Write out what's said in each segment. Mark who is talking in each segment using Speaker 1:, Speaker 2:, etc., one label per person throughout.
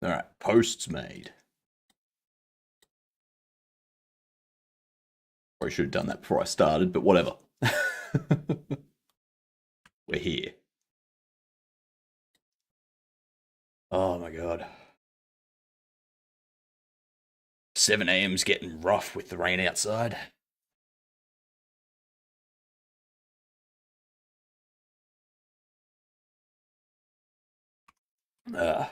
Speaker 1: All right, posts made. Probably should have done that before I started, but whatever. We're here. Oh my god. 7 a.m.'s getting rough with the rain outside. Uh,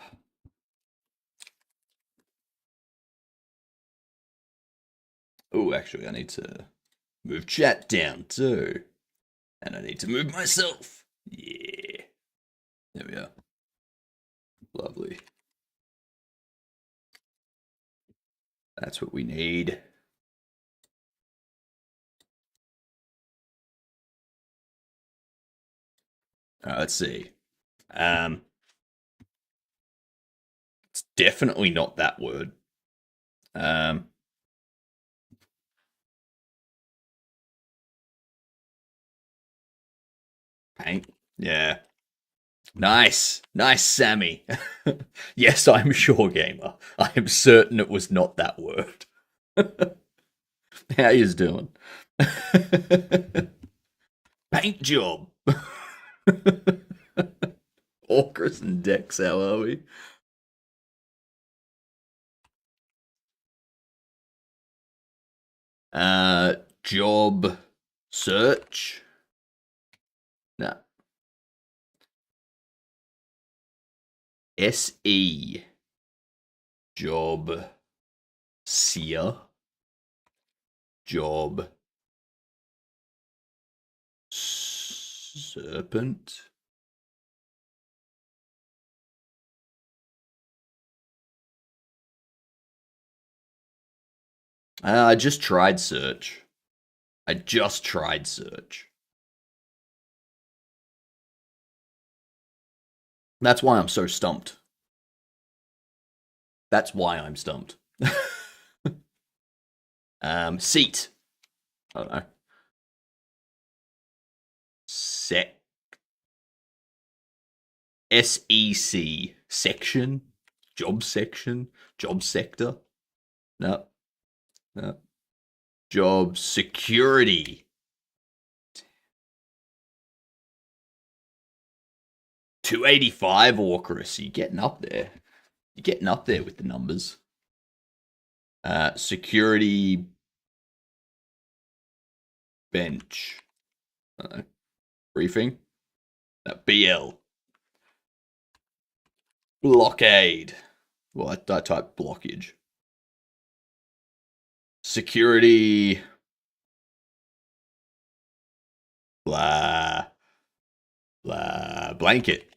Speaker 1: oh, actually, I need to move chat down too. And I need to move myself. Yeah. There we are. Lovely. That's what we need. All right, let's see. It's definitely not that word. Um, paint. Yeah. Nice. Nice, Sammy. Yes, I'm sure, gamer. I am certain it was not that word. How you doing? Paint job. Orcus and Dex, how are we? Job search. No. SE. Job seer. Job serpent. I just tried search. I just tried search. That's why I'm so stumped. That's why I'm stumped. Seat. I don't know. Sec. SEC. Section. Job section. Job sector. No. No. Job security. 285 Orcus. You're getting up there. You're getting up there with the numbers. Security bench. Briefing. BL. Blockade. Well, I typed blockage. Security. Blah. Blah. Blanket.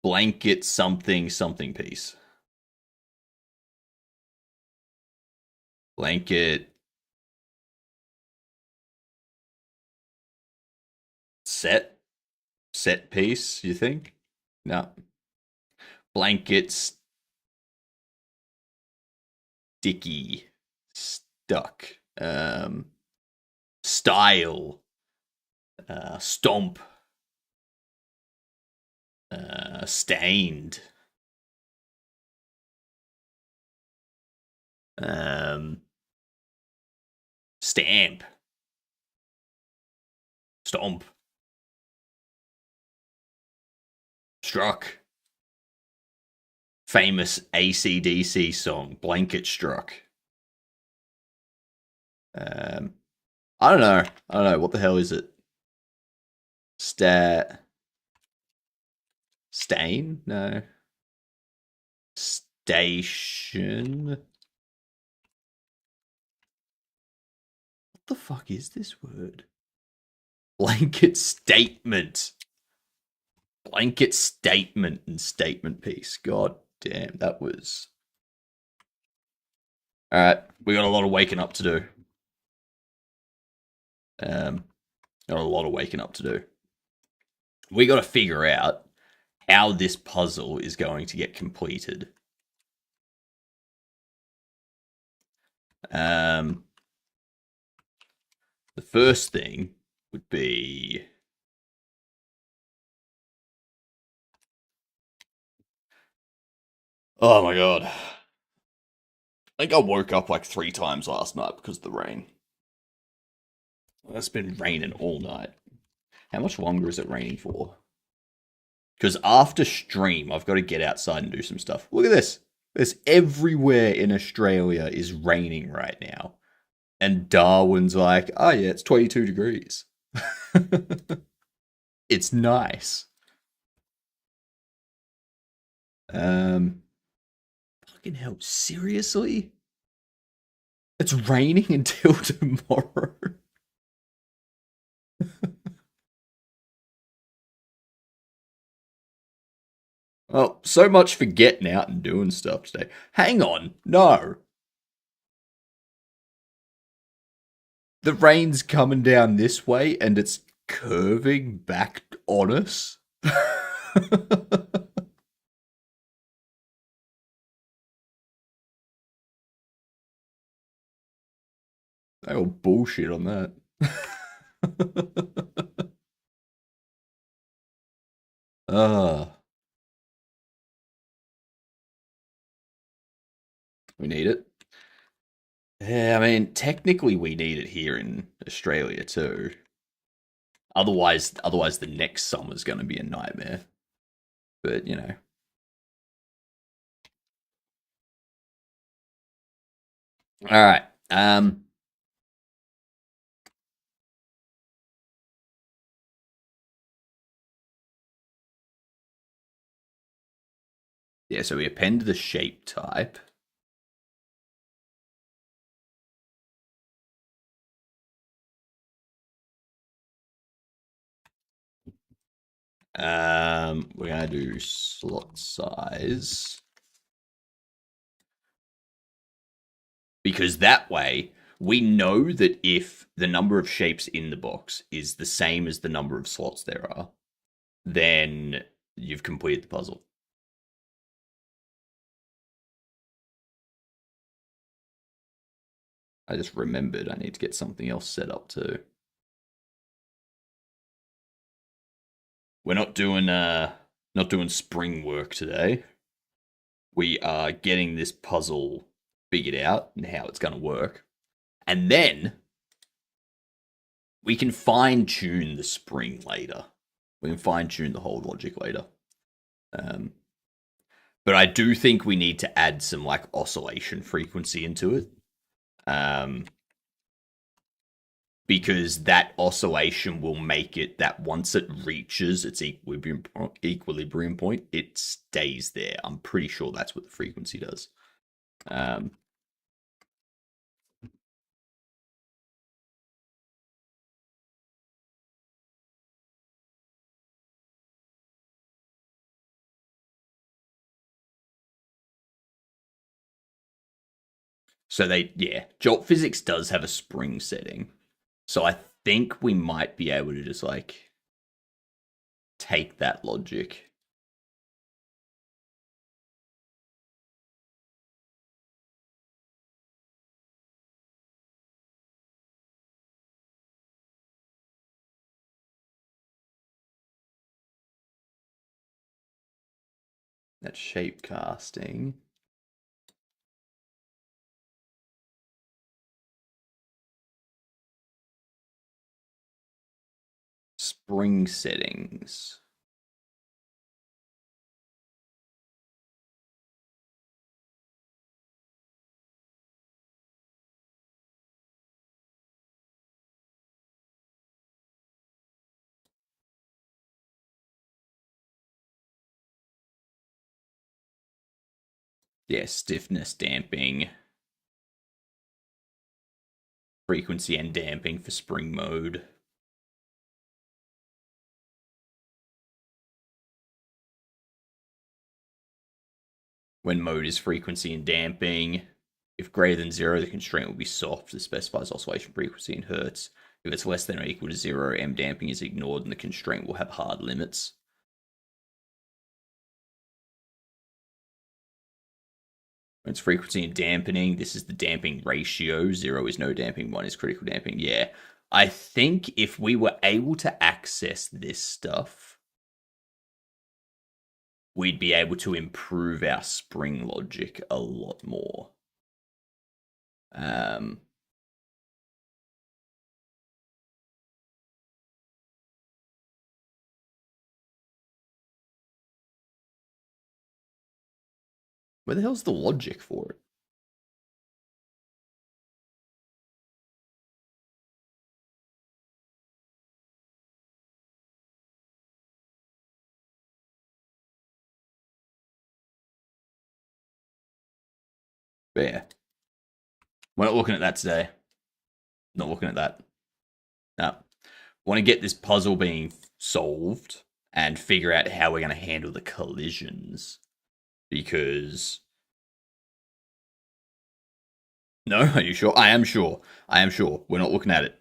Speaker 1: Blanket something something piece. Blanket. Set piece, you think? No. Blankets. Sticky. Stuck. Style. Stomp. Stained. Stamp. Stomp. Struck. Famous AC/DC song, Blanket Struck. I don't know. I don't know. What the hell is it? Stain? No. Station? What the fuck is this word? Blanket statement. Blanket statement and statement piece. God damn, that was. Alright, we got a lot of waking up to do. Got a lot of waking up to do. We got to figure out how this puzzle is going to get completed. The first thing would be Oh my god. I think I woke up like 3 times last night because of the rain. It's been raining all night. How much longer is it raining for? Because after stream, I've got to get outside and do some stuff. Look at this. There's everywhere in Australia is raining right now. And Darwin's like, oh yeah, it's 22 degrees. It's nice. Fucking hell, seriously? It's raining until tomorrow. Well, so much for getting out and doing stuff today. Hang on, no. The rain's coming down this way and it's curving back on us. They all bullshit on that. uh, we need it. Yeah, I mean, technically we need it here in Australia too. Otherwise the next summer's going to be a nightmare. But, you know. All right. Yeah, so we append the shape type. We're gonna do slot size because that way we know that if the number of shapes in the box is the same as the number of slots there are, then you've completed the puzzle. I just remembered I need to get something else set up too. We're not doing spring work today. We are getting this puzzle figured out and how it's going to work. And then we can fine tune the spring later. We can fine tune the whole logic later. Um, but I do think we need to add some like oscillation frequency into it. Because that oscillation will make it that once it reaches its equilibrium point, it stays there. I'm pretty sure that's what the frequency does. So Jolt Physics does have a spring setting. So I think we might be able to just like take that logic. That shape casting. Spring settings. Yeah, stiffness damping. Frequency and damping for spring mode. When mode is frequency and damping. If greater than 0, the constraint will be soft. This specifies oscillation frequency in hertz. If it's less than or equal to 0, M damping is ignored and the constraint will have hard limits. When it's frequency and dampening, this is the damping ratio. 0 is no damping, 1 is critical damping. Yeah. I think if we were able to access this stuff, we'd be able to improve our spring logic a lot more. Um, where the hell's the logic for it? But yeah, we're not looking at that today. Not looking at that. No. Want to get this puzzle being solved and figure out how we're going to handle the collisions. Because. No, are you sure? I am sure. I am sure. We're not looking at it.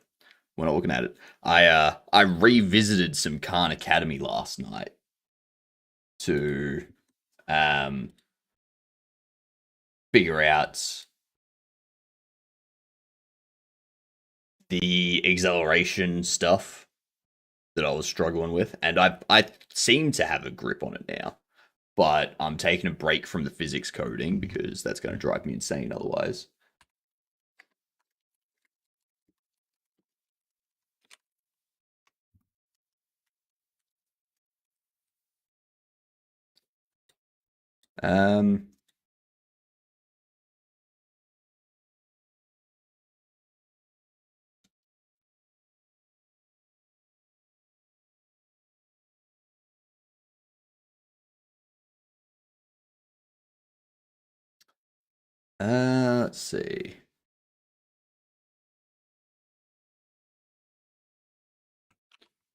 Speaker 1: We're not looking at it. I revisited some Khan Academy last night to um figure out the acceleration stuff that I was struggling with, and I seem to have a grip on it now. But I'm taking a break from the physics coding because that's going to drive me insane otherwise. Um, let's see.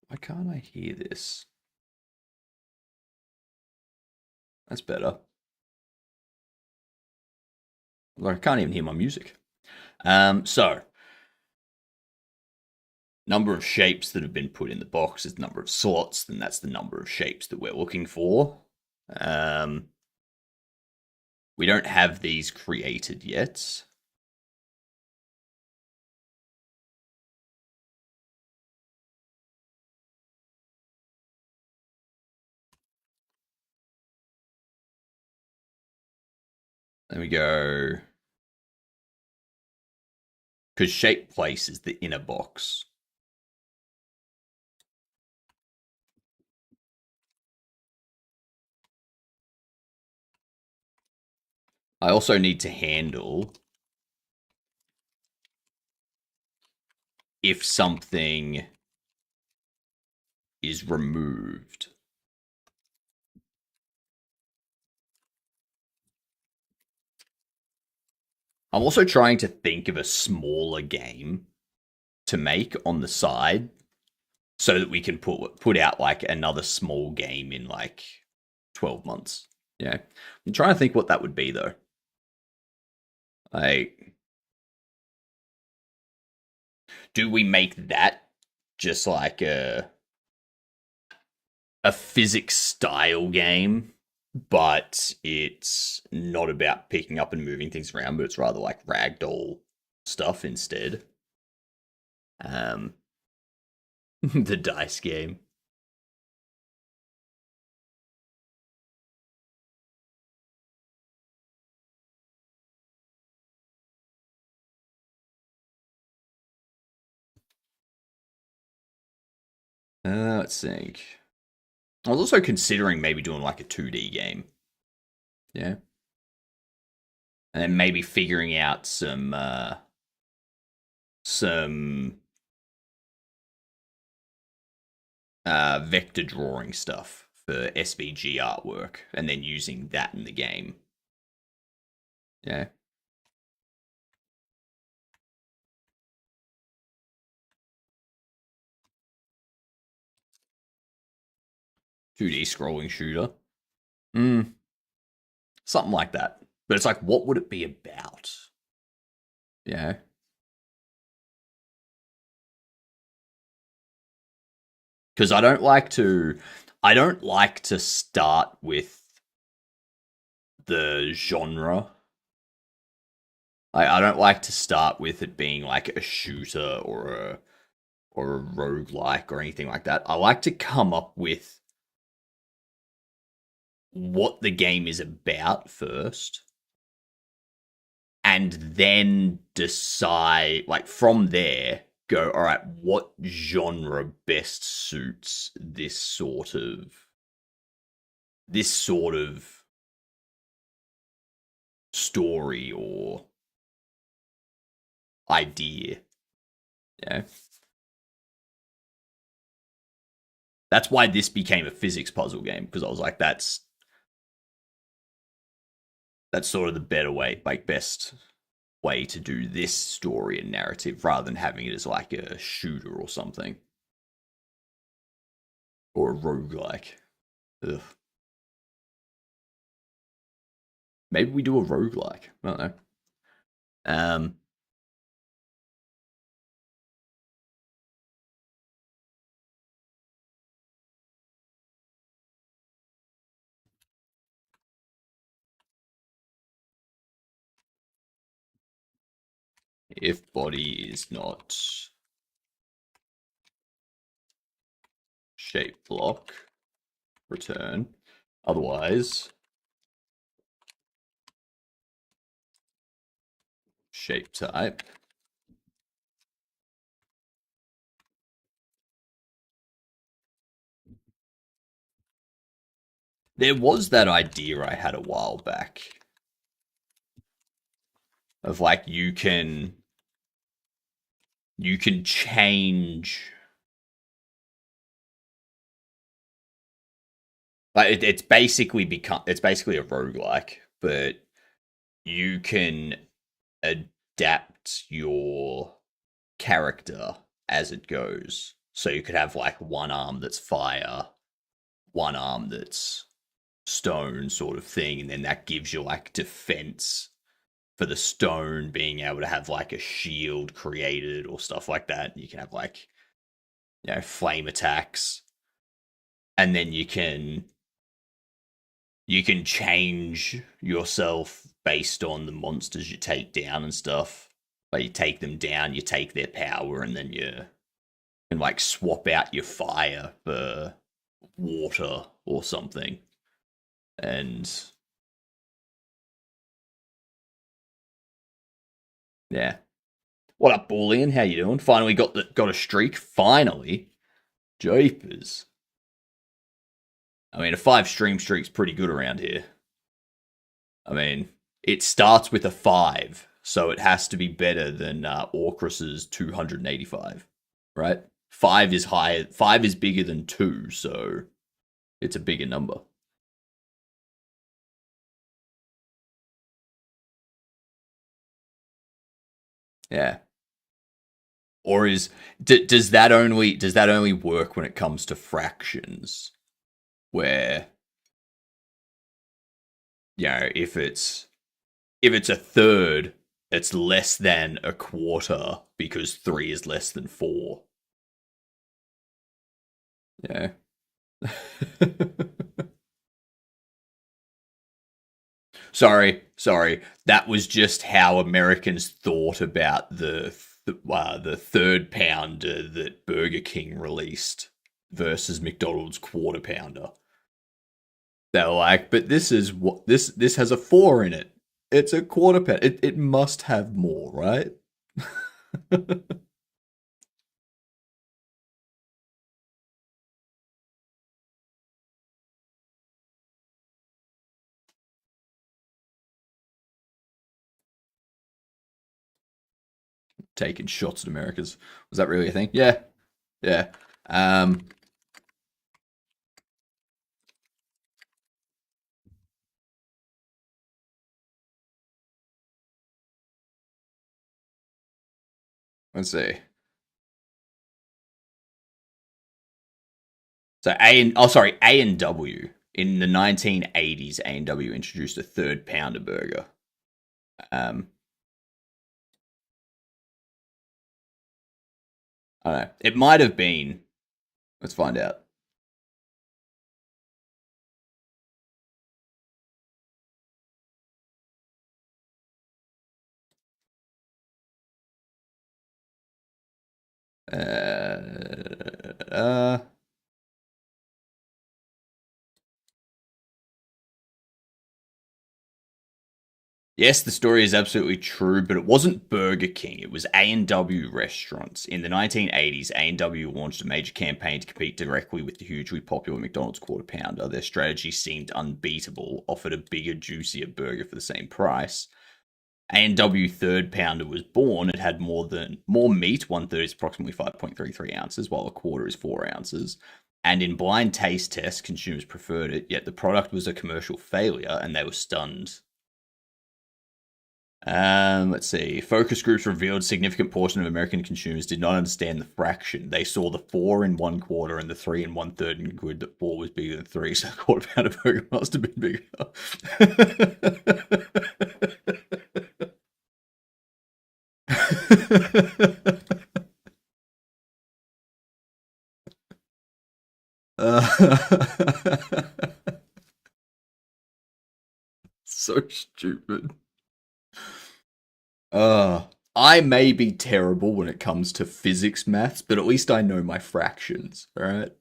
Speaker 1: Why can't I hear this? That's better. Like I can't even hear my music. So number of shapes that have been put in the box is the number of slots, then that's the number of shapes that we're looking for. Um, we don't have these created yet. There we go. Because shape place is the inner box. I also need to handle if something is removed. I'm also trying to think of a smaller game to make on the side so that we can put out like another small game in like 12 months. Yeah. I'm trying to think what that would be though. Like do we make that just like a physics style game, but it's not about picking up and moving things around, but it's rather like ragdoll stuff instead. Um, the dice game. Let's think. I was also considering maybe doing like a 2D game. Yeah. And then maybe figuring out some vector drawing stuff for SVG artwork and then using that in the game. Yeah. 2D scrolling shooter. Mm, something like that. But it's like, what would it be about? Yeah. Because I don't like to start with the genre. I don't like to start with it being like a shooter or a roguelike or anything like that. I like to come up with what the game is about first, and then decide, like, from there, go, all right, what genre best suits this sort of story or idea. Yeah. That's why this became a physics puzzle game, because I was like, that's sort of the better way, like best way to do this story and narrative rather than having it as like a shooter or something. Or a roguelike. Ugh. Maybe we do a roguelike. I don't know. Um, if body is not shape block, return. Otherwise, shape type. There was that idea I had a while back of like you can change, like it's basically a roguelike, but you can adapt your character as it goes. So you could have like one arm that's fire, one arm that's stone sort of thing, and then that gives you like defense for the stone being able to have like a shield created or stuff like that. You can have like, flame attacks, and then you can change yourself based on the monsters you take down and stuff. Like you take them down, you take their power, and then you can like swap out your fire for water or something. And yeah, what up, Boolean? How you doing? Finally got a streak. Finally, jeepers. I mean, a 5 stream streak's pretty good around here. I mean, it starts with a 5, so it has to be better than Orcris's 285, right? 5 is higher. 5 is bigger than 2, so it's a bigger number. Yeah. Or does that only work when it comes to fractions, where, if it's a third, it's less than a quarter because 3 is less than 4. Yeah. Sorry. That was just how Americans thought about the third pounder that Burger King released versus McDonald's quarter pounder. They're like, but this has a 4 in it. It's a quarter pounder. It must have more, right? Taking shots at Americas. Was that really a thing? Yeah, yeah. Um, let's see. So A and W in the 1980s. A and W introduced a third pounder burger. Um, I don't know. It might have been. Let's find out. Uh, uh, Yes, the story is absolutely true, but it wasn't Burger King. It was A&W restaurants. In the 1980s, A&W launched a major campaign to compete directly with the hugely popular McDonald's Quarter Pounder. Their strategy seemed unbeatable, offered a bigger, juicier burger for the same price. A&W Third Pounder was born. It had more meat. 1/3 is approximately 5.33 ounces, while a quarter is 4 ounces. And in blind taste tests, consumers preferred it. Yet the product was a commercial failure, and they were stunned. Let's see. Focus groups revealed a significant portion of American consumers did not understand the fraction. They saw the 4 in 1/4 and the 3 in 1/3 and concluded that 4 was bigger than 3, so the quarter pounder burger must have been bigger. So stupid. Uh, I may be terrible when it comes to physics maths, but at least I know my fractions, alright?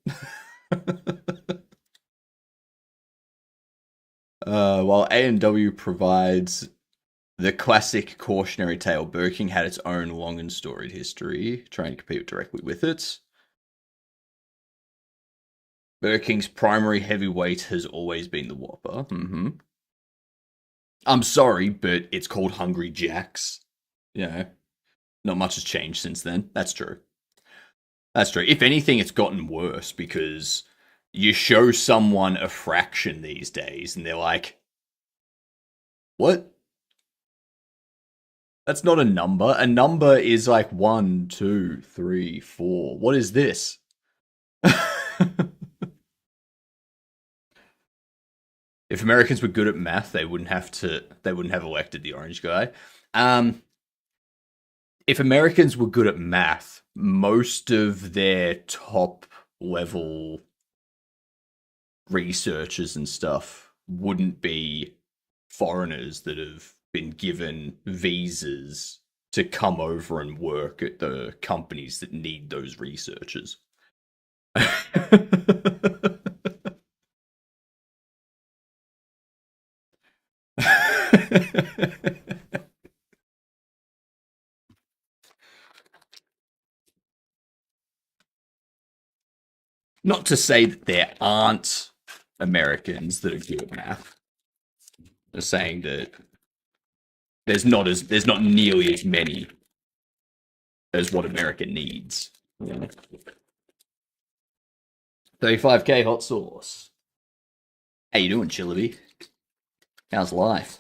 Speaker 1: While A&W provides the classic cautionary tale, Burger King had its own long and storied history, trying to compete directly with it. Burger King's primary heavyweight has always been the Whopper. I'm sorry, but it's called Hungry Jack's. Yeah, not much has changed since then. That's true. That's true. If anything, it's gotten worse because you show someone a fraction these days and they're like, what? That's not a number. A number is like 1, 2, 3, 4. What is this? If Americans were good at math, they wouldn't have elected the orange guy. Um, if Americans were good at math, most of their top level researchers and stuff wouldn't be foreigners that have been given visas to come over and work at the companies that need those researchers. Not to say that there aren't Americans that are good at math. Just saying that there's not nearly as many as what America needs. Yeah. 35k hot sauce. How you doing, Chillaby? How's life?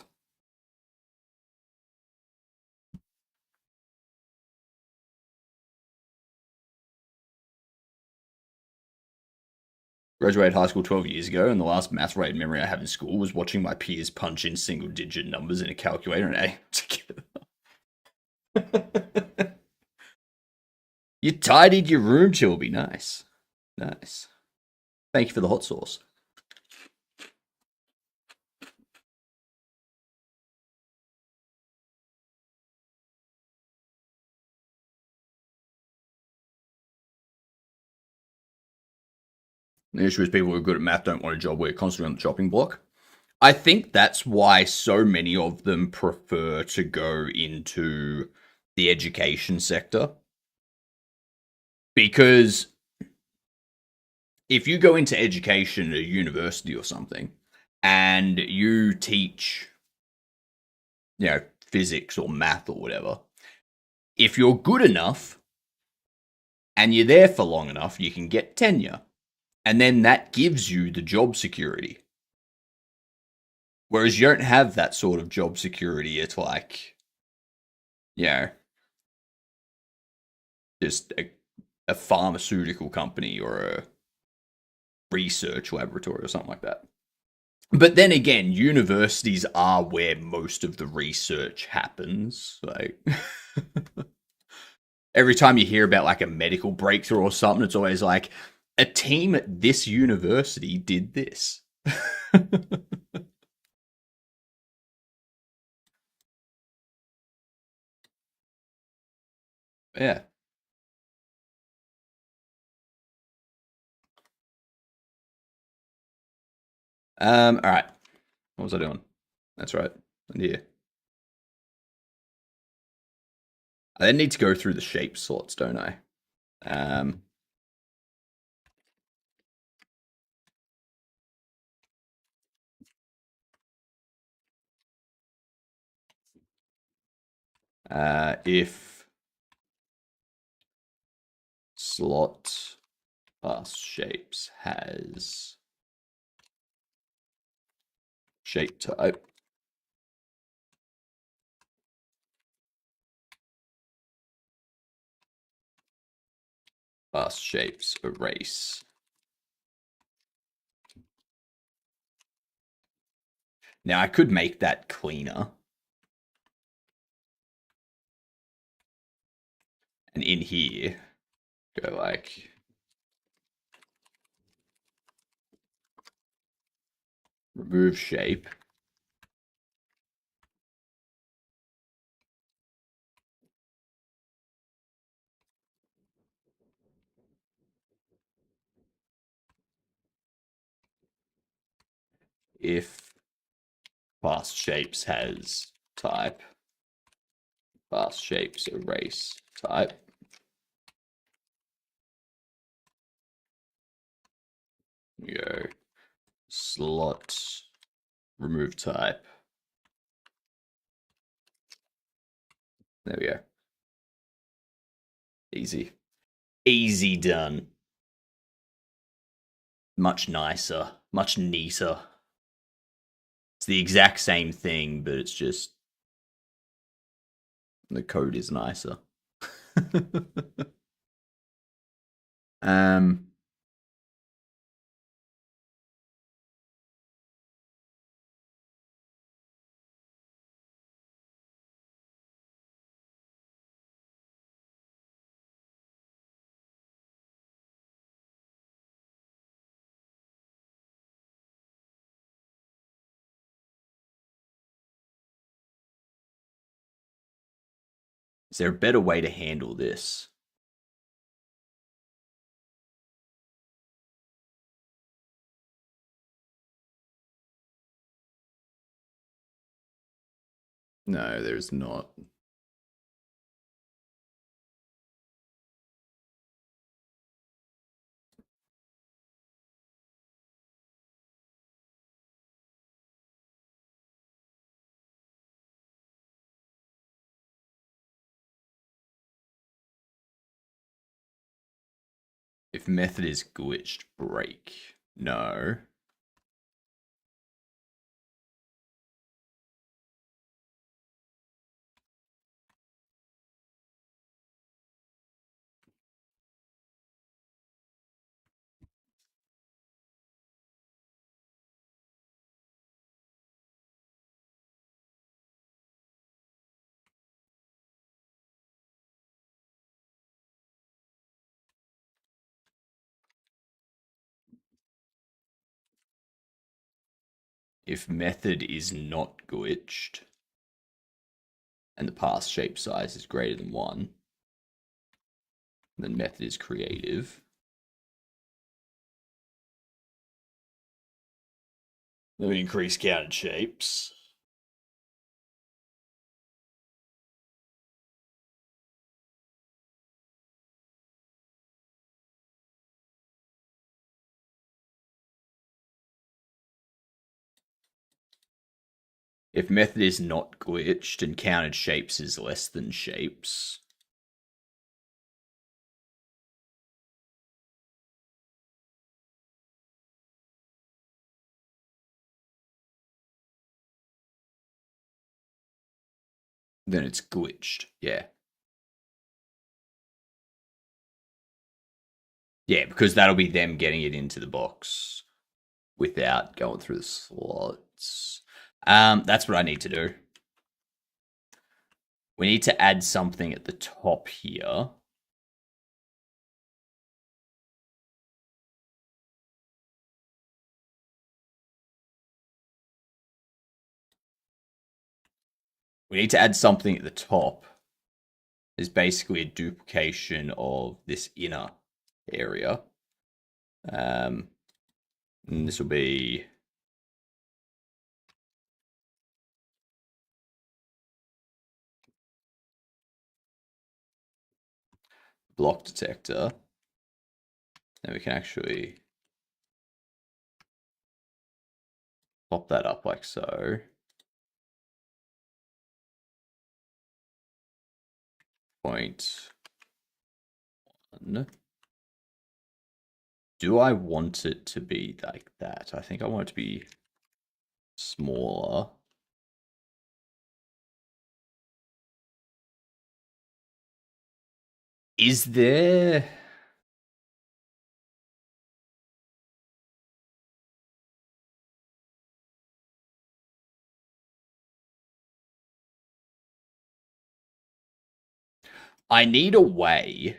Speaker 1: Graduated high school 12 years ago, and the last math-related memory I have in school was watching my peers punch in single-digit numbers in a calculator and add together. You tidied your room, Chilby. Nice. Nice. Thank you for the hot sauce. The issue is people who are good at math don't want a job where you're constantly on the chopping block. I think that's why so many of them prefer to go into the education sector. Because if you go into education at a university or something and you teach, you know, physics or math or whatever, if you're good enough and you're there for long enough, you can get tenure. And then that gives you the job security. Whereas you don't have that sort of job security. It's like, you know, just a pharmaceutical company or a research laboratory or something like that. But then again, universities are where most of the research happens. Like every time you hear about like a medical breakthrough or something, it's always like a team at this university did this. Yeah. All right. What was I doing? That's right. Yeah. I then need to go through the shape sorts, don't I? Um, if slot pass shapes has shape type, pass shapes erase. Now I could make that cleaner. And in here, go like remove shape. If pass shapes has type, pass shapes erase type. Go slot remove type. There we go. Easy. Easy done. Much nicer. Much neater. It's the exact same thing, but it's just the code is nicer. um is there a better way to handle this? No, there's not. If method is glitched, break. No. If method is not glitched and the pass shape size is greater than 1, then method is creative. Let me increase counted shapes. If method is not glitched and counted shapes is less than shapes, then it's glitched. Yeah. Yeah, because that'll be them getting it into the box without going through the slots. That's what I need to do. We need to add something at the top here. We need to add something at the top. Is basically a duplication of this inner area. And this will be block detector. Then we can actually pop that up like so. Point 1. Do I want it to be like that? I think I want it to be smaller. Is there... I need a way.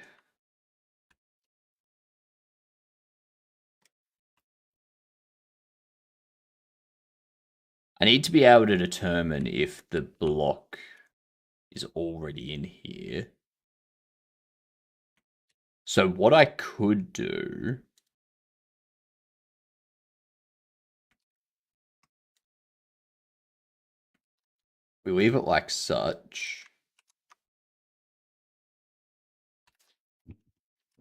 Speaker 1: I need to be able to determine if the block is already in here. So what I could do... We leave it like such.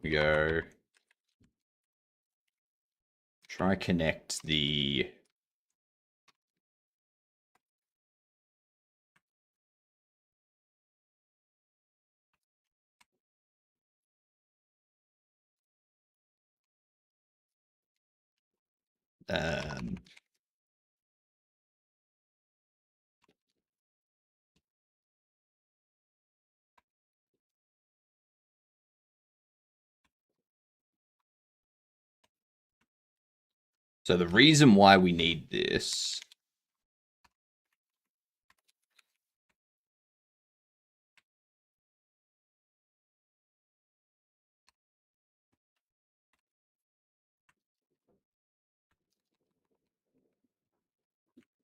Speaker 1: We go... Try connect the... So the reason why we need this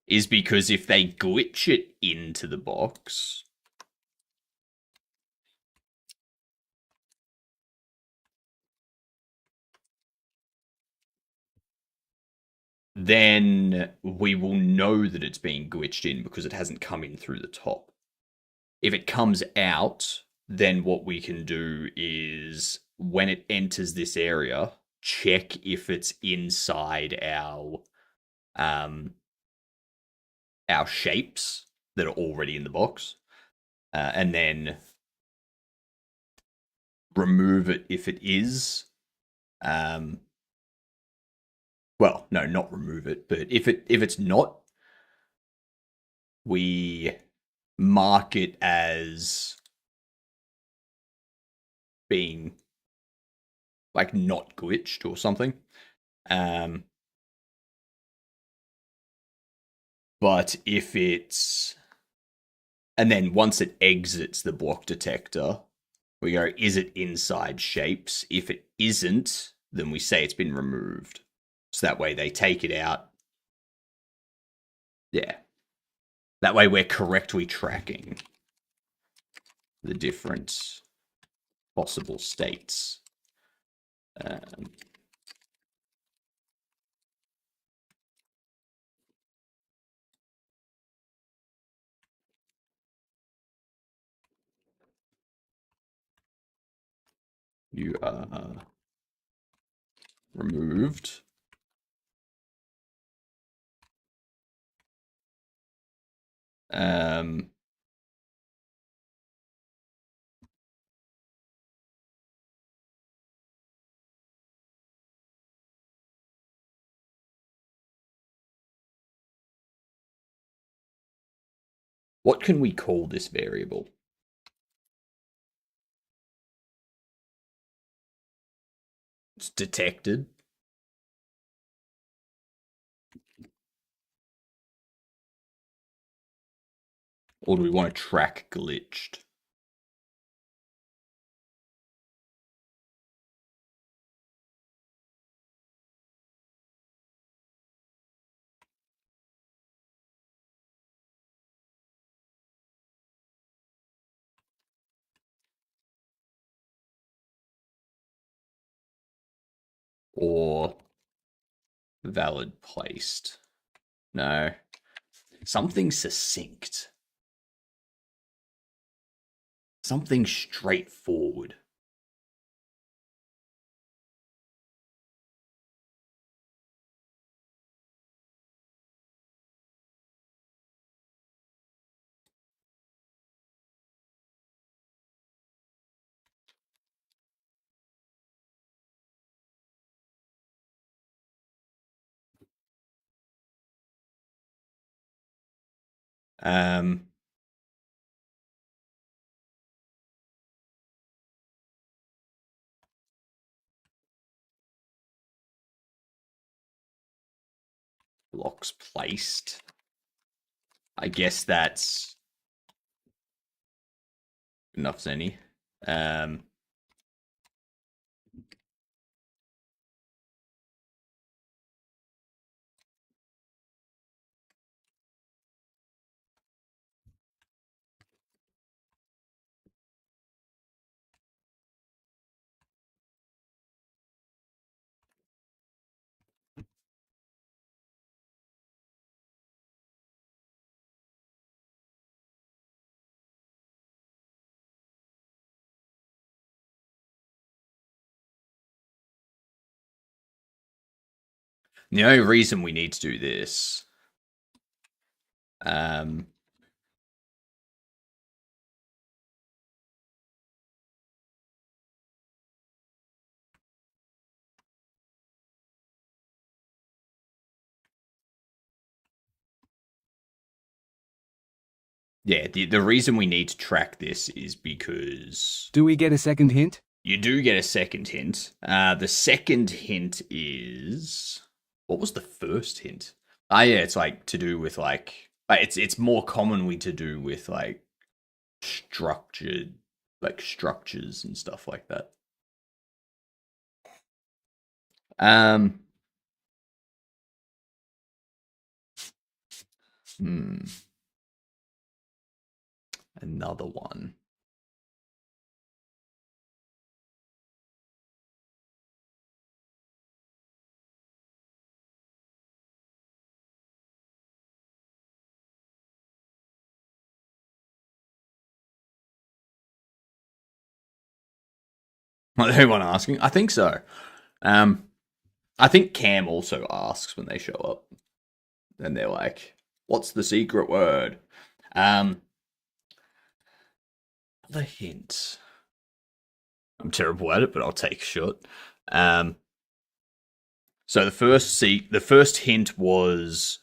Speaker 1: is because if they glitch it into the box, then we will know that it's being glitched in because it hasn't come in through the top. If it comes out, then what we can do is when it enters this area, check if it's inside our shapes that are already in the box, and then remove it if it is. Well, no, not remove it, but if it's not, we mark it as being like not glitched or something. But if it's... And then once it exits the block detector, we go, is it inside shapes? If it isn't, then we say it's been removed. So that way they take it out. Yeah. That way we're correctly tracking the different possible states. You are removed. What can we call this variable? It's detected. Or do we want to track glitched? Or valid placed? No. Something succinct. Something straightforward. Um, blocks placed. I guess that's enough, Zenny. Um, the only reason we need to do this, um, yeah, the reason we need to track this is because
Speaker 2: Do we get a second hint?
Speaker 1: you do get a second hint. The second hint is, what was the first hint? Ah, yeah, it's like to do with like it's more commonly to do with like structured like structures and stuff like that. Um, hmm, another one. Anyone asking? I think so. Um, I think Cam also asks when they show up, and they're like, "What's the secret word?" Um, the hint. I'm terrible at it, but I'll take a shot. Um, so the first hint was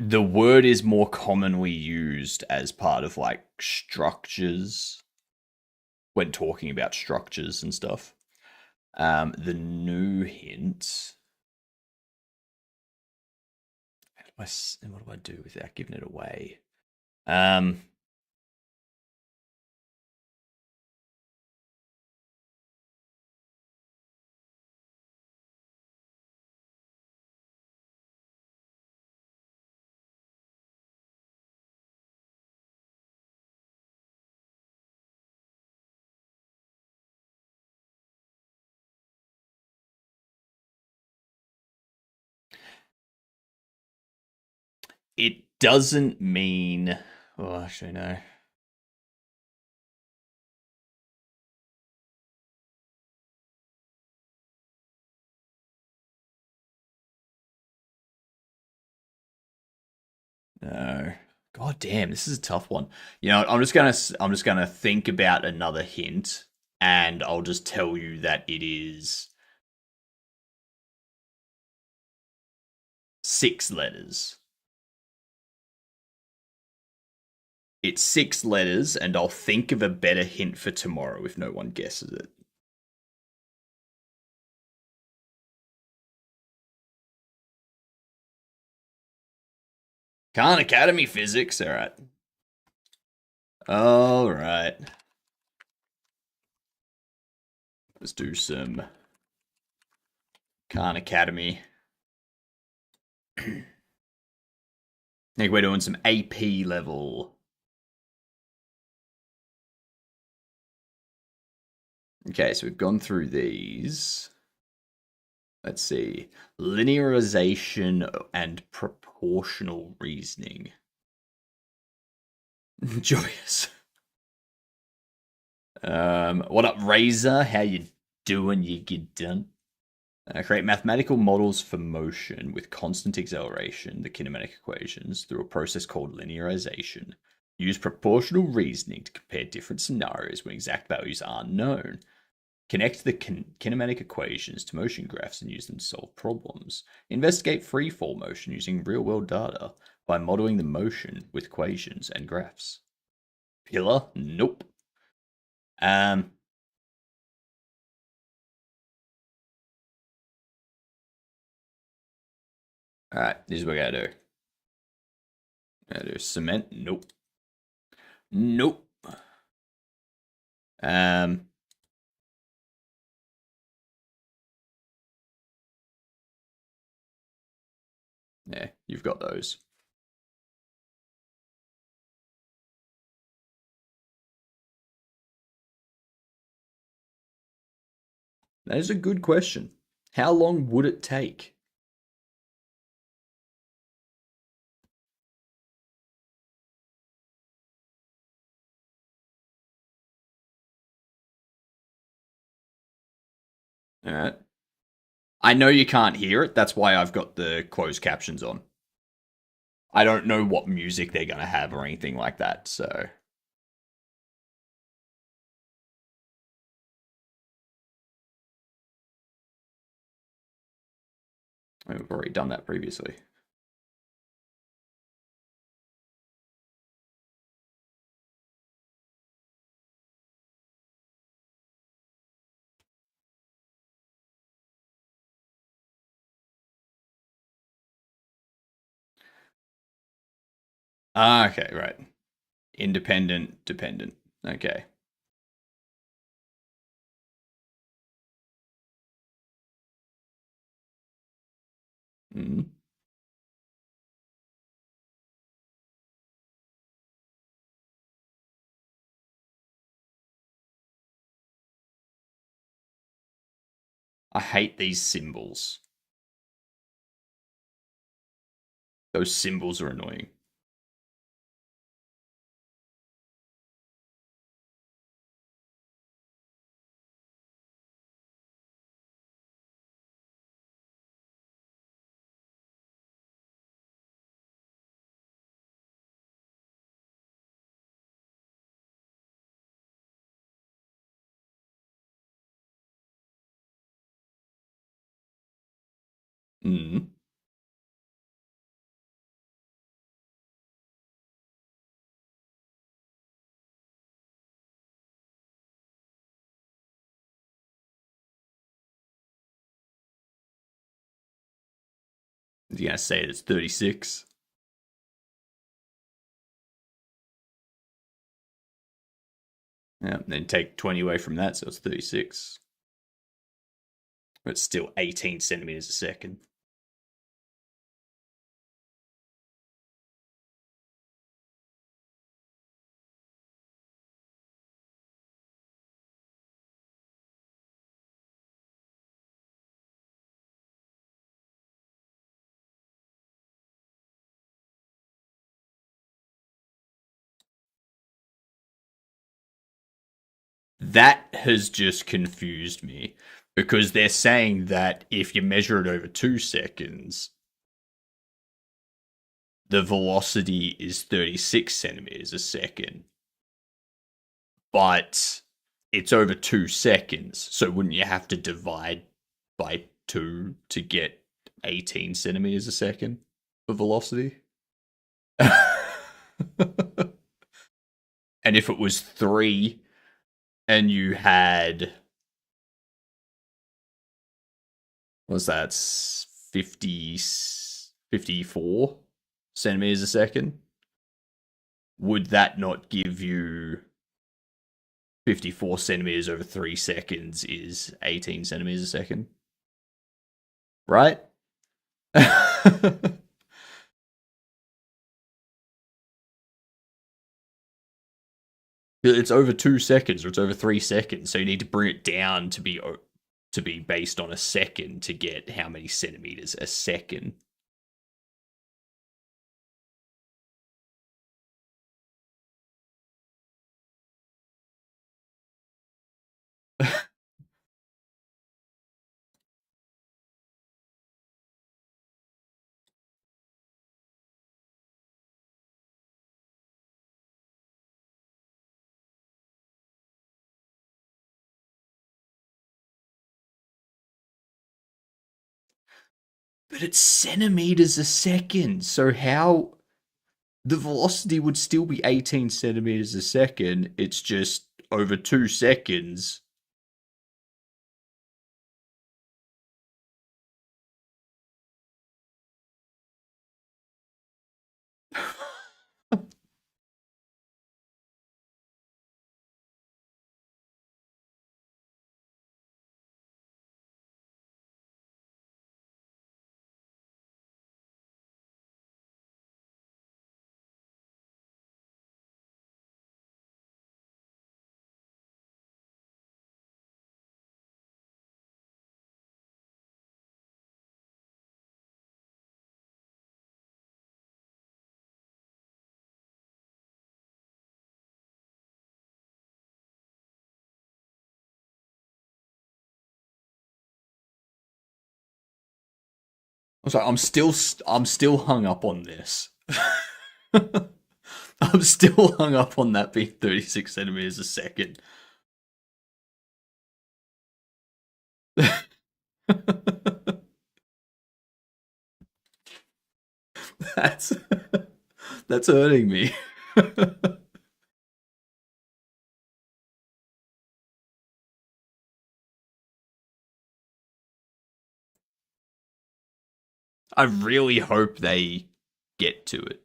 Speaker 1: the word is more commonly used as part of like structures when talking about structures and stuff. The new hint. What do I do without giving it away? Um, it doesn't mean. Oh, actually, no. No. God damn, this is a tough one. You know, I'm just gonna think about another hint, and I'll just tell you that it is 6 letters. It's 6 letters, and I'll think of a better hint for tomorrow if no one guesses it. Khan Academy physics. All right. All right. Let's do some Khan Academy. I think we're doing some AP level. Okay, so we've gone through these. Let's see. Linearization and proportional reasoning. Joyous. What up, Razor? How you doing? You get done? Create mathematical models for motion with constant acceleration, the kinematic equations, through a process called linearization. Use proportional reasoning to compare different scenarios when exact values aren't known. Connect the kinematic equations to motion graphs and use them to solve problems. Investigate free fall motion using real world data. by modeling the motion with equations and graphs. Pillar? Nope. Um, all right, this is what I gotta do. Gotta do cement? Nope. Nope. Um, yeah, you've got those. That is a good question. How long would it take? All right. I know you can't hear it. That's why I've got the closed captions on. I don't know what music they're going to have or anything like that. So we've already done that previously. Ah, okay, right. Independent, dependent. Okay. Mm. I hate these symbols. Those symbols are annoying. Mm. You're going to say it's 36. Yeah, then take 20 away from that, so it's 36. But it's still 18 centimeters a second. That has just confused me because they're saying that if you measure it over 2 seconds, the velocity is 36 centimeters a second, but it's over 2 seconds. So wouldn't you have to divide by two to get 18 centimeters a second for velocity? And if it was three and you had, what's that, 50, 54 centimeters a second, would that not give you 54 centimeters over 3 seconds is 18 centimeters a second? Right? It's over 2 seconds or it's over 3 seconds, so you need to bring it down to be based on a second to get how many centimeters a second. But it's centimeters a second, so how? the velocity would still be 18 centimeters a second. It's just over 2 seconds. I'm sorry, I'm still hung up on this. I'm still hung up on that being 36 centimeters a second. that's that's hurting me. I really hope they get to it.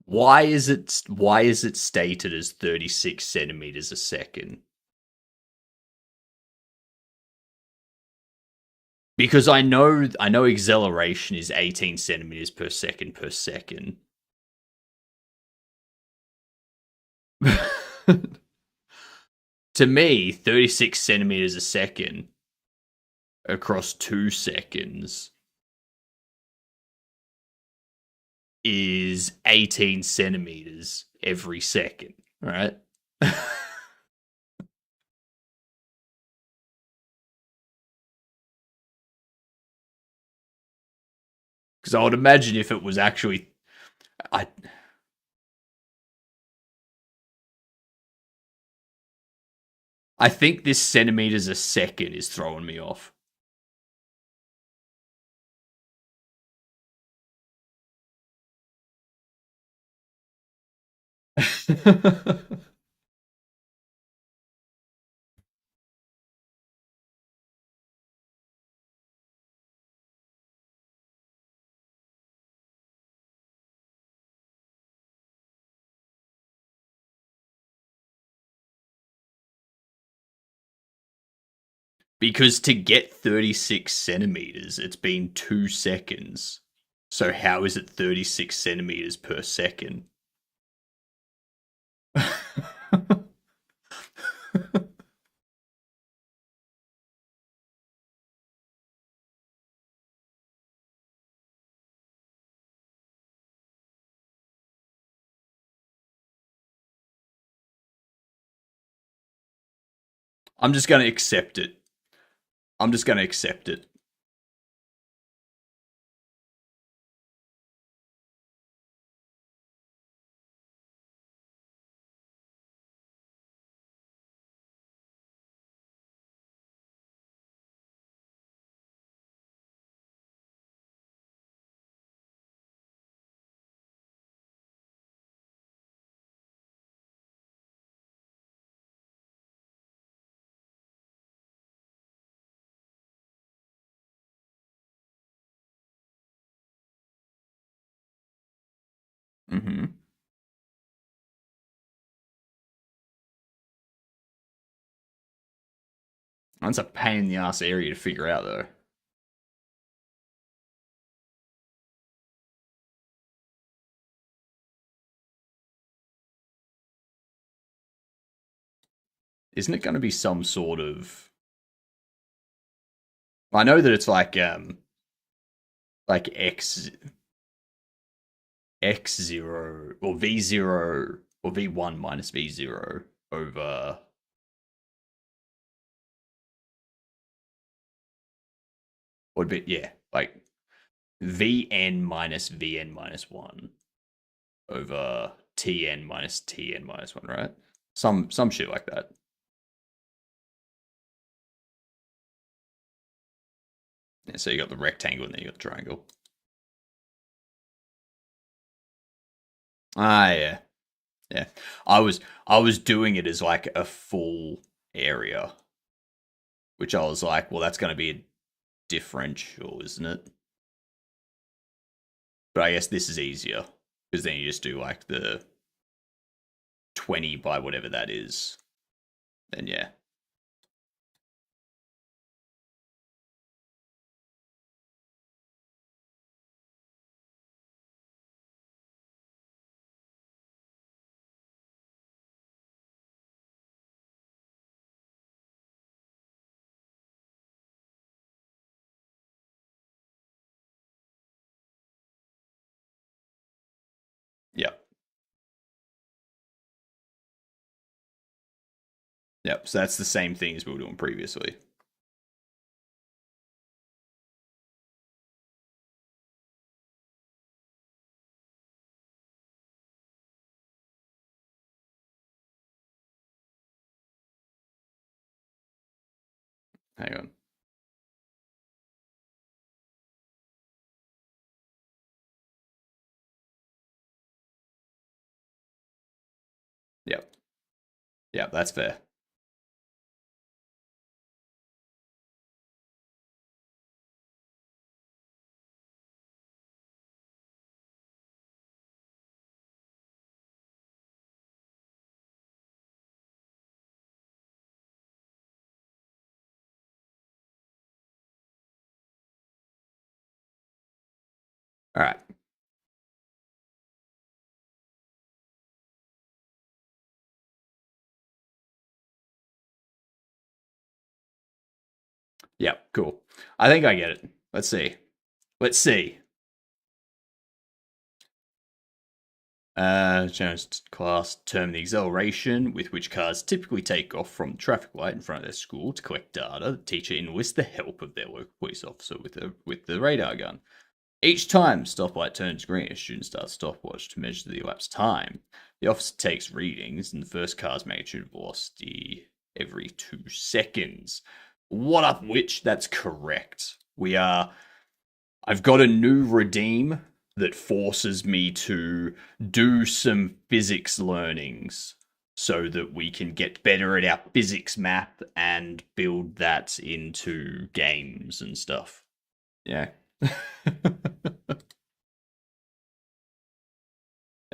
Speaker 1: Why is it stated as 36 centimeters a second? Because I know acceleration is 18 centimeters per second per second. To me, 36 centimeters a second across 2 seconds is 18 centimeters every second, right? Because I would imagine if it was actually, I I think this centimeters a second is throwing me off. Because to get 36 centimeters, it's been 2 seconds. So how is it 36 centimeters per second? I'm just going to accept it. I'm just going to accept it. Mm-hmm. That's a pain in the ass area to figure out, though. Isn't it going to be some sort of? I know that it's like x0 or v0 or v1 minus v0 over. Would be, yeah, like vn minus vn minus 1 over tn minus 1, right? Some shit like that. Yeah, so you got the rectangle and then you got the triangle. Ah, yeah, yeah. I was doing it as like a full area, which I was like, well, that's going to be a differential, isn't it? But I guess this is easier because then you just do like the 20 by whatever that is. Then yeah. Yep. Yep. So that's the same thing as we were doing previously. Hang on. Yep. Yep. That's fair. All right. Yep. Cool. I think I get it. Let's see. Let's see. Challenge class term the acceleration with which cars typically take off from the traffic light in front of their school to collect data. The teacher enlists the help of their local police officer with the radar gun. Each time stoplight turns green, a student starts stopwatch to measure the elapsed time. The officer takes readings in the first car's magnitude velocity every 2 seconds. What up, which? That's correct. I've got a new redeem that forces me to do some physics learnings so that we can get better at our physics math and build that into games and stuff. Yeah.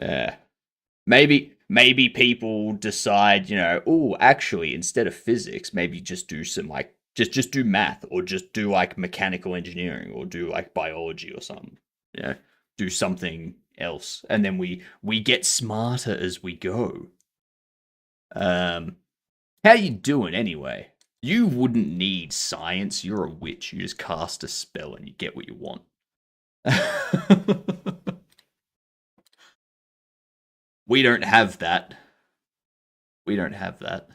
Speaker 1: Yeah. Maybe people decide, oh, actually instead of physics, maybe just do some like just do math or just do like mechanical engineering or do like biology or something. Yeah. Do something else. And then we get smarter as we go. Um how you doing anyway? You wouldn't need science. You're a witch. You just cast a spell and you get what you want. We don't have that. We don't have that.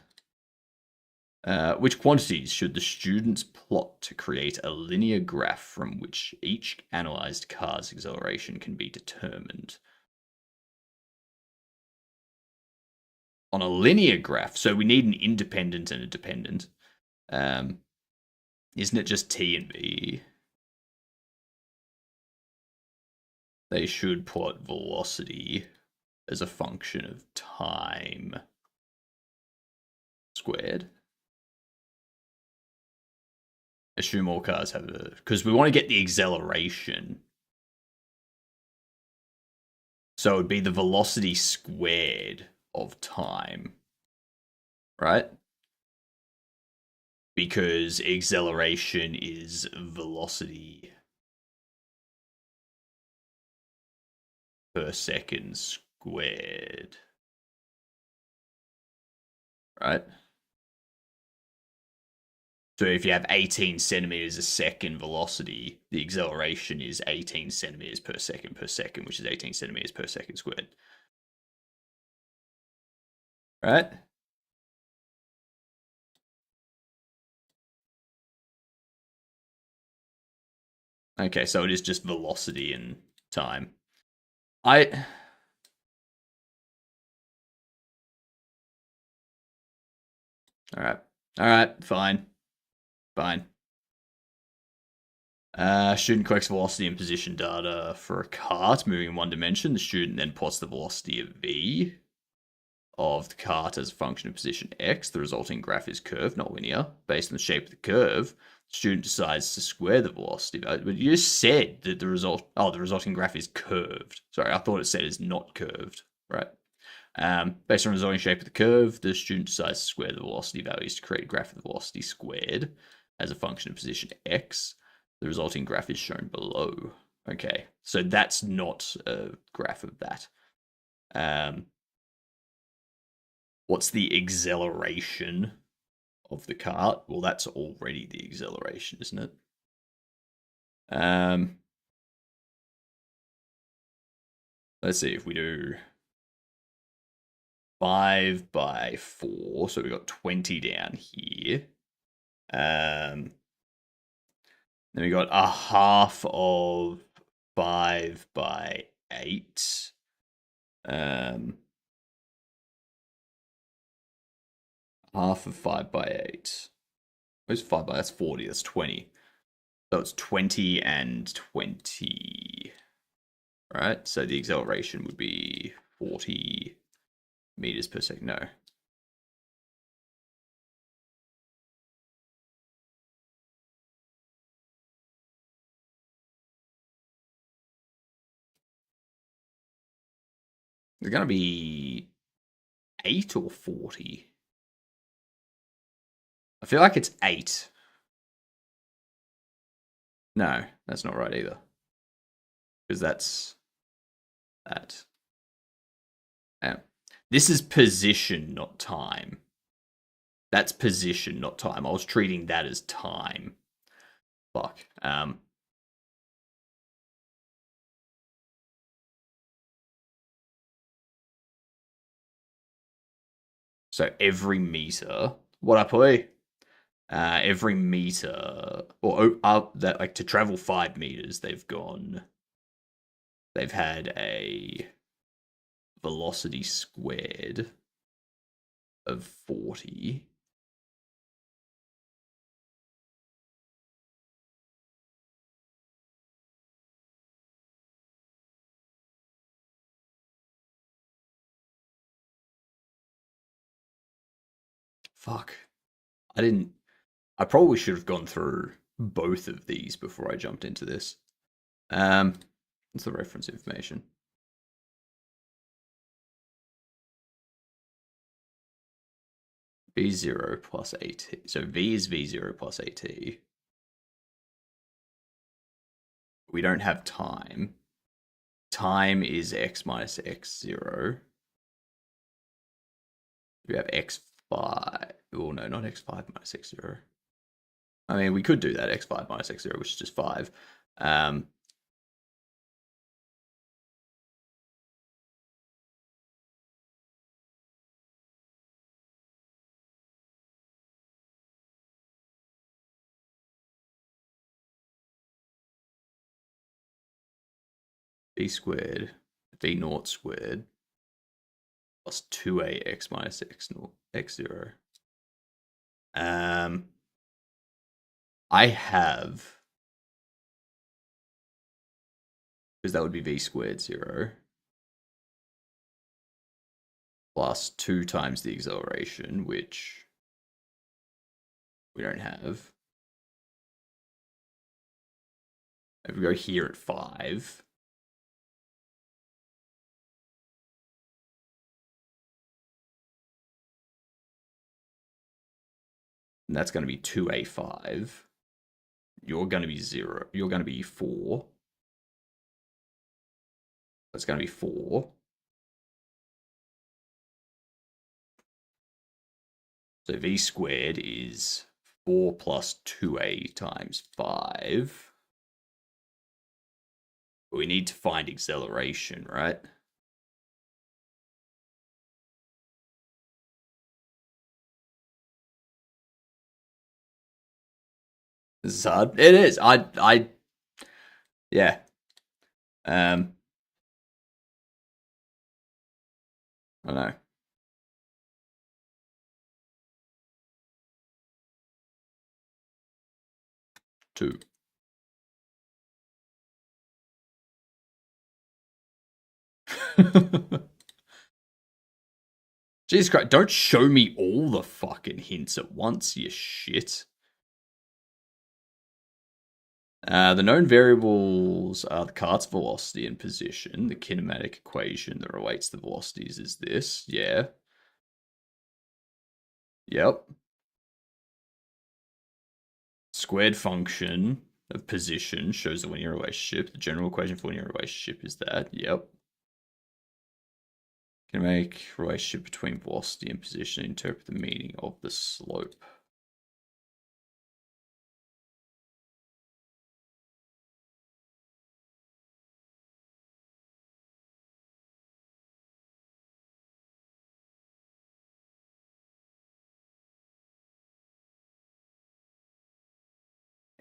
Speaker 1: Which quantities should the students plot to create a linear graph from which each analyzed car's acceleration can be determined? On a linear graph, so we need an independent and a dependent. Um, isn't it just t and v? They should plot velocity as a function of time squared. Assume all cars have a, because we want to get the acceleration. So it would be the velocity squared of time, right? Because acceleration is velocity per second squared, right? So if you have 18 centimeters a second velocity, the acceleration is 18 centimeters per second, which is 18 centimeters per second squared. Right? Okay, so it is just velocity and time. I All right, fine. Fine. Student collects velocity and position data for a cart moving in one dimension. The student then plots the velocity of v of the cart as a function of position x. The resulting graph is curved, not linear. Based on the shape of the curve, the student decides to square the velocity. But you just said that the resulting graph is curved. Sorry, I thought it said it's not curved. Right. Based on the resulting shape of the curve, the student decides to square the velocity values to create a graph of the velocity squared as a function of position x. The resulting graph is shown below. Okay, so that's not a graph of that. What's the acceleration of the cart? Well, that's already the acceleration, isn't it? Let's see if we do 5 by 4. So we got 20 down here. Then we got a half of 5 by 8. Half of 5 by 8. Where's 5 by? That's 40. That's 20. So it's 20 and 20. Right? So the acceleration would be 40 meters per second. No. It's going to be 8 or 40. I feel like it's 8. No, that's not right either. Because that's that. Yeah. This is position, not time. That's position, not time. I was treating that as time. Fuck. So every meter, what I play, every meter, or up that like to travel 5 meters, they've had a velocity squared of 40. Fuck. I didn't. I probably should have gone through both of these before I jumped into this. What's the reference information? V0 plus AT. So V is V0 plus AT. We don't have time. Time is X minus X0. We have X5. Oh, no, not X5 minus X0. I mean, we could do that, X5 minus X0, which is just 5. V squared, V naught squared, plus 2AX minus X naught, X0. I have, because that would be V squared 0, plus 2 times the acceleration, which we don't have. If we go here at 5, And that's going to be 2a5. You're going to be 0. You're going to be 4. That's going to be 4. So v squared is 4 plus 2a times 5. We need to find acceleration, right? This is hard. It is. Yeah. I don't know. Two. Jesus Christ, don't show me all the fucking hints at once, you shit. The known variables are the kart's velocity and position. The kinematic equation that relates the velocities is this. Yeah. Yep. Squared function of position shows the linear relationship. The general equation for linear relationship is that. Yep. Kinematic relationship between velocity and position. Interpret the meaning of the slope.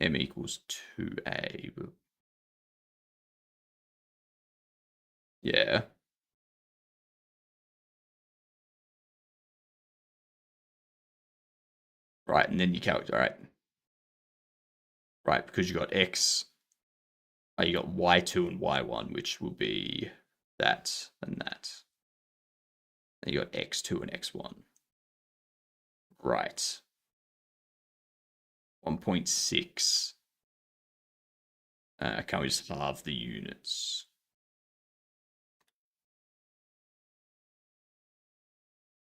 Speaker 1: M equals 2a. Yeah. Right, and then you calculate. Right, because you got x. You got y2 and y1, which will be that and that. And you got x2 and x1. Right. 1.6. Can't we just halve the units?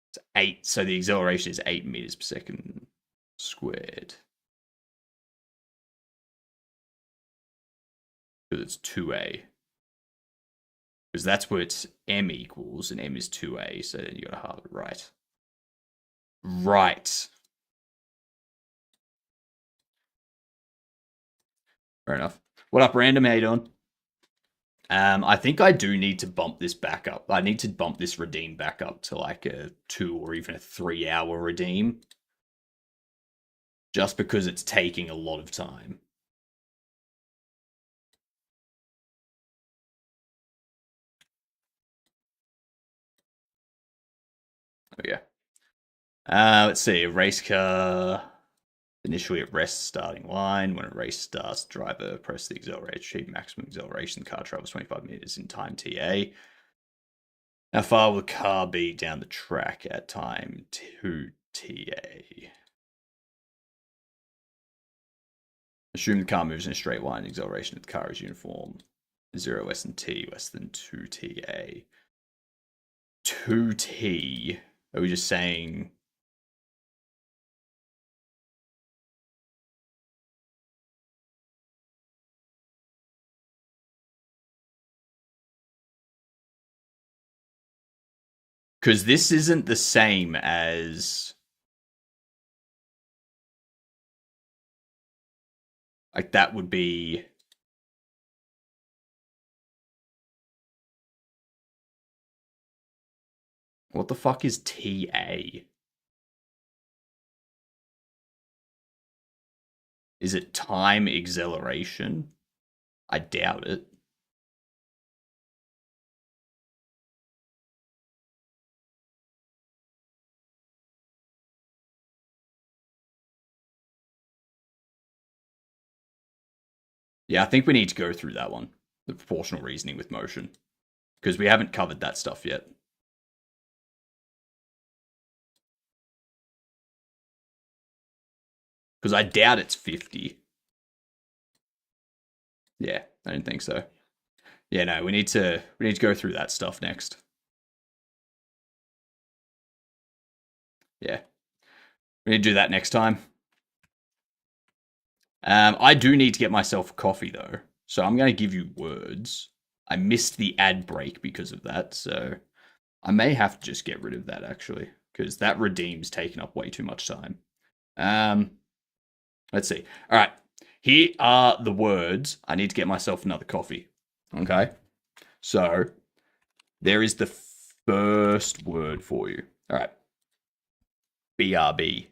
Speaker 1: It's 8. So the acceleration is 8 meters per second squared. Because it's 2a. Because that's what it's m equals, and m is 2a, so then you gotta halve it, right? Right. Fair enough. What up, Random? How you doing? I think I do need to bump this back up. I need to bump this redeem back up to like a 2 or even a 3 hour redeem. Just because it's taking a lot of time. Oh, yeah. Let's see. A race car initially at rest starting line. When a race starts, driver press the accelerator to achieve maximum acceleration. The car travels 25 meters in time TA. How far will the car be down the track at time 2 TA? Assume the car moves in a straight line. Acceleration of the car is uniform. 0 less than t less than 2 TA. 2t. Are we just saying? Because this isn't the same as. Like, that would be. What the fuck is TA? Is it time acceleration? I doubt it. Yeah, I think we need to go through that one. The proportional reasoning with motion. Because we haven't covered that stuff yet. Because I doubt it's 50. Yeah, I didn't think so. Yeah, no, we need to go through that stuff next. Yeah. We need to do that next time. I do need to get myself a coffee though, so I'm going to give you words. I missed the ad break because of that, so I may have to just get rid of that actually, because that redeem's taken up way too much time. Um, let's see. All right, here are the words. I need to get myself another coffee. Okay, so there is the first word for you. All right, BRB.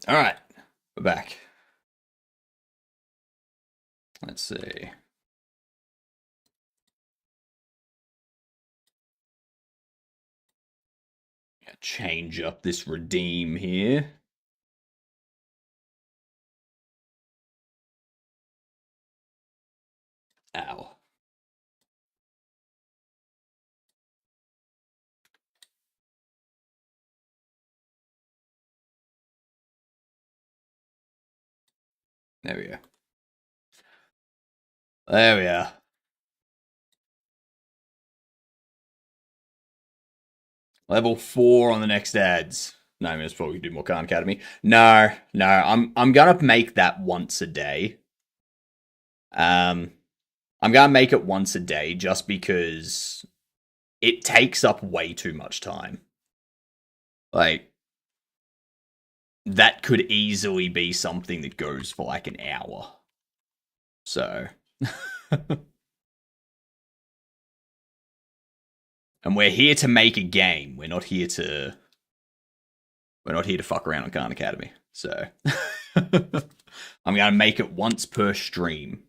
Speaker 1: All right, we're back. Let's see. change up this redeem here. Ow. There we go. There we are. Level 4 on the next ads. No, I mean, it's probably do more Khan Academy. No, I'm gonna make that once a day. I'm gonna make it once a day just because it takes up way too much time. Like, that could easily be something that goes for like an hour. So. And we're here to make a game. We're not here to fuck around on Khan Academy. So I'm gonna make it once per stream.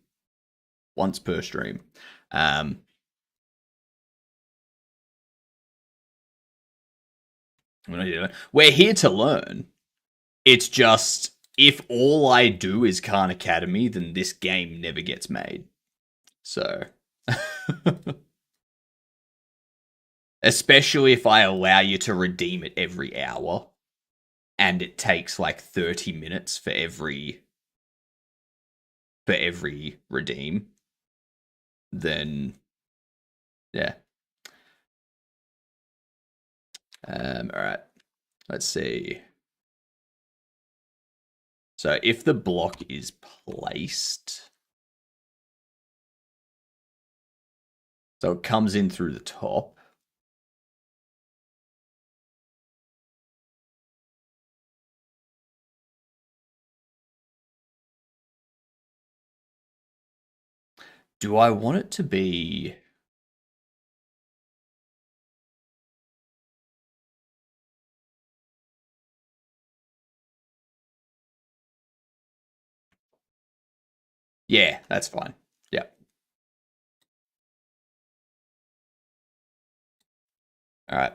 Speaker 1: Once per stream. We're here to learn. It's just if all I do is Khan Academy, then this game never gets made. So especially if I allow you to redeem it every hour and it takes like 30 minutes for every redeem, then yeah. All right. Let's see. So if the block is placed, so it comes in through the top. Do I want it to be... Yeah, that's fine. Yep. All right.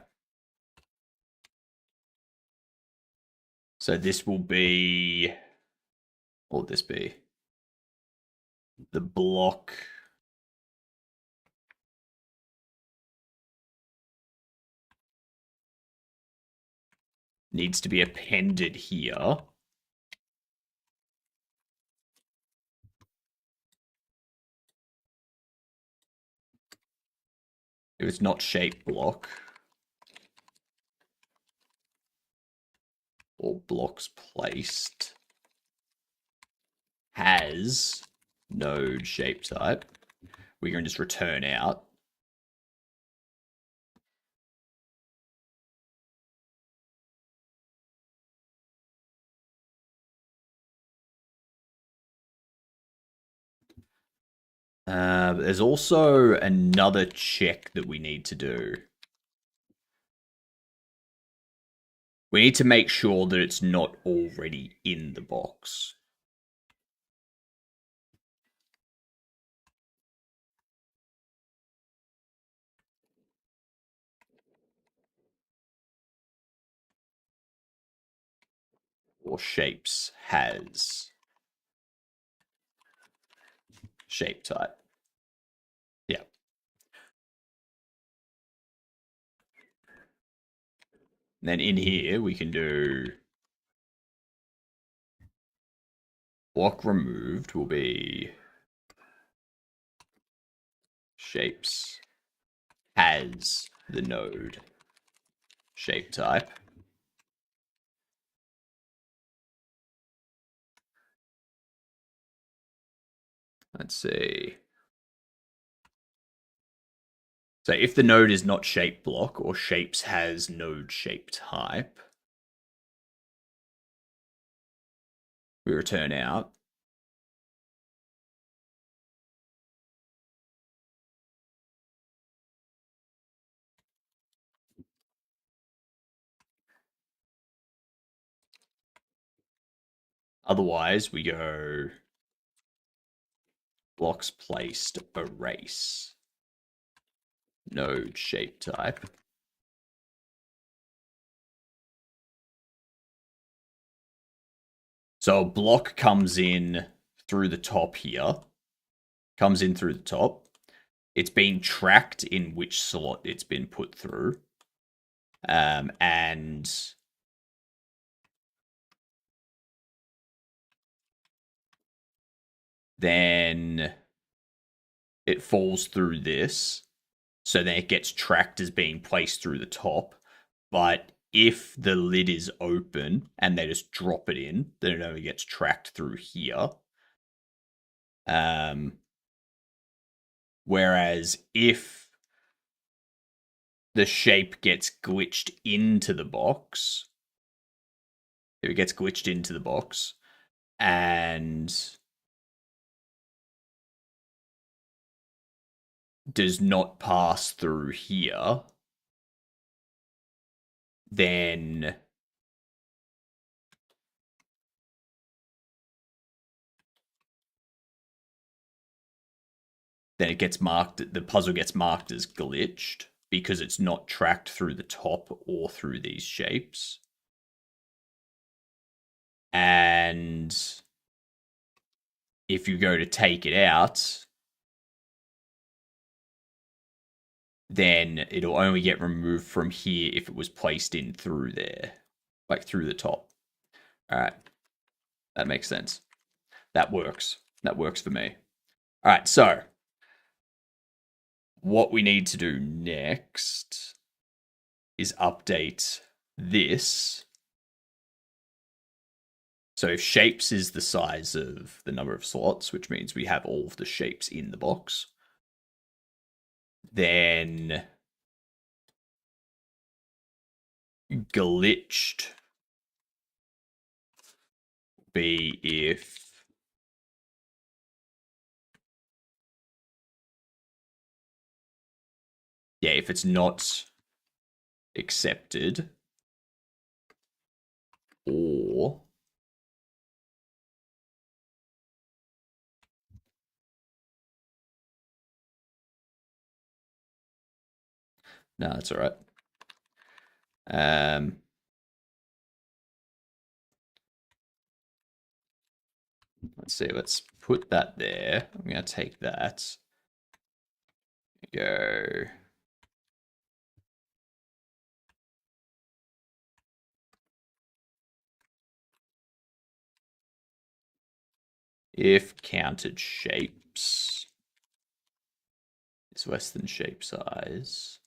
Speaker 1: So this will be... What will this be? The block... needs to be appended here. If it's not shape block, or blocks placed, has node shape type, we can just return out. There's also another check that we need to do. We need to make sure that it's not already in the box. Or shapes has shape type. Yeah. And then in here, we can do block removed will be shapes has the node shape type. Let's see. So if the node is not shape block or shapes has node shape type, we return out. Otherwise, we go blocks placed erase node shape type. So a block comes in through the top here, comes in through the top. It's been tracked in which slot it's been put through. And then it falls through this. So then it gets tracked as being placed through the top. But if the lid is open and they just drop it in, then it only gets tracked through here. Whereas if the shape gets glitched into the box, if it gets glitched into the box and does not pass through here, then it gets marked, the puzzle gets marked as glitched because it's not tracked through the top or through these shapes. And if you go to take it out, then it'll only get removed from here if it was placed in through there, like through the top. All right. That makes sense. That works. That works for me. All right. So, what we need to do next is update this. So, if shapes is the size of the number of slots, which means we have all of the shapes in the box, then glitched be if if it's not accepted, or no, that's all right. Let's see, let's put that there. I'm going to take that. Go. If counted shapes is less than shape size,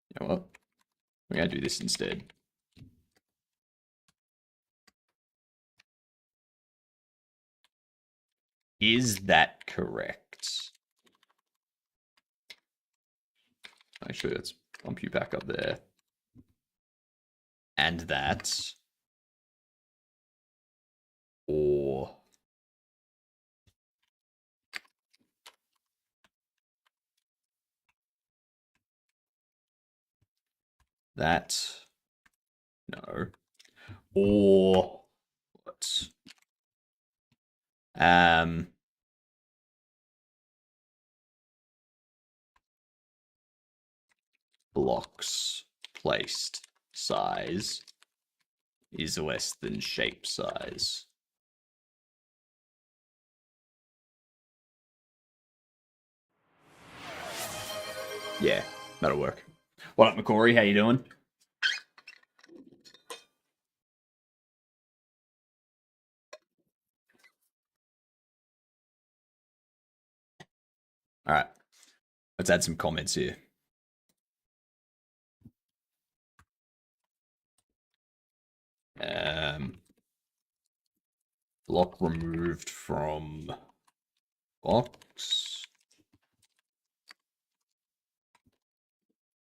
Speaker 1: you know what? We're going to do this instead. Is that correct? Actually, let's bump you back up there. And that. Or that. No. Or what? Blocks placed size is less than shape size. Yeah, that'll work. What up, McCory? How you doing? All right, let's add some comments here. Block removed from box.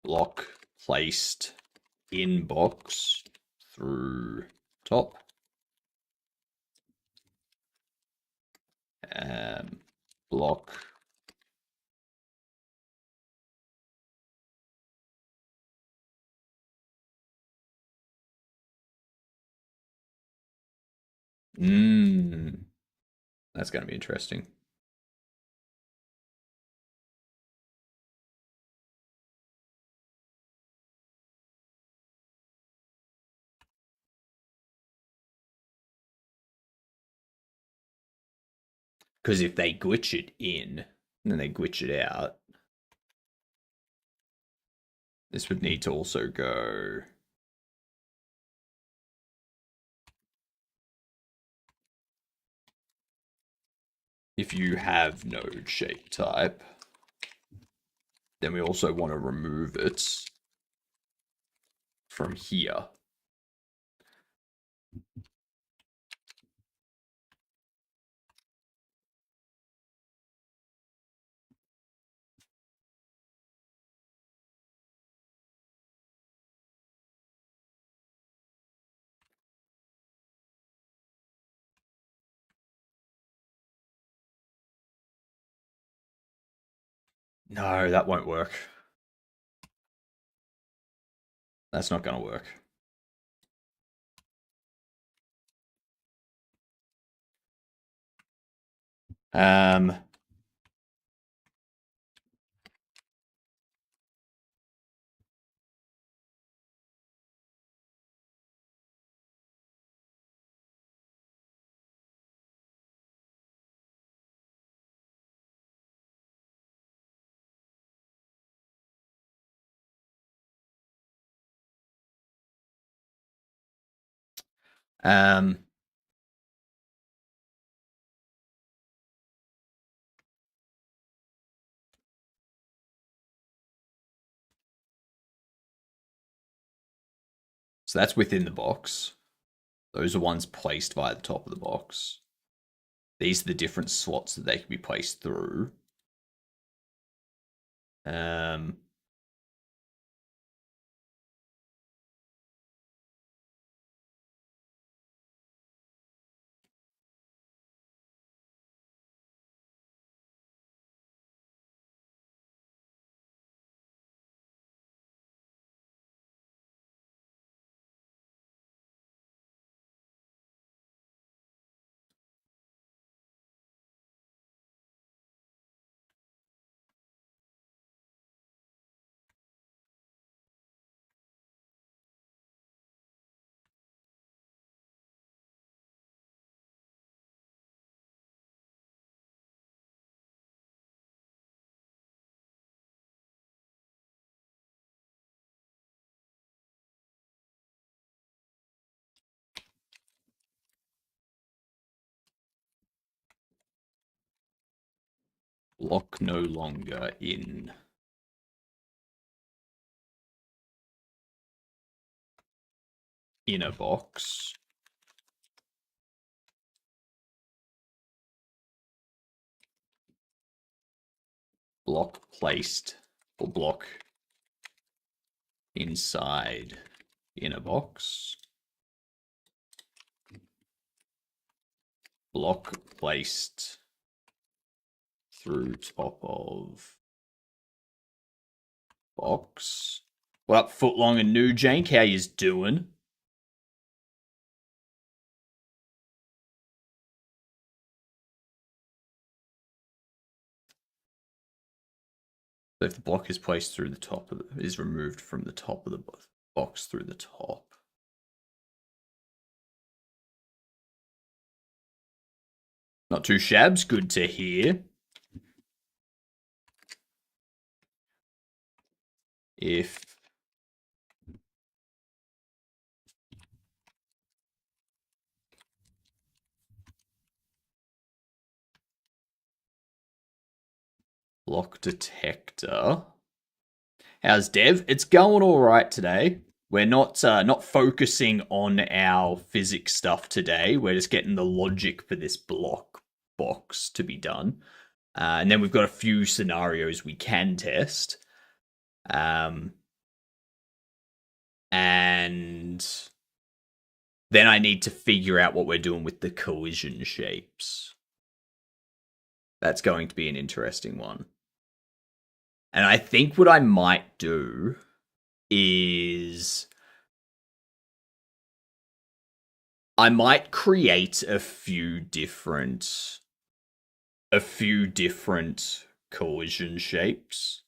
Speaker 1: Block placed in box through top. Block that's going to be interesting. Because if they glitch it in, and then they glitch it out, this would need to also go... If you have node shape type, then we also want to remove it from here. No, that won't work. That's not going to work. Um, so that's within the box. Those are ones placed by the top of the box. These are the different slots that they can be placed through. Block no longer in inner box. Block placed, or block inside inner box. Block placed through top of box. What up, Footlong and New Jank? How yous doing? So if the block is placed through the top of the, is removed from the top of the box through the top. Not too shabs, good to hear. If block detector. How's Dev? It's going all right today. We're not focusing on our physics stuff today. We're just getting the logic for this block box to be done, and then we've got a few scenarios we can test, and then I need to figure out what we're doing with the collision shapes. That's going to be an interesting one. And I think what I might do is I might create a few different collision shapes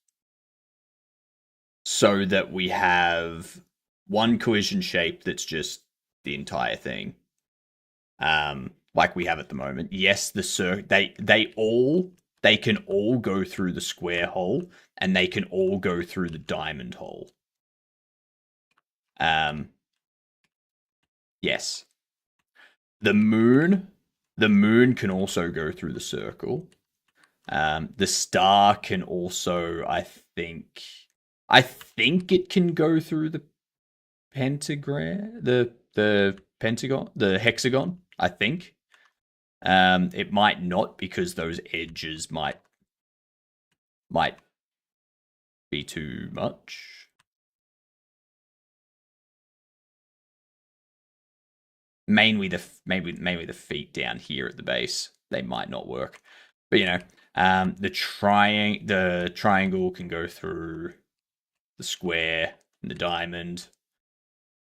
Speaker 1: so that we have one collision shape that's just the entire thing. One like we have at the moment. Yes, they can all go through the square hole, and they can all go through the diamond hole. Yes. The moon can also go through the circle. The star can also, I think it can go through the pentagram, the pentagon, the hexagon. I think. It might not, because those edges might be too much. Mainly the feet down here at the base, they might not work. But the triangle can go through the square and the diamond.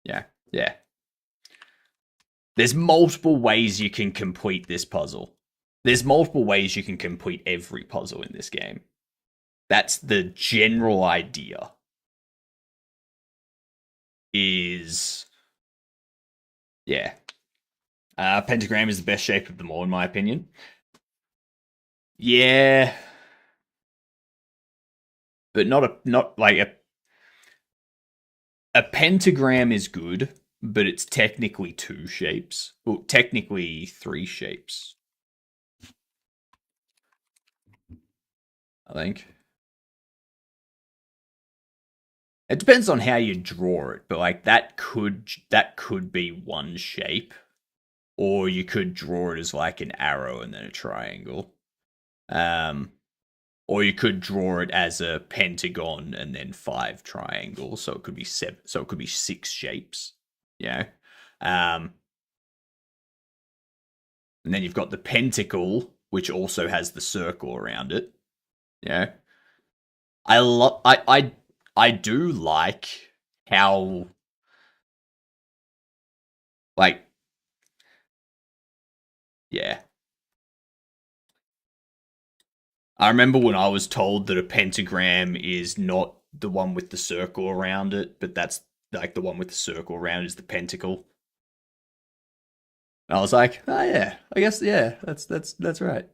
Speaker 1: Yeah. There's multiple ways you can complete this puzzle. There's multiple ways you can complete every puzzle in this game. That's the general idea. Yeah. Pentagram is the best shape of them all, in my opinion. Yeah. But not like a pentagram is good, but it's technically two shapes. Well, technically three shapes. I think. It depends on how you draw it, but like that could be one shape, or you could draw it as like an arrow and then a triangle. Or you could draw it as a pentagon and then 5 triangles, so it could be 7. So it could be 6 shapes. Yeah. And then you've got the pentacle, which also has the circle around it. Yeah. I do like how, like, yeah. I remember when I was told that a pentagram is not the one with the circle around it, but that's like the one with the circle around is the pentacle. And I was like, oh yeah, I guess yeah, that's right.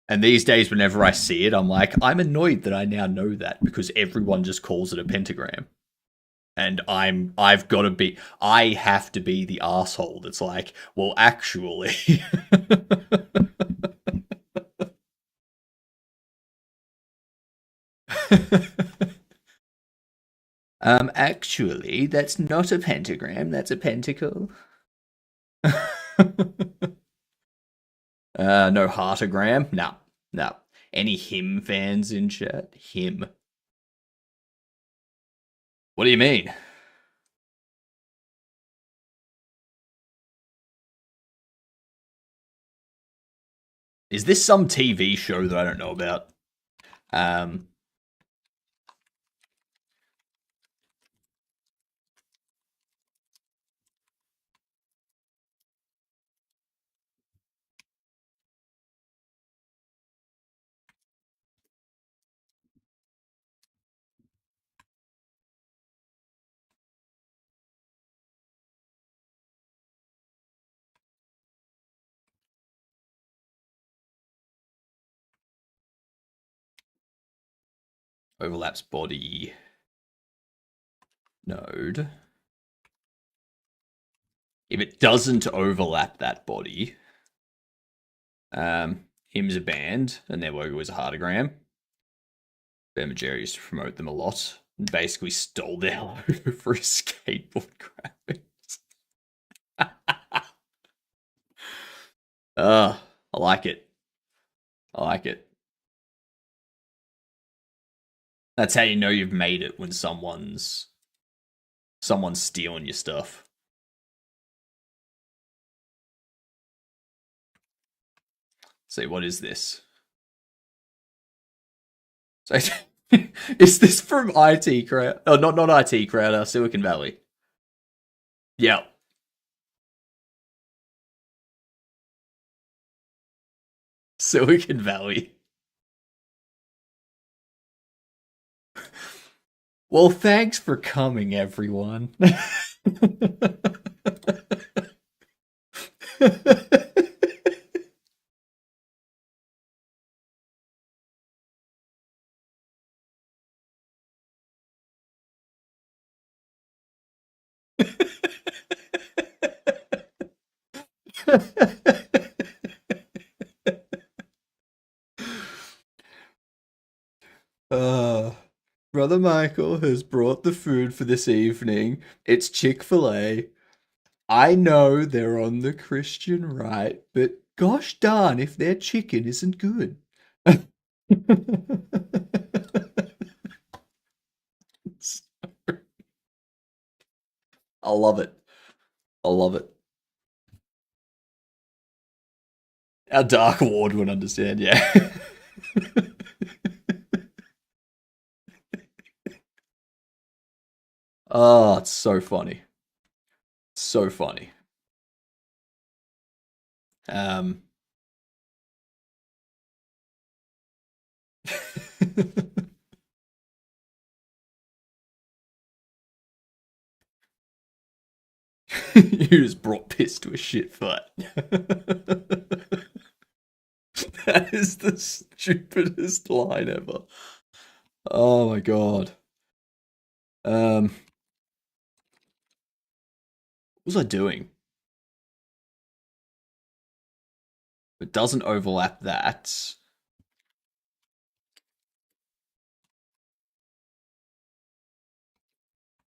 Speaker 1: And these days, whenever I see it, I'm like, I'm annoyed that I now know that, because everyone just calls it a pentagram. And I have to be the asshole that's like, well, actually. Actually, that's not a pentagram, that's a pentacle. No heartogram? No. Any him fans in chat? Him. What do you mean? Is this some TV show that I don't know about? Overlaps body node. If it doesn't overlap that body, him's a band and their logo is a heartogram. Ben Jerry used to promote them a lot and basically stole their logo for his skateboard graphics. I like it. I like it. That's how you know you've made it, when someone's stealing your stuff. See, what is this? So, is this from IT Crowd? Oh, not IT Crowd, Silicon Valley. Yeah. Silicon Valley. Well, thanks for coming, everyone. Brother Michael has brought the food for this evening. It's Chick-fil-A. I know they're on the Christian right, but gosh darn if their chicken isn't good. I love it. I love it. Our Dark Ward would understand, yeah. Oh, it's so funny. So funny. Um You just brought piss to a shit fight. That is the stupidest line ever. Oh my god. What was I doing? It doesn't overlap that.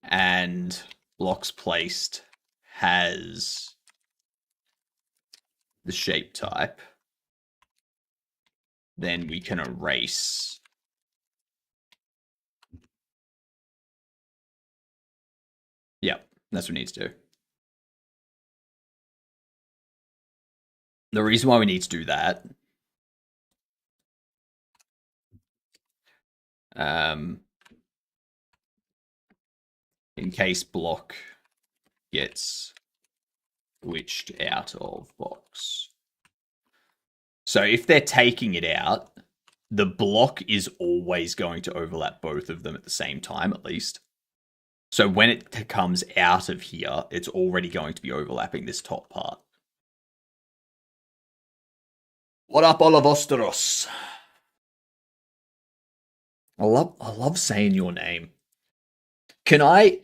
Speaker 1: And blocks placed has the shape type. Then we can erase. Yep, that's what it needs to do. The reason why we need to do that, in case block gets glitched out of box. So if they're taking it out, the block is always going to overlap both of them at the same time, at least. So when it comes out of here, it's already going to be overlapping this top part. What up, Olivostros? I love saying your name. Can I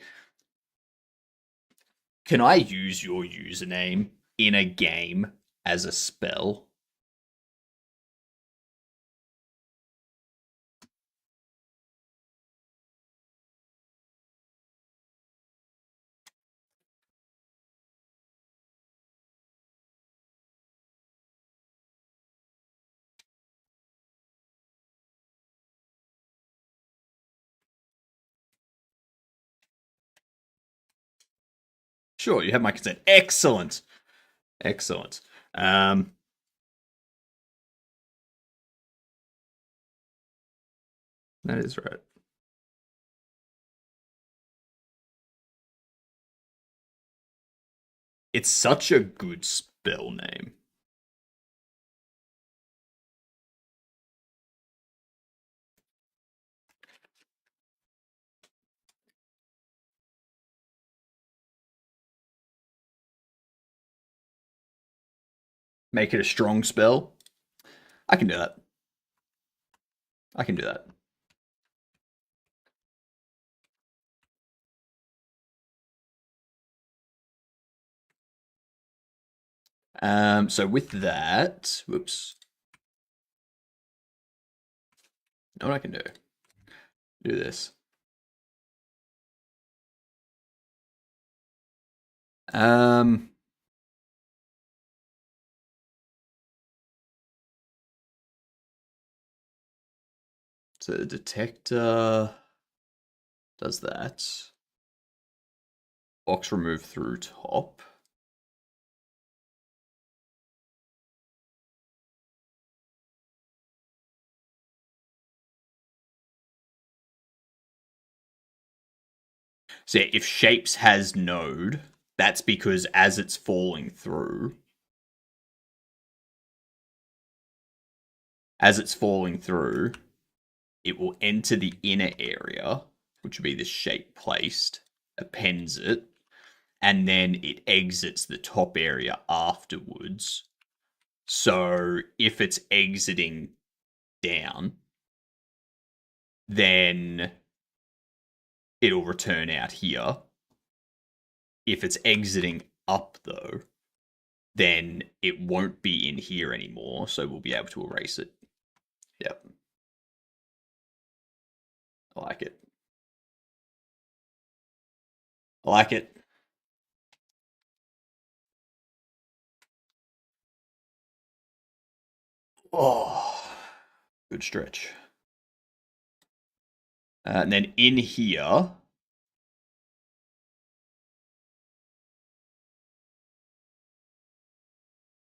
Speaker 1: use your username in a game as a spell? Sure, you have my consent. Excellent. Excellent. That is right. It's such a good spell name. Make it a strong spell. I can do that. I can do that. So with that, whoops. Know what I can do? Do this. Um, so the detector does that. Box remove through top. So yeah, if shapes has node, that's because as it's falling through, it will enter the inner area, which would be the shape placed, appends it, and then it exits the top area afterwards. So if it's exiting down, then it'll return out here. If it's exiting up, though, then it won't be in here anymore, so we'll be able to erase it. Yep. I like it. I like it. Oh, good stretch. And then in here,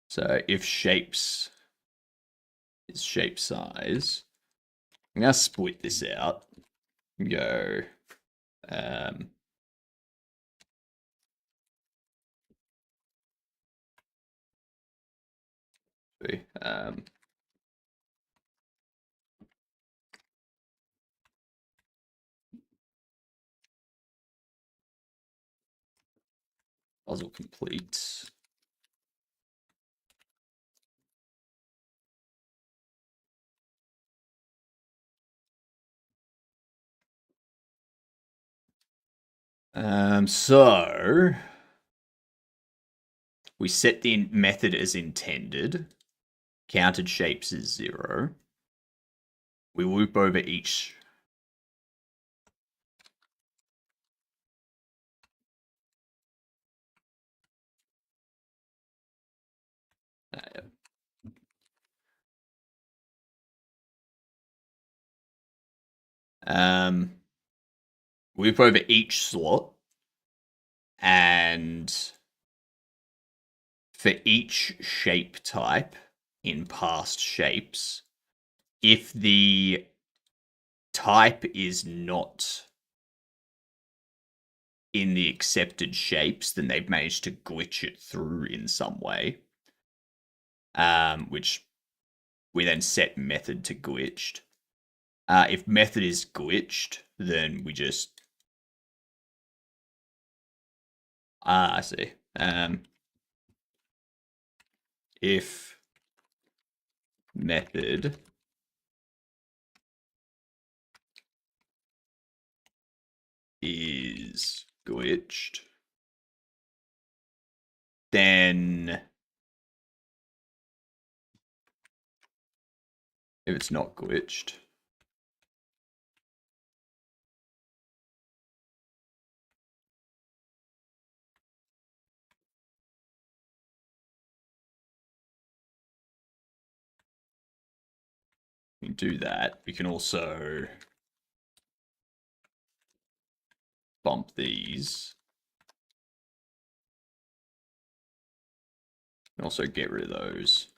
Speaker 1: so if shapes is shape size, I'm gonna split this out and go um, um, puzzle complete. So we set the method as intended. Counted shapes is 0. We loop over each. Um, loop over each slot, and for each shape type in past shapes, if the type is not in the accepted shapes, then they've managed to glitch it through in some way. Which we then set method to glitched. If method is glitched, then we just I see. If method is glitched, then if it's not glitched, we can do that. We can also bump these. And also get rid of those.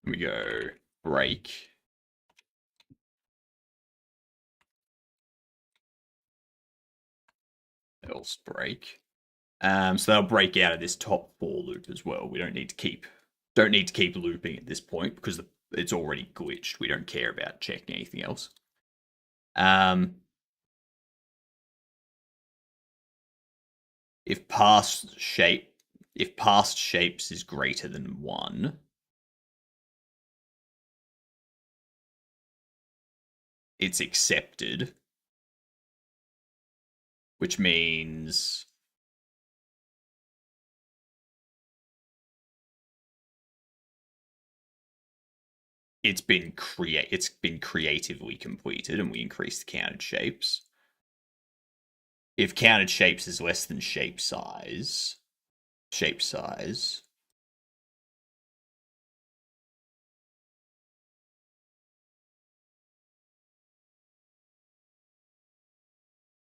Speaker 1: We go break. Else break. So they'll break out of this top 4 loop as well. We don't need to keep looping at this point because it's already glitched. We don't care about checking anything else. If past shapes is greater than 1, it's accepted, which means it's been creatively completed, and we increase the counted shapes. If counted shapes is less than shape size,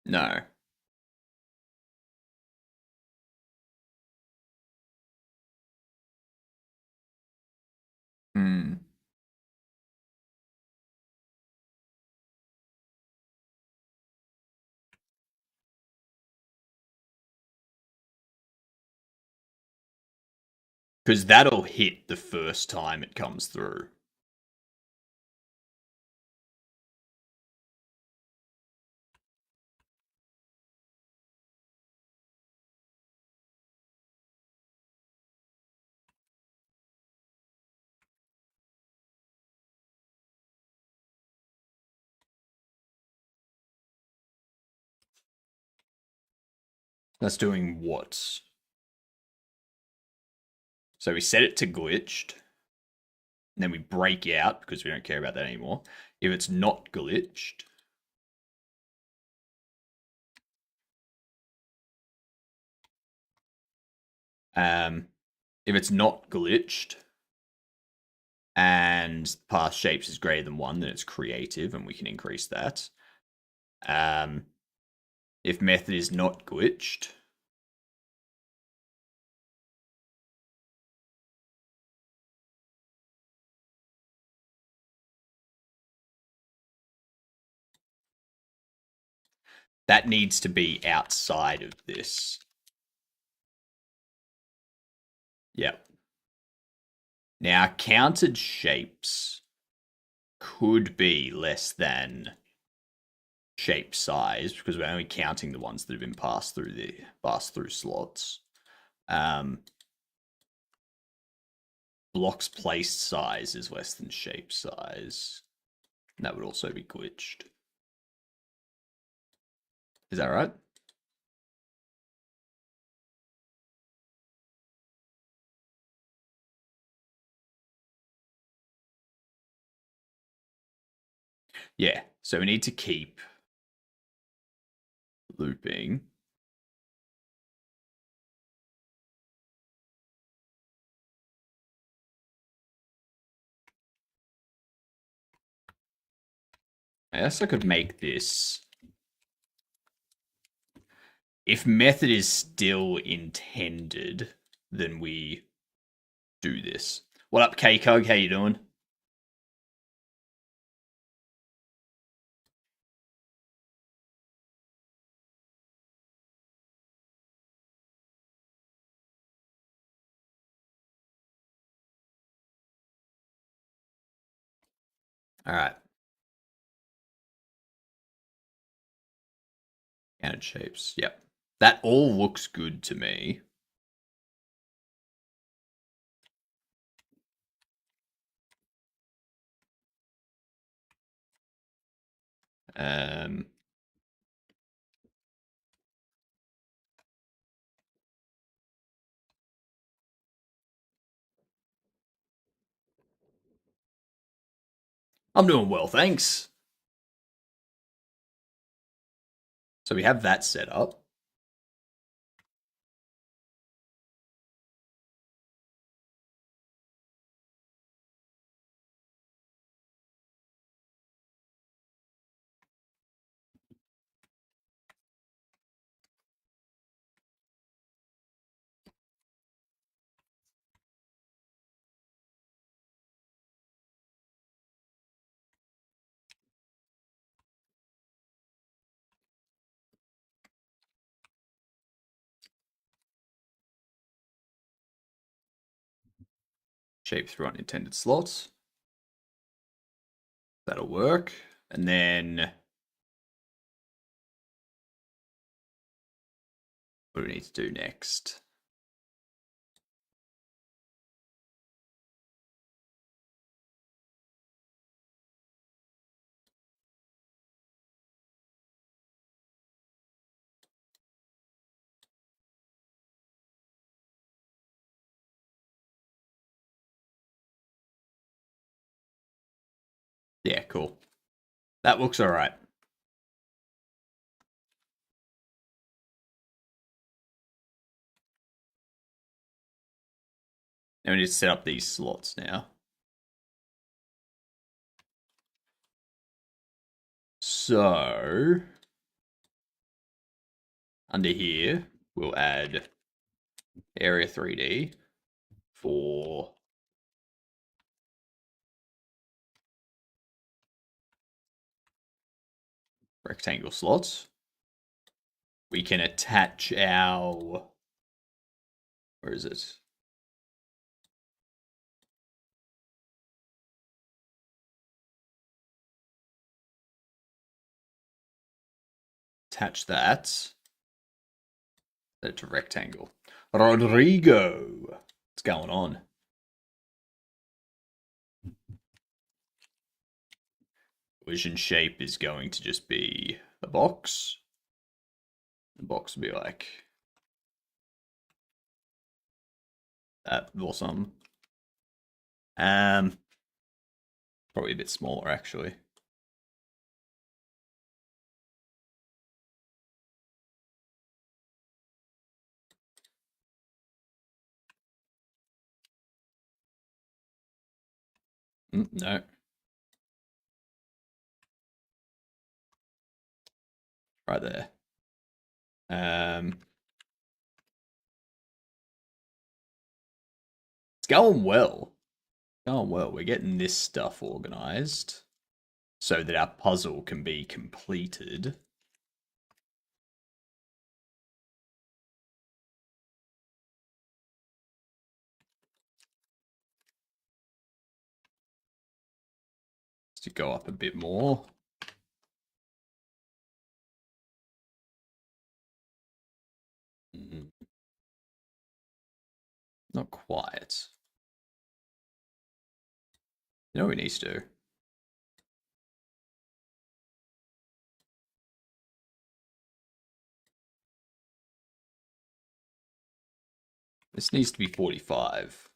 Speaker 1: no. Hmm. Because that'll hit the first time it comes through. That's doing what? So we set it to glitched. And then we break out because we don't care about that anymore. If it's not glitched, if it's not glitched and path shapes is greater than 1, then it's creative and we can increase that. If method is not glitched, that needs to be outside of this. Yep. Now, counted shapes could be less than shape size because we're only counting the ones that have been passed through slots. Blocks placed size is less than shape size. That would also be glitched. Is that right? Yeah, so we need to keep looping. I guess I could make this. If method is still intended, then we do this. What up, K-Cog? How you doing? All right. Counted shapes. Yep. That all looks good to me. Um, I'm doing well, thanks. So we have that set up. Shape through unintended slots. That'll work. And then what do we need to do next? Yeah, cool. That looks all right. And we need to set up these slots now. So under here, we'll add area 3D for rectangle slots. We can attach our, where is it? Attach that to rectangle. Rodrigo, what's going on? Collision shape is going to just be a box. The box will be like that or some. Probably a bit smaller actually. No. Right there. It's going well. Going well. We're getting this stuff organized so that our puzzle can be completed. To go up a bit more. Not quite. You know what we need to do? This needs to be 45.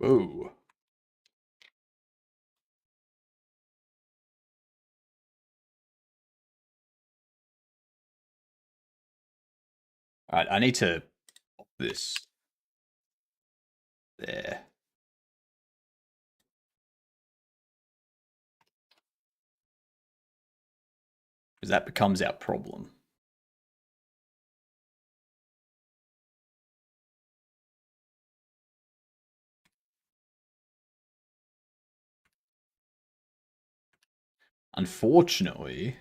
Speaker 1: Whoa. Alright, I need to pop this there. Because that becomes our problem. Unfortunately,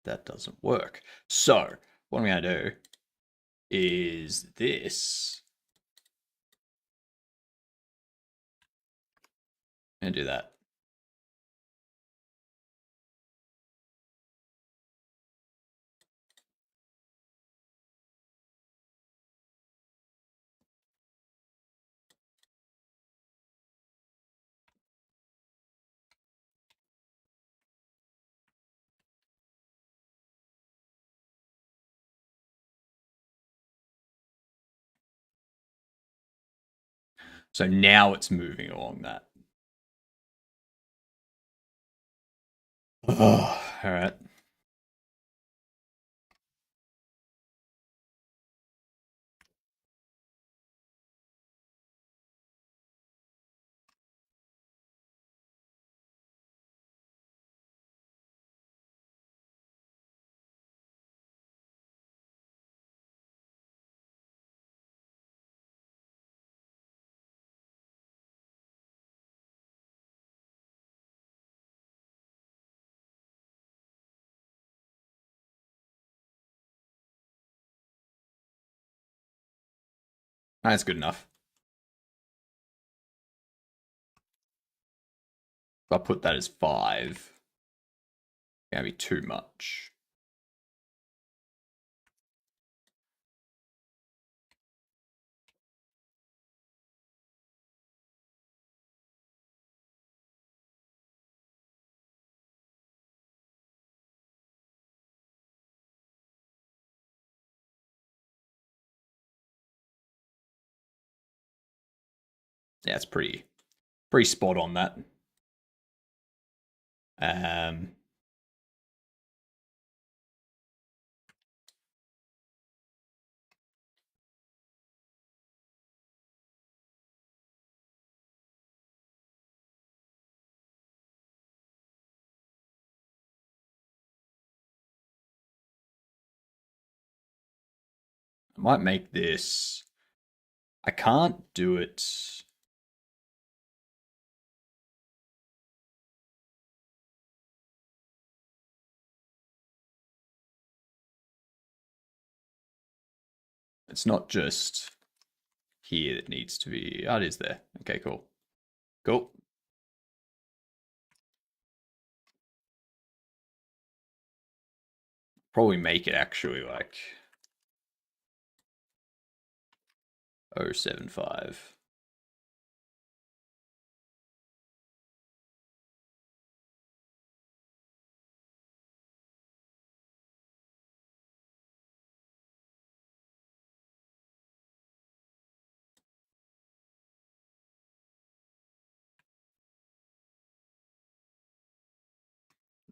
Speaker 1: that doesn't work. So, what I'm going to do is this. And do that. So now it's moving along that. Oh, all right. That's good enough. If I put that as 5, it's going to be too much. Yeah, it's pretty spot on that. Um, I might make this. I can't do it. It's not just here that needs to be. Oh, it is there. Okay, cool. Cool. Probably make it actually like 075.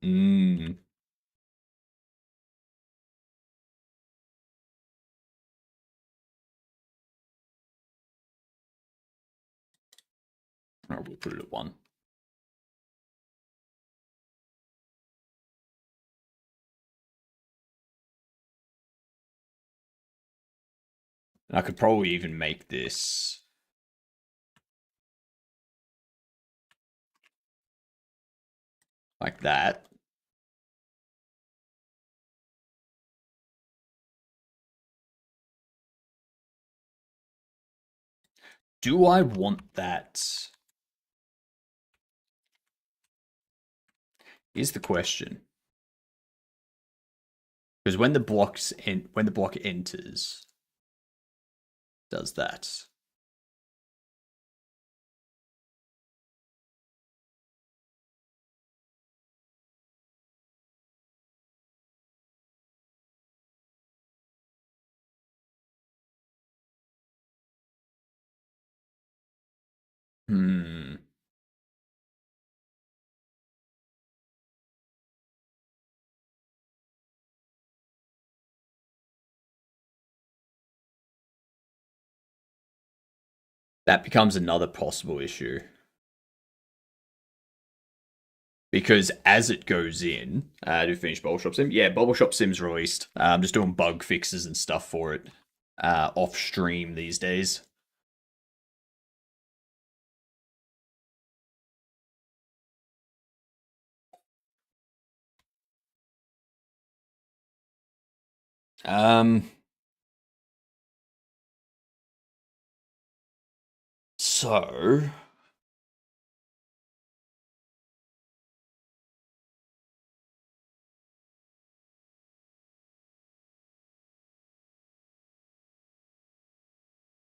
Speaker 1: Mm. I'll put it at 1. And I could probably even make this like that. Do I want that? Is the question. Because when the block enters, does that? Hmm. That becomes another possible issue. Because as it goes in, to finish Bubble Shop Sim, yeah, Bubble Shop Sim's released. I'm just doing bug fixes and stuff for it off stream these days. So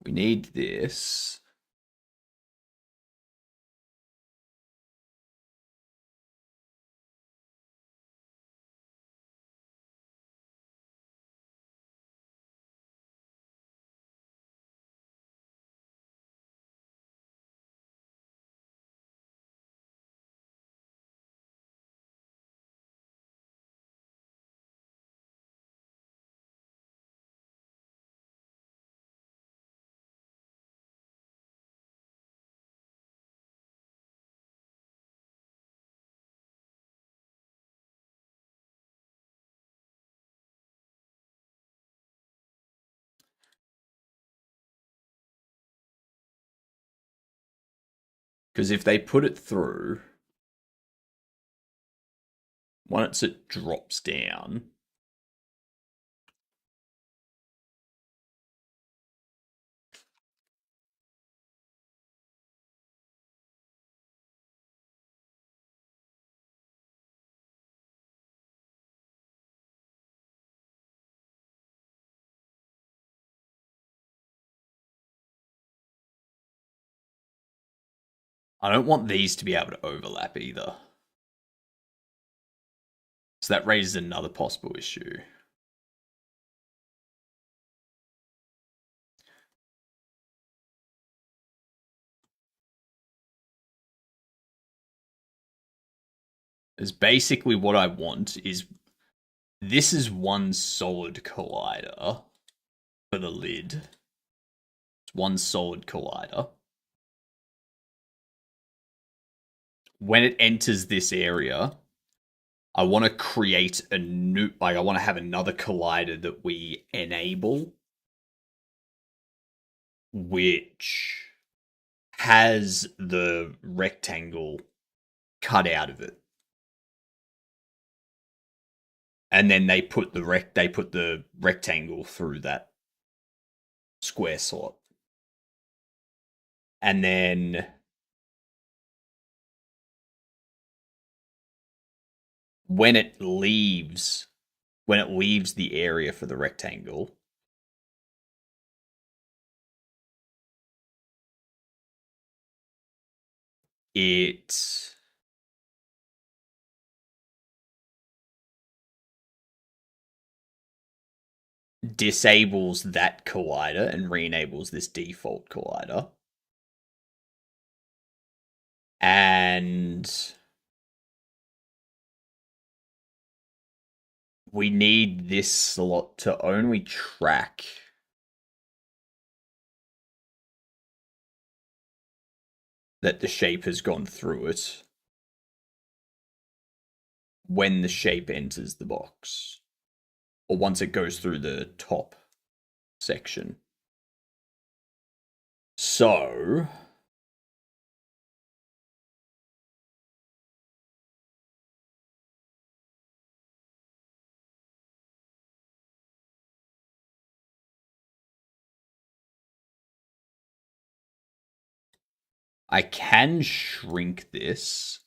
Speaker 1: we need this. Because if they put it through, once it drops down, I don't want these to be able to overlap either. So that raises another possible issue. Is basically what I want is this is one solid collider for the lid. It's one solid collider. When it enters this area, I want to create a new, like, I want to have another collider that we enable, which has the rectangle cut out of it. And then they put the rectangle through that square slot. And then when it leaves the area for the rectangle, it disables that collider and re-enables this default collider. And we need this slot to only track that the shape has gone through it when the shape enters the box, or once it goes through the top section. So I can shrink this.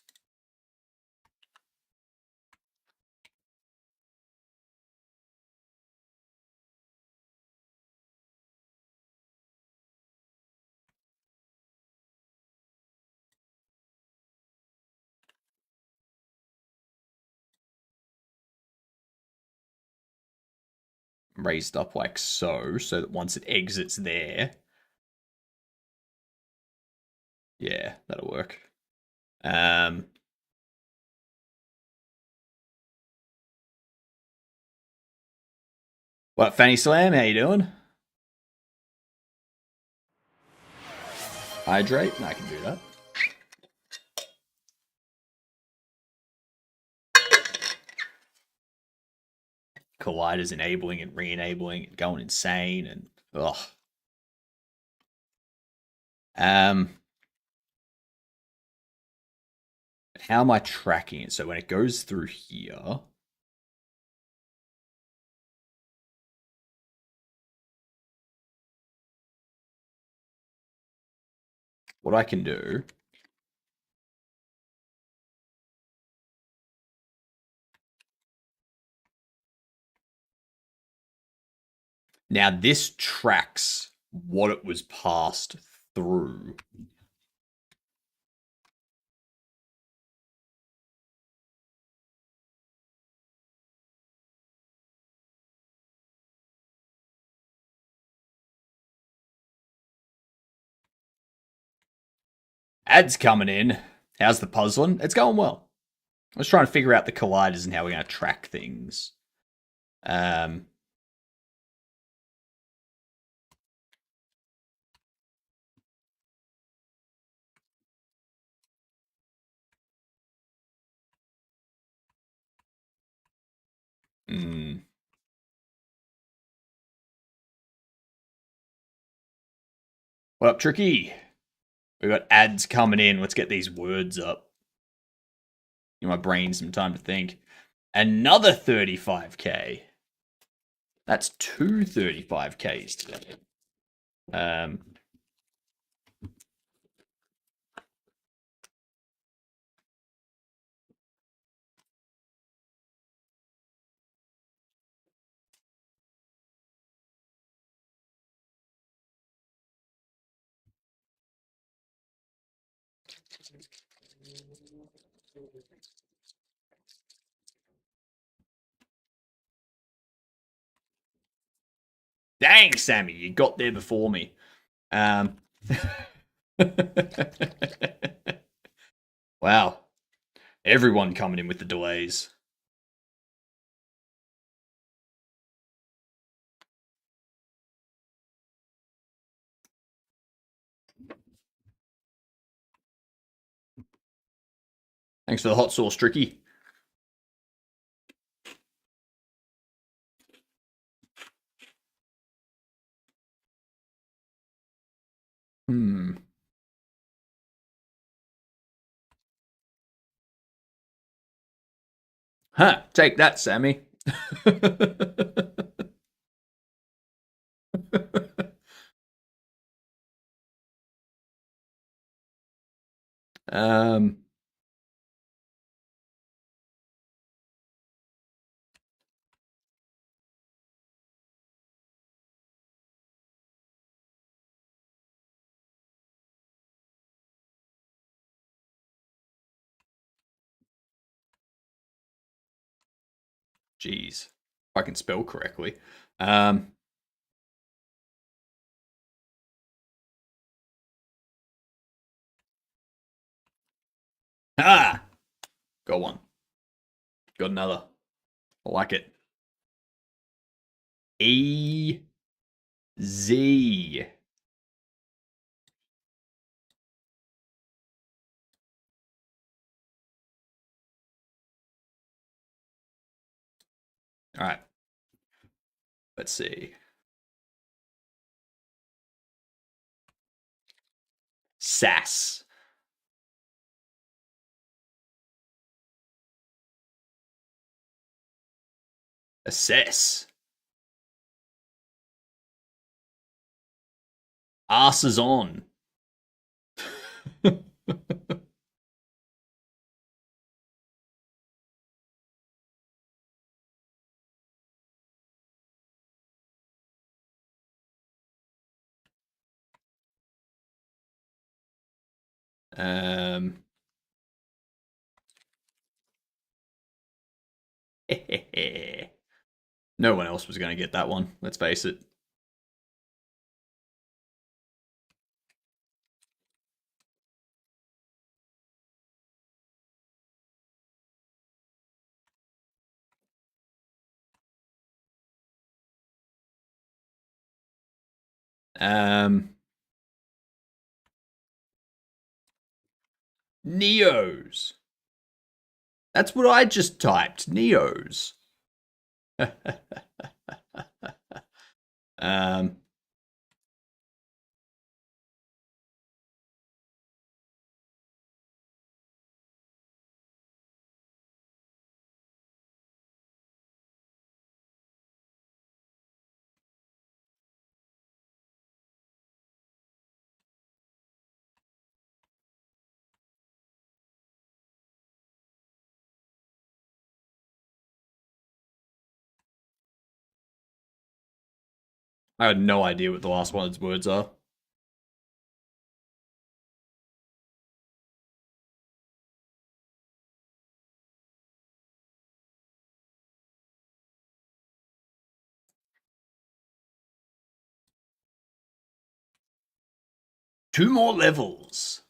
Speaker 1: Raised up like so that once it exits there, yeah, that'll work. What, Fanny Slam? How you doing? Hydrate? I can do that. Colliders enabling and re-enabling and going insane and ugh. How am I tracking it? So when it goes through here, what I can do now, this tracks what it was passed through. Ads coming in. How's the puzzling? It's going well. I was trying to figure out the colliders and how we're going to track things. Um, mm. What up, Tricky? We got ads coming in. Let's get these words up. Give my brain some time to think. Another 35k. That's two 35ks today. Dang, Sammy, you got there before me. Wow. Everyone coming in with the delays. Thanks for the hot sauce, Tricky. Huh, take that, Sammy. Um, Jeez, if I can spell correctly. Um, ah, got one. Got another. I like it. E Z. All right. Let's see. Sass. Assess. Asses on. um, no one else was going to get that one. Let's face it. Neos. That's what I just typed. Neos. um, I had no idea what the last one's words are. Two more levels.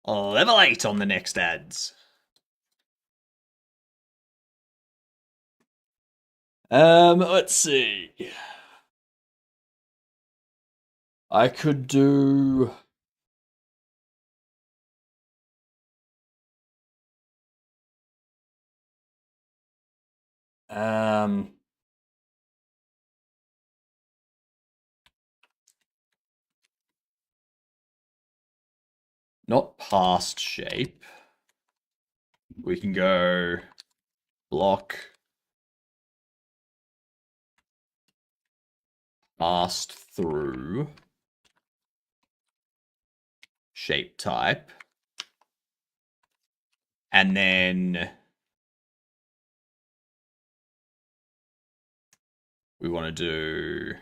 Speaker 1: Level 8 on the next ads. Let's see. I could do. Um, Not past shape. We can go block passed through shape type. And then we want to do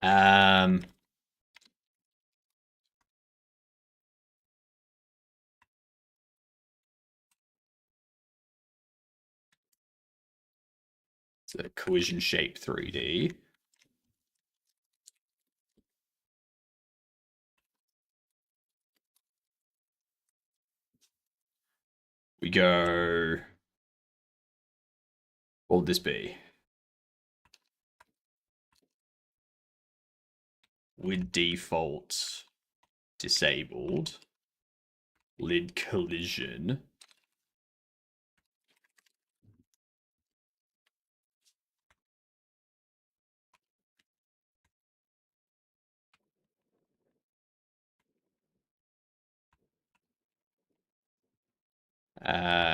Speaker 1: um so collision shape 3D. We go. What would this be? With default disabled. Lid collision.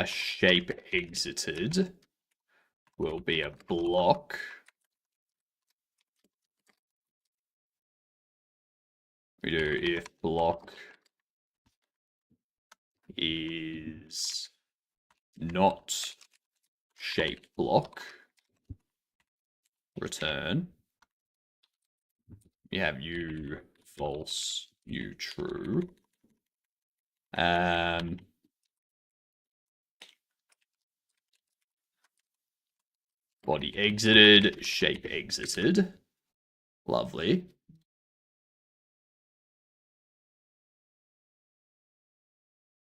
Speaker 1: Shape exited will be a block. We do if block is not shape block, return. You have u false, u true. Body exited, shape exited. Lovely.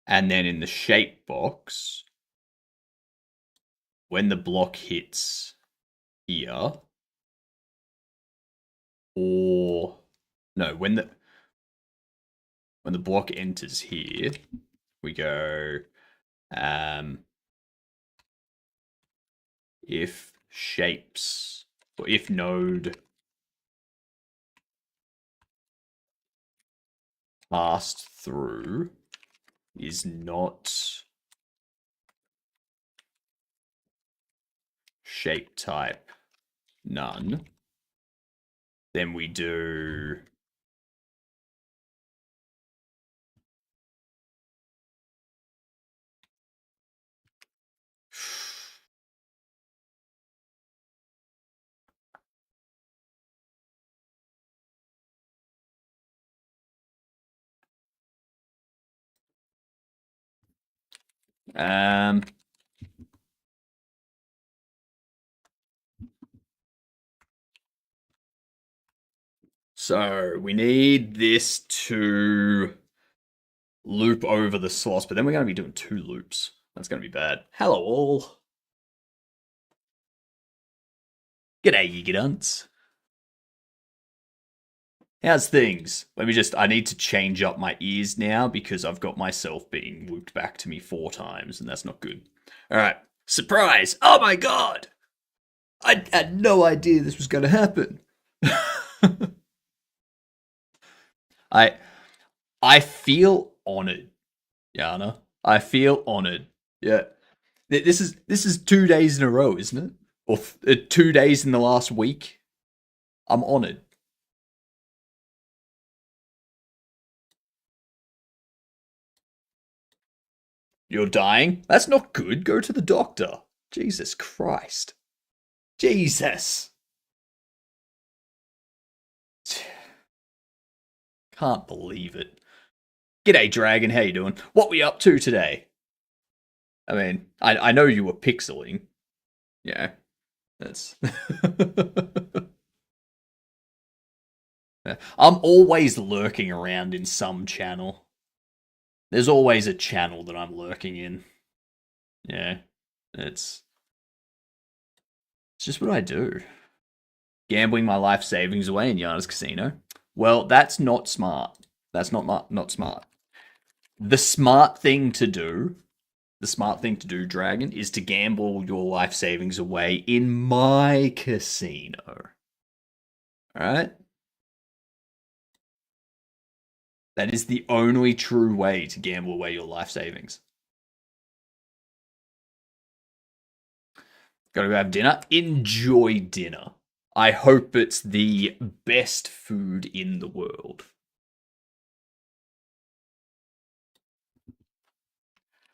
Speaker 1: And then in the shape box, when the block hits here, or no, when the block enters here, we go if shapes, or if node passed through is not shape type none, then we do so we need this to loop over the slots, but then we're going to be doing 2 loops. That's going to be bad. Hello all. G'day, you gidunts. How's things? I need to change up my ears now because I've got myself being looped back to me 4 times and that's not good. Alright, surprise! Oh my god! I had no idea this was going to happen. I feel honored, Yana. I feel honored. Yeah. This is 2 days in a row, isn't it? Or 2 days in the last week. I'm honored. You're dying? That's not good. Go to the doctor. Jesus Christ. Jesus. Can't believe it. G'day, Dragon. How you doing? What we up to today? I mean, I know you were pixeling. Yeah. That's... I'm always lurking around in some channel. There's always a channel that I'm lurking in. Yeah. It's just what I do. Gambling my life savings away in Yana's casino. Well, that's not smart. That's not smart. The smart thing to do, Dragon, is to gamble your life savings away in my casino. Alright? That is the only true way to gamble away your life savings. Gotta go have dinner. Enjoy dinner. I hope it's the best food in the world.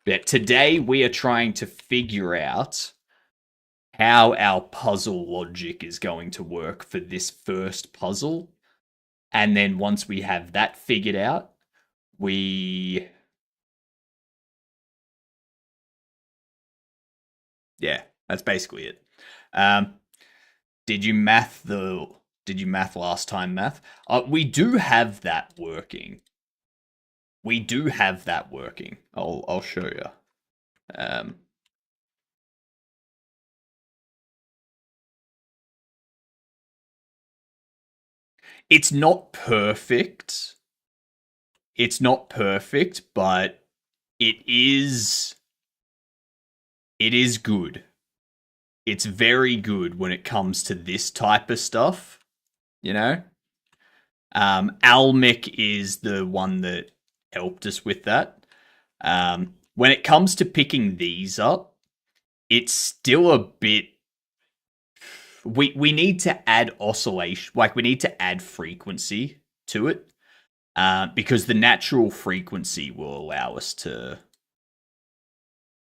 Speaker 1: But today we are trying to figure out how our puzzle logic is going to work for this first puzzle. And then once we have that figured out, yeah, that's basically it. Did you math last time, math? We do have that working. I'll show you. It's not perfect. But it is good. It's very good when it comes to this type of stuff, you know? Almec is the one that helped us with that. when it comes to picking these up, it's still a bit. We need to add oscillation, like we need to add frequency to it, because the natural frequency will allow us to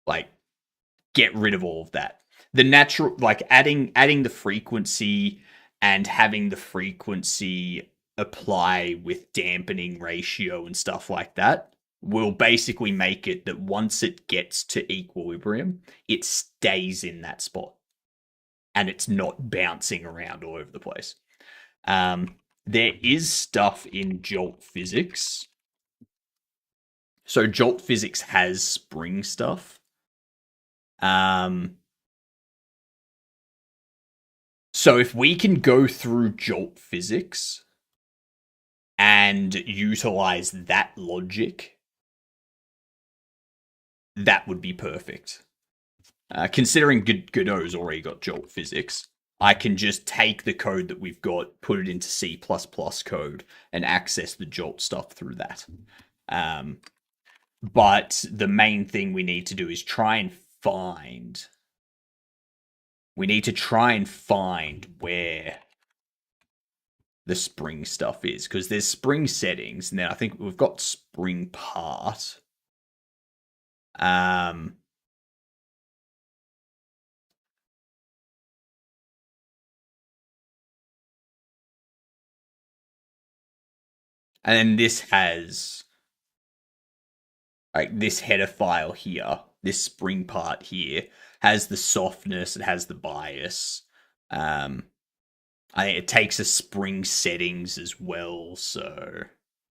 Speaker 1: like get rid of all of that. The natural, like adding the frequency and having the frequency apply with dampening ratio and stuff like that will basically make it that once it gets to equilibrium, it stays in that spot and it's not bouncing around all over the place. There is stuff in Jolt Physics. So Jolt Physics has spring stuff. So if we can go through Jolt Physics and utilize that logic, that would be perfect. Considering Godot's already got Jolt Physics, I can just take the code that we've got, put it into C++ code, and access the Jolt stuff through that. But the main thing we need to do is try and find... We need to try and find where the spring stuff is, because there's spring settings, and then I think we've got spring part. And then this has like this header file here, this spring part here has the softness, it has the bias. I think it takes a spring settings as well, so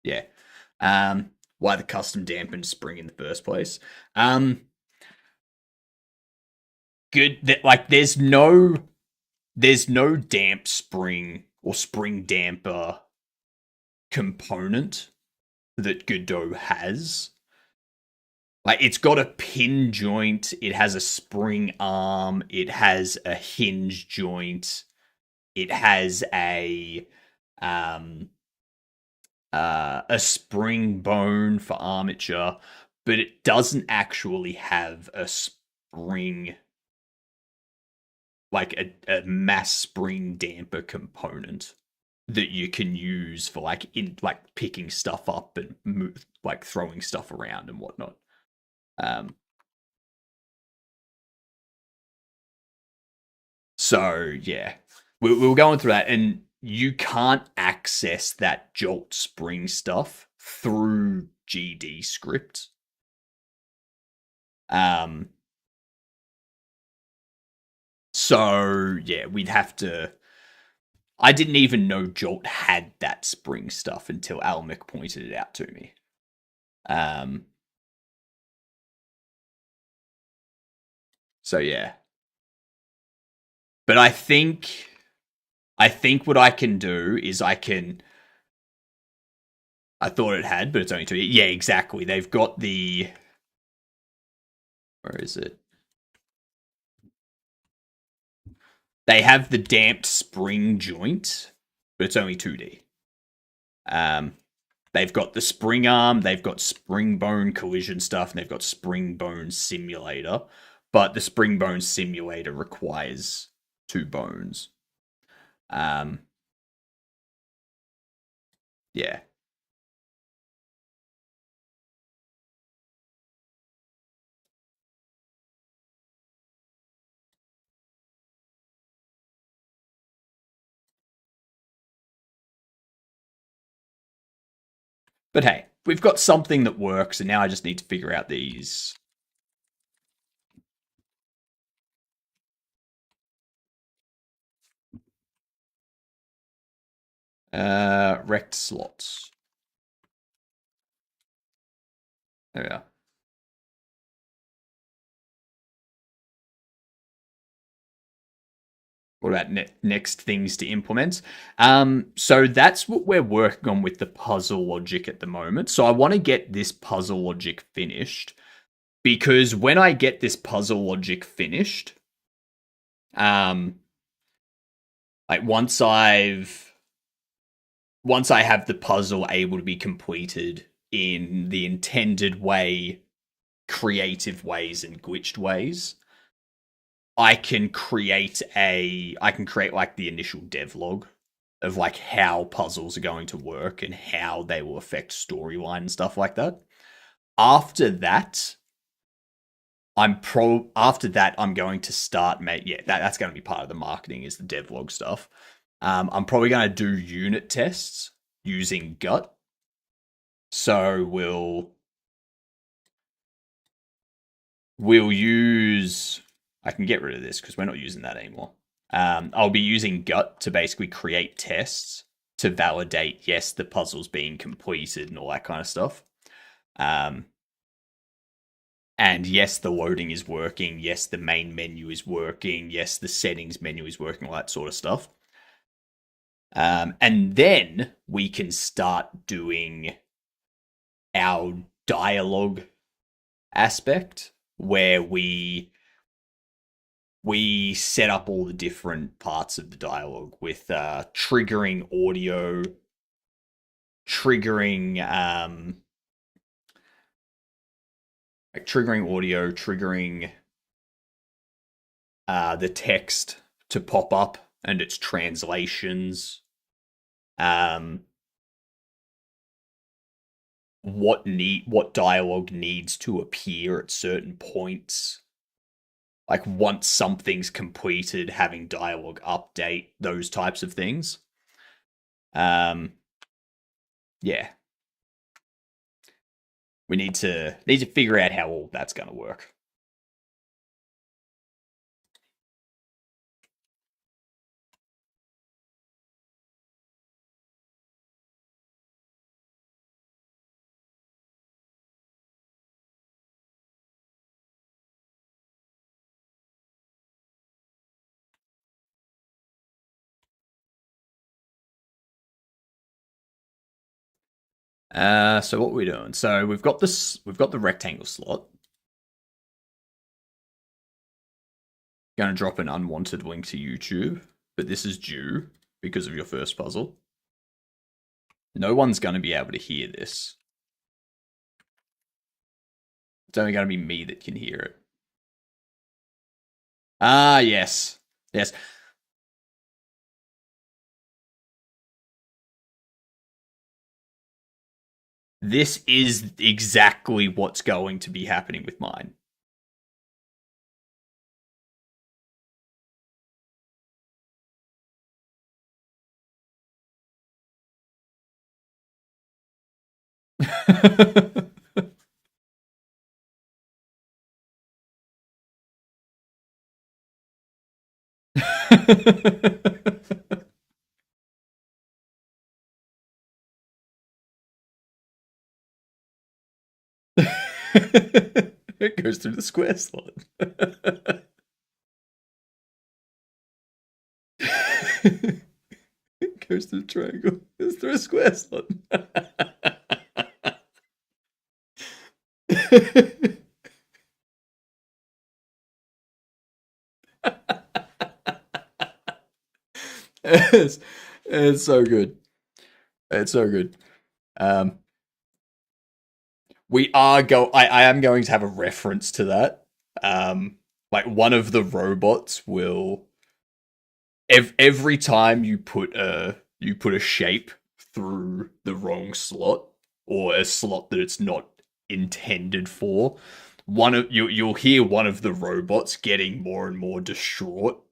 Speaker 1: yeah. Why the custom dampened spring in the first place. Good that like there's no damp spring or spring damper component that Godot has. Like it's got a pin joint, it has a spring arm, it has a hinge joint, it has a spring bone for armature, but it doesn't actually have a spring, like a mass spring damper component that you can use for like picking stuff up and move, like throwing stuff around and whatnot. So yeah, we were going through that, and you can't access that Jolt spring stuff through GD script. So yeah, we'd have to. I didn't even know Jolt had that spring stuff until Almec pointed it out to me. So yeah. But I think what I can do is I thought it had, but it's only 2. Yeah, exactly. They've got the... Where is it? They have the damped spring joint, but it's only 2D. They've got the spring arm, they've got spring bone collision stuff, and they've got spring bone simulator. But the spring bone simulator requires 2 bones. Yeah. But hey, we've got something that works, and now I just need to figure out these. Rect slots. There we are. What about next things to implement? So that's what we're working on with the puzzle logic at the moment. So I want to get this puzzle logic finished, because when I get this puzzle logic finished, like once I have the puzzle able to be completed in the intended way creative ways and glitched ways, I can create like the initial devlog of like how puzzles are going to work and how they will affect storyline and stuff like that. After that, I'm going to start that's going to be part of the marketing is the devlog stuff. I'm probably going to do unit tests using Gut. So we'll use, I can get rid of this because we're not using that anymore. I'll be using Gut to basically create tests to validate, yes, the puzzle's being completed and all that kind of stuff. And yes, the loading is working. Yes, the main menu is working. Yes, the settings menu is working, all that sort of stuff. And then we can start doing our dialogue aspect where we set up all the different parts of the dialogue with triggering audio, triggering the text to pop up and its translations. What dialogue needs to appear at certain points. Like once something's completed, having dialogue update, those types of things. Yeah. We need to figure out how all that's going to work. So what are we doing? So we've got the rectangle slot. Going to drop an unwanted link to YouTube, but this is due because of your first puzzle. No one's going to be able to hear this. It's only going to be me that can hear it. Ah, yes. Yes. This is exactly what's going to be happening with mine. It goes through the square slot. It goes through the triangle. It's through a square slot. It's so good. It's so good. I am going to have a reference to that. Like one of the robots will every time you put a shape through the wrong slot or a slot that it's not intended for, you'll hear one of the robots getting more and more distraught.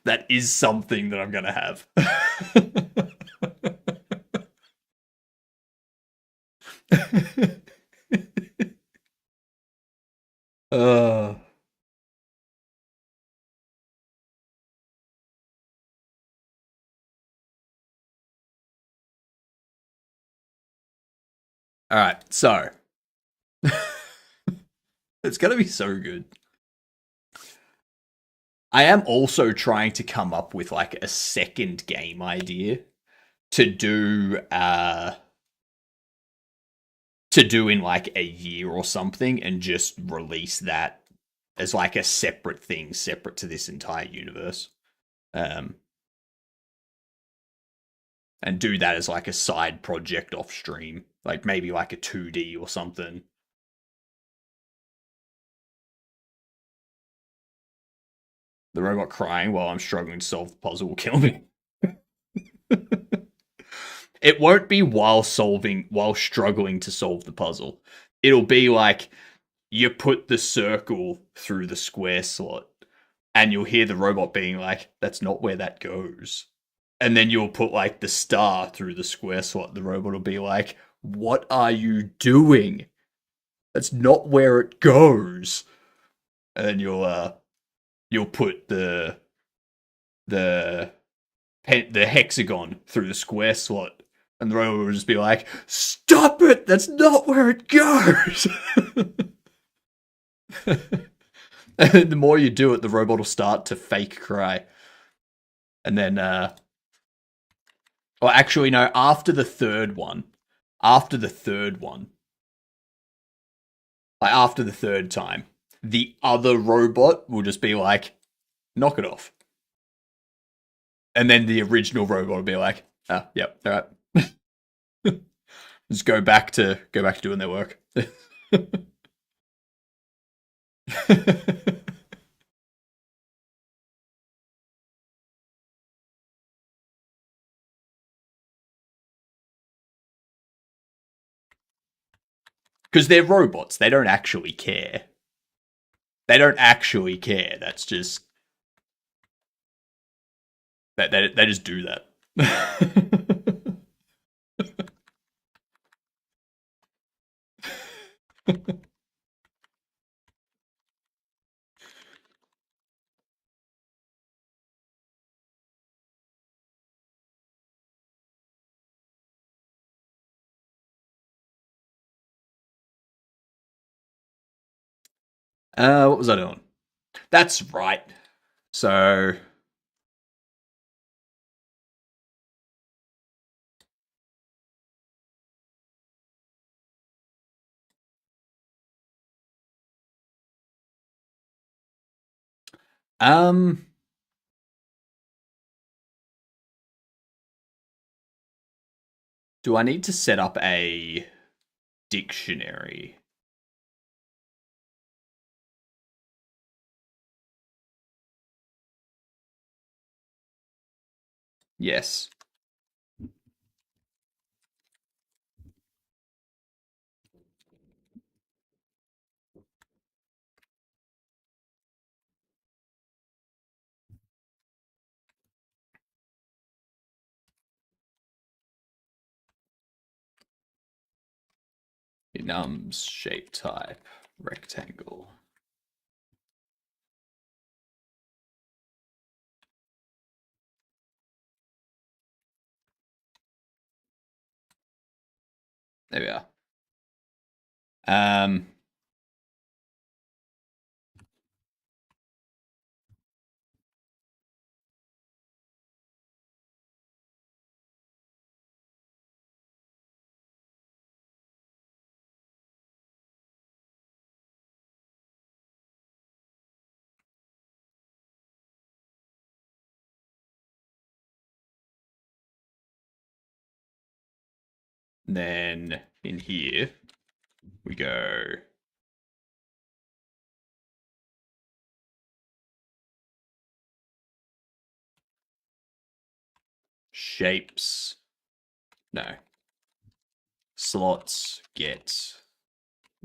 Speaker 1: That is something that I'm gonna have. uh all right, so it's gonna be so good. I am also trying to come up with like a second game idea to do in like a year or something and just release that as like a separate thing, separate to this entire universe. and do that as like a side project off stream, like maybe like a 2D or something. The robot crying while I'm struggling to solve the puzzle will kill me. It won't be while struggling to solve the puzzle. It'll be like you put the circle through the square slot and you'll hear the robot being like, that's not where that goes. And then you'll put like the star through the square slot. The robot will be like, what are you doing? That's not where it goes. And then you'll put the the hexagon through the square slot, and the robot will just be like, "Stop it! That's not where it goes." And the more you do it, the robot will start to fake cry, and then, or actually, no, after the third one, after the third one, like after the third time, the other robot will just be like, "Knock it off." And then the original robot will be like, "Ah, yep, all right." Just go back to doing their work. Because they're robots, they don't actually care. They don't actually care. That's just they just do that. What was I doing? That's right. So, um, do I need to set up a dictionary? Yes. Enums shape type rectangle. There we are. Um, then in here we go shapes. No. Slots get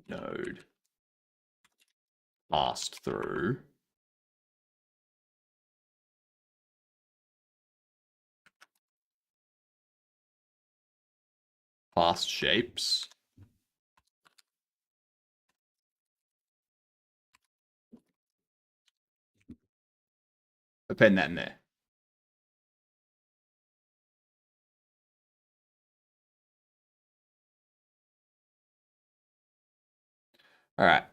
Speaker 1: node passed through. Past shapes. Append that in there. All right.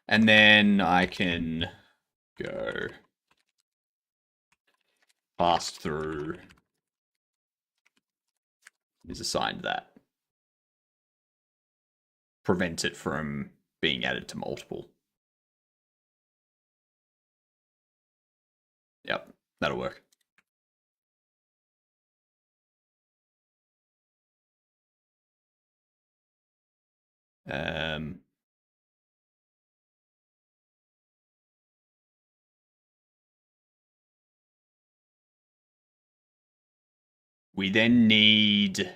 Speaker 1: And then I can go pass through is assigned that. Prevent it from being added to multiple. Yep, that'll work. Um, we then need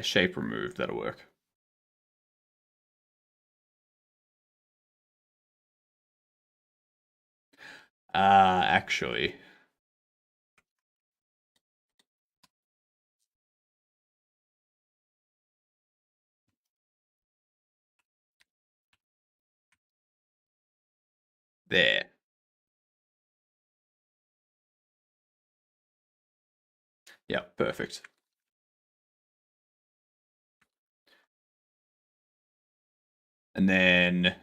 Speaker 1: shape remove. That'll work. Actually, there. Yeah, perfect. And then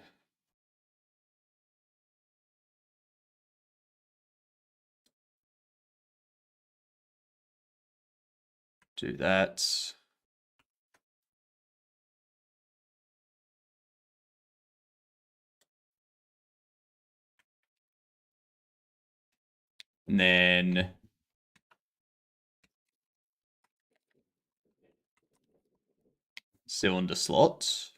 Speaker 1: do that. And then cylinder slot.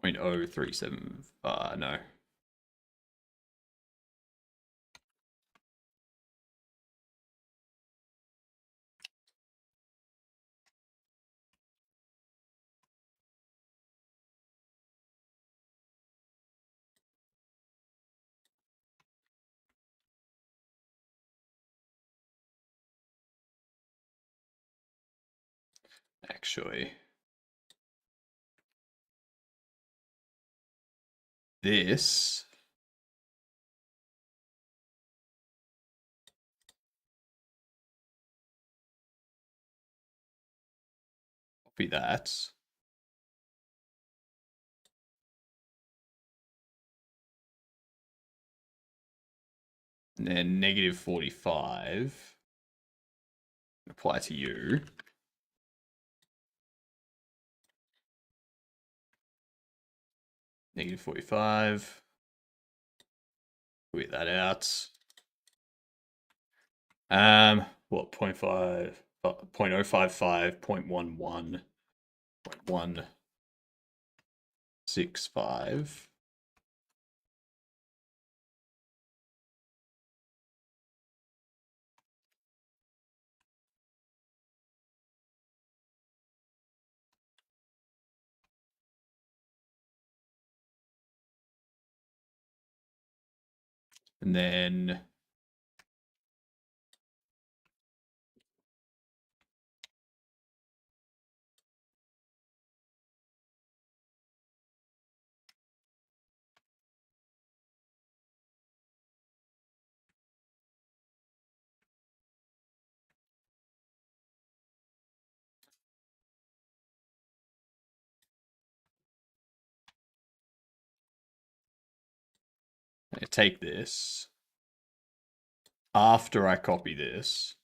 Speaker 1: .037. No. Actually, this copy that. And then negative 45. Apply to you. Negative 45. Quit that out. What, 0.5, 0.055, 0.11, 0.165. And then I take this. After I copy this,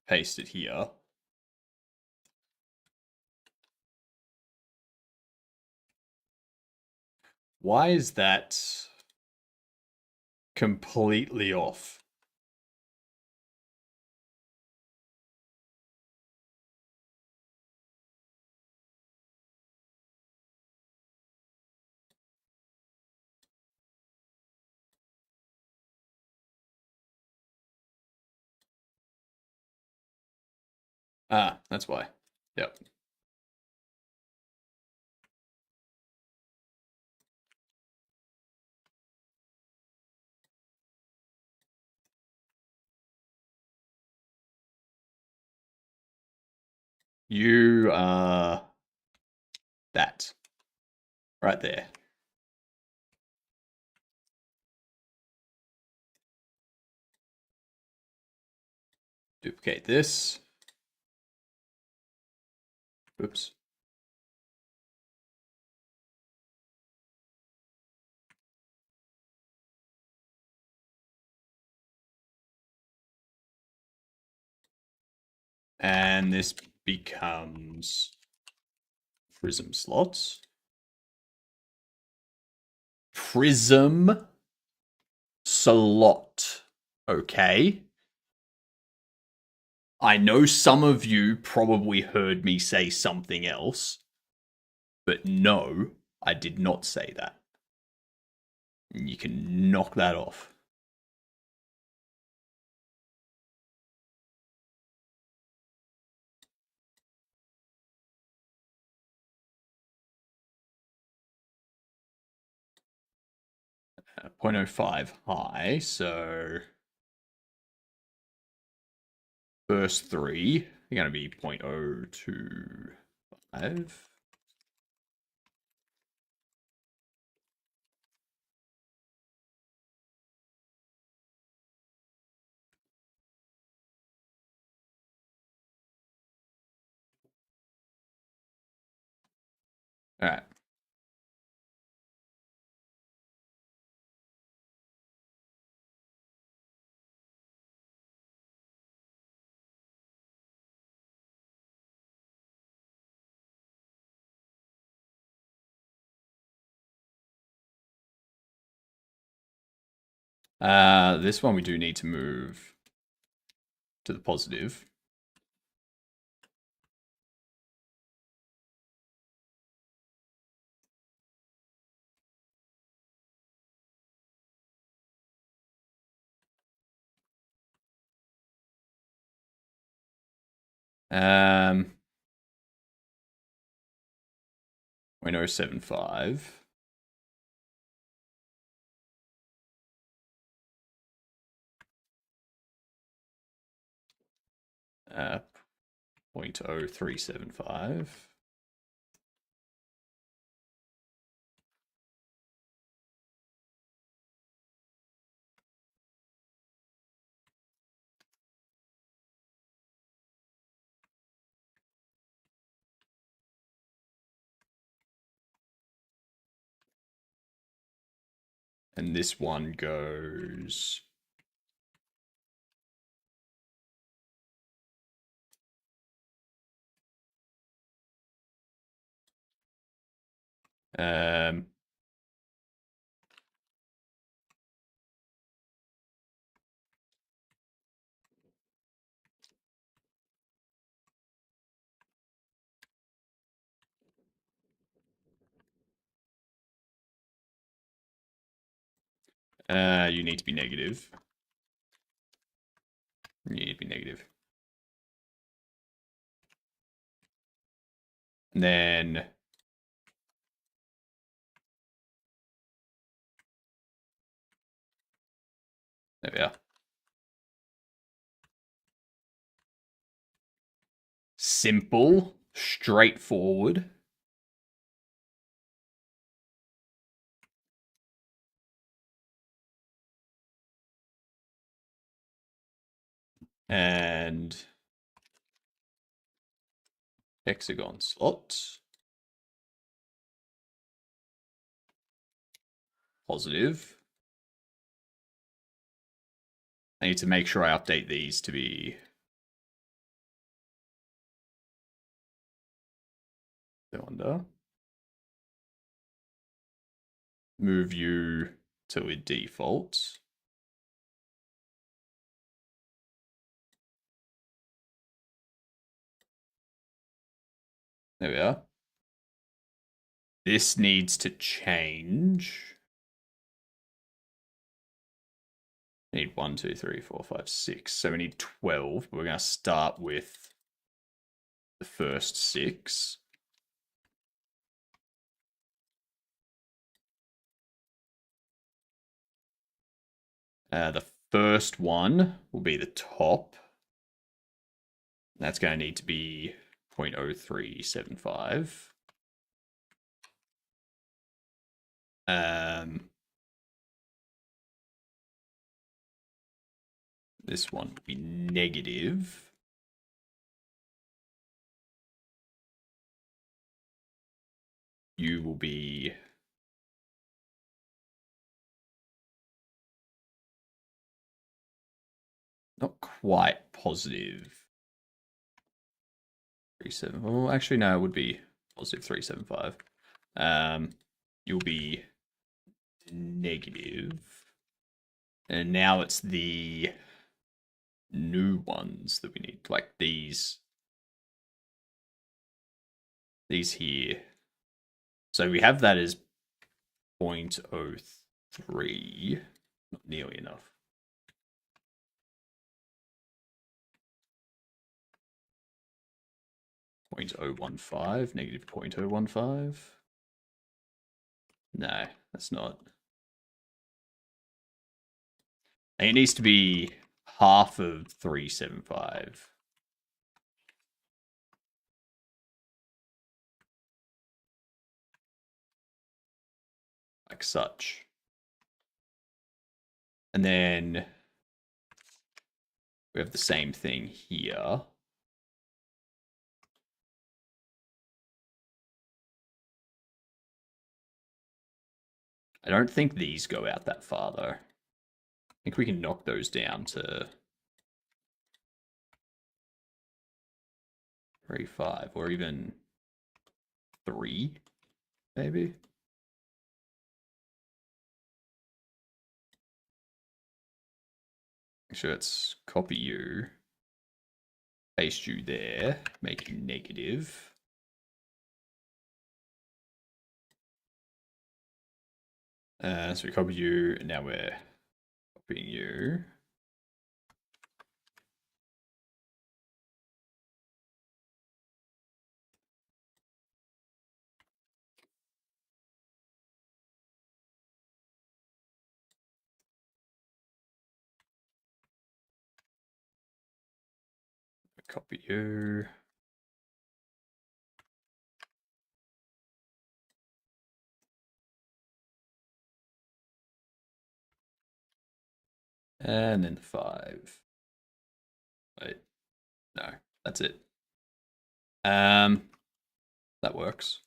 Speaker 1: paste it here. Why is that completely off? Ah, that's why. Yep. You are that right there. Duplicate this. Oops. And this becomes prism slots. Prism slot. Okay. I know some of you probably heard me say something else, but no, I did not say that. You can knock that off. Uh, 0.05 high, so first three are going to be 0.025. All right. This one we do need to move to the positive. Um, 0.075. Uh, 0.0375. And this one goes um, you need to be negative. You need to be negative. And then there we are. Simple, straightforward. And hexagon slots. Positive. I need to make sure I update these to be cylinder. Move you to a default. There we are. This needs to change. I need 1, 2, 3, 4, 5, 6. So we need 12. We're going to start with the first 6. The first one will be the top. That's going to need to be 0.0375. This one will be negative you will be not quite positive 37. Well, actually, no, it would be positive 375. You'll be negative. And now it's the new ones that we need, like these here. So we have that as 0.03, not nearly enough. .015, negative 0.015. No, that's not. It needs to be half of 375. Like such. And then we have the same thing here. I don't think these go out that far, though. I think we can knock those down to 3.5 or even 3, maybe. So let's copy you, paste you there, make you negative. So we copy you, and now we're copying you. Copy you. And then 5. Wait, no, that's it. That works.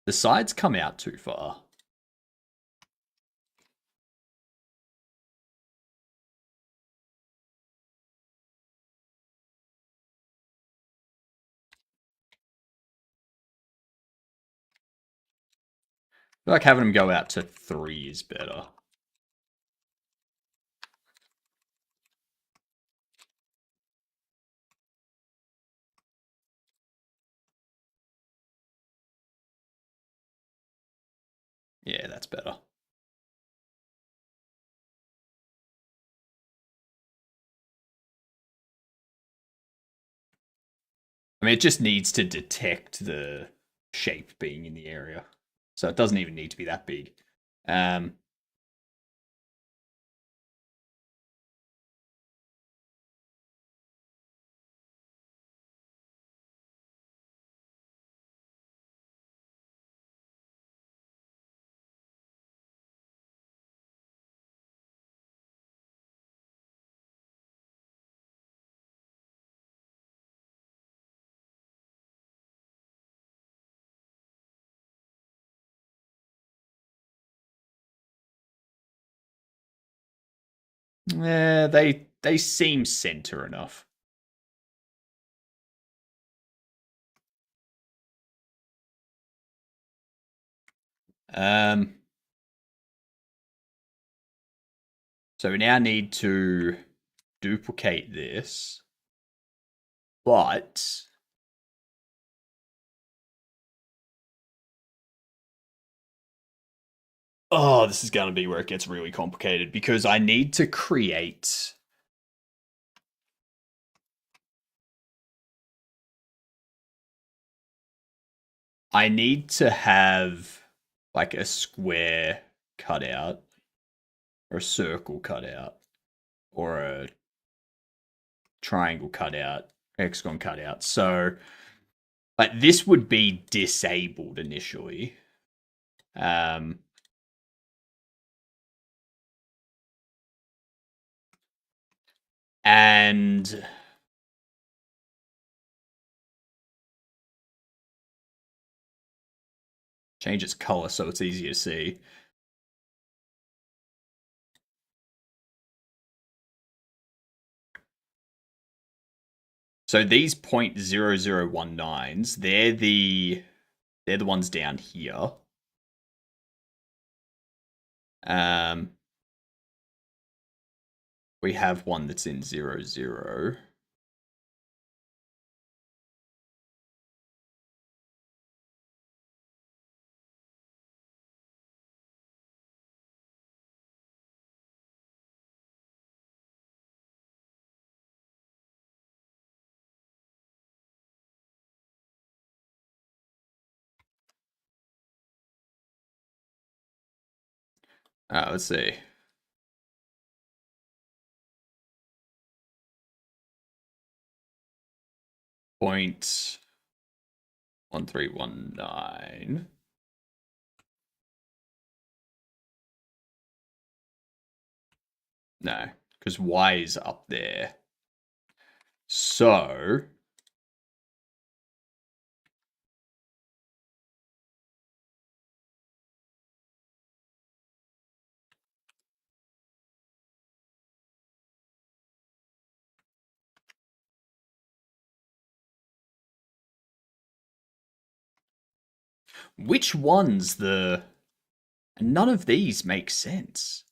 Speaker 1: The sides come out too far. I feel like having them go out to 3 is better. Yeah, that's better. I mean, it just needs to detect the shape being in the area. So it doesn't even need to be that big. Yeah, they seem center enough. So we now need to duplicate this, but oh, this is going to be where it gets really complicated because I need to create I need to have like a square cut out or a circle cut out or a triangle cut out, hexagon cut out. So like this would be disabled initially. And change its color so it's easier to see. So these 0.0019s, they're the ones down here. We have one that's in 00. Let's see. Point 1319. No, because Y is up there. So which one's the... None of these make sense.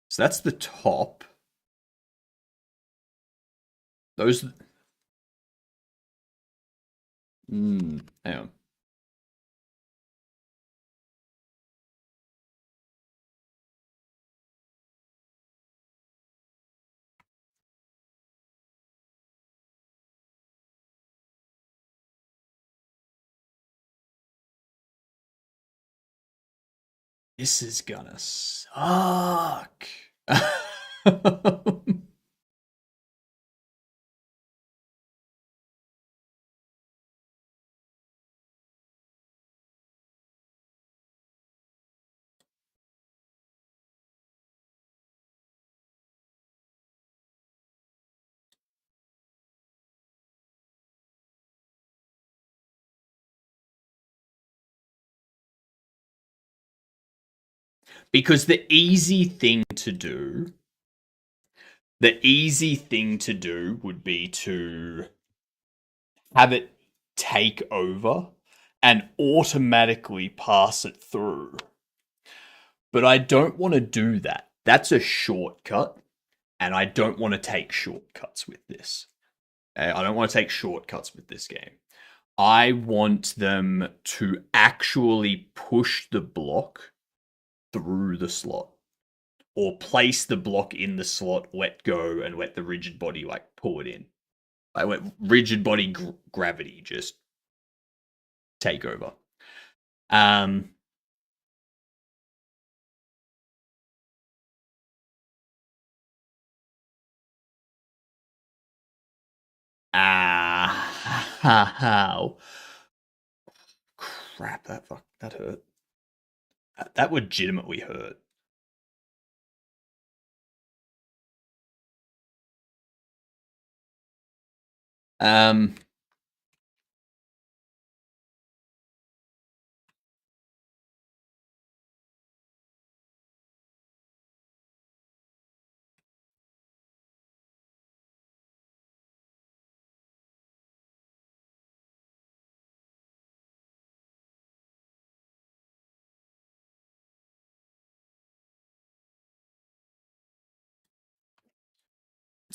Speaker 1: So that's the top. Those... hang on. This is gonna suck. Because the easy thing to do would be to have it take over and automatically pass it through. But I don't want to do that. That's a shortcut, and I don't want to take shortcuts with this. I don't want to take shortcuts with this game. I want them to actually push the block through the slot, or place the block in the slot, let go, and let the rigid body like pull it in. Like let rigid body gravity just take over. Um, how? Crap, that hurt. That legitimately hurt. Um,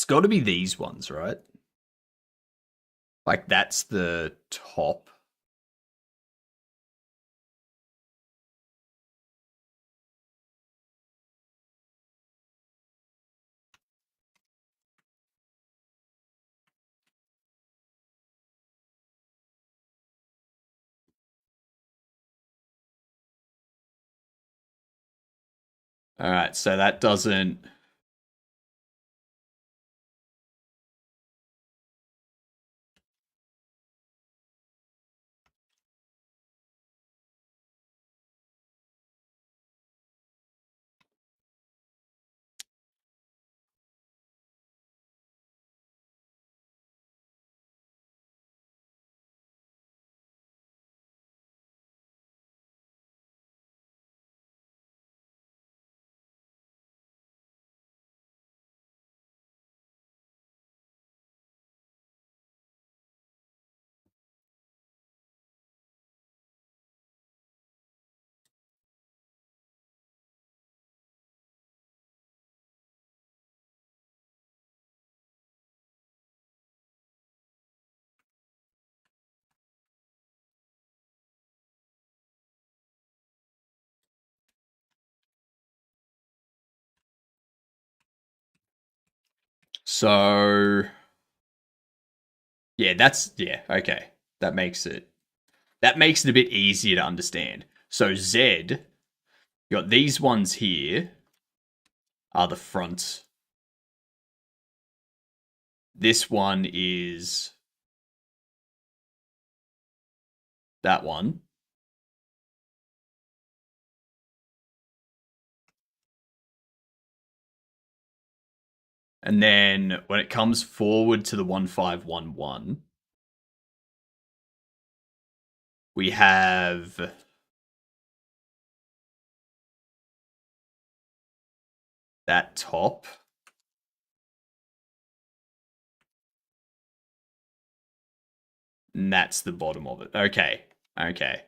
Speaker 1: it's got to be these ones, right? Like that's the top. All right, so that doesn't So yeah, okay. That makes it a bit easier to understand. So Z, you got these ones here are the front. This one is that one. And then when it comes forward to the 1511, we have that top. And that's the bottom of it. Okay. Okay.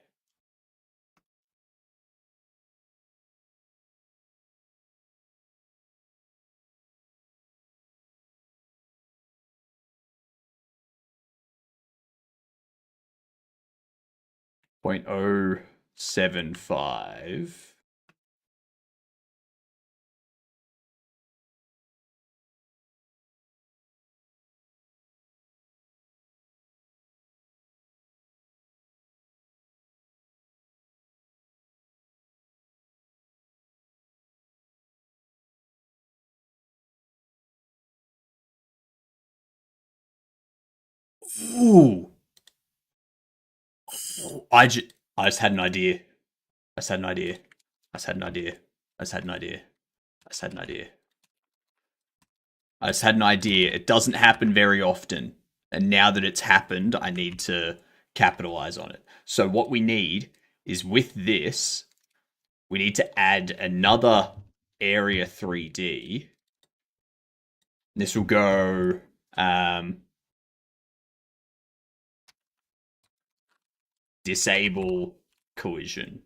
Speaker 1: .075. Ooh. I just had an idea. I just had an idea. I just had an idea. I just had an idea. I just had an idea. I just had an idea. It doesn't happen very often. And now that it's happened, I need to capitalize on it. So what we need is with this, we need to add another area 3D. This will go disable collision.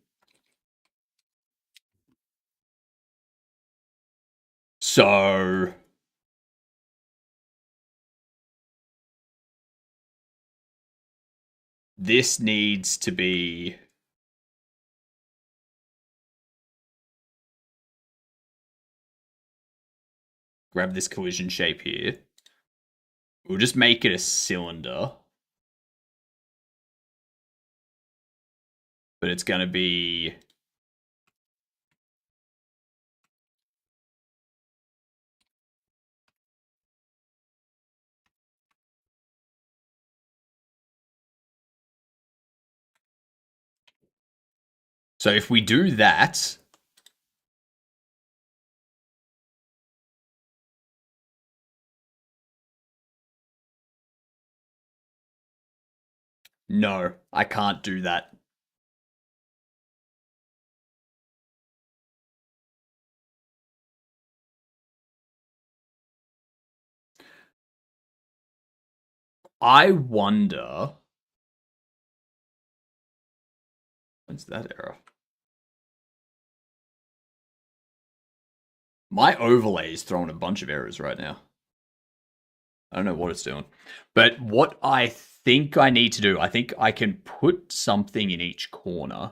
Speaker 1: So this needs to be grab this collision shape here. We'll just make it a cylinder. But it's going to be so if we do that, no, I can't do that. I wonder. What's that error? My overlay is throwing a bunch of errors right now. I don't know what it's doing. But what I think I need to do, I think I can put something in each corner.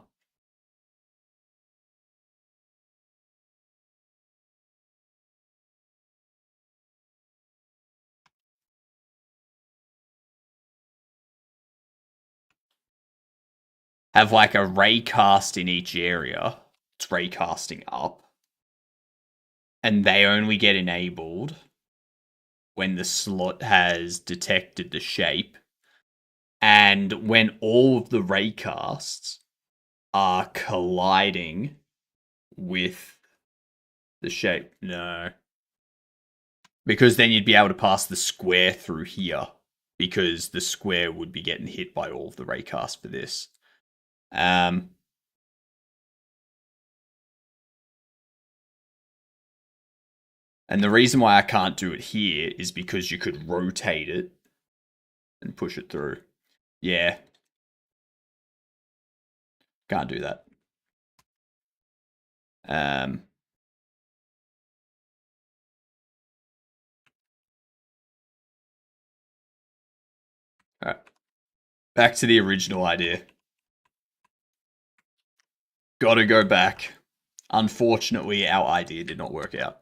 Speaker 1: Have like a raycast in each area. It's raycasting up. And they only get enabled when the slot has detected the shape. And when all of the raycasts are colliding with the shape. No. Because then you'd be able to pass the square through here. Because the square would be getting hit by all of the raycasts for this. And the reason why I can't do it here is because you could rotate it and push it through. Yeah. Can't do that. All right. Back to the original idea. Gotta go back. Unfortunately, our idea did not work out.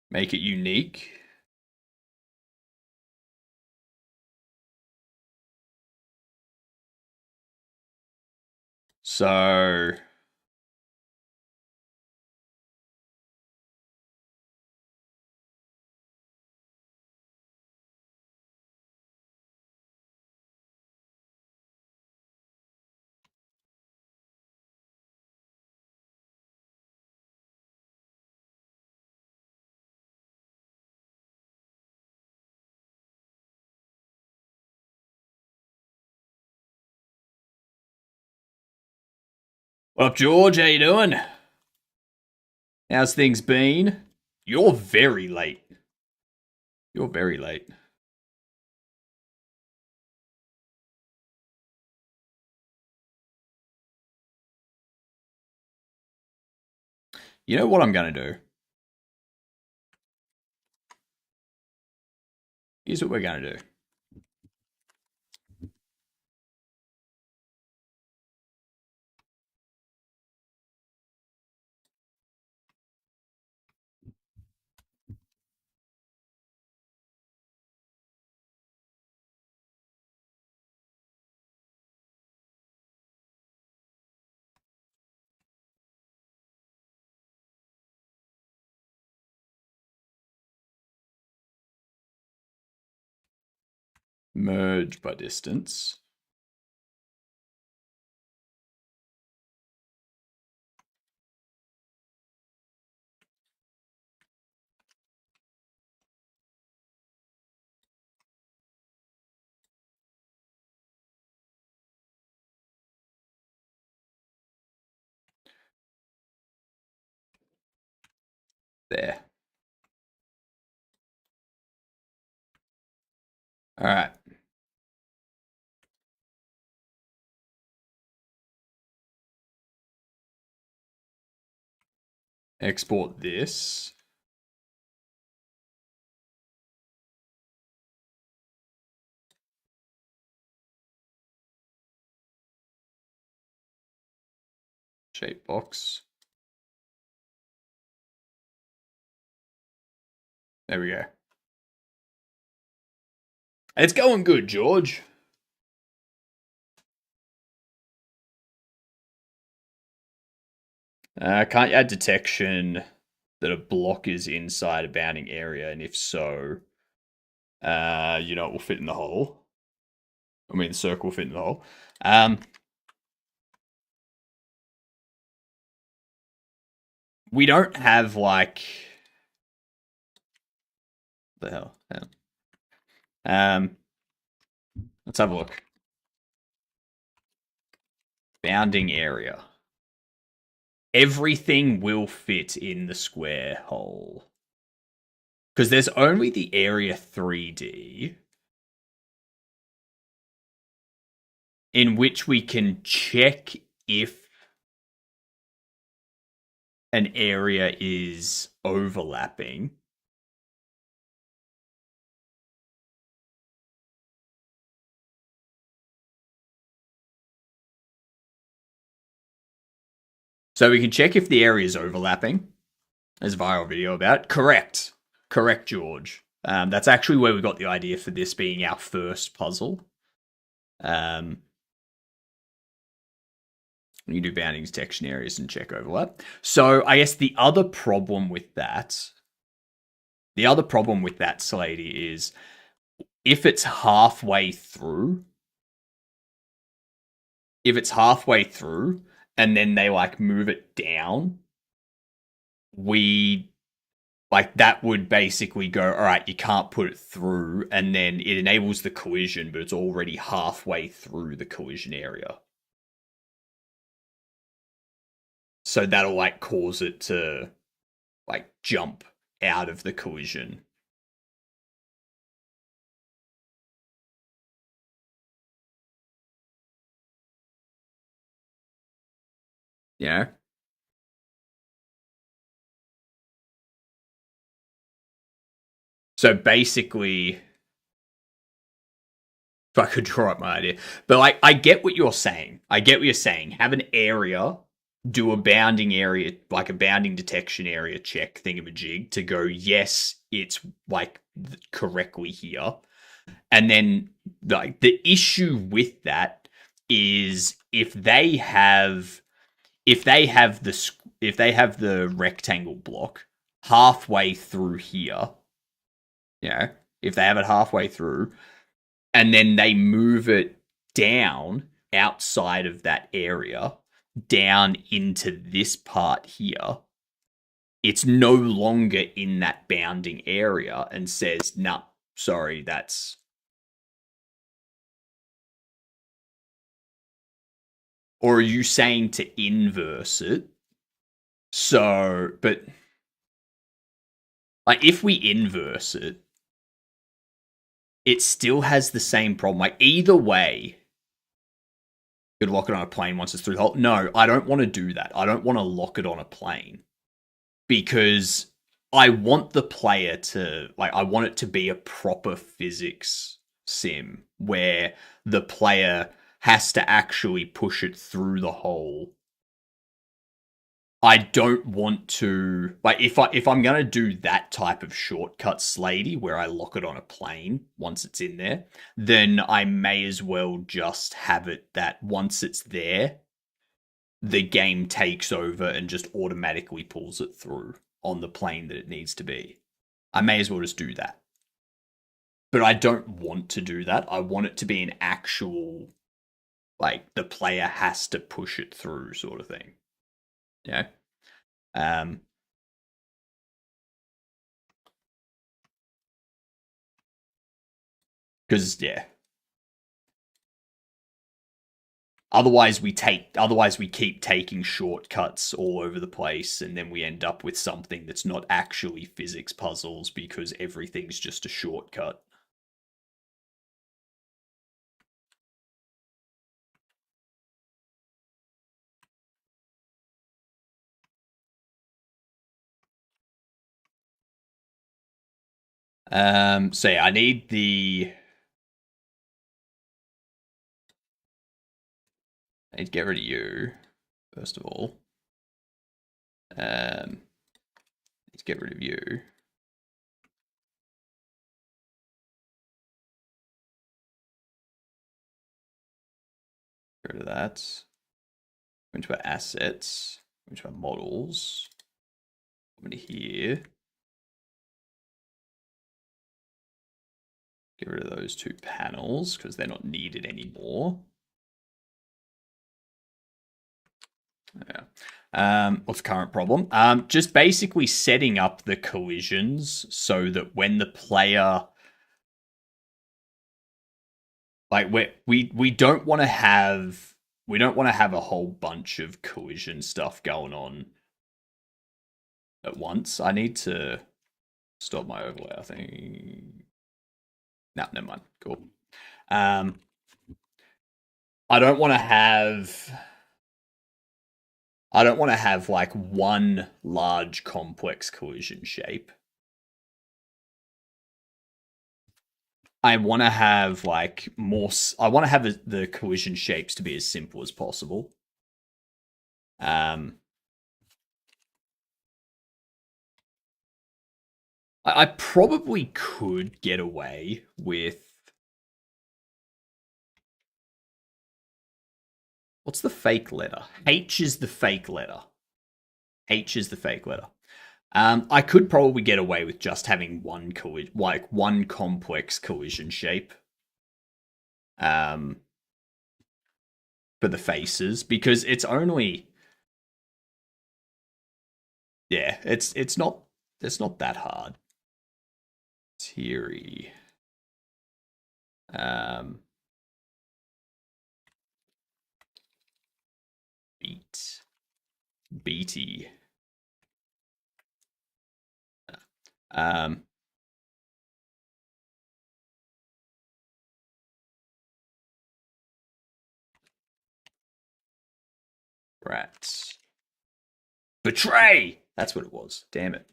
Speaker 1: Make it unique. So what up, George? How you doing? How's things been? You're very late. You're very late. You know what I'm going to do? Here's what we're going to do. Merge by distance. There. All right. Export this. Shape box. There we go. It's going good, George. Can't you add detection that a block is inside a bounding area? And if so, you know, it will fit in the hole. I mean, the circle will fit in the hole. We don't have, like... the hell? Let's have a look. Bounding area. Everything will fit in the square hole. Because there's only the area 3D in which we can check if an area is overlapping. So we can check if the area is overlapping. There's a viral video about it. Correct. Correct, George. That's actually where we got the idea for this being our first puzzle. You do bounding detection areas and check overlap. So I guess the other problem with that, Slady, is if it's halfway through, and then they like move it down, that would basically go, all right, you can't put it through, and then it enables the collision, but it's already halfway through the collision area. So that'll like cause it to like jump out of the collision. Yeah. So basically, if I could draw up my idea, but like I get what you're saying. Have an area do a bounding area, like a bounding detection area check thingamajig to go, yes, it's like correctly here. And then like the issue with that is if they have the rectangle block halfway through here, if they have it halfway through and then they move it down outside of that area down into this part here, it's no longer in that bounding area and says, nah, sorry, that's. Or are you saying to inverse it? So, but like if we inverse it, it still has the same problem. Like either way, you could lock it on a plane once it's through the hole. No, I don't want to do that. I don't want to lock it on a plane because I want the player to I want it to be a proper physics sim where the player has to actually push it through the hole. I don't want to if I'm gonna do that type of shortcut sladey where I lock it on a plane once it's in there, then I may as well just have it that once it's there, the game takes over and just automatically pulls it through on the plane that it needs to be. I may as well just do that. But I don't want to do that. I want it to be an actual the player has to push it through sort of thing. Yeah. Because otherwise we keep taking shortcuts all over the place and then we end up with something that's not actually physics puzzles because everything's just a shortcut. So yeah, I need to get rid of you first of all. Let's get rid of you. Get rid of that. Go into our assets. Go into our models. Over to here. Get rid of those two panels because they're not needed anymore. Yeah. What's the current problem? Just basically setting up the collisions so that when the player we don't want to have a whole bunch of collision stuff going on at once. I need to stop my overlay, I think. No, never mind. Cool. I don't want to have like one large complex collision shape. I want to have I want to have the collision shapes to be as simple as possible. I probably could get away with. What's the fake letter? H is the fake letter. H is the fake letter. I could probably get away with just having one complex collision shape. For the faces, because it's only. Yeah, it's not that hard. Theory. Beatty. Rats. Betray! That's what it was. Damn it.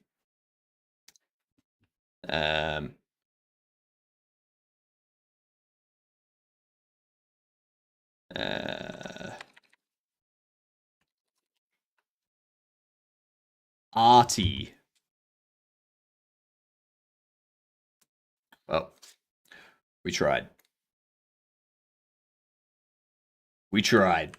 Speaker 1: Artie. Oh, we tried. We tried.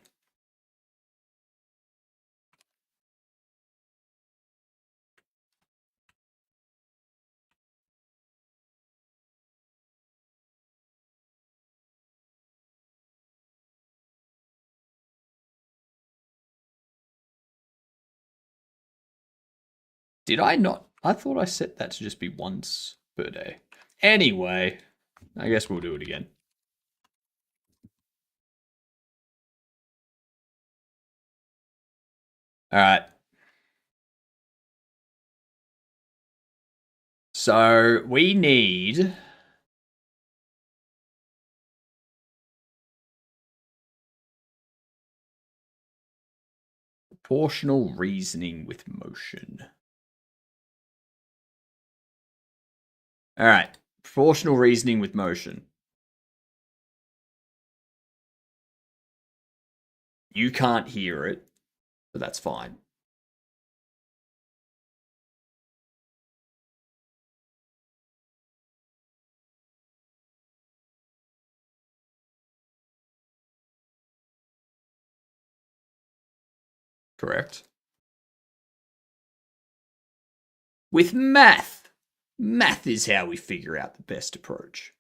Speaker 1: Did I not? I thought I set that to just be once per day. Anyway, I guess we'll do it again. All right. So we need proportional reasoning with motion. All right. Proportional reasoning with motion. You can't hear it, but that's fine. Correct. With math. Math is how we figure out the best approach.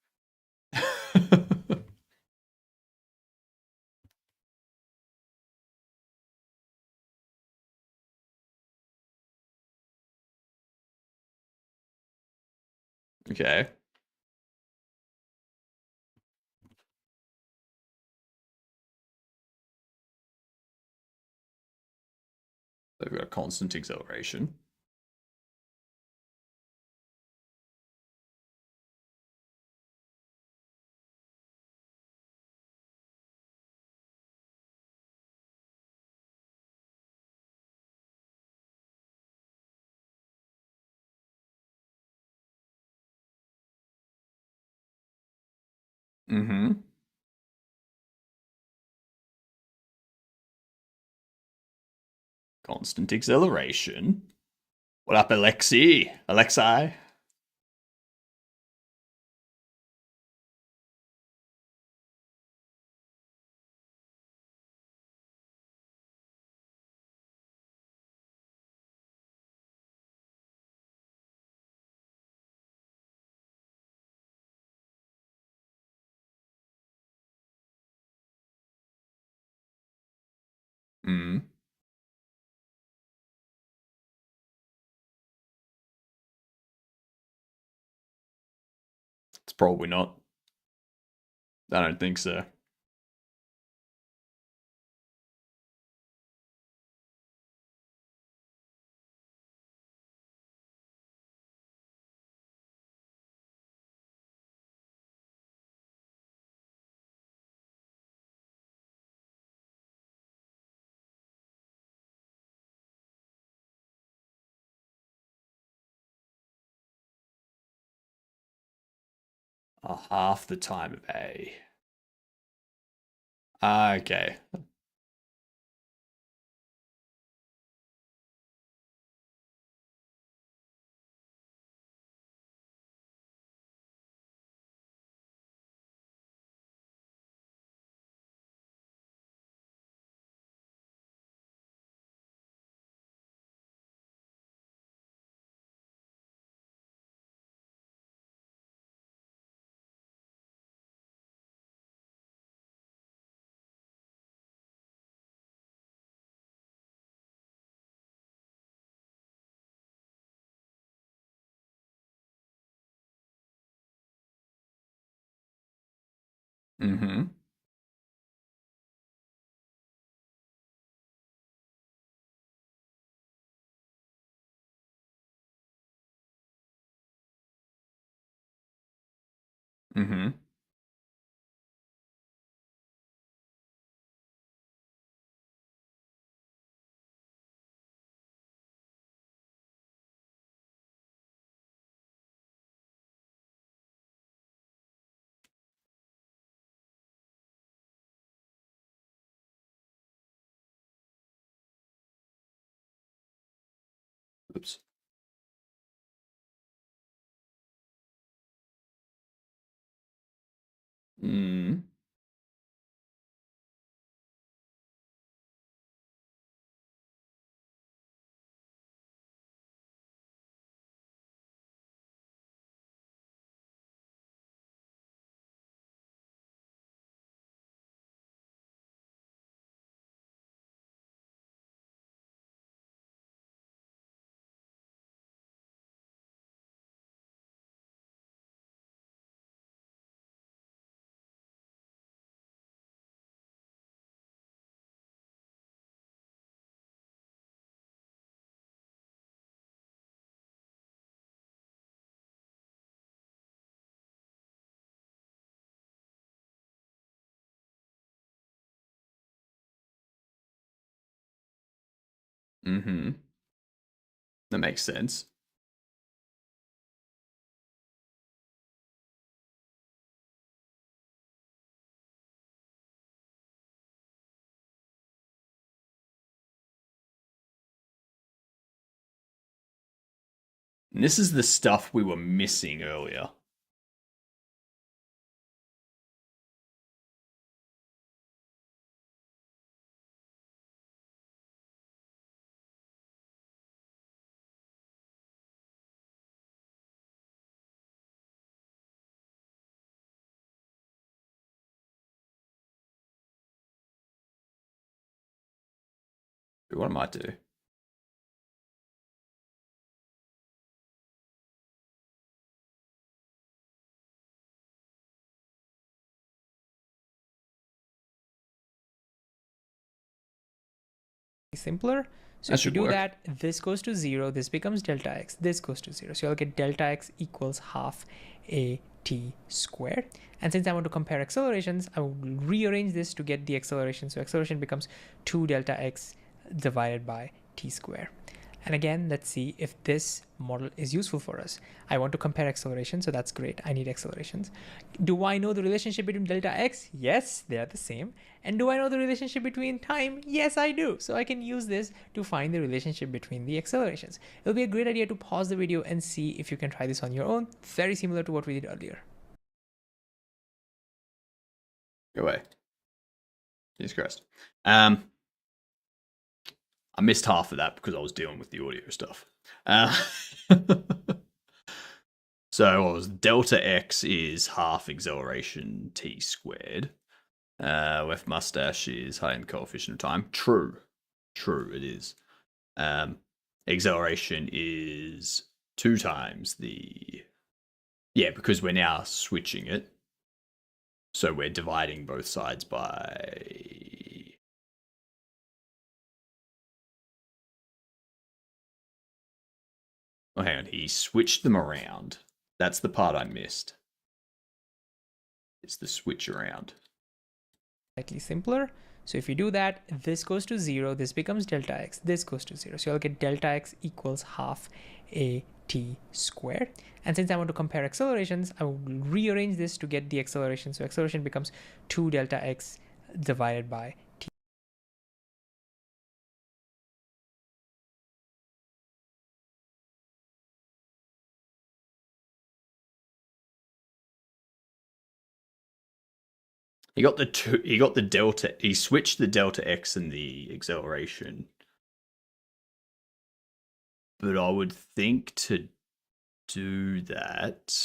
Speaker 1: Okay. So we've got constant acceleration. Mm-hmm. Constant acceleration. What up, Alexi? Alexi? Mm. It's probably not. I don't think so. Half the time of A. Okay. Mm-hmm. Mm-hmm. Oops. Mm. Mm-hmm. That makes sense. And this is the stuff we were missing earlier. What I might do.
Speaker 2: Simpler. So
Speaker 1: That
Speaker 2: if you
Speaker 1: should
Speaker 2: do
Speaker 1: work.
Speaker 2: that, this goes to 0, this becomes delta x, this goes to 0. So you'll get delta x equals half a t squared. And since I want to compare accelerations, I will rearrange this to get the acceleration. So acceleration becomes 2 delta x divided by t squared. And again, let's see if this model is useful for us. I want to compare acceleration, so that's great. I need accelerations. Do I know the relationship between delta x? Yes, they are the same. And do I know the relationship between time? Yes, I do. So I can use this to find the relationship between the accelerations. It'll be a great idea to pause the video and see if you can try this on your own. Very similar to what we did earlier.
Speaker 1: Go away. Jesus Christ. I missed half of that because I was dealing with the audio stuff. So what was delta x is half acceleration t squared. Left mustache is height and coefficient of time. True. True, it is. Acceleration is 2 times the... Yeah, because we're now switching it. So we're dividing both sides by... Oh, hang on. He switched them around. That's the part I missed. It's the switch around.
Speaker 2: Slightly simpler. So if you do that, this goes to 0, this becomes delta x, this goes to 0. So you'll get delta x equals half a t squared. And since I want to compare accelerations, I will rearrange this to get the acceleration. So acceleration becomes 2 delta x divided by t.
Speaker 1: He got the two, he got the delta. He switched the delta x and the acceleration. But I would think to do that.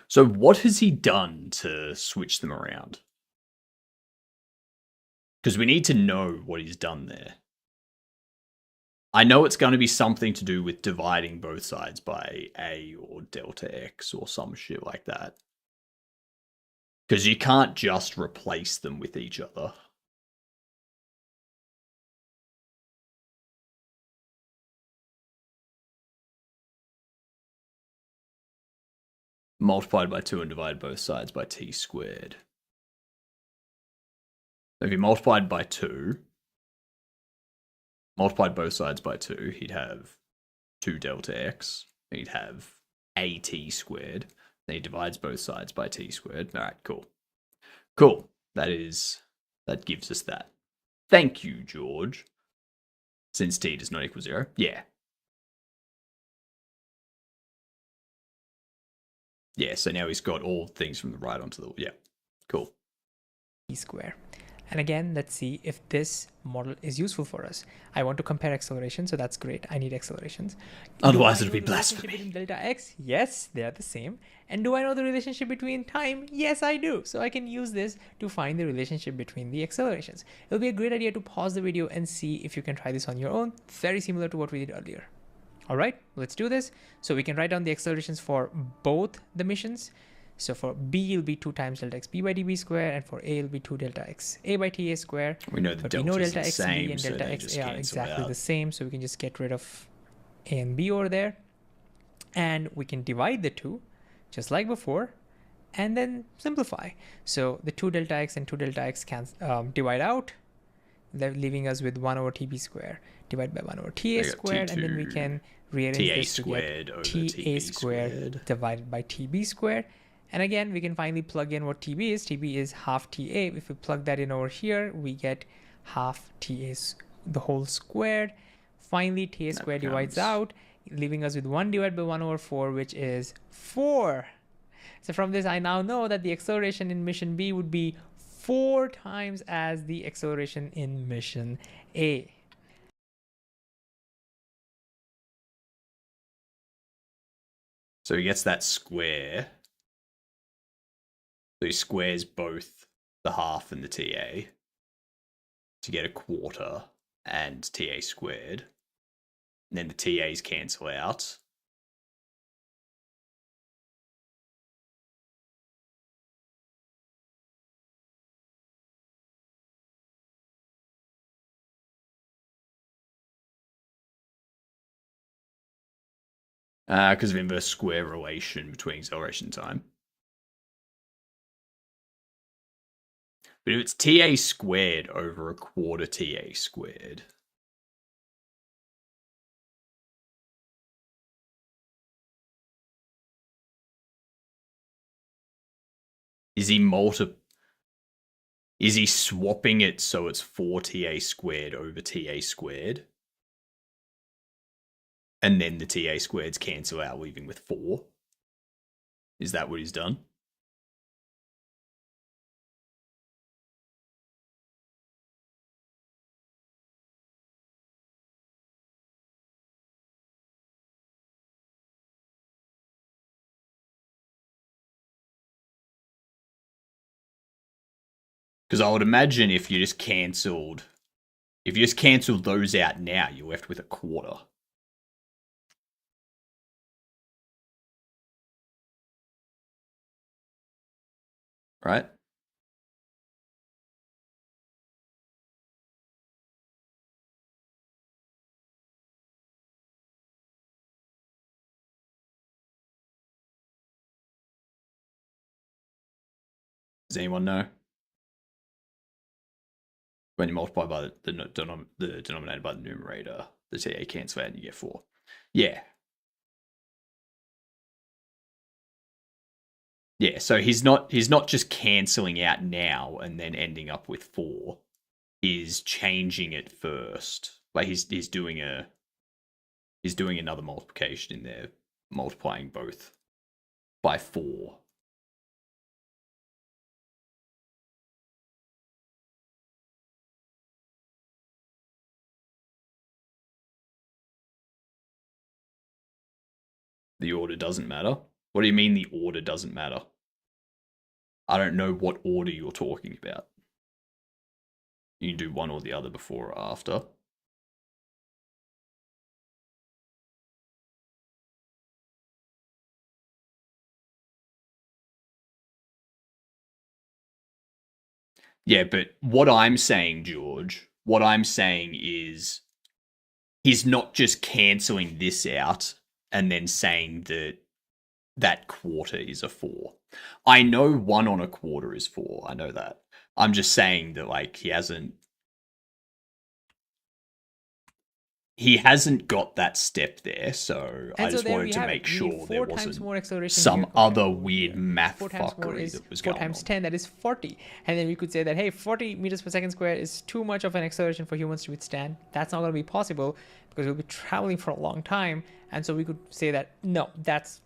Speaker 1: So what has he done to switch them around? Because we need to know what he's done there. I know it's going to be something to do with dividing both sides by a or delta x or some shit like that. Because you can't just replace them with each other. Multiplied by 2 and divide both sides by t squared. If you multiplied by 2, multiplied both sides by 2, he'd have 2 delta x. He'd have at squared. Then he divides both sides by t squared. All right, cool. Cool. That gives us that. Thank you, George. Since t does not equal 0. Yeah. Yeah, so now he's got all things from the right onto the... Yeah, cool.
Speaker 2: T square. And again, let's see if this model is useful for us. I want to compare acceleration, so that's great. I need accelerations.
Speaker 1: Otherwise, it'll be blasphemy.
Speaker 2: Between delta x? Yes, they are the same. And do I know the relationship between time? Yes, I do. So I can use this to find the relationship between the accelerations. It'll be a great idea to pause the video and see if you can try this on your own. Very similar to what we did earlier. All right, let's do this. So we can write down the accelerations for both the missions. So for B, it'll be 2 times delta x b by db square, and for A, it'll be 2 delta x a by ta square.
Speaker 1: We know the delta
Speaker 2: x b and delta x a are exactly the same, so we can just get rid of A and B over there. And we can divide the two, just like before, and then simplify. So the 2 delta x and 2 delta x can divide out, leaving us with 1 over tb square divided by 1 over ta squared, and then we can rearrange this to get ta squared divided by tb squared. And again, we can finally plug in what TB is. TB is half TA. If we plug that in over here, we get half TA, the whole squared. Finally, TA squared divides out, leaving us with 1 divided by 1 over 4, which is 4. So from this, I now know that the acceleration in mission B would be 4 times as the acceleration in mission A.
Speaker 1: So he gets that square. So he squares both the half and the TA to get a quarter and TA squared. And then the TAs cancel out. Because of inverse square relation between acceleration and time. But if it's TA squared over a quarter TA squared, is he swapping it so it's 4 TA squared over TA squared? And then the TA squareds cancel out, leaving with 4? Is that what he's done? Because I would imagine if you just cancelled those out now, you're left with a quarter. Right? Does anyone know? When you multiply by the denominator by the numerator, the TA cancel out and you get 4. Yeah. Yeah, so he's not just cancelling out now and then ending up with 4. He's changing it first. Like he's doing another multiplication in there, multiplying both by 4. The order doesn't matter. What do you mean the order doesn't matter? I don't know what order you're talking about. You can do one or the other before or after. Yeah, but what I'm saying, George, is he's not just cancelling this out and then saying that that quarter is a 4. I know 1 on a quarter is 4. I know that. I'm just saying that, like, he hasn't... he hasn't got that step there, so I
Speaker 2: And so
Speaker 1: just
Speaker 2: there
Speaker 1: wanted
Speaker 2: we
Speaker 1: to
Speaker 2: have
Speaker 1: make
Speaker 2: it. We need
Speaker 1: sure there
Speaker 2: 4 times
Speaker 1: wasn't
Speaker 2: more acceleration
Speaker 1: some
Speaker 2: here compared
Speaker 1: other
Speaker 2: to
Speaker 1: weird
Speaker 2: here.
Speaker 1: math
Speaker 2: 4 times more
Speaker 1: fuckery
Speaker 2: is
Speaker 1: that was
Speaker 2: 4
Speaker 1: going
Speaker 2: times
Speaker 1: on.
Speaker 2: 10, that is 40. And then we could say that, hey, 40 meters per second square is too much of an acceleration for humans to withstand. That's not going to be possible because we'll be traveling for a long time. And so we could say that, no,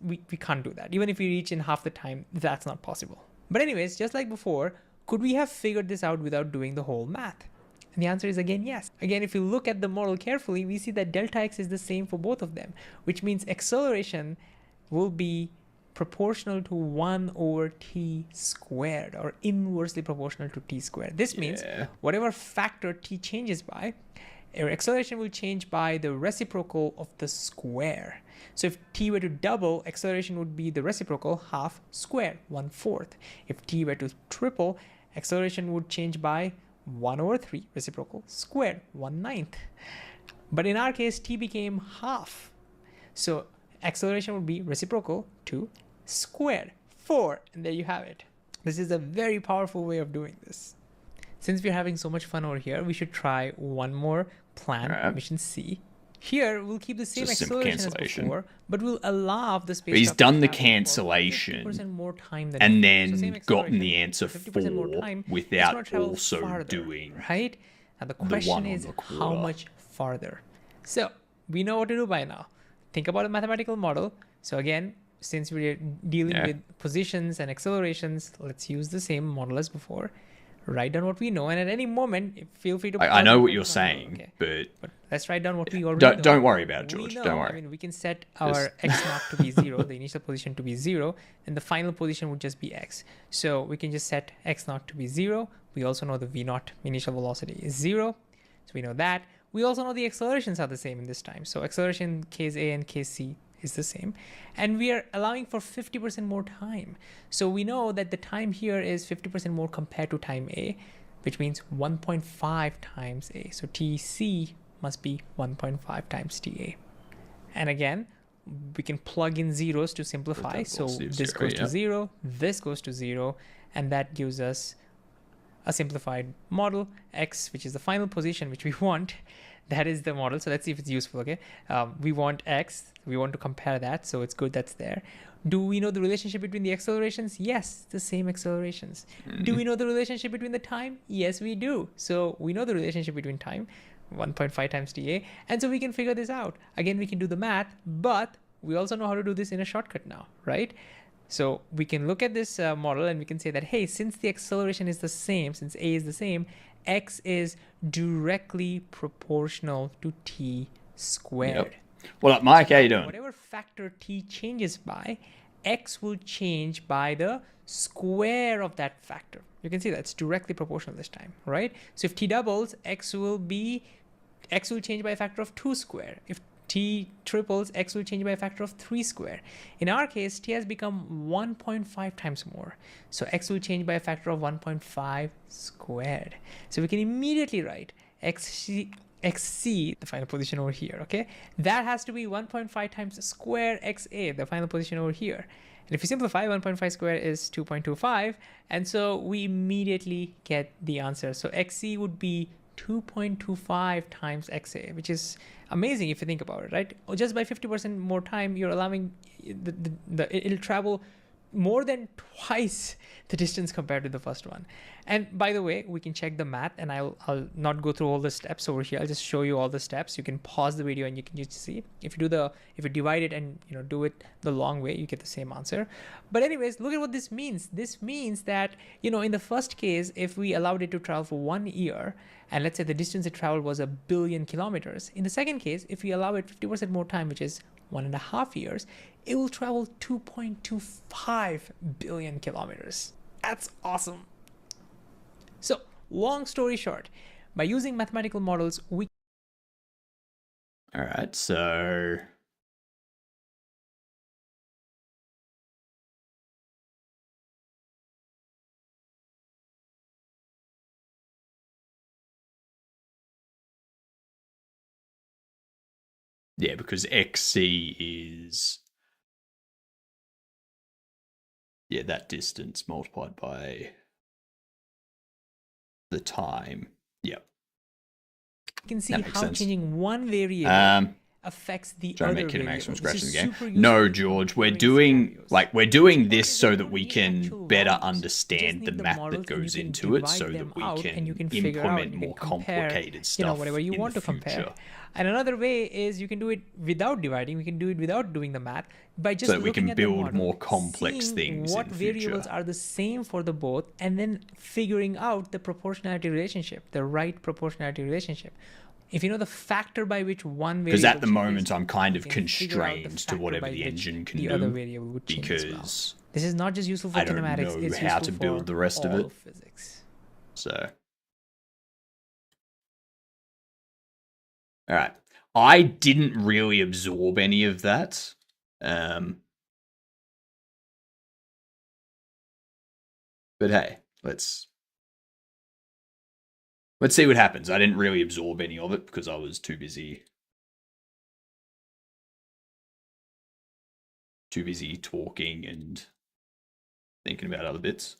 Speaker 2: we can't do that. Even if we reach in half the time, that's not possible. But anyways, just like before, could we have figured this out without doing the whole math? And the answer is again yes. Again, if you look at the model carefully, we see that delta x is the same for both of them, which means acceleration will be proportional to 1 over t squared, or inversely proportional to t squared. This means whatever factor t changes by, our acceleration will change by the reciprocal of the square. So if t were to double, acceleration would be the reciprocal half square, 1/4. If t were to triple, acceleration would change by 1 over 3 reciprocal squared, 1/9. But in our case, t became half. So acceleration would be reciprocal to squared, 4. And there you have it. This is a very powerful way of doing this. Since we're having so much fun over here, we should try one more plan, mission C. Here, we'll keep the same acceleration as before, but we'll allow the space.
Speaker 1: He's done the cancellation
Speaker 2: 50% more time than
Speaker 1: and
Speaker 2: before.
Speaker 1: then gotten the answer
Speaker 2: 50% more
Speaker 1: 4
Speaker 2: time,
Speaker 1: without also
Speaker 2: farther,
Speaker 1: doing
Speaker 2: right? And the question is how much farther. So we know what to do by now. Think about a mathematical model. So again, since we're dealing with positions and accelerations, let's use the same model as before. Write down what we know, and at any moment, feel free to.
Speaker 1: I know what you're saying, but
Speaker 2: let's write down what we already know.
Speaker 1: Don't worry about it, George. Don't worry.
Speaker 2: I mean, we can set our x naught to be 0, the initial position to be 0, and the final position would just be x. So we can just set x naught to be 0. We also know the v naught initial velocity is 0, so we know that. We also know the accelerations are the same in this time. So acceleration case A and case C is the same, and we are allowing for 50% more time. So we know that the time here is 50% more compared to time A, which means 1.5 times A. So TC must be 1.5 times TA. And again, we can plug in zeros to simplify. So this goes to 0, this goes to 0, and that gives us a simplified model. X, which is the final position which we want, that is the model. So let's see if it's useful. Okay, we want x, we want to compare that, so it's good that's there. Do we know the relationship between the accelerations? Yes, the same accelerations. Do we know the relationship between the time? Yes, we do. So we know the relationship between time, 1.5 times TA, and so we can figure this out. Again, we can do the math, but we also know how to do this in a shortcut now, right? So we can look at this model and we can say that, hey, since the acceleration is the same, since A is the same, x is directly proportional to t squared.
Speaker 1: What up, Mike? How you doing?
Speaker 2: Whatever factor t changes by, x will change by the square of that factor. You can see that's directly proportional this time, right? So if t doubles, x will change by a factor of 2 square. If t triples, x will change by a factor of 3 square. In our case, t has become 1.5 times more. So x will change by a factor of 1.5 squared. So we can immediately write xc, the final position over here, okay? That has to be 1.5 times square xa, the final position over here. And if you simplify, 1.5 squared is 2.25. And so we immediately get the answer. So xc would be 2.25 times xa, which is amazing if you think about it, right? Just by 50% more time, you're allowing it'll travel more than twice the distance compared to the first one. And by the way, we can check the math, and I'll not go through all the steps over here. I'll just show you all the steps. You can pause the video and you can just see. If you divide it and do it the long way, you get the same answer. But anyways, look at what this means. This means that in the first case, if we allowed it to travel for 1 year, and let's say the distance it traveled was 1 billion kilometers. In the second case, if we allow it 50% more time, which is 1.5 years, it will travel 2.25 billion kilometers. That's awesome. So, long story short, by using mathematical models, we...
Speaker 1: All right, so... yeah, because XC is... yeah, that distance multiplied by the time. Yep.
Speaker 2: You can see
Speaker 1: That makes
Speaker 2: how
Speaker 1: sense.
Speaker 2: changing one variable affects the
Speaker 1: Trying
Speaker 2: other
Speaker 1: to make
Speaker 2: variable.
Speaker 1: kinematics from
Speaker 2: This
Speaker 1: scratch
Speaker 2: is
Speaker 1: in the game.
Speaker 2: super
Speaker 1: No,
Speaker 2: useful for
Speaker 1: George, we're
Speaker 2: comparing
Speaker 1: doing
Speaker 2: scenarios.
Speaker 1: this
Speaker 2: It's
Speaker 1: so that
Speaker 2: important
Speaker 1: we
Speaker 2: the
Speaker 1: can
Speaker 2: actual
Speaker 1: better
Speaker 2: values. You just
Speaker 1: understand the
Speaker 2: need the
Speaker 1: math
Speaker 2: models,
Speaker 1: that
Speaker 2: and you
Speaker 1: goes
Speaker 2: can
Speaker 1: into it, so
Speaker 2: divide them
Speaker 1: that we
Speaker 2: out, and you
Speaker 1: can
Speaker 2: can figure out,
Speaker 1: implement
Speaker 2: and you
Speaker 1: more
Speaker 2: can compare,
Speaker 1: complicated stuff
Speaker 2: whatever you
Speaker 1: in
Speaker 2: want
Speaker 1: the
Speaker 2: to compare.
Speaker 1: future.
Speaker 2: And another way is you can do it without dividing. We can do it without doing the math by just
Speaker 1: So that we
Speaker 2: looking
Speaker 1: can
Speaker 2: at the
Speaker 1: build
Speaker 2: model,
Speaker 1: more complex
Speaker 2: seeing
Speaker 1: things
Speaker 2: what
Speaker 1: in the
Speaker 2: variables
Speaker 1: future.
Speaker 2: are the same for the both, and then figuring out the proportionality relationship, the right proportionality relationship. If you know the factor by which one
Speaker 1: Because
Speaker 2: variable
Speaker 1: at the
Speaker 2: changes,
Speaker 1: moment I'm kind
Speaker 2: you
Speaker 1: of
Speaker 2: can figure out the
Speaker 1: constrained to
Speaker 2: factor
Speaker 1: whatever
Speaker 2: by
Speaker 1: the
Speaker 2: which
Speaker 1: engine can
Speaker 2: the other
Speaker 1: do,
Speaker 2: variable would change as well.
Speaker 1: because
Speaker 2: This is not just useful for
Speaker 1: I don't
Speaker 2: kinematics,
Speaker 1: know
Speaker 2: it's
Speaker 1: how
Speaker 2: useful
Speaker 1: to
Speaker 2: for
Speaker 1: build the rest of
Speaker 2: all
Speaker 1: it.
Speaker 2: physics.
Speaker 1: So, all right. I didn't really absorb any of that. But hey, let's see what happens. I didn't really absorb any of it because I was too busy talking and thinking about other bits.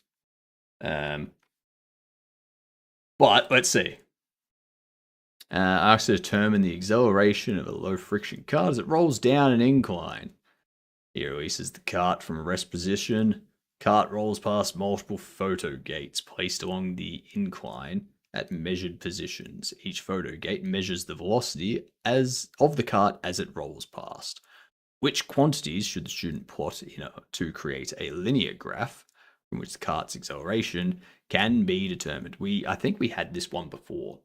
Speaker 1: But let's see. Asks to determine the acceleration of a low friction cart as it rolls down an incline. He releases the cart from a rest position. Cart rolls past multiple photo gates placed along the incline at measured positions. Each photo gate measures the velocity of the cart as it rolls past. Which quantities should the student plot to create a linear graph from which the cart's acceleration can be determined? I think we had this one before.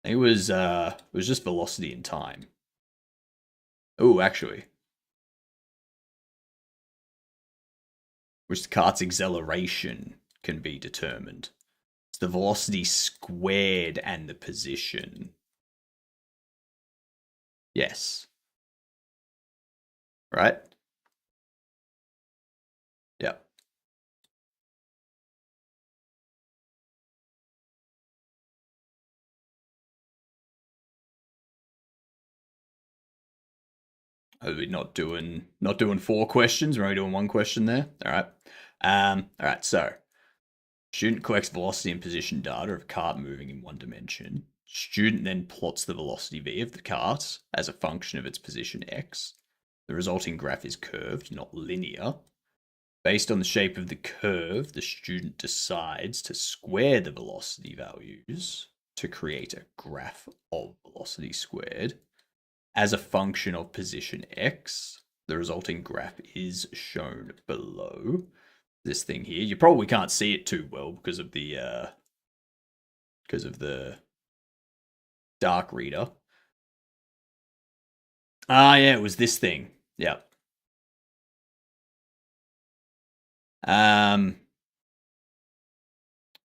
Speaker 1: It was just velocity and time. Oh, actually. Which the cart's acceleration can be determined. It's the velocity squared and the position. Yes. Right? Yep. Are we not doing 4 questions? We're only doing 1 question there. All right. All right. So, student collects velocity and position data of a cart moving in one dimension. Student then plots the velocity v of the cart as a function of its position x. The resulting graph is curved, not linear. Based on the shape of the curve, the student decides to square the velocity values to create a graph of velocity squared as a function of position x. The resulting graph is shown below. This thing here, you probably can't see it too well because of the dark reader. Yeah, it was this thing. Yep.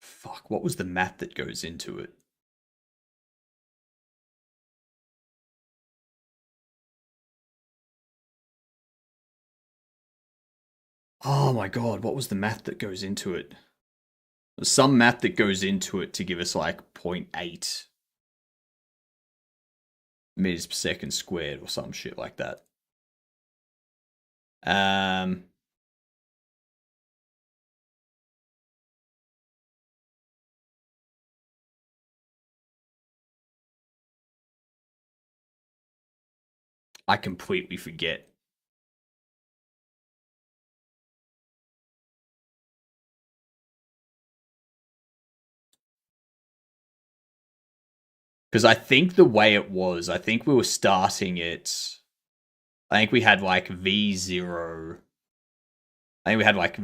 Speaker 1: Fuck, what was the math that goes into it? Oh my god, what was the math that goes into it? There's some math that goes into it to give us like 0.8 meters per second squared or some shit like that. I completely forget. Because I think the way it was, I think we were starting it. I think we had like V0. I think we had like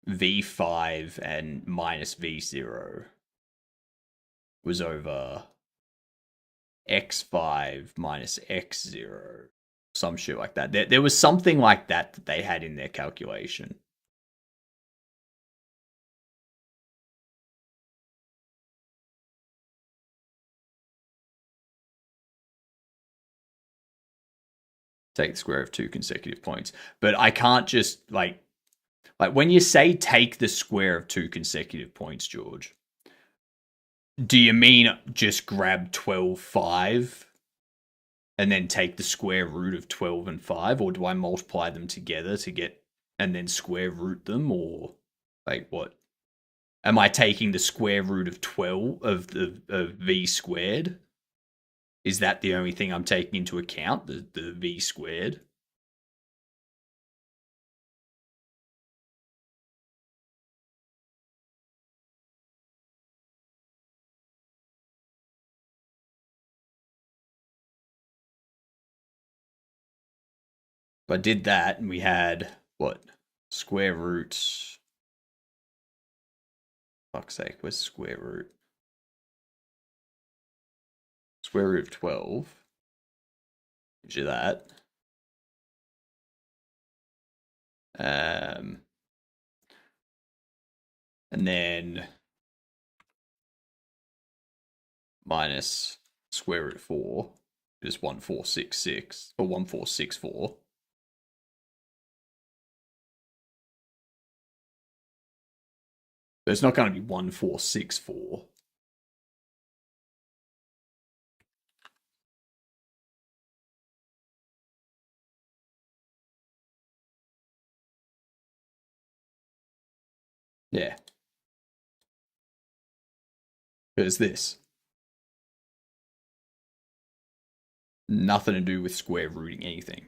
Speaker 1: V5 and minus V0 was over X5 minus X0. Some shit like that. There was something like that they had in their calculation. Take the square of 2 consecutive points. But I can't just like when you say take the square of 2 consecutive points, George, do you mean just grab 12, 5 and then take the square root of 12 and 5? Or do I multiply them together to get and then square root them? Or like what? Am I taking the square root of 12 of v squared? Is that the only thing I'm taking into account, the v squared? If I did that and we had, what, square root... Fuck's sake, where's square root? Square root of 12. Gives you that. And then minus square root of 4 is 1466 or 1464. But it's not going to be 1464. Yeah. Because this. Nothing to do with square rooting anything.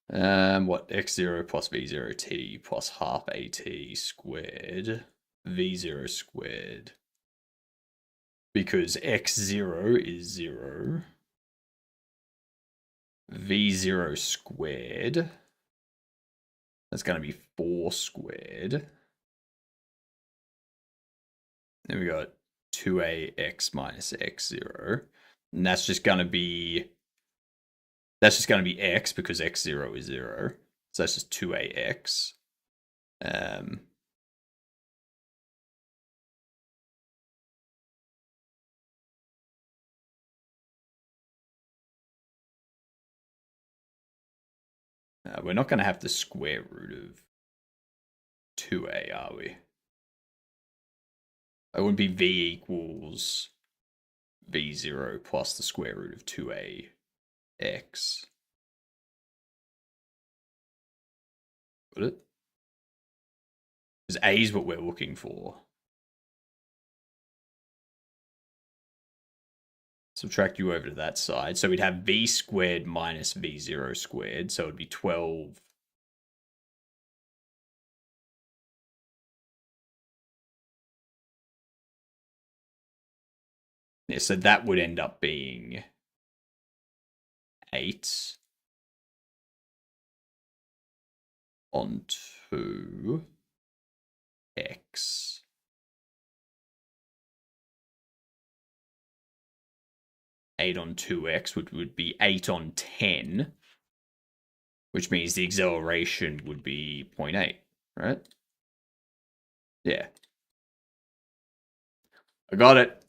Speaker 1: What, x0 plus v0t plus half at squared v0 squared. Because x0 is 0. v0 squared. That's going to be 4 squared. Then we got 2ax minus x0. And that's just going to be x because x0 is 0. So that's just 2ax. We're not going to have the square root of 2a, are we? It would be v equals v0 plus the square root of 2a x. Would it? Because a is what we're looking for. Subtract u over to that side. So we'd have v squared minus v0 squared. So it would be 12. Yeah, so that would end up being 8 on 2x. Eight on 2x, which would be 8 on 10, which means the acceleration would be 0.8, right? Yeah. I got it.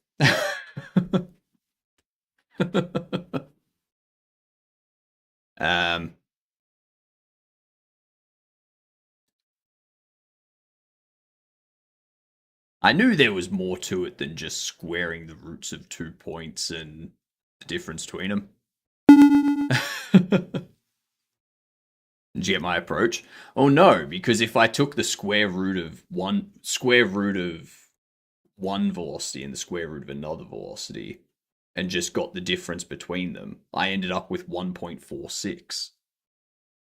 Speaker 1: I knew there was more to it than just squaring the roots of 2 points and the difference between them. Did you get my approach? Oh no, because if I took the square root of one velocity and the square root of another velocity and just got the difference between them, I ended up with 1.46.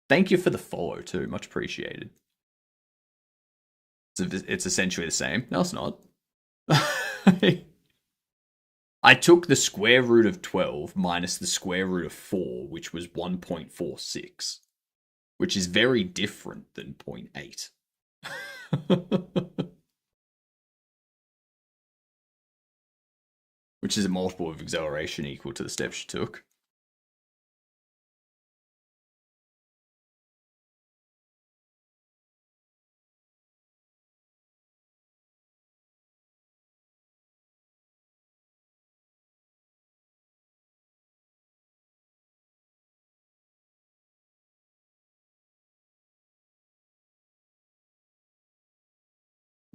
Speaker 1: Thank you for the follow too, much appreciated. It's essentially the same. No, it's not. I took the square root of 12 minus the square root of 4, which was 1.46, which is very different than 0.8. Which is a multiple of acceleration equal to the steps she took.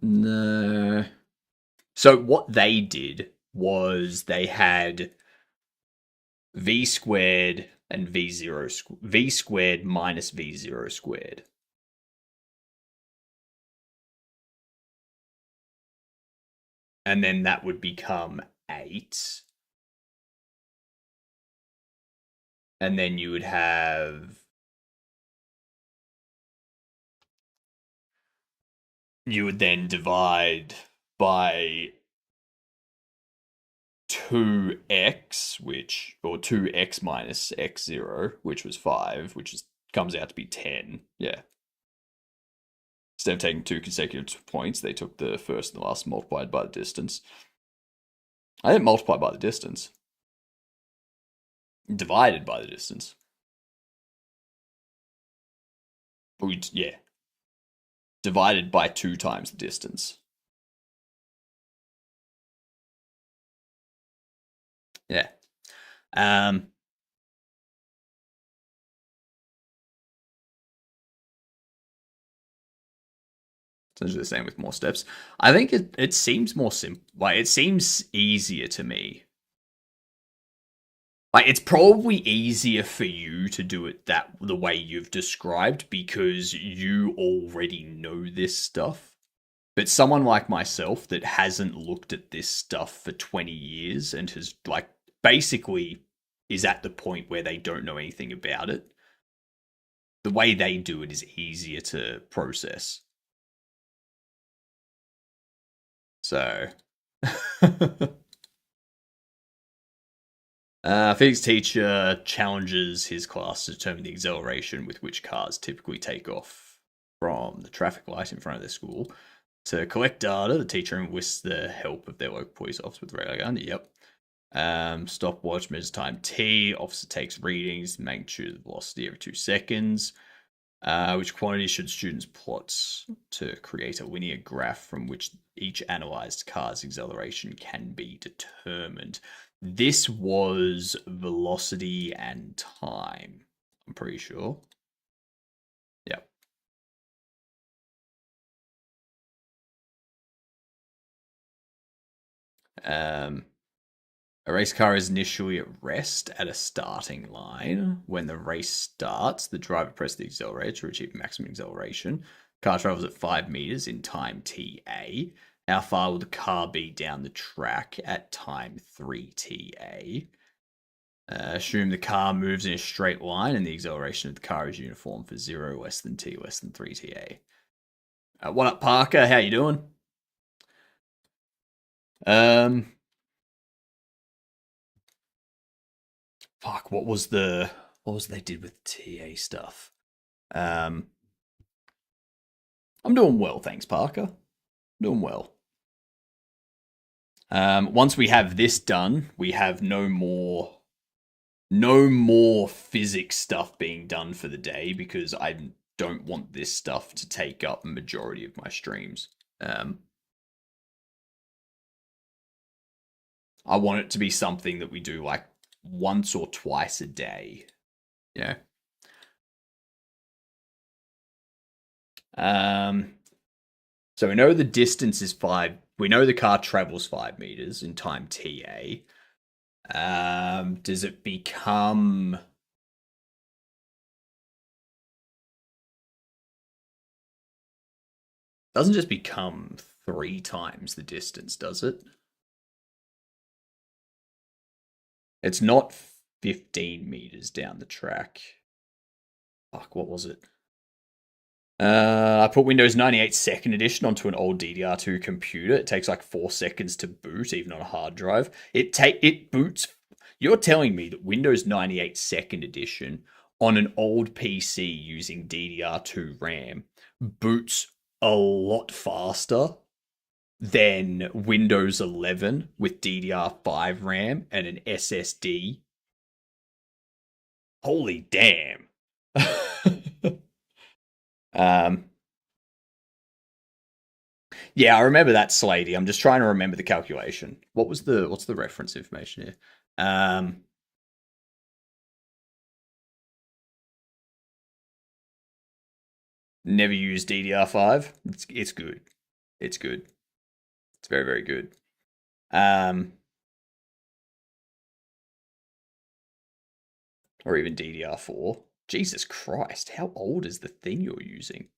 Speaker 1: No. So what they did was they had v squared and v squared minus v0 squared. And then that would become 8. And then you would have you would then divide by 2x, or 2x minus x0, which was 5, comes out to be 10. Yeah. Instead of taking 2 consecutive points, they took the first and the last multiplied by the distance. I didn't multiply by the distance. Divided by the distance. Yeah. Divided by 2 times the distance. Yeah. Essentially the same with more steps. I think it seems more simple. Like, it seems easier to me. Like, it's probably easier for you to do it the way you've described because you already know this stuff. But someone like myself that hasn't looked at this stuff for 20 years and has, like, basically is at the point where they don't know anything about it, the way they do it is easier to process. So physics teacher challenges his class to determine the acceleration with which cars typically take off from the traffic light in front of their school. To collect data, the teacher enlists the help of their local police officer with radar gun. Yep. Stopwatch measures time t. Officer takes readings, magnitude of velocity every 2 seconds. Which quantity should students plot to create a linear graph from which each analyzed car's acceleration can be determined? This was velocity and time, I'm pretty sure. Yep. A race car is initially at rest at a starting line. When the race starts, the driver presses the accelerator to achieve maximum acceleration. Car travels at 5 meters in time TA. How far will the car be down the track at time 3 TA? Assume the car moves in a straight line and the acceleration of the car is uniform for 0 less than t less than 3 TA. What up, Parker? How you doing? Fuck, what was they did with TA stuff? I'm doing well, thanks, Parker. Doing well. Once we have this done, we have no more physics stuff being done for the day because I don't want this stuff to take up a majority of my streams. I want it to be something that we do like once or twice a day. Yeah. So we know the distance is 5. We know the car travels 5 meters in time TA. Does it become... Doesn't just become 3 times the distance, does it? It's not 15 meters down the track. Fuck, what was it? I put Windows 98 Second Edition onto an old DDR2 computer. It takes like 4 seconds to boot, even on a hard drive. It boots. You're telling me that Windows 98 Second Edition on an old PC using DDR2 RAM boots a lot faster than Windows 11 with DDR5 RAM and an SSD? Holy damn. Yeah, I remember that, Slady. I'm just trying to remember the calculation. What's the reference information here? Never used DDR5. It's good. It's good. It's very, very good. Or even DDR4. Jesus Christ, how old is the thing you're using?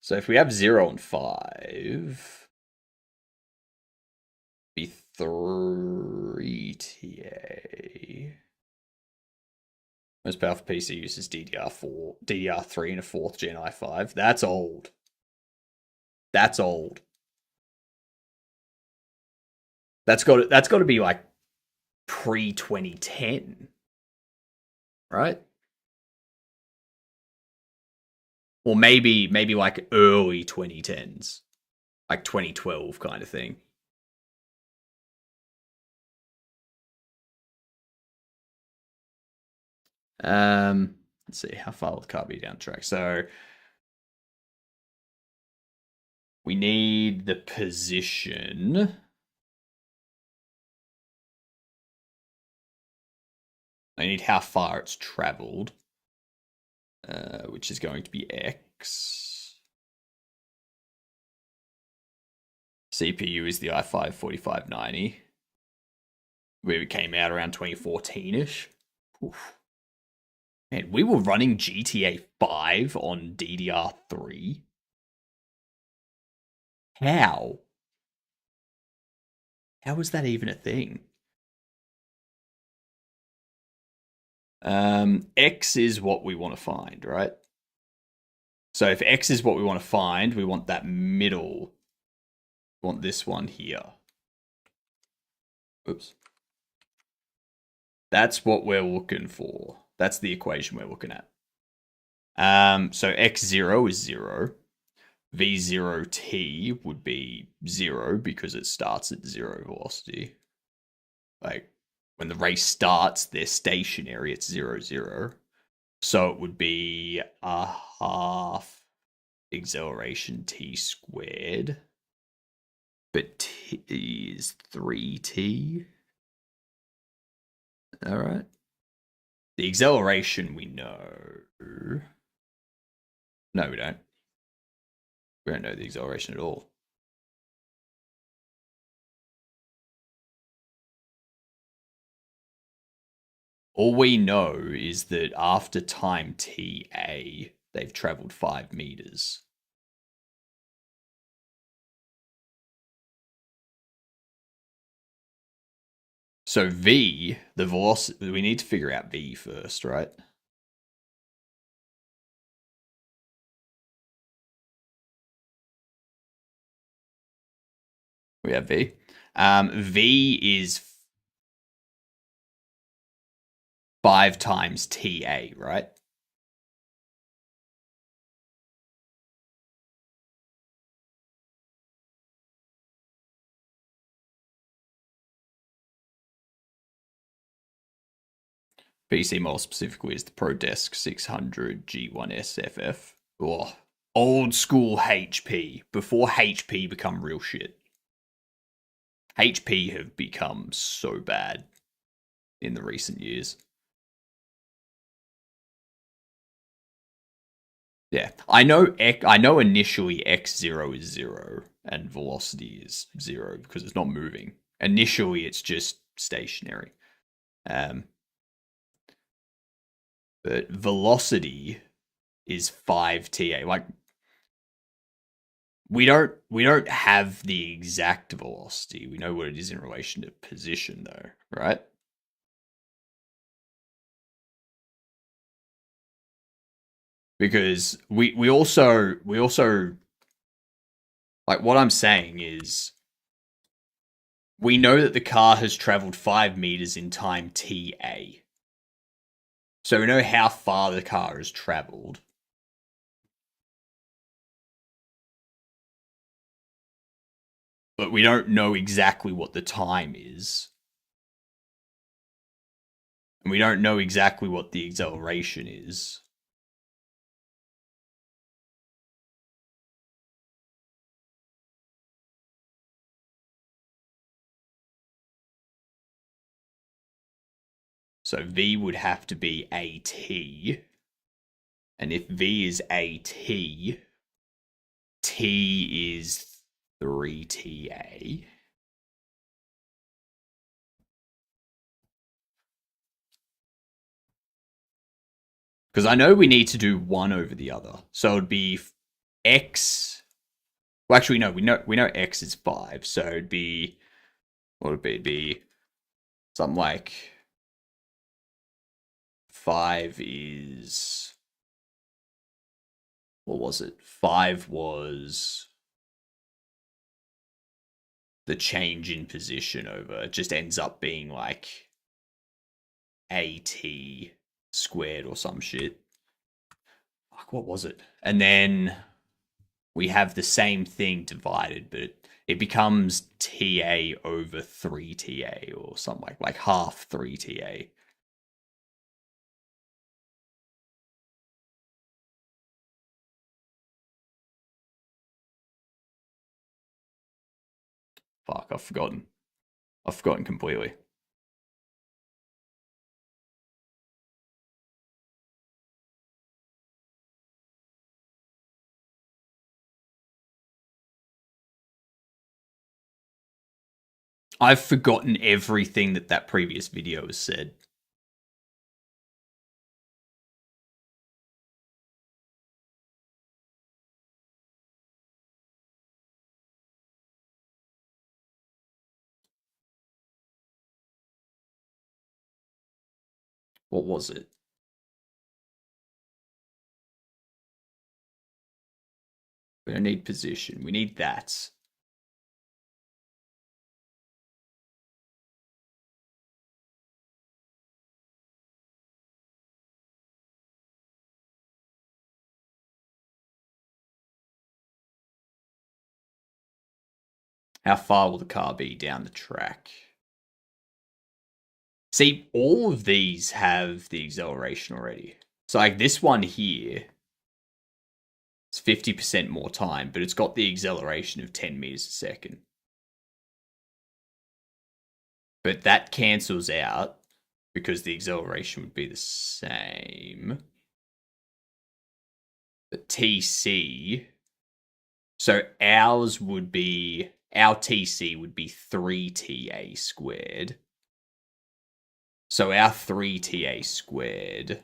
Speaker 1: So if we have 0 and 5, be 3 TA. Most powerful PC uses DDR4, DDR3 and a 4th gen i5. That's old. That's old. That's got to be like pre 2010, right? Or maybe like early 2010s, like 2012 kind of thing. Let's see, how far will the car be down track? So we need the position. I need how far it's traveled, which is going to be X. CPU is the i5 4590, where it came out around 2014-ish. Man, we were running GTA 5 on DDR3. How? How was that even a thing? X is what we want to find, right? So if X is what we want to find, we want that middle. We want this one here. Oops. That's what we're looking for. That's the equation we're looking at. So x0 is 0. v0t would be 0 because it starts at 0 velocity. Like, when the race starts, they're stationary. It's 0, 0. So it would be a half acceleration t squared. But t is 3t. All right. The acceleration we know. No, we don't. We don't know the acceleration at all. All we know is that after time TA, they've traveled 5 meters. So V, the velocity, we need to figure out V first, right? We have V. V is 5 times TA, right? PC model specifically is the ProDesk 600 G1SFF. Oh, old school HP, before HP become real shit. HP have become so bad in the recent years. Yeah, I know initially x0 is 0 and velocity is 0 because it's not moving. Initially it's just stationary. But velocity is 5 TA. Like, we don't have the exact velocity. We know what it is in relation to position though, right? Because we also like, what I'm saying is we know that the car has traveled 5 meters in time TA. So we know how far the car has traveled. But we don't know exactly what the time is. And we don't know exactly what the acceleration is. So V would have to be AT. And if V is AT, T is 3TA. Because I know we need to do one over the other. So it'd be X. Well, actually, no, we know X is 5. So it'd be, what would it be? It'd be something like 5 is, what was it? 5 was the change in position over. It just ends up being like AT squared or some shit. Fuck, what was it? And then we have the same thing divided, but it becomes TA over 3TA or something like half 3TA. Fuck, I've forgotten. I've forgotten completely. I've forgotten everything that previous video has said. What was it? We don't need position. We need that. How far will the car be down the track? See, all of these have the acceleration already. So like this one here, it's 50% more time, but it's got the acceleration of 10 meters a second. But that cancels out because the acceleration would be the same. But TC, so ours would be, our TC would be 3TA squared. So our 3TA squared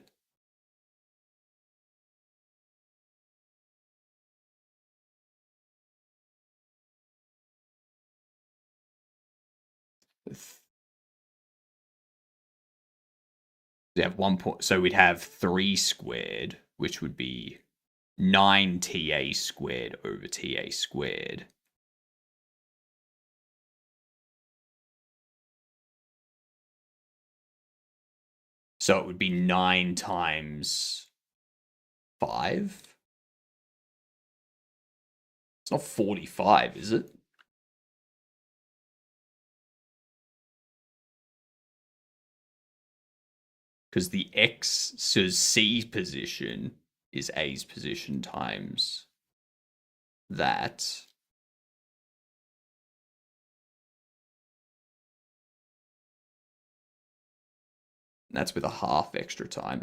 Speaker 1: we have 1 point, so we'd have 3 squared, which would be 9TA squared over TA squared. So it would be 9 times 5. It's not 45, is it? Because the X, so C position is A's position times that. And that's with a half extra time.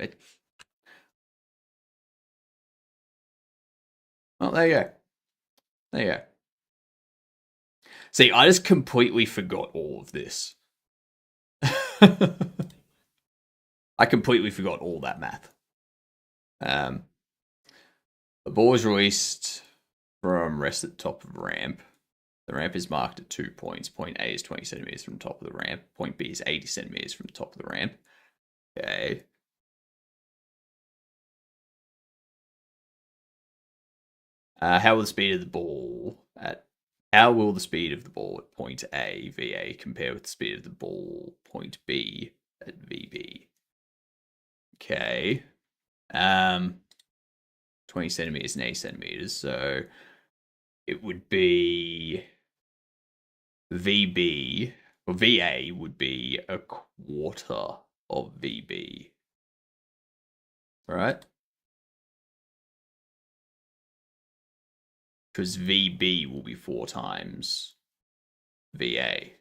Speaker 1: Oh, there you go. There you go. See, I just completely forgot all of this. I completely forgot all that math. The ball is released from rest at the top of ramp. The ramp is marked at 2 points. Point A is 20 centimeters from the top of the ramp. Point B is 80 centimeters from the top of the ramp. Okay. How will the speed of the ball at point A VA compare with the speed of the ball point B at VB? Okay. 20 centimeters and 80 centimeters. So it would be VB, or VA would be a quarter of VB. Right? Because VB will be 4 times VA.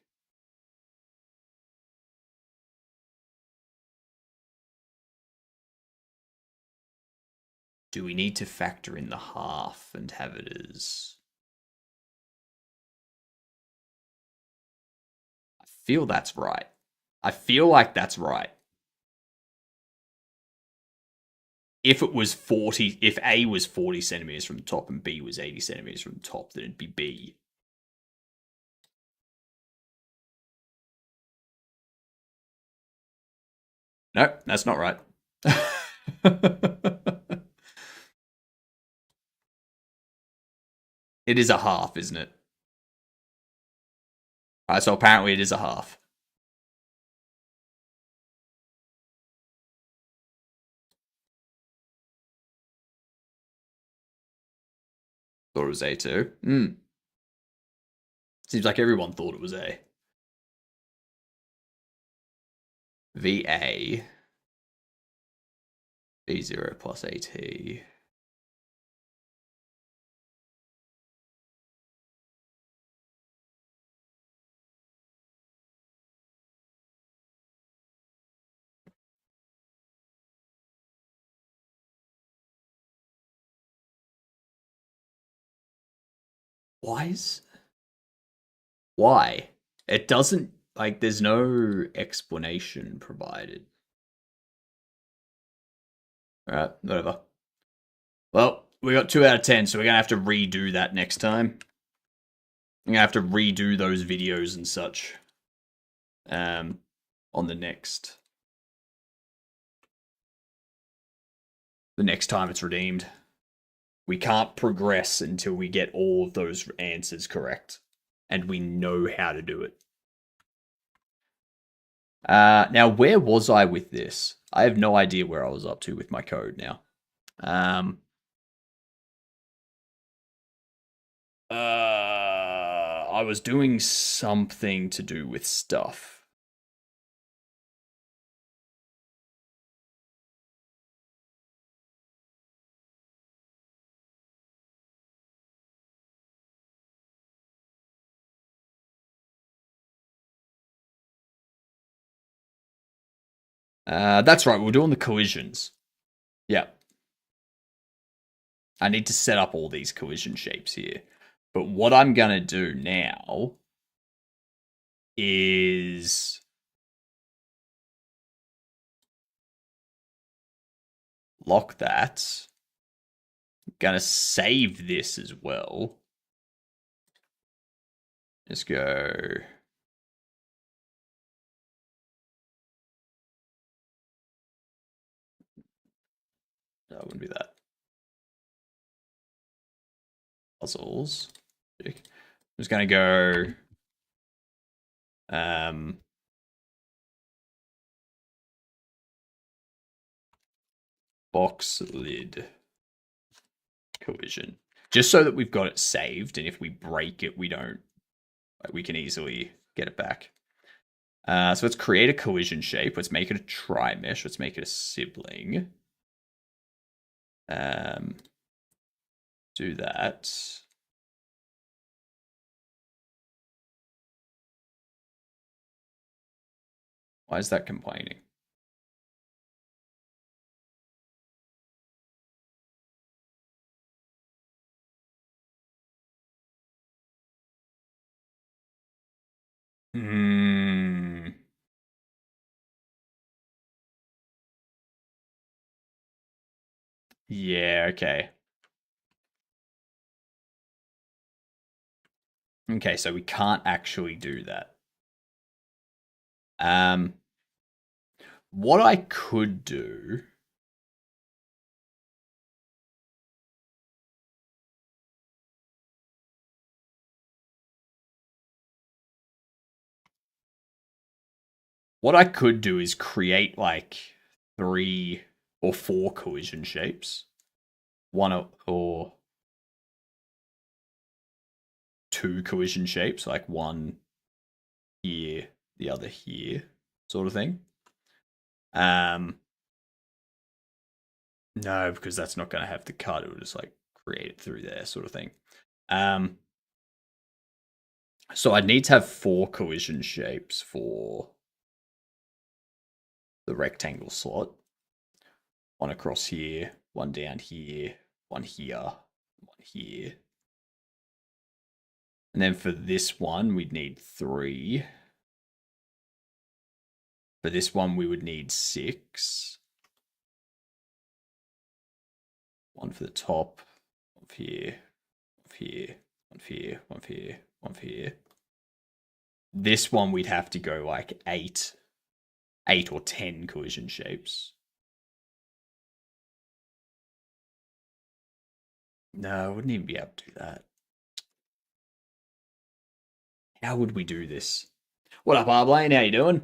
Speaker 1: Do we need to factor in the half and have it as... I feel that's right. I feel like that's right. If it was 40, if A was 40 centimeters from the top and B was 80 centimeters from the top, then it'd be B. No, that's not right. It is a half, isn't it? Alright, so apparently it is a half. Thought it was A too. Seems like everyone thought it was A. VA B0 plus AT. Why? It doesn't, like, there's no explanation provided. Alright, whatever. Well, we got 2 out of 10, so we're gonna have to redo that next time. I'm gonna have to redo those videos and such. On the next time it's redeemed. We can't progress until we get all of those answers correct. And we know how to do it. Now, where was I with this? I have no idea where I was up to with my code now. I was doing something to do with stuff. That's right, we're doing the collisions. Yeah. I need to set up all these collision shapes here. But what I'm going to do now is lock that. I'm going to save this as well. Just go... No, it wouldn't be that. Puzzles. I'm just going to go... box lid collision. Just so that we've got it saved, and if we break it, we don't... Like, we can easily get it back. So let's create a collision shape. Let's make it a tri-mesh. Let's make it a sibling. Do that. Why is that complaining? Yeah, okay. Okay, so we can't actually do that. What I could do... What I could do is create like 3 or 4 collision shapes. 1 or 2 collision shapes, like one here, the other here, sort of thing. No, because that's not going to have the cut. It will just like create it through there, sort of thing. So I'd need to have 4 collision shapes for the rectangle slot. 1 across here, one down here, one here, one here. And then for this one, we'd need 3. For this one, we would need 6. One for the top, one for here, one for here, one for here, one for here, one for here. This one, we'd have to go like 8 or 10 collision shapes. No, I wouldn't even be able to do that. How would we do this? What up, Arblane? How you doing?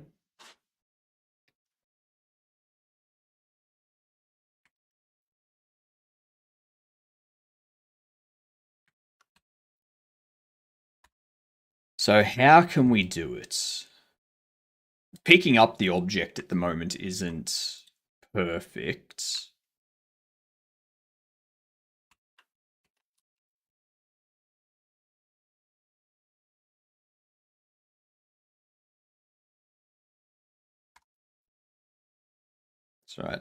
Speaker 1: So how can we do it? Picking up the object at the moment isn't perfect. That's right.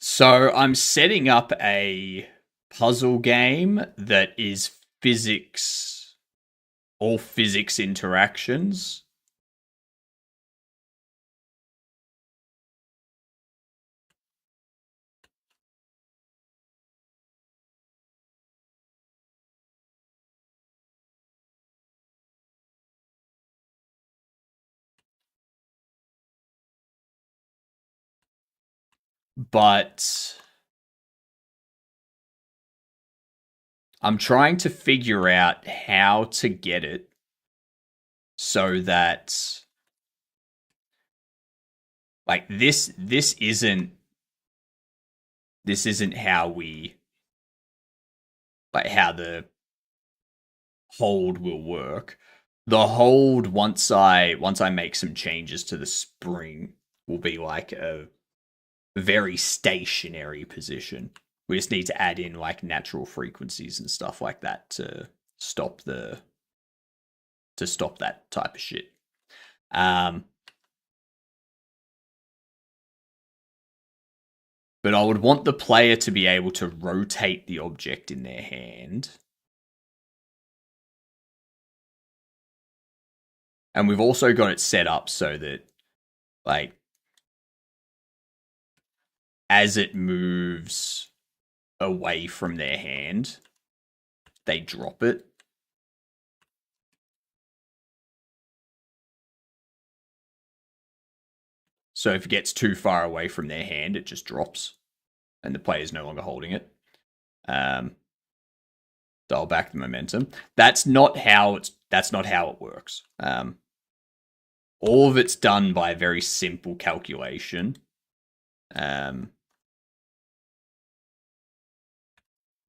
Speaker 1: So I'm setting up a puzzle game that is physics, all physics interactions. But I'm trying to figure out how to get it so that like this isn't how we like how the hold will work. The hold once I make some changes to the spring will be like a very stationary position. We just need to add in like natural frequencies and stuff like that to stop that type of shit. But I would want the player to be able to rotate the object in their hand. And we've also got it set up so that, like, as it moves away from their hand, they drop it. So if it gets too far away from their hand, it just drops, and the player's no longer holding it. Dial back the momentum. That's not how it works. All of it's done by a very simple calculation.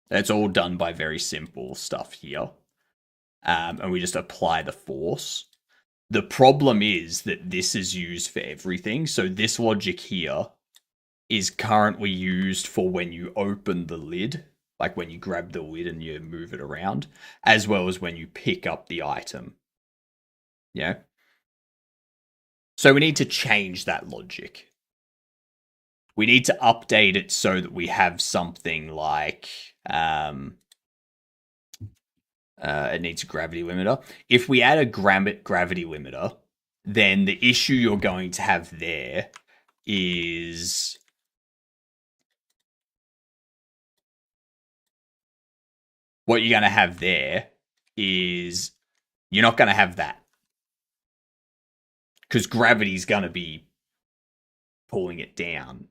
Speaker 1: It's all done by very simple stuff here. And we just apply the force. The problem is that this is used for everything. So this logic here is currently used for when you open the lid, like when you grab the lid and you move it around, as well as when you pick up the item. Yeah. So we need to change that logic. We need to update it so that we have something like it needs a gravity limiter. If we add a gravity limiter, then the issue you're going to have there is what you're going to have there is you're not going to have that. Because gravity's going to be pulling it down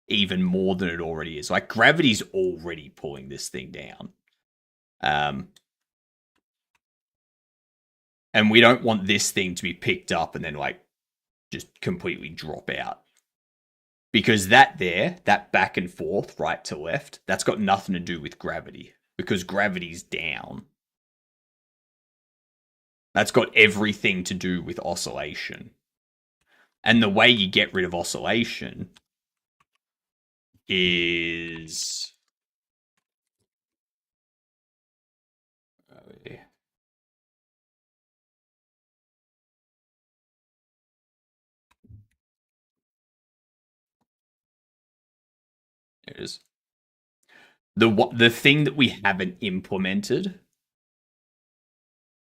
Speaker 1: even more than it already is. Like, gravity's already pulling this thing down. And we don't want this thing to be picked up and then, like, just completely drop out. Because that back and forth, right to left, that's got nothing to do with gravity. Because gravity's down. That's got everything to do with oscillation. And the way you get rid of oscillation is see. There it is. The thing that we haven't implemented,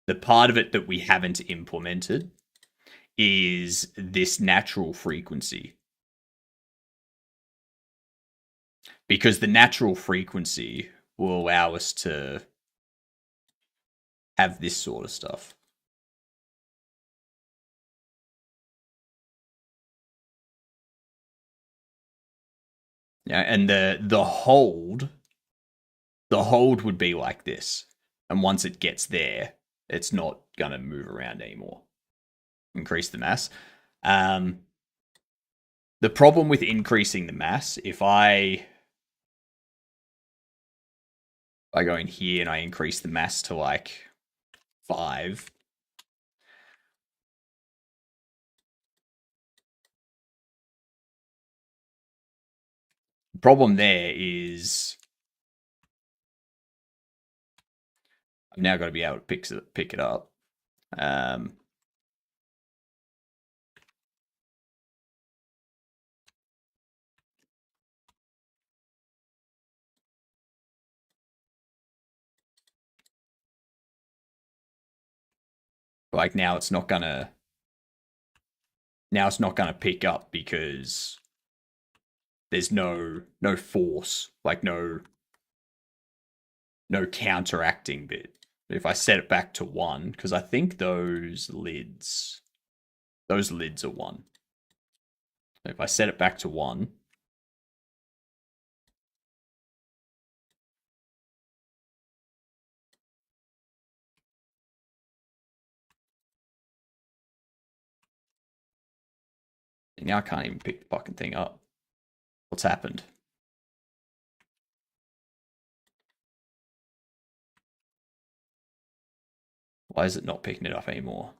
Speaker 1: the part of it that we haven't implemented is this natural frequency. Because the natural frequency will allow us to have this sort of stuff. Yeah, and the hold would be like this. And once it gets there, it's not gonna move around anymore. Increase the mass. The problem with increasing the mass, if I go in here and I increase the mass to like 5, the problem there is I've now got to be able to pick it up. Like now it's not gonna pick up because there's no force, like no counteracting bit. But if I set it back to 1, because I think those lids are 1. So if I set it back to 1, now I can't even pick the fucking thing up. What's happened? Why is it not picking it up anymore?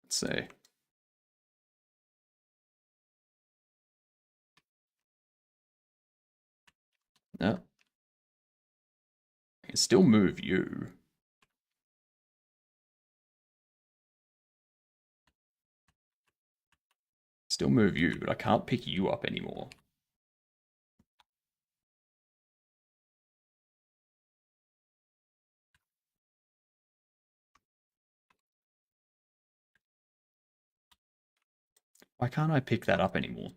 Speaker 1: Let's see. No. I can still move you. Still move you, but I can't pick you up anymore. Why can't I pick that up anymore?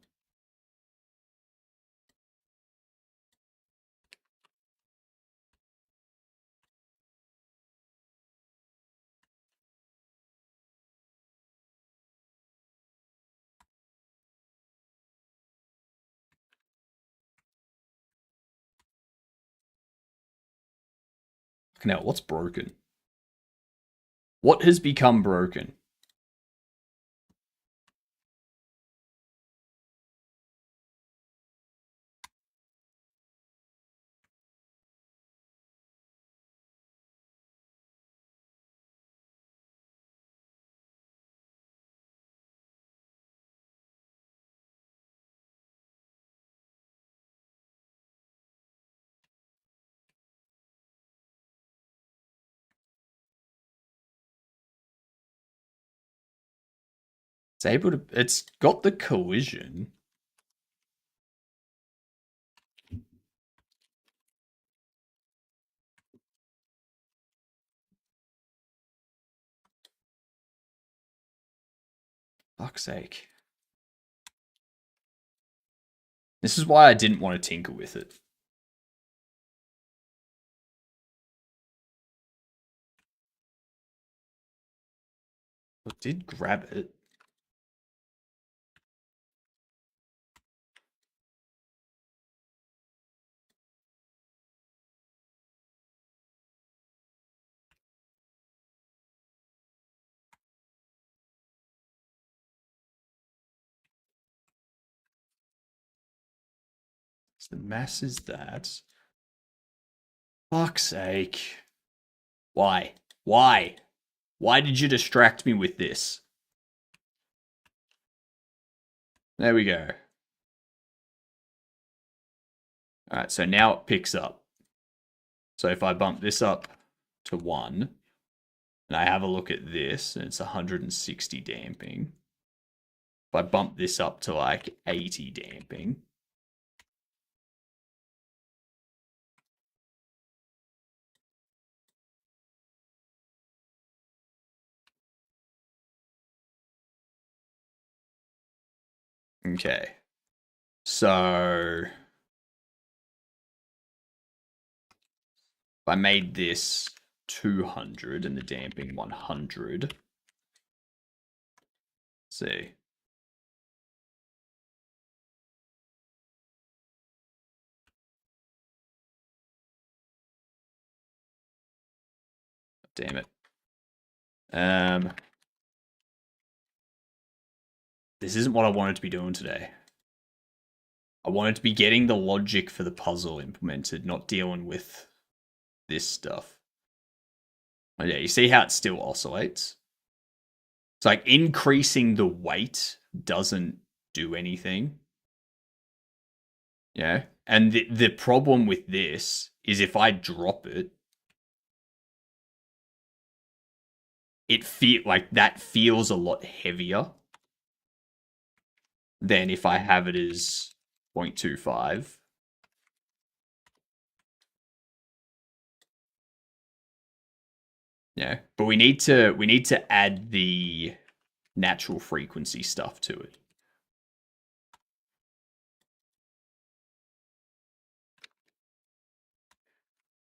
Speaker 1: Now, what's broken? What has become broken? It's able to. It's got the collision. Fuck's sake. This is why I didn't want to tinker with it. I did grab it. So the mass is that. Fuck's sake. Why? Why? Why did you distract me with this? There we go. All right, so now it picks up. So if I bump this up to 1, and I have a look at this, and it's 160 damping. If I bump this up to like 80 damping. Okay. So if I made this 200 and the damping 100. Let's see. Damn it. This isn't what I wanted to be doing today. I wanted to be getting the logic for the puzzle implemented, not dealing with this stuff. Oh, yeah, you see how it still oscillates? It's like increasing the weight doesn't do anything. Yeah. And the problem with this is if I drop it, that feels a lot heavier than if I have it as 0.25. Yeah. But we need to add the natural frequency stuff to it.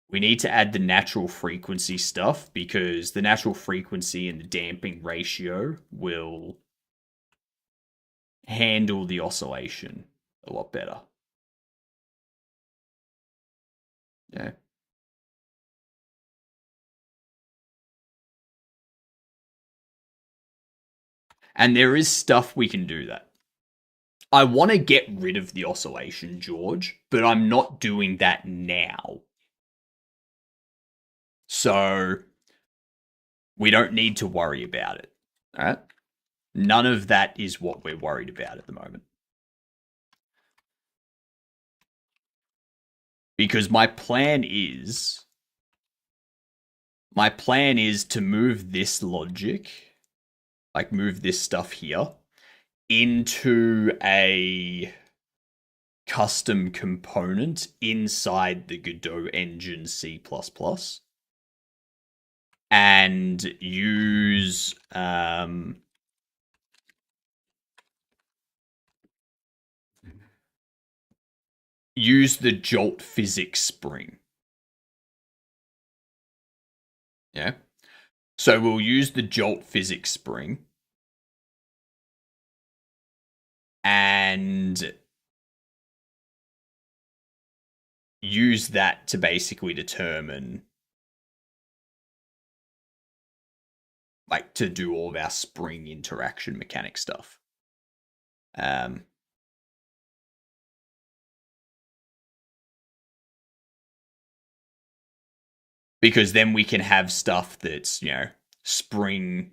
Speaker 1: We need to add the natural frequency stuff because the natural frequency and the damping ratio will handle the oscillation a lot better. Yeah. And there is stuff we can do that. I want to get rid of the oscillation, George, but I'm not doing that now. So we don't need to worry about it. All right? None of that is what we're worried about at the moment. Because my plan is to move this logic, like move this stuff here, into a custom component inside the Godot engine C++. And use the jolt physics spring. Yeah. So we'll use the jolt physics spring and use that to basically determine, like, to do all of our spring interaction mechanic stuff. Because then we can have stuff that's, spring,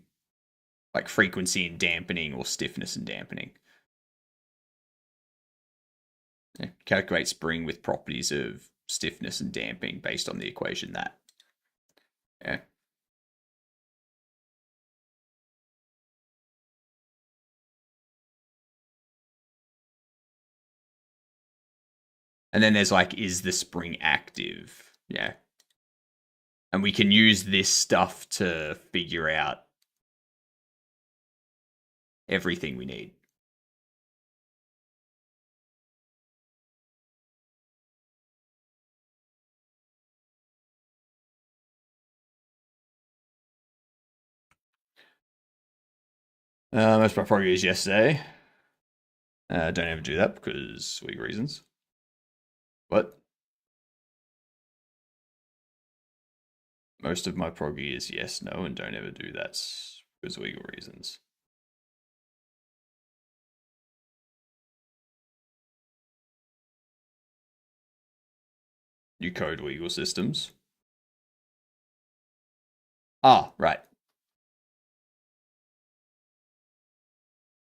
Speaker 1: like frequency and dampening or stiffness and dampening. Yeah, calculate spring with properties of stiffness and damping based on the equation that. Yeah. And then there's like, is the spring active? Yeah. And we can use this stuff to figure out everything we need. Most of my progress yesterday. Don't ever do that because weak reasons. What? Most of my proggy is yes, no, and don't ever do that because legal reasons. You code legal systems. Ah, right.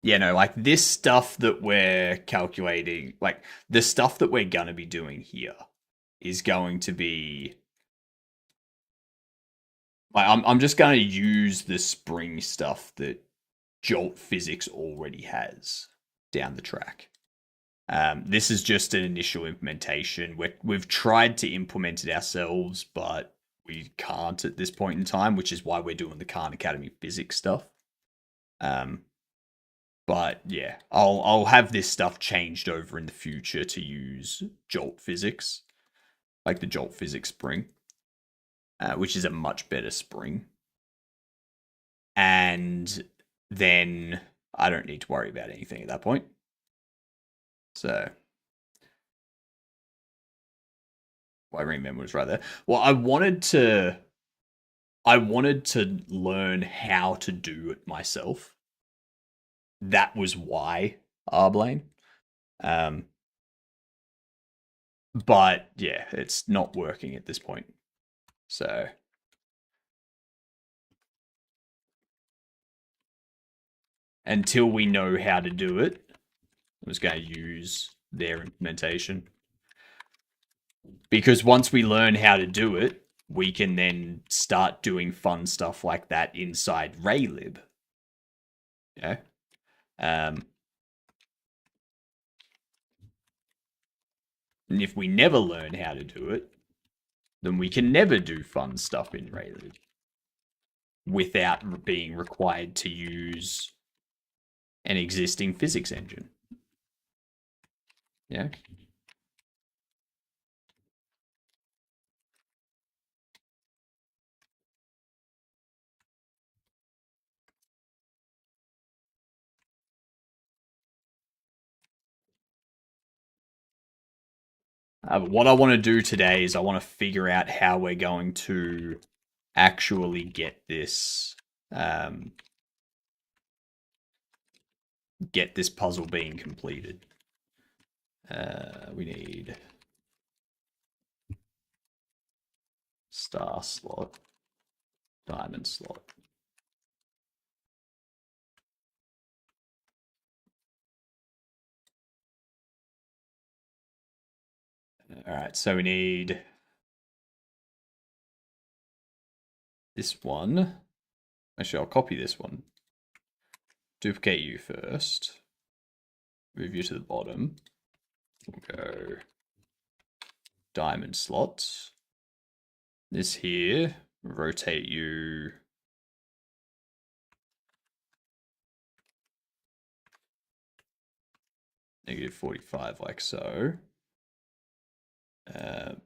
Speaker 1: yeah, no, like this stuff that we're calculating, like the stuff that we're gonna be doing here is going to be like I'm just gonna use the spring stuff that Jolt Physics already has down the track. This is just an initial implementation. We've tried to implement it ourselves, but we can't at this point in time, which is why we're doing the Khan Academy physics stuff. Um, but yeah, I'll have this stuff changed over in the future to use Jolt Physics, like the Jolt Physics spring, which is a much better spring. And then I don't need to worry about anything at that point. So wiring memo was right there. Well, I wanted to learn how to do it myself. That was why Arblane. Um, but yeah, it's not working at this point. So until we know how to do it, I'm just going to use their implementation. Because once we learn how to do it, we can then start doing fun stuff like that inside Raylib. Yeah. And if we never learn how to do it, then we can never do fun stuff in Raylib without being required to use an existing physics engine. Yeah. What I want to do today is I want to figure out how we're going to actually get this puzzle being completed. We need star slot, diamond slot. All right, so we need this one. Actually, I'll copy this one. Duplicate you first. Move you to the bottom. We'll go diamond slots. This here, rotate you -45 like so.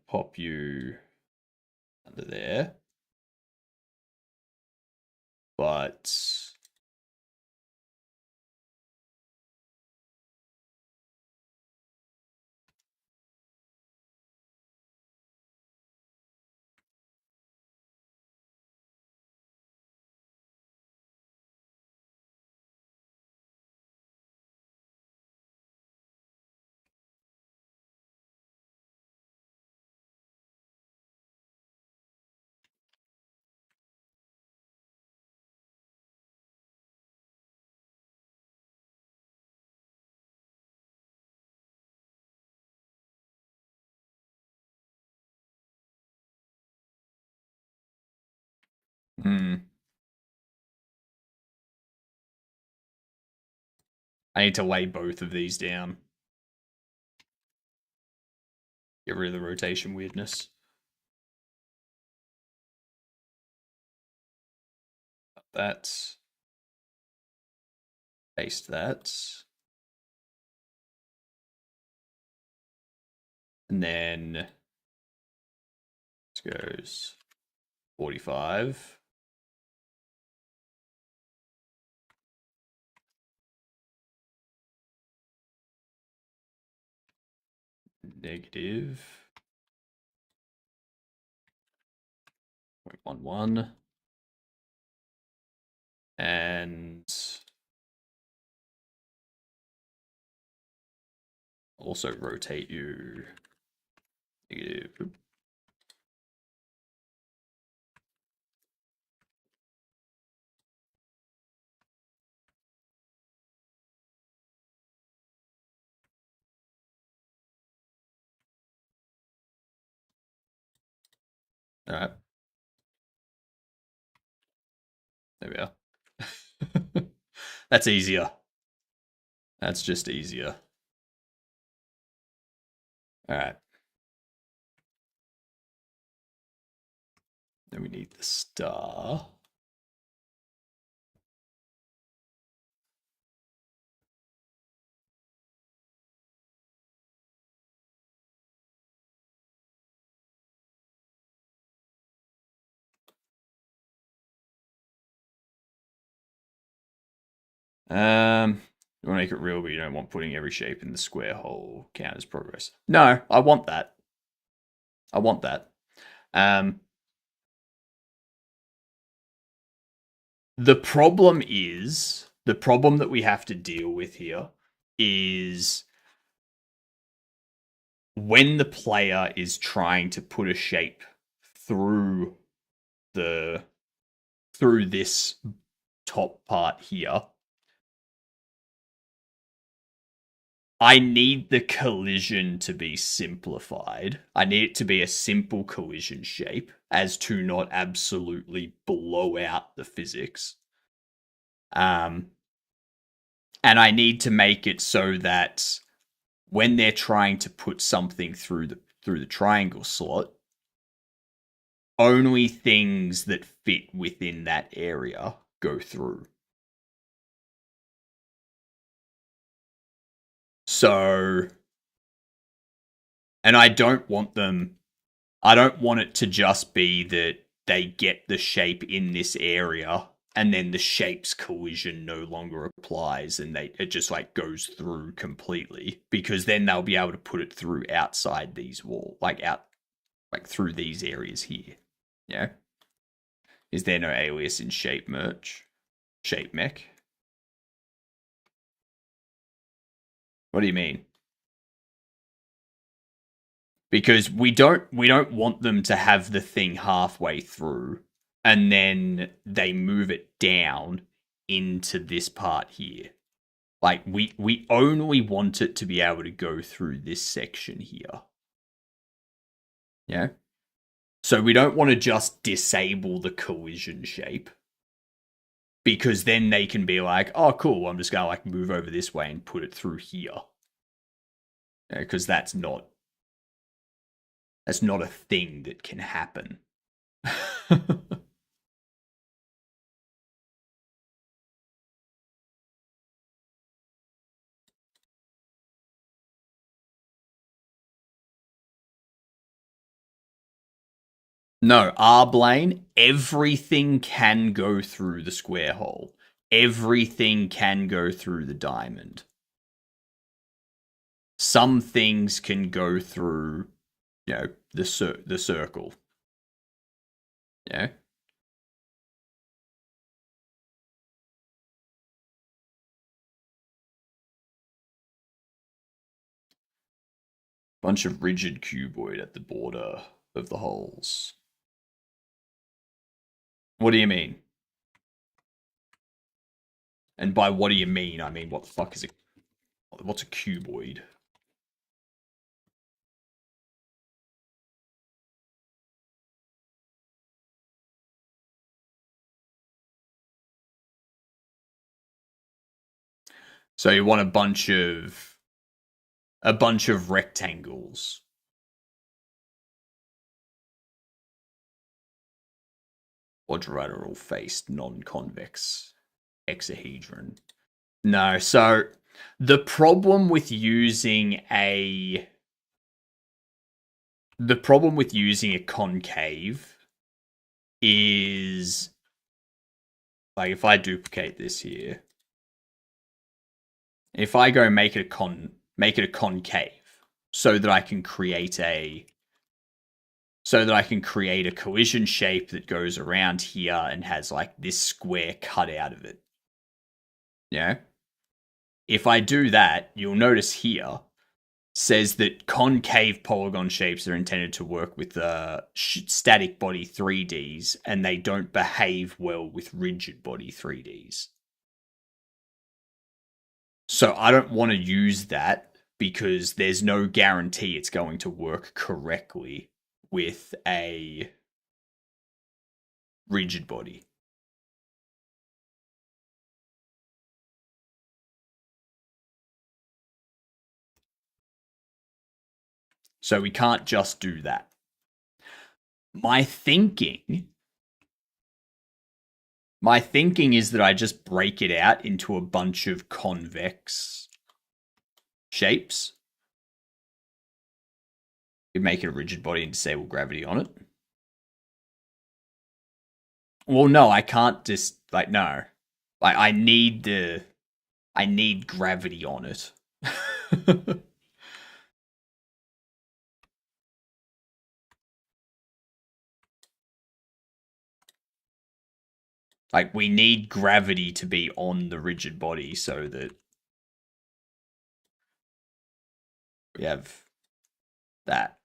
Speaker 1: Pop you under there. But I need to lay both of these down. Get rid of the rotation weirdness. That. Paste that. And then this goes 45. Negative 0.11. And also rotate you negative. All right. There we are. That's easier. That's just easier. All right. Then we need the star. You want to make it real, but you don't want putting every shape in the square hole count as progress. No, I want that. I want that. The problem that we have to deal with here is when the player is trying to put a shape through this top part here, I need the collision to be simplified. I need it to be a simple collision shape as to not absolutely blow out the physics. And I need to make it so that when they're trying to put something through the triangle slot, only things that fit within that area go through. So, and I don't want it to just be that they get the shape in this area and then the shape's collision no longer applies and it just like goes through completely, because then they'll be able to put it through outside these walls, like through these areas here. Yeah. Is there no alias in shape merch? Shape mech? What do you mean? Because we don't want them to have the thing halfway through and then they move it down into this part here. Like we only want it to be able to go through this section here. Yeah. So we don't want to just disable the collision shape, because then they can be like, oh cool, I'm just gonna like move over this way and put it through here. Because that's not a thing that can happen. No, R-Blane, everything can go through the square hole. Everything can go through the diamond. Some things can go through, the circle. Yeah. Bunch of rigid cuboid at the border of the holes. What do you mean? And by what do you mean? I mean, what the fuck is what's a cuboid? So you want a bunch of rectangles. Quadrilateral faced non-convex hexahedron. No, so the problem with using a concave is, like, if I duplicate this here, if I go make it a concave so that I can create a collision shape that goes around here and has like this square cut out of it. Yeah. If I do that, you'll notice here says that concave polygon shapes are intended to work with static body 3Ds, and they don't behave well with rigid body 3Ds. So I don't want to use that because there's no guarantee it's going to work correctly with a rigid body. So we can't just do that. My thinking is that I just break it out into a bunch of convex shapes. You make it a rigid body and disable gravity on it. Well, no, I can't just no. I need gravity on it. Like, we need gravity to be on the rigid body so that we have that.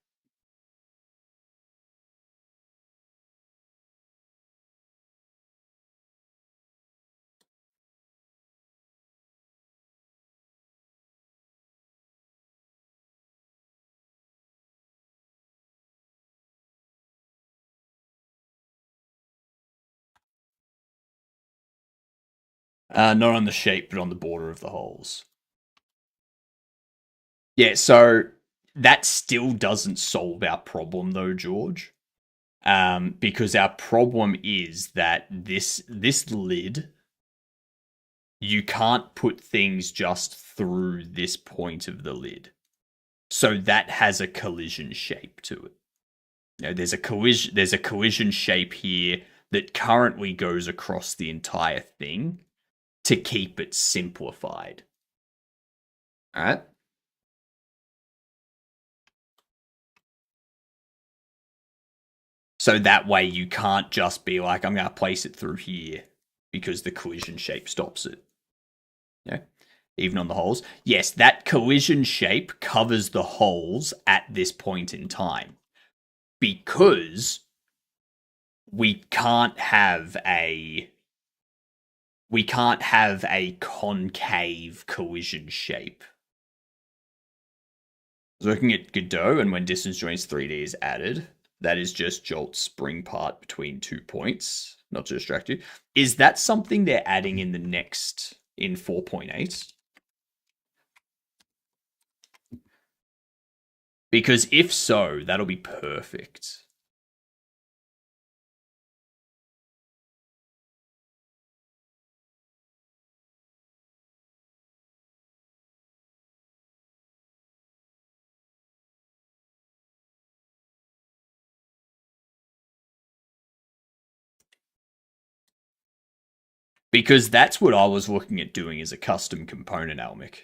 Speaker 1: Not on the shape, but on the border of the holes. Yeah, so that still doesn't solve our problem, though, George. Because our problem is that this lid, you can't put things just through this point of the lid. So that has a collision shape to it. You know, there's a collision shape here that currently goes across the entire thing to keep it simplified. All right. So that way you can't just be like, I'm going to place it through here because the collision shape stops it. Yeah. Even on the holes. Yes, that collision shape covers the holes at this point in time because we can't have a concave collision shape. I was looking at Godot, and when distance joints 3D is added, that is just Jolt's spring part between 2 points, not to distract you. Is that something they're adding in 4.8? Because if so, that'll be perfect. Because that's what I was looking at doing as a custom component, Almic.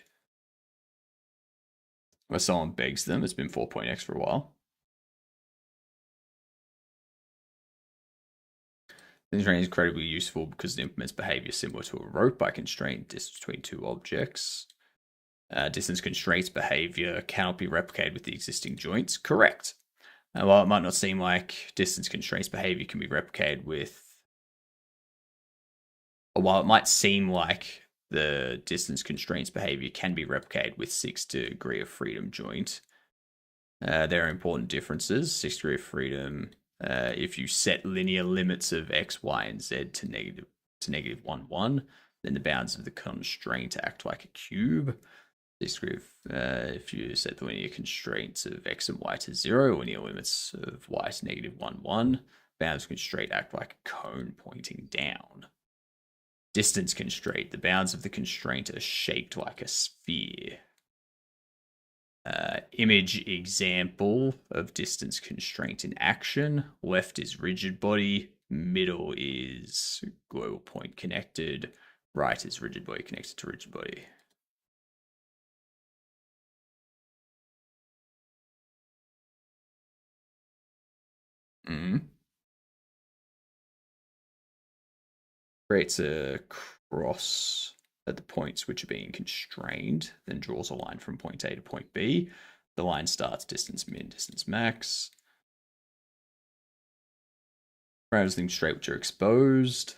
Speaker 1: Where someone begs them. It's been 4.x for a while. This range is incredibly useful because it implements behavior similar to a rope by constraint distance between two objects. Distance constraints behavior cannot be replicated with the existing joints. Correct. While it might not seem like distance constraints behavior can be replicated with... While it might seem like the distance constraints behavior can be replicated with 6 degree of freedom joint, there are important differences. 6 degree of freedom, if you set linear limits of x, y, and z to negative 1, 1, then the bounds of the constraint act like a cube. 6 degree of, if you set the linear constraints of x and y to 0, linear limits of y to negative 1, 1, bounds of constraint act like a cone pointing down. Distance constraint, the bounds of the constraint are shaped like a sphere. Image example of distance constraint in action. Left is rigid body, middle is global point connected, right is rigid body connected to rigid body. Creates a cross at the points which are being constrained, then draws a line from point A to point B. The line starts distance min, distance max. Parameters linked straight which are exposed.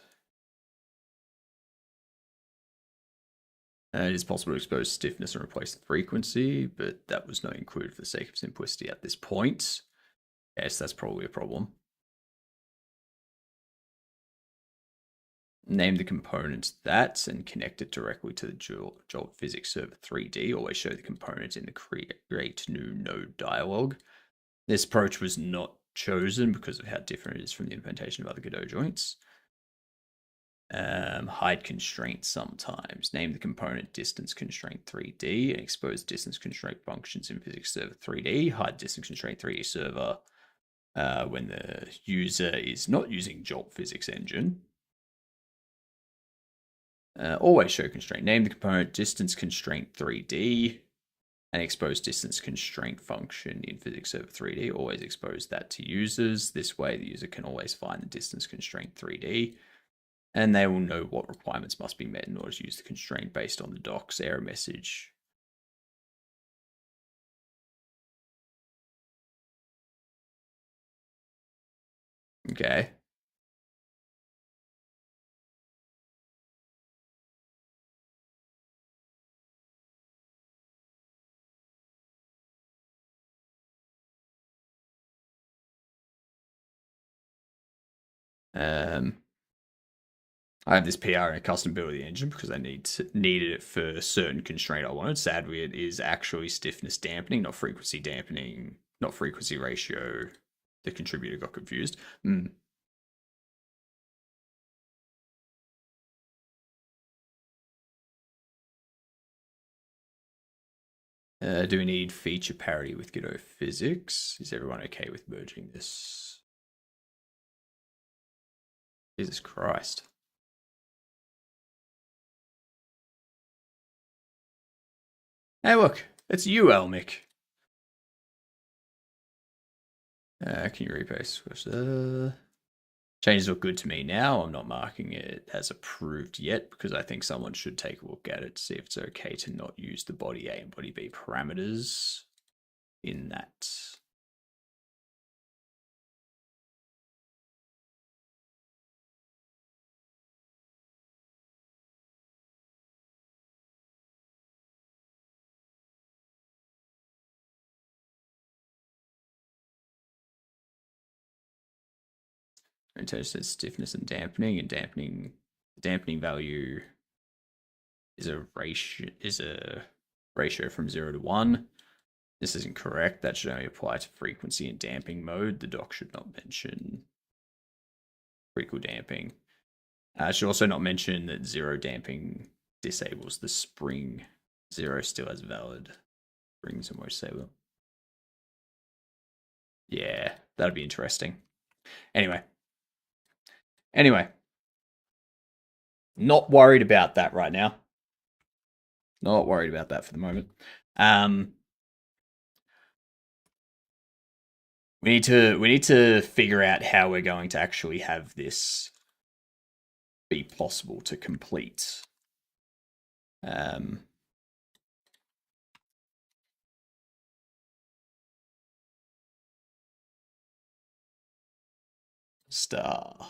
Speaker 1: It is possible to expose stiffness and replace the frequency, but that was not included for the sake of simplicity at this point. Yes, that's probably a problem. Name the components that and connect it directly to the Jolt Physics Server 3D. Always show the components in the create new node dialog. This approach was not chosen because of how different it is from the implementation of other Godot joints. Hide constraints sometimes. Name the component distance constraint 3D and expose distance constraint functions in Physics Server 3D. Hide distance constraint 3D server when the user is not using Jolt Physics Engine. Always show constraint. Name the component distance constraint 3D and expose distance constraint function in Physics Server 3D. Always expose that to users. This way the user can always find the distance constraint 3D and they will know what requirements must be met in order to use the constraint based on the docs error message. Okay. I have this PR in a custom build of the engine because I needed it for a certain constraint I wanted. Sadly, it is actually stiffness dampening, not frequency dampening, not frequency ratio. The contributor got confused. Do we need feature parity with Godot physics? Is everyone okay with merging this? Jesus Christ. Hey, look, it's you, Elmic. Can you repaste? Changes look good to me now. I'm not marking it as approved yet because I think someone should take a look at it to see if it's okay to not use the body A and body B parameters in that. In terms of stiffness and dampening dampening value is a ratio from 0 to 1. This isn't correct. That should only apply to frequency and damping mode. The doc should not mention frequency damping. I should also not mention that 0 damping disables the spring. 0 still has valid springs and most stable. Yeah, that'd be interesting. Anyway, not worried about that right now. Not worried about that for the moment. We need to figure out how we're going to actually have this be possible to complete. Star.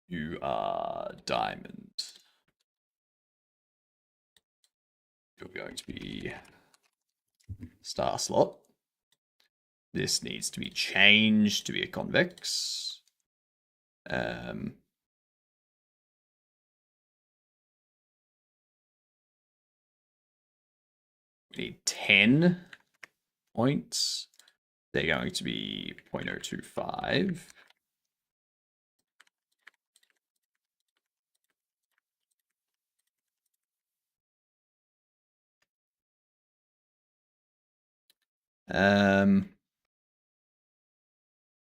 Speaker 1: You are diamond. You're going to be star slot. This needs to be changed to be a convex. We need 10 points. They're going to be 0.025.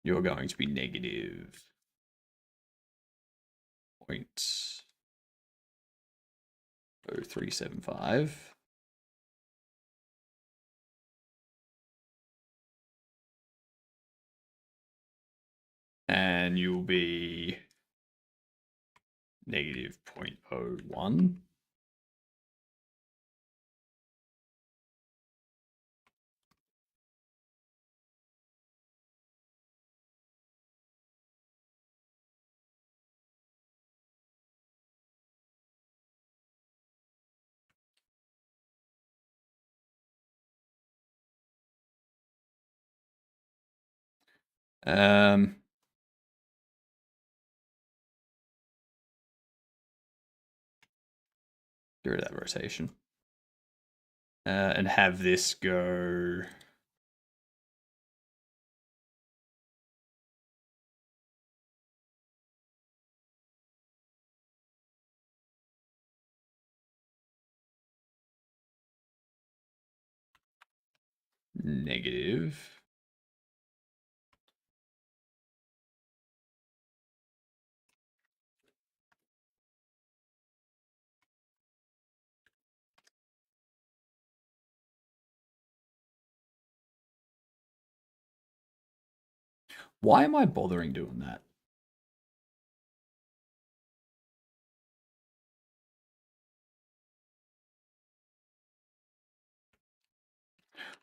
Speaker 1: You're going to be negative 0.0375. And you'll be negative 0.01. Get rid of that rotation. And have this go. Negative. Why am I bothering doing that?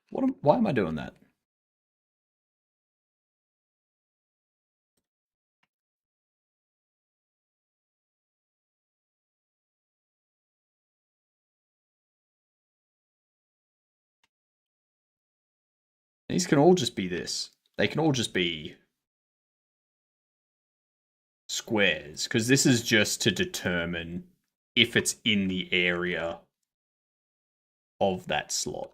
Speaker 1: Why am I doing that? These can all just be this. They can all just be squares, because this is just to determine if it's in the area of that slot.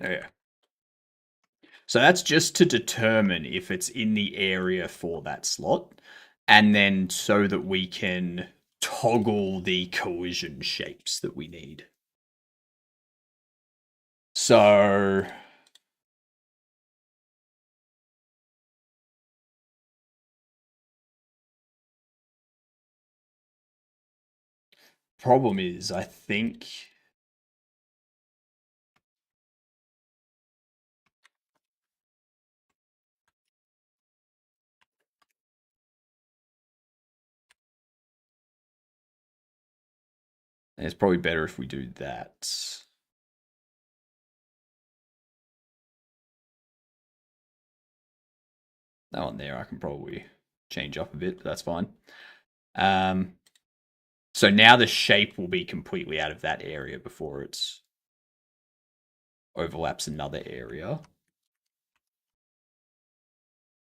Speaker 1: Oh, yeah. So that's just to determine if it's in the area for that slot, and then so that we can toggle the collision shapes that we need. So problem is, I think it's probably better if we do that. That one there I can probably change up a bit, but that's fine. So now the shape will be completely out of that area before it's overlaps another area.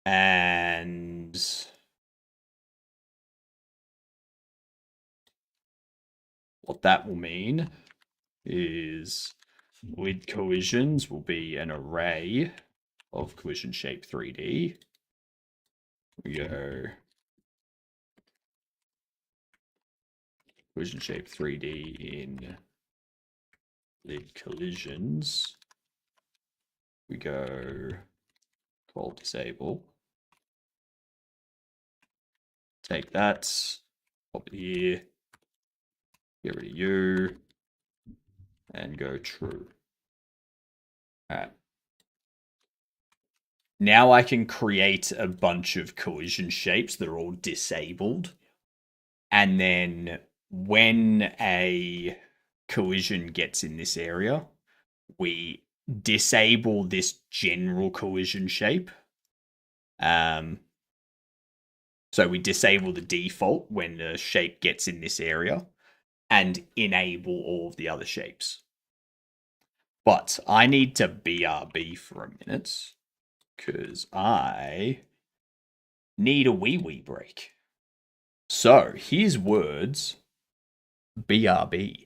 Speaker 1: And what that will mean is lid collisions will be an array of collision shape 3D. We go collision shape 3D in lid collisions. We go call disable. Take that, pop it here, get rid of you, and go true. All right. Now I can create a bunch of collision shapes that are all disabled. And then when a collision gets in this area, we disable this general collision shape. So we disable the default when the shape gets in this area and enable all of the other shapes. But I need to BRB for a minute because I need a wee break. So here's words BRB.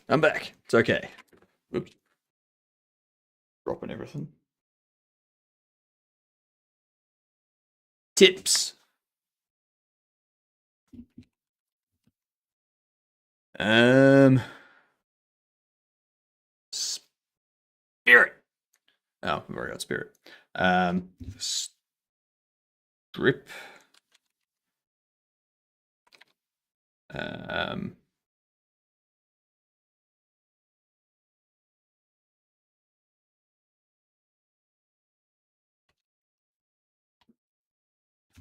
Speaker 1: I'm back. It's okay. Oops. Dropping everything. Tips. Spirit. Oh, I've already got spirit. Strip. Um,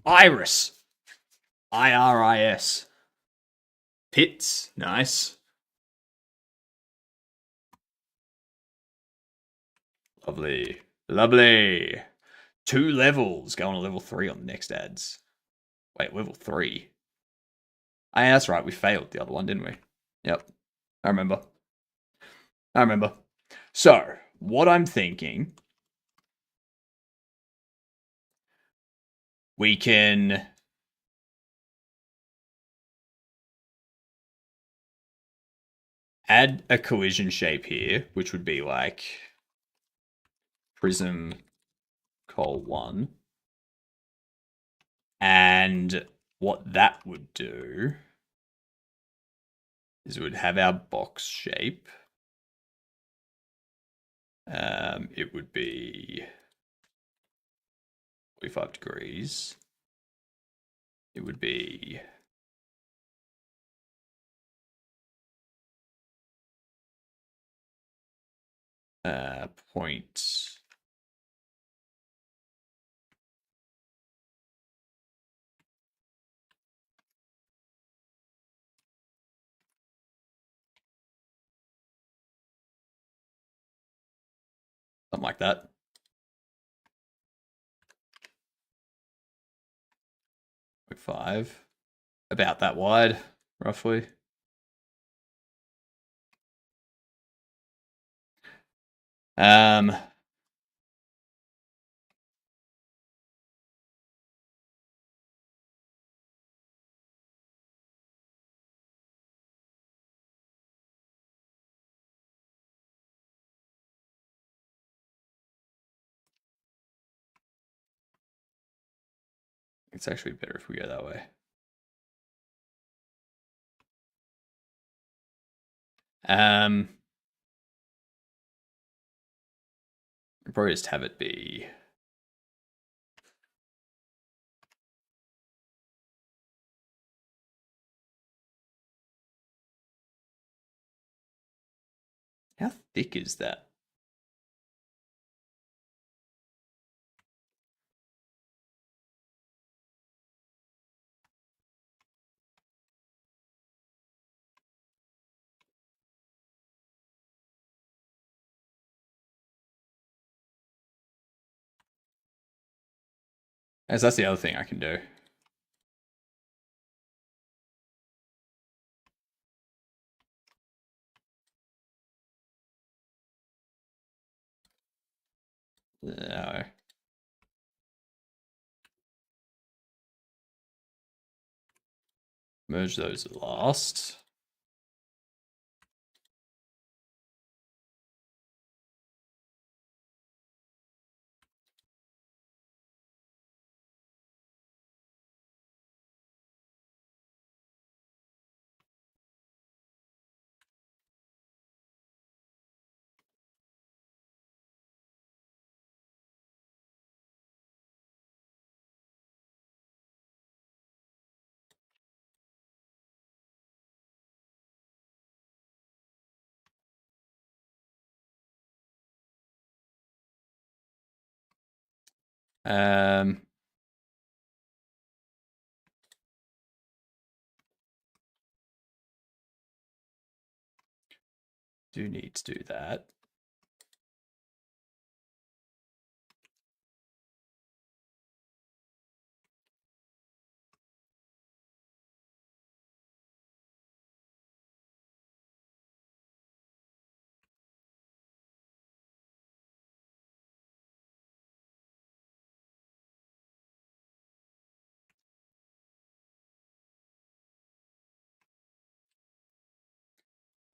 Speaker 1: Iris. IRIS. Pits. Nice. Lovely. Lovely. 2 levels. Going to level 3 on the next ads. Wait, level 3. Oh, yeah, that's right. We failed the other one, didn't we? Yep. I remember. So, what I'm thinking, we can add a collision shape here, which would be like prism col 1. And what that would do is it would have our box shape. It would be 45 degrees. It would be point. Something like that. 5. About that wide, roughly. Um, it's actually better if we go that way. Probably just have it be how thick is that? As that's the other thing I can do. No. Merge those last. Um, do need to do that.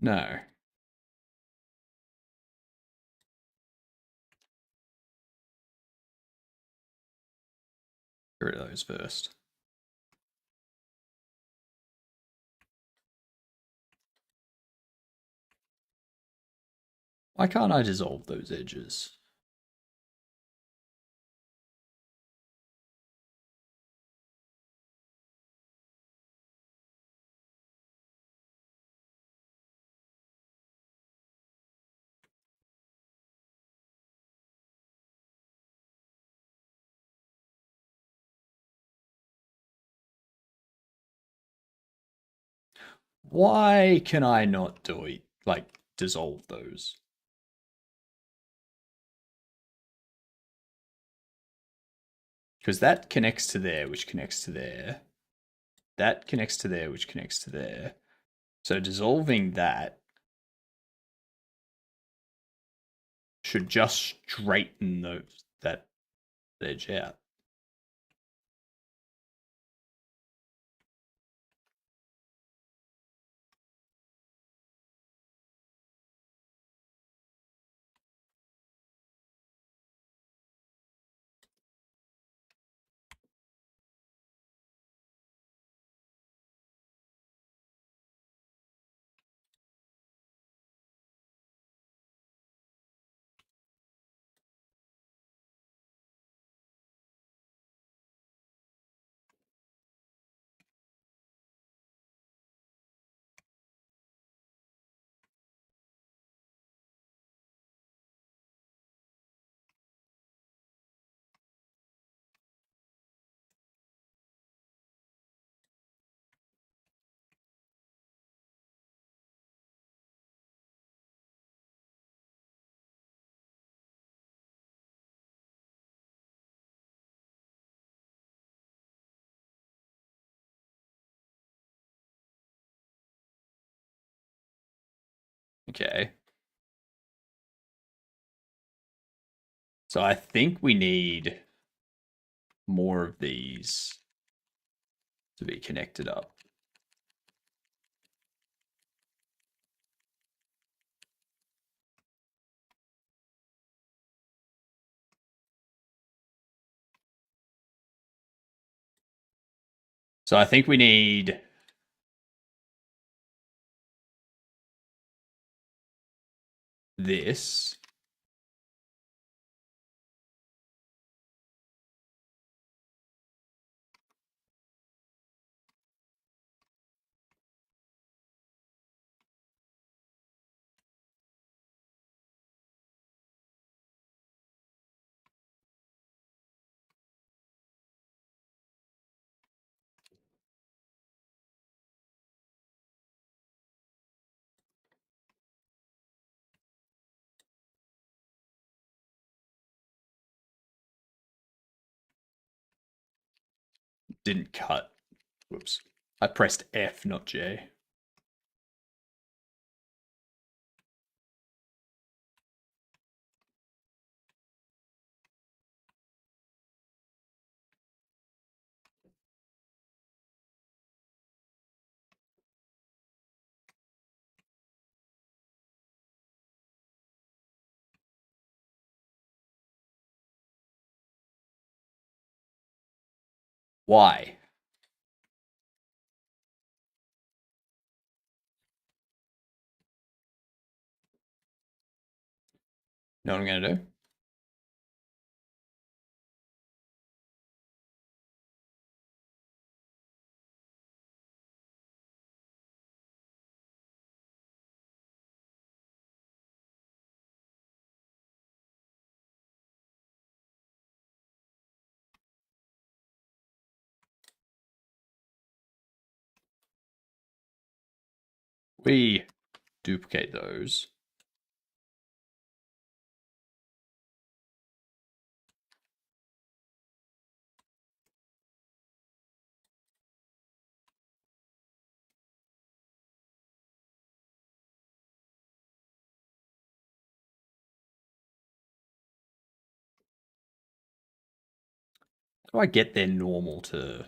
Speaker 1: No. rid of those first. Why can't I dissolve those edges? Why can I not do it? Like, dissolve those? Because that connects to there, which connects to there. That connects to there, which connects to there. So dissolving that should just straighten that edge out. Okay. So I think we need more of these to be connected up. So I think we need this. Didn't cut. Whoops. I pressed F, not J. Why? Know what I'm going to do? We duplicate those. How do I get their normal to...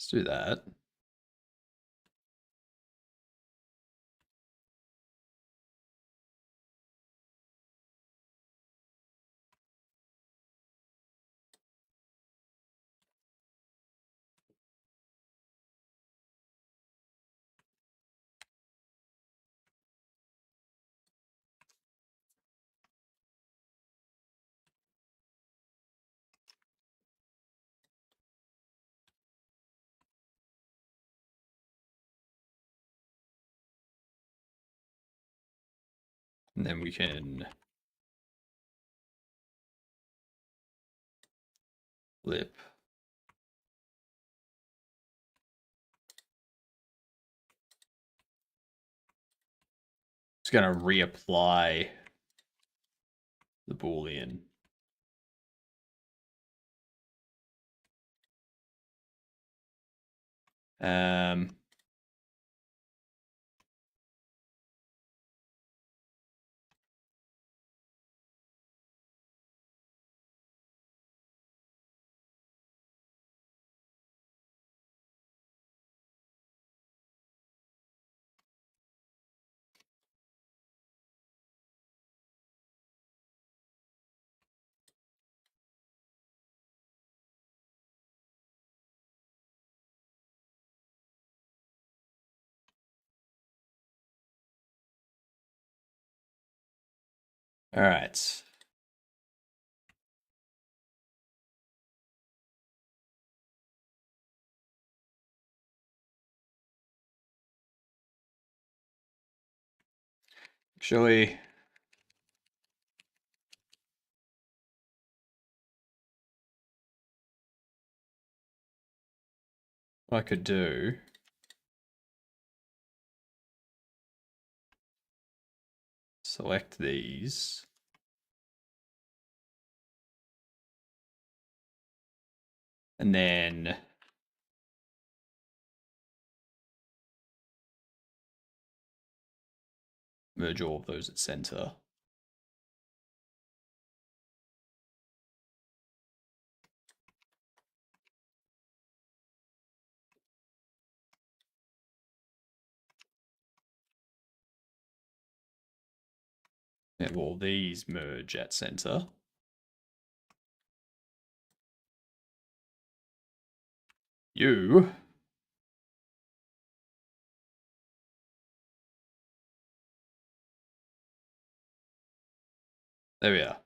Speaker 1: Let's do that. And then we can flip. Just going to reapply the Boolean. All right. Actually, what I could do, select these. And then merge all of those at center. And all these merge at center. You there we are.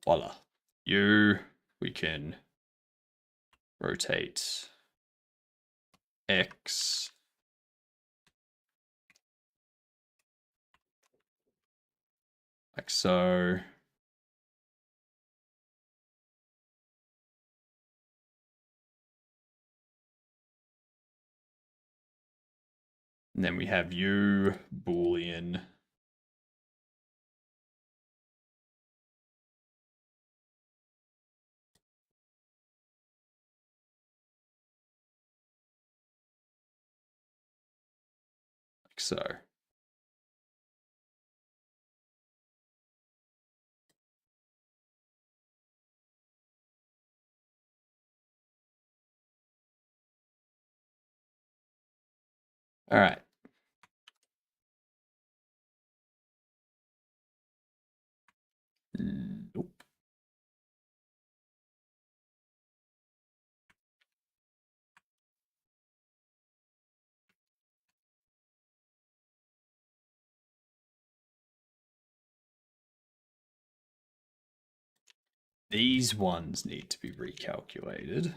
Speaker 1: Voila. You, we can rotate X. Like so. And then we have U, Boolean. Like so. All right. Nope. These ones need to be recalculated.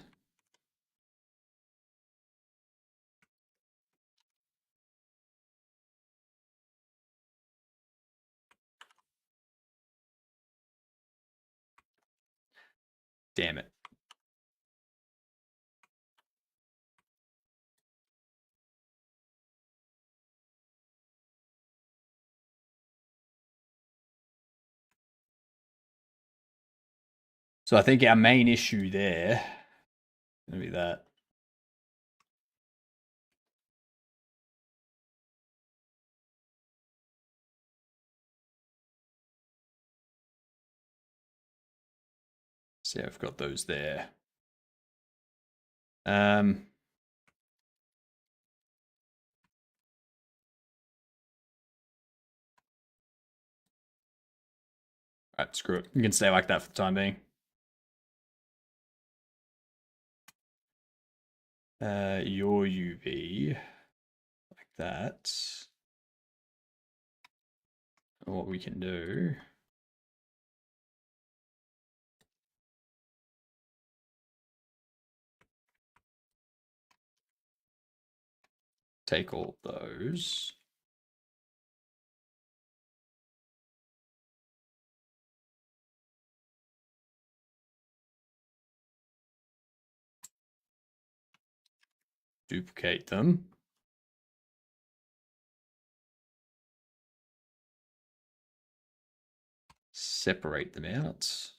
Speaker 1: Damn it. So I think our main issue there is going to be that. See, I've got those there. Alright, screw it. You can stay like that for the time being. Your UV like that. And what we can do, take all those. Duplicate them. Separate them out.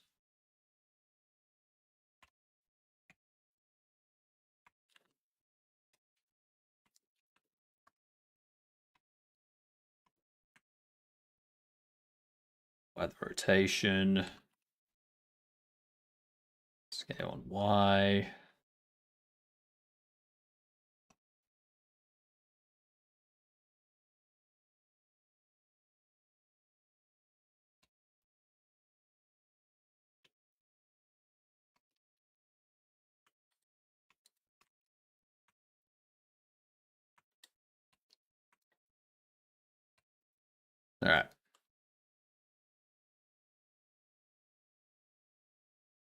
Speaker 1: By the rotation. Scale on Y. All right.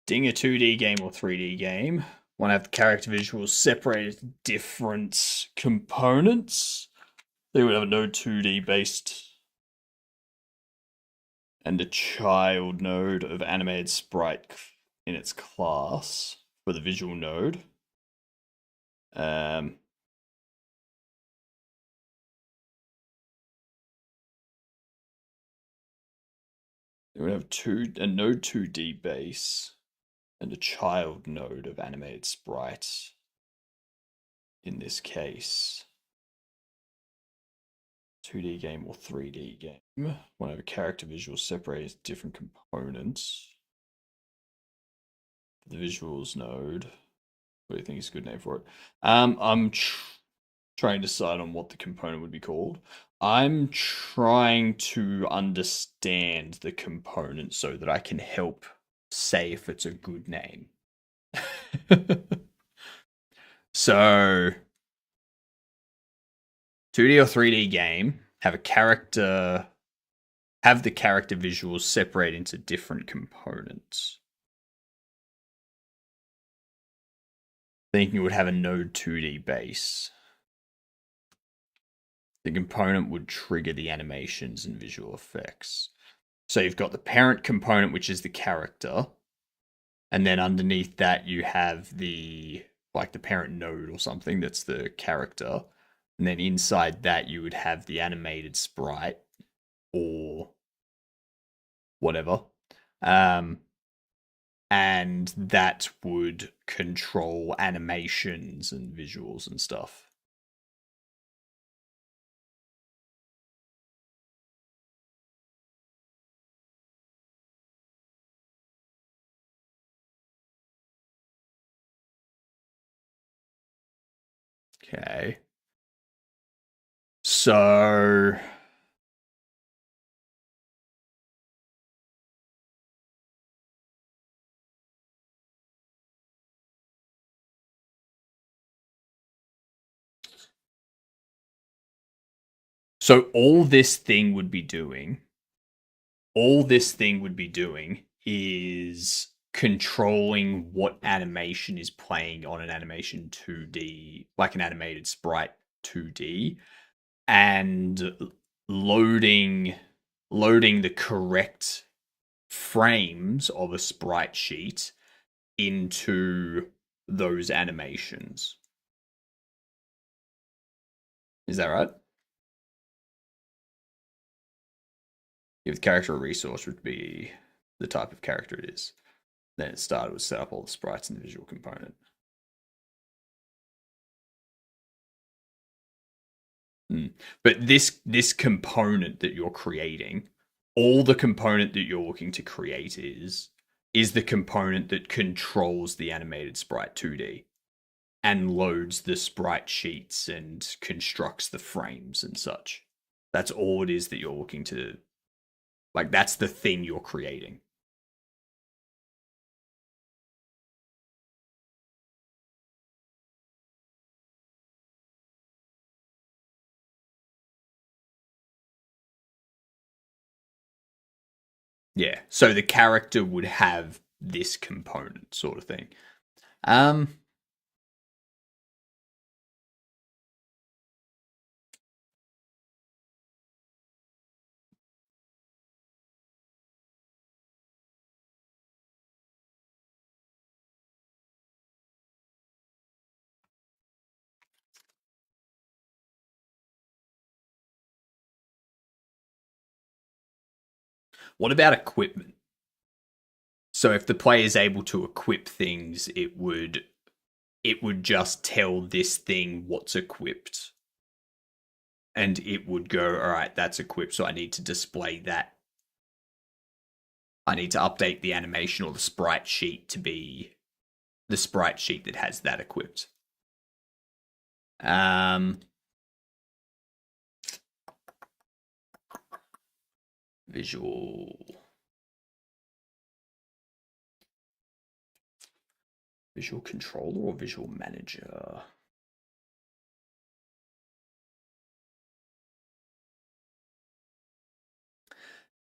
Speaker 1: Being a 2D game or 3D game, want to have the character visuals separated into different components. They would have a node 2D based and a child node of animated sprite in its class for the visual node. They would have a node 2D base and a child node of animated sprite in this case. 2D game or 3D game. Want to have a character visual separated into different components. The visuals node. What do you think is a good name for it? I'm trying to decide on what the component would be called. I'm trying to understand the component so that I can help say if it's a good name. So 2D or 3D game, have the character visuals separate into different components. Thinking you would have a node 2D base. The component would trigger the animations and visual effects. So you've got the parent component, which is the character, and then underneath that you have the parent node or something that's the character, and then inside that you would have the animated sprite or whatever, and that would control animations and visuals and stuff. Okay. So all this thing would be doing is controlling what animation is playing on an animation 2D, like an animated sprite 2D, and loading the correct frames of a sprite sheet into those animations. Is that right? Give the character a resource would be the type of character it is. Then it started with set up all the sprites in the visual component. But this component that you're creating, all the component that you're looking to create is the component that controls the animated sprite 2D. and loads the sprite sheets and constructs the frames and such. That's all it is that you're looking to, like, that's the thing you're creating. Yeah, so the character would have this component sort of thing. Um, what about equipment? So if the player is able to equip things, it would just tell this thing what's equipped. And it would go, all right, that's equipped, so I need to display that. I need to update the animation or the sprite sheet to be the sprite sheet that has that equipped. Visual controller or visual manager?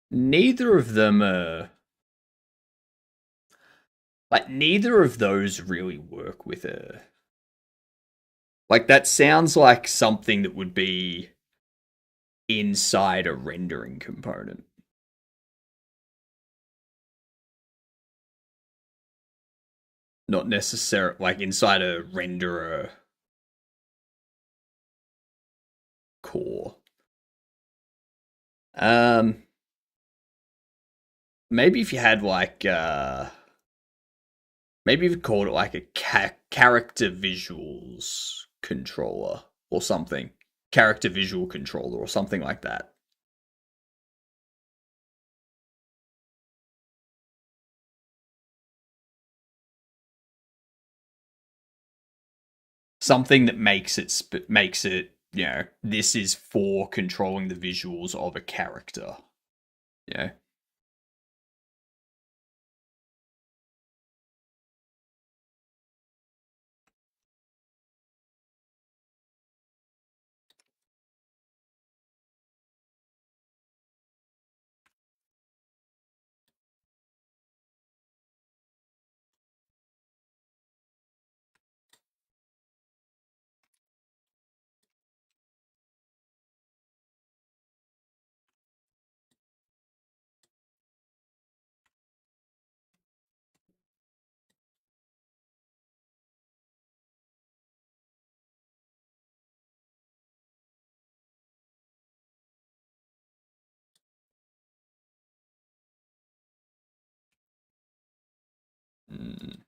Speaker 1: Neither of them are, like, neither of those really work with a, like, that sounds like something that would be inside a rendering component. Not necessarily like inside a renderer core. Maybe if you had like maybe if you called it like a character visuals controller or something. Character visual controller or something like that. Something that makes it, you know, this is for controlling the visuals of a character. Yeah. Mm.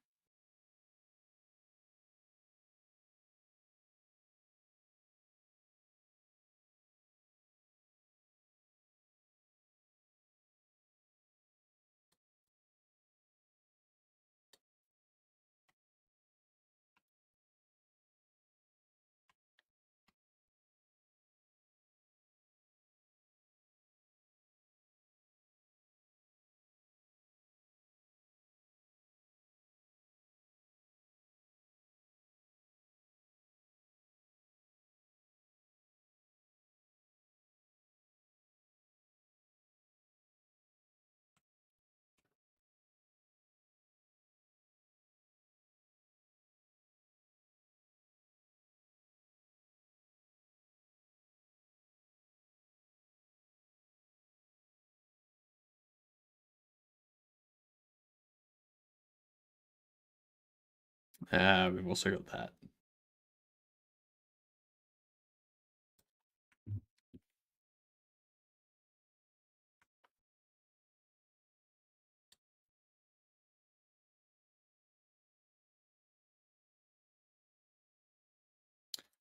Speaker 1: We've also got that.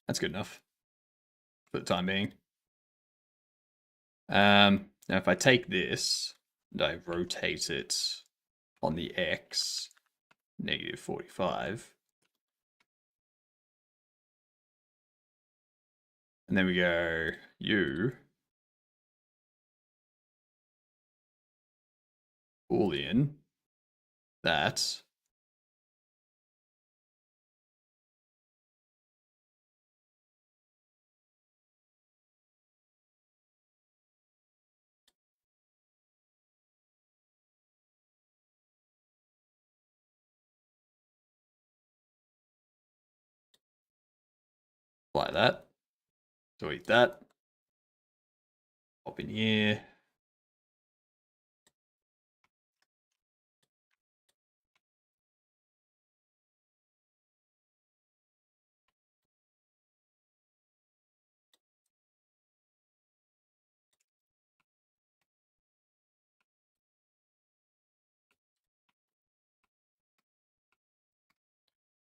Speaker 1: That's good enough for the time being. Now if I take this and I rotate it on the X, -45, And then we go, you Boolean that like that. Delete that. Pop in here.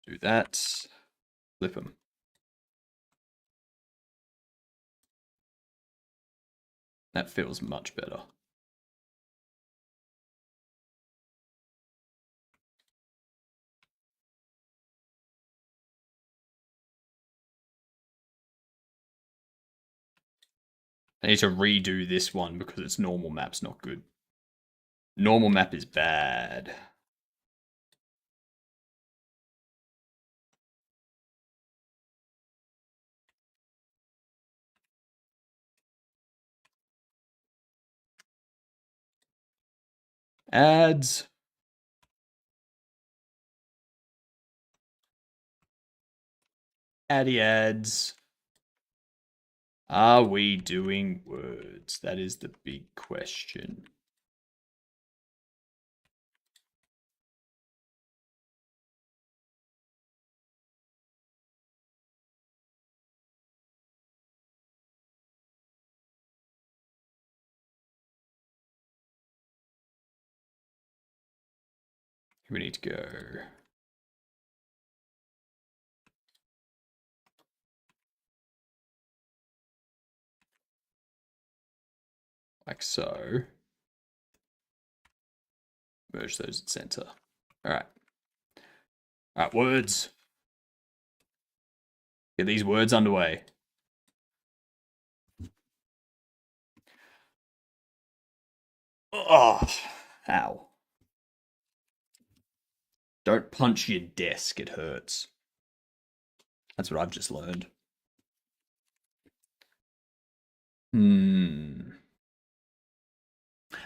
Speaker 1: Do that. Flip them. That feels much better. I need to redo this one because its normal map's not good. Normal map is bad. Ads. Addy ads. Are we doing words? That is the big question. We need to go. Like so. Merge those at center. All right. All right, words. Get these words underway. Oh, ow. Don't punch your desk, it hurts. That's what I've just learned.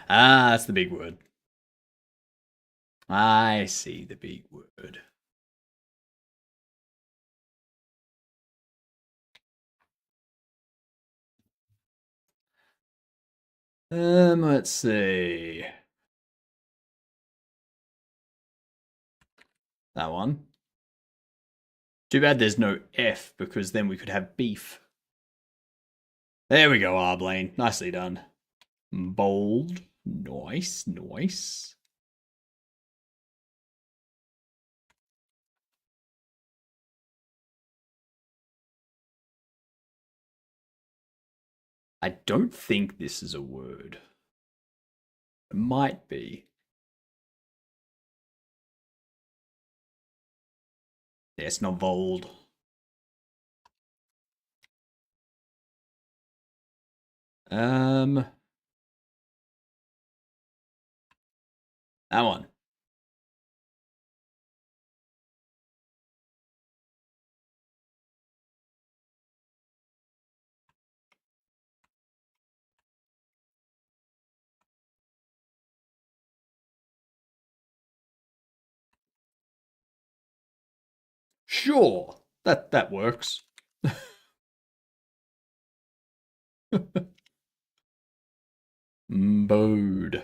Speaker 1: Ah, that's the big word. I see the big word. Let's see. That one. Too bad there's no F because then we could have beef. There we go, Arblaine. Nicely done. Bold. Nice, nice. I don't think this is a word. It might be. Yeah, it's not bold. That one. Sure. That works. Bode.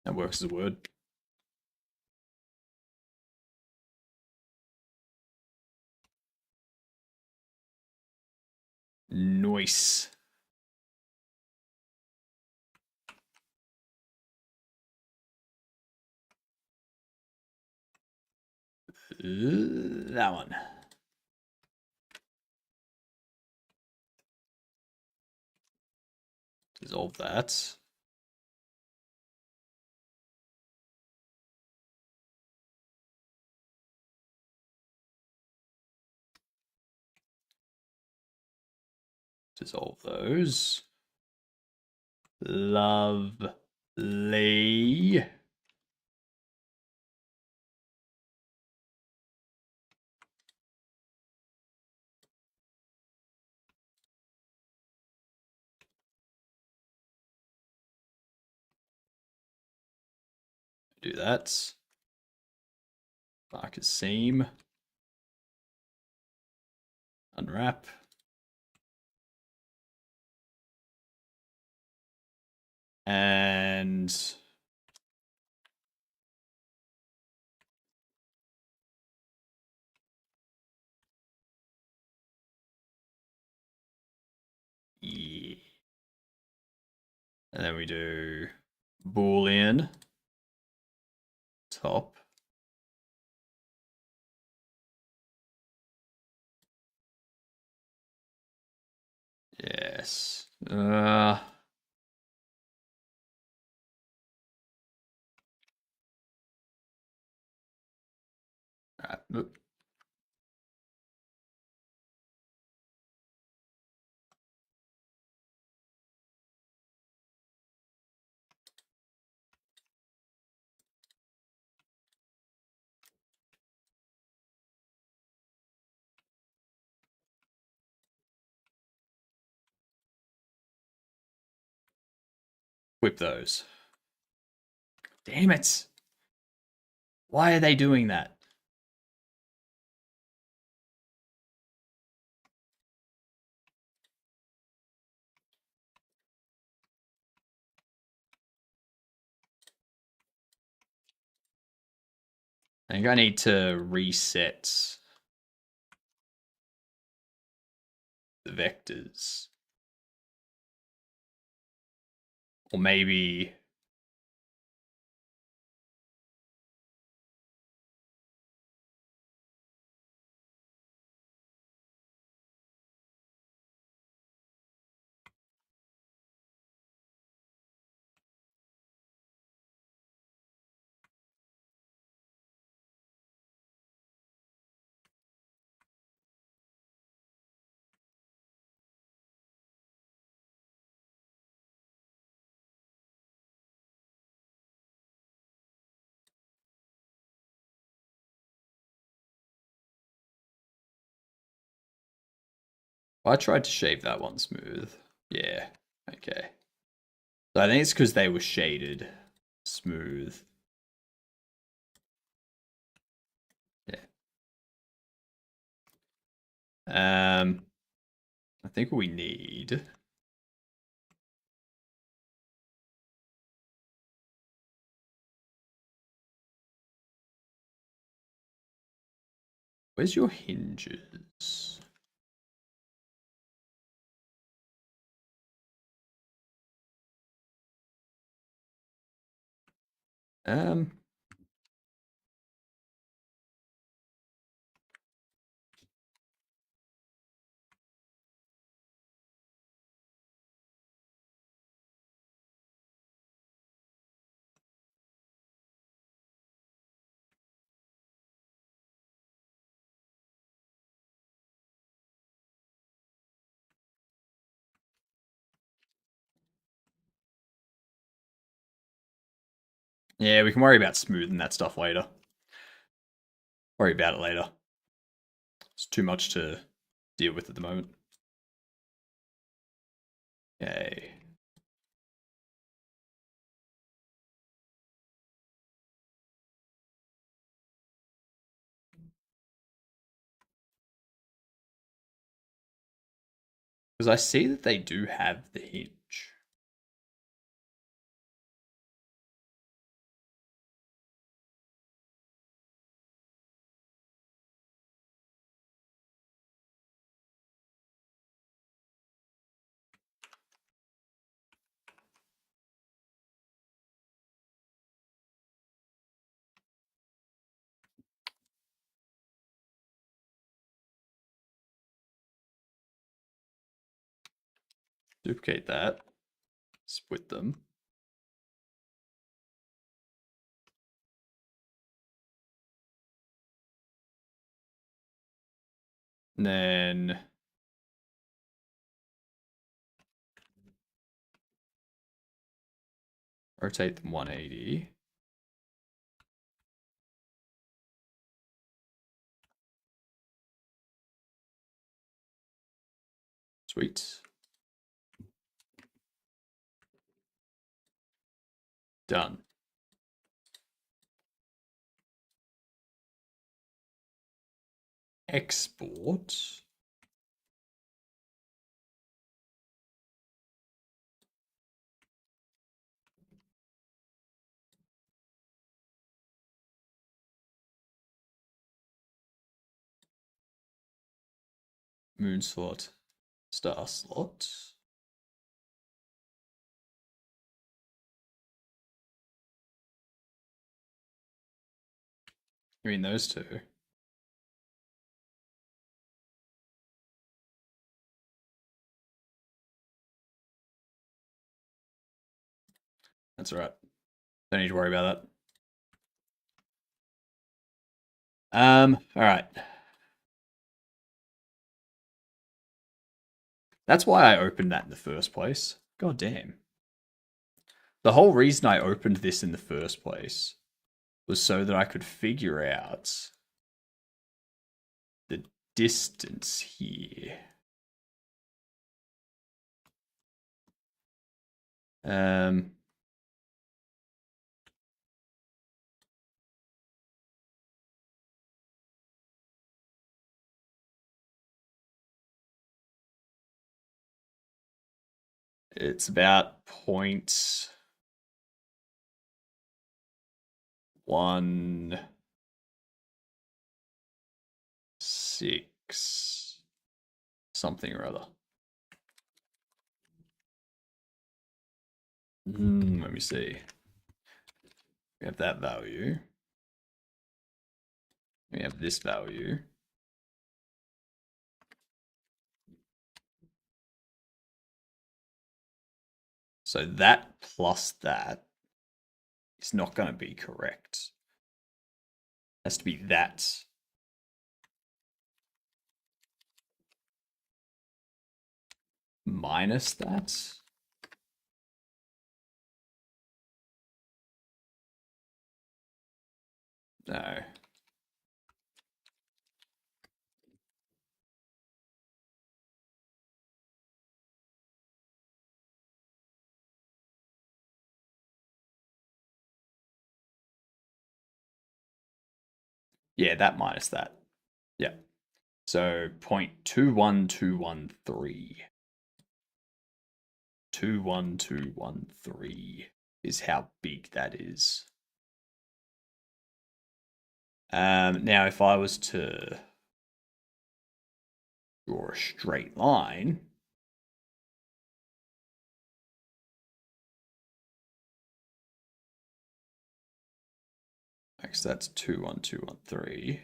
Speaker 1: That works as a word. Nice. That one. Dissolve that. Dissolve those. Lovely. Do that. Mark as seam. Unwrap. And yeah. And then we do Boolean top. Yes. Right. Whip those. Damn it. Why are they doing that? I think I need to reset the vectors. Or maybe I tried to shave that one smooth. Yeah. Okay. So I think it's because they were shaded smooth. Yeah. I think we need where's your hinges? Um yeah, we can worry about smoothing that stuff later. Worry about it later. It's too much to deal with at the moment. Okay. Because I see that they do have the hinge. Duplicate that. Split them. And then Rotate them 180. Sweet. Done. Export. Moon slot. Star slot. You mean those two? That's all right. Don't need to worry about that. All right. That's why I opened that in the first place. God damn. The whole reason I opened this in the first place was so that I could figure out the distance here. It's about 0.16 something or other. Let me see. We have that value. We have this value. So that plus that is not going to be correct. It has to be that. Minus that. No. Yeah, that minus that. Yeah. So 0.21213. 21213 is how big that is. Now, if I was to draw a straight line, so that's 21213.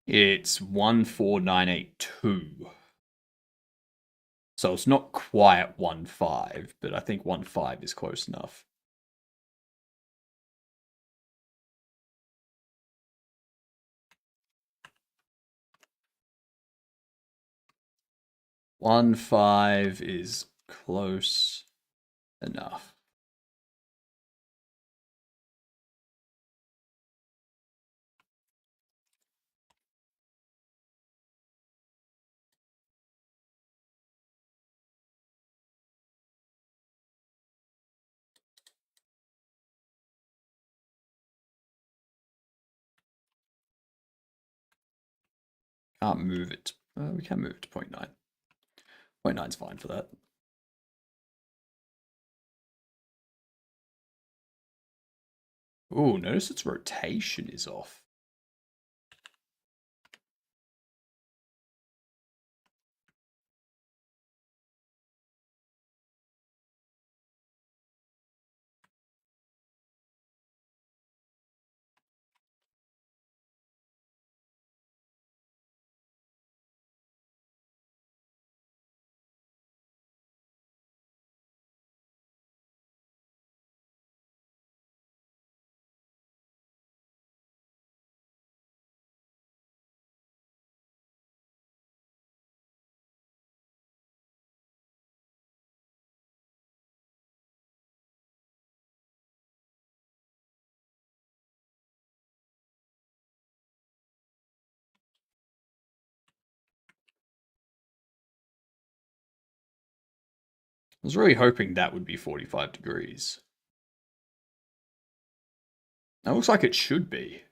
Speaker 1: It's 14982. So it's not quite 1.5, but I think 1.5 is close enough. One five is close enough. Can't move it. We can move it to 0.9. 0.9 is fine for that. Oh, notice its rotation is off. was really hoping that would be 45 degrees. That looks like it should be.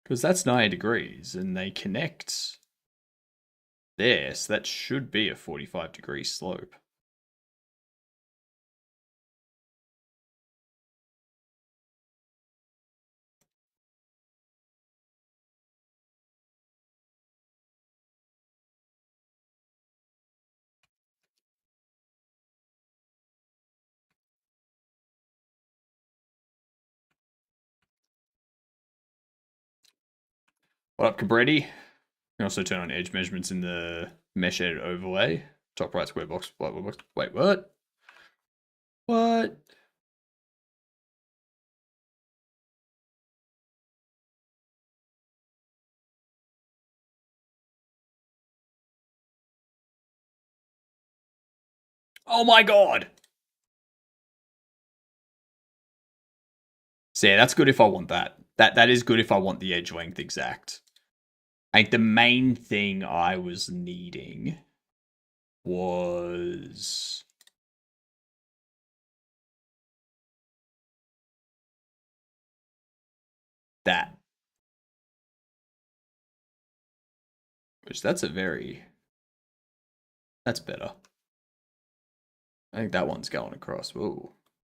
Speaker 1: Because that's 90 degrees and they connect there, so that should be a 45-degree slope. What up, Cabretti? You can also turn on edge measurements in the mesh edit overlay. Top right square box. Wait, what? What? Oh my god! So yeah, that's good if I want that. That is good if I want the edge length exact. I think the main thing I was needing was that. Which that's better. I think that one's going across. Whoa.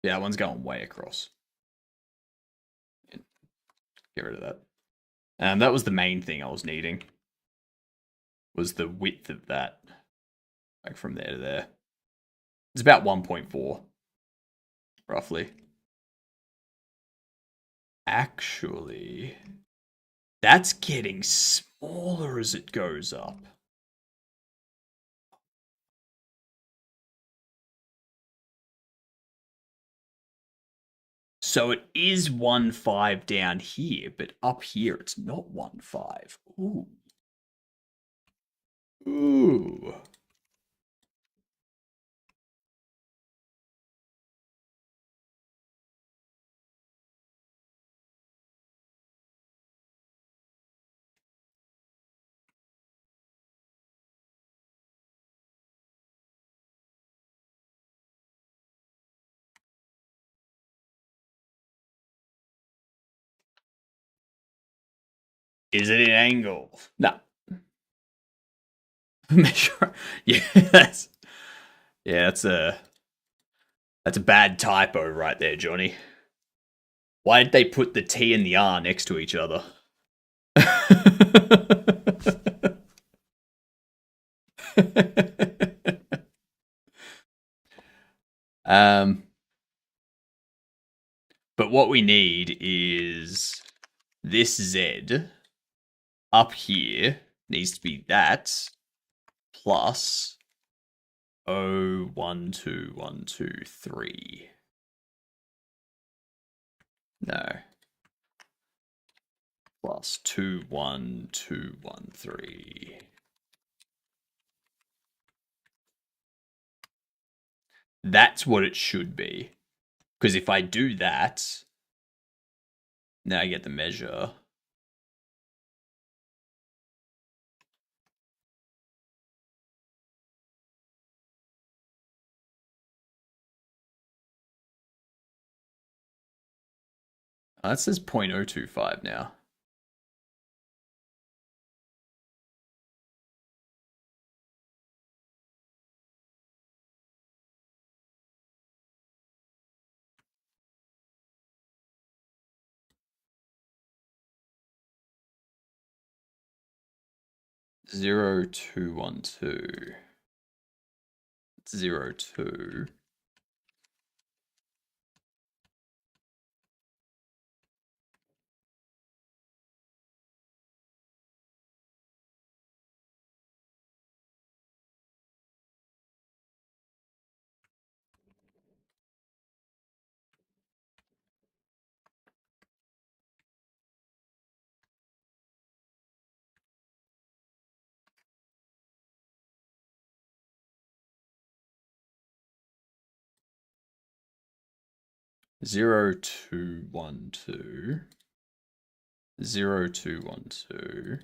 Speaker 1: Yeah, that one's going way across. Get rid of that. That was the main thing I was needing. Was the width of that. Like from there to there. It's about 1.4. Roughly. Actually, that's getting smaller as it goes up. So it is 1.5 down here, but up here it's not 1.5. Ooh. Ooh. Is it an angle? No. Measure. Yeah, that's a bad typo right there, Johnny. Why did they put the T and the R next to each other? But what we need is this Z up here needs to be that plus 0.12123. No. Plus 2.1.213. That's what it should be. Because if I do that, now I get the measure. Oh, that says 0.025 now. Zero two one two. 0.2. 0.212. 0.212.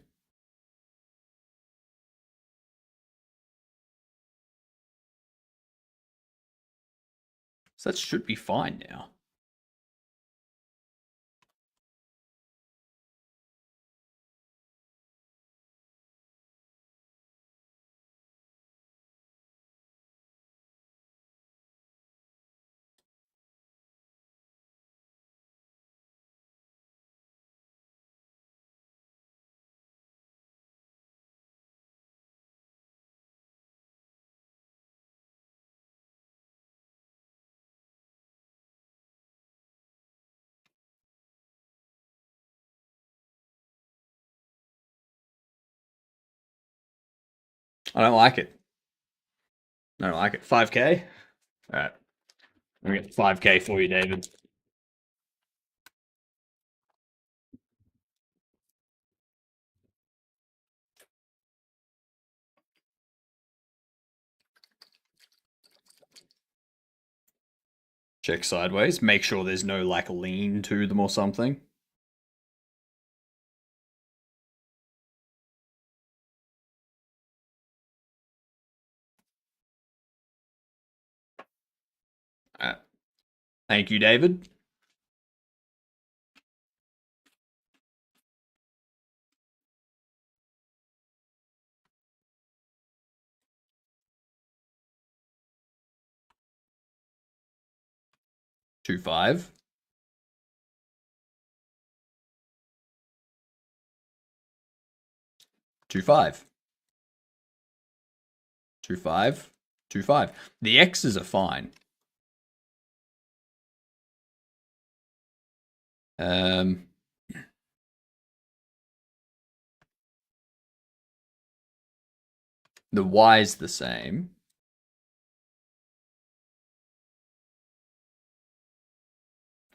Speaker 1: So that should be fine now. I don't like it. I don't like it. 5K? All right. Let me get 5K for you, David. Check sideways. Make sure there's no like lean to them or something. All right. Thank you, David. Two five. 2 5. 2 5. 2 5. The X's are fine. Um, the Y's the same.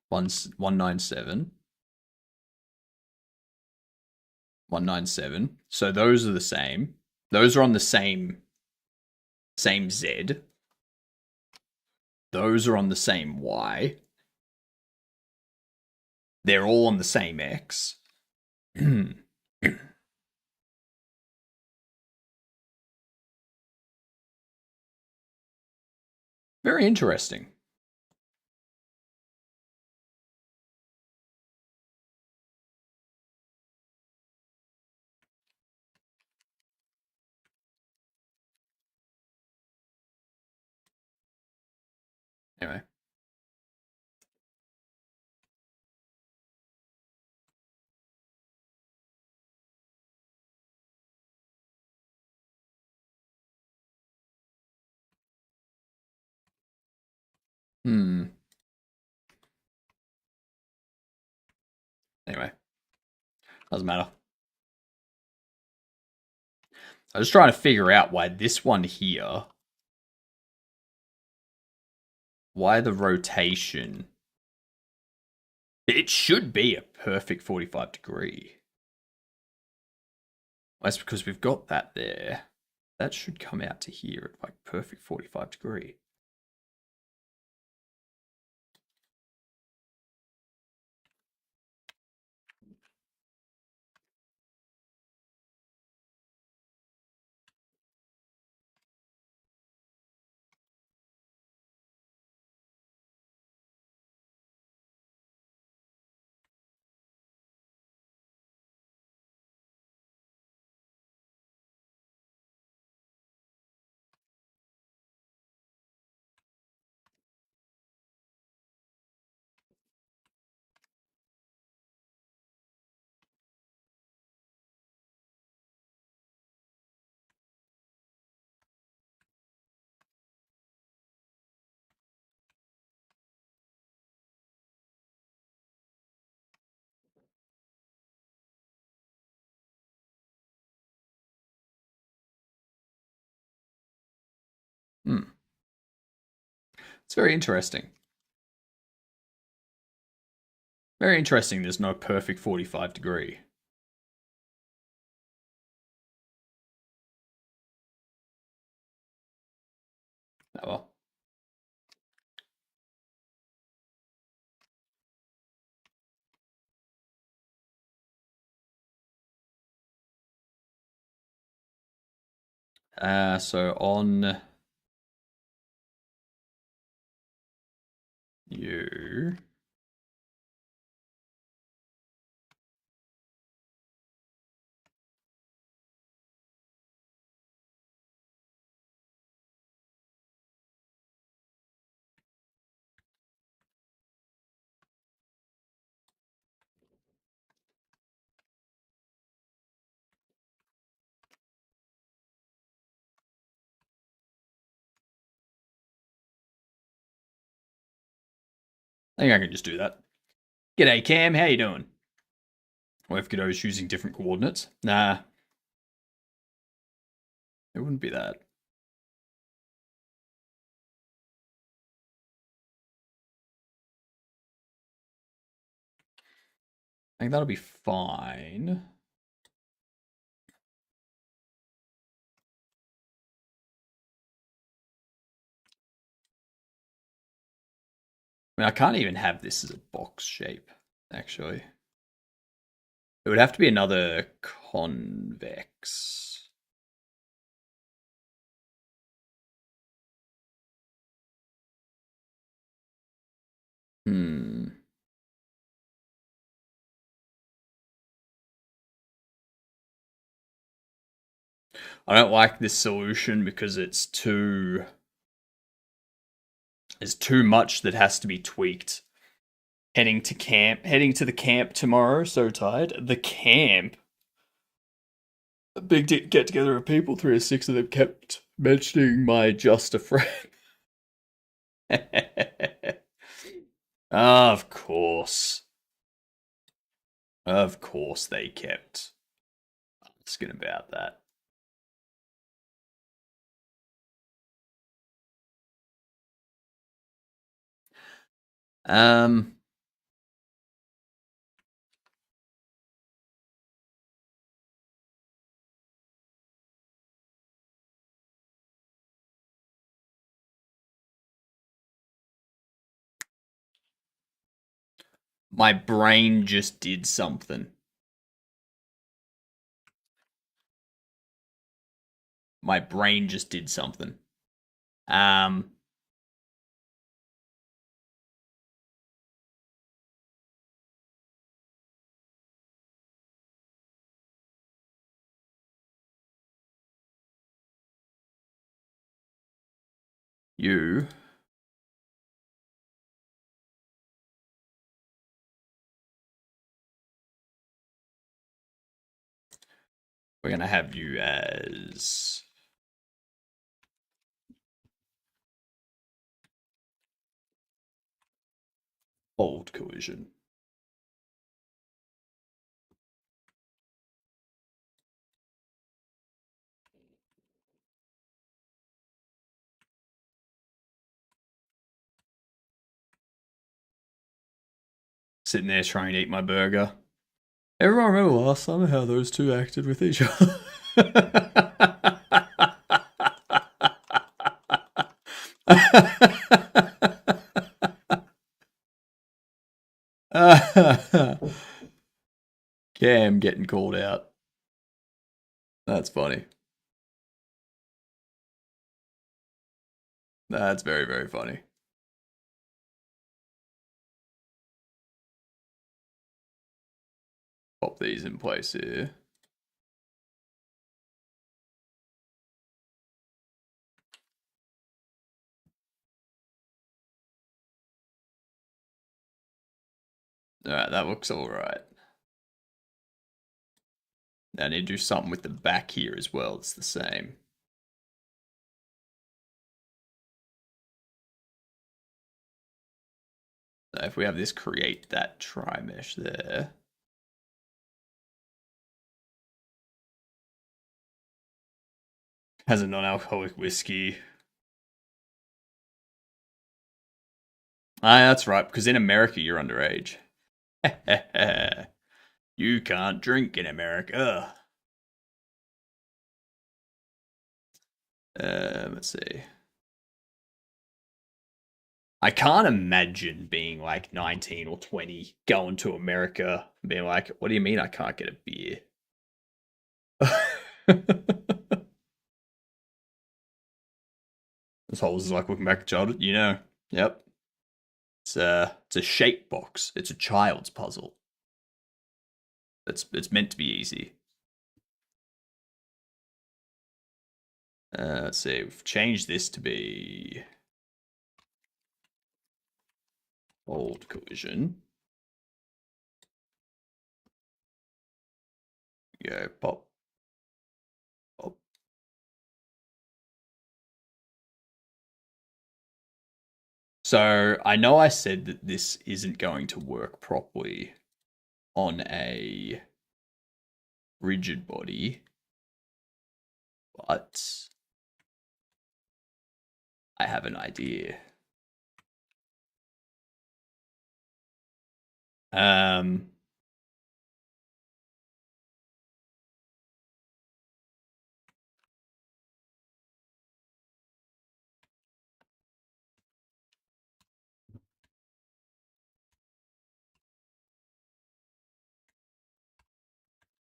Speaker 1: 197. 197. So those are the same. Those are on the same Z. Those are on the same Y. They're all on the same X. Very interesting. Anyway. Anyway. Doesn't matter. I was trying to figure out why this one here, why the rotation. It should be a perfect 45 degree. That's because we've got that there. That should come out to here at like perfect 45 degree. It's very interesting. Very interesting there's no perfect 45 degree. Oh well. So on You. I think I can just do that. G'day, Cam. How you doing? What if Godot's using different coordinates? Nah. It wouldn't be that. I think that'll be fine. I mean, I can't even have this as a box shape, actually. It would have to be another convex. Hmm. I don't like this solution because it's too... There's too much that has to be tweaked. Heading to the camp tomorrow, so tired. The camp? A big get together of people, 3 or 6 of them kept mentioning my just a friend. Of course. Of course they kept asking about that. Um, my brain just did something. My brain just did something. Um, you. We're gonna have you as bold collision. Sitting there trying to eat my burger. Everyone remember last summer how those two acted with each other? Cam getting called out. That's funny. That's very, very funny. Pop these in place here. Alright, that looks alright. Now I need to do something with the back here as well. It's the same. So if we have this create that tri-mesh there. Has a non-alcoholic whiskey. Ah, that's right, because in America you're underage. You can't drink in America. Let's see. I can't imagine being like 19 or 20, going to America, and being like, what do you mean I can't get a beer? This whole is like looking back at childhood, you know. Yep. It's a shape box. It's a child's puzzle. It's meant to be easy. Let's see. We've changed this to be old collision. Go pop. Pop. So I know I said that this isn't going to work properly on a rigid body, but I have an idea.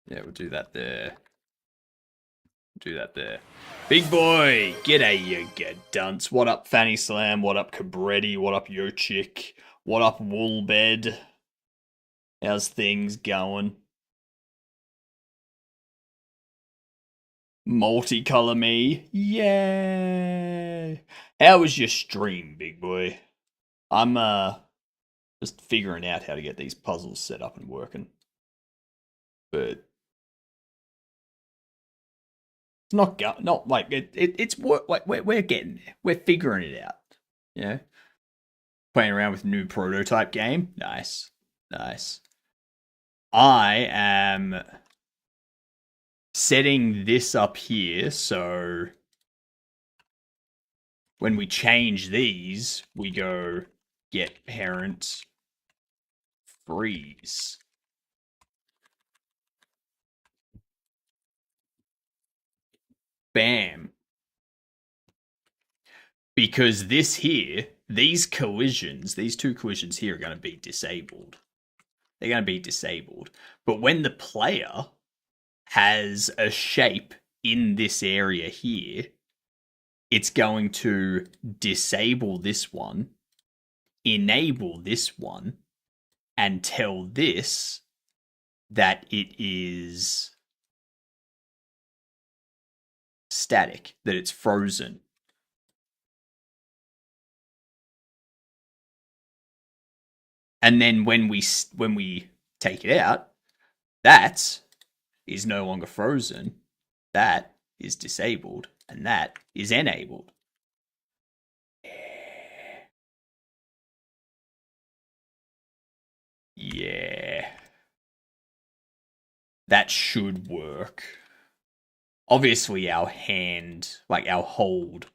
Speaker 1: Yeah, we'll do that there. Do that there. Big boy! G'day, you get dunce. What up, Fanny Slam? What up, Cabretti? What up, Yo Chick? What up, Woolbed? How's things going? Multicolor me. Yay! How was your stream, big boy? I'm just figuring out how to get these puzzles set up and working. But it's not like it's work. Like we're getting there. We're figuring it out. You know, playing around with new prototype game. Nice. I am setting this up here so when we change these, we go get parent freeze. Bam. Because this here, these two collisions here are going to be disabled. They're going to be disabled. But when the player has a shape in this area here, it's going to disable this one, enable this one, and tell this that it is static, that it's frozen. And then when we take it out, that is no longer frozen. That is disabled, and that is enabled. Yeah. That should work. Obviously, our hand, like our hold.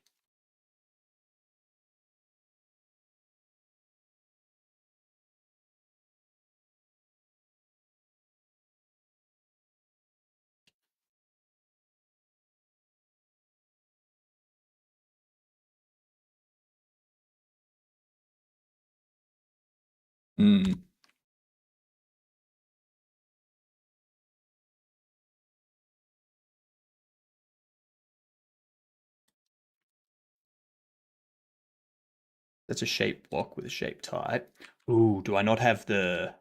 Speaker 1: That's a shape block with a shape type. Ooh, do I not have the...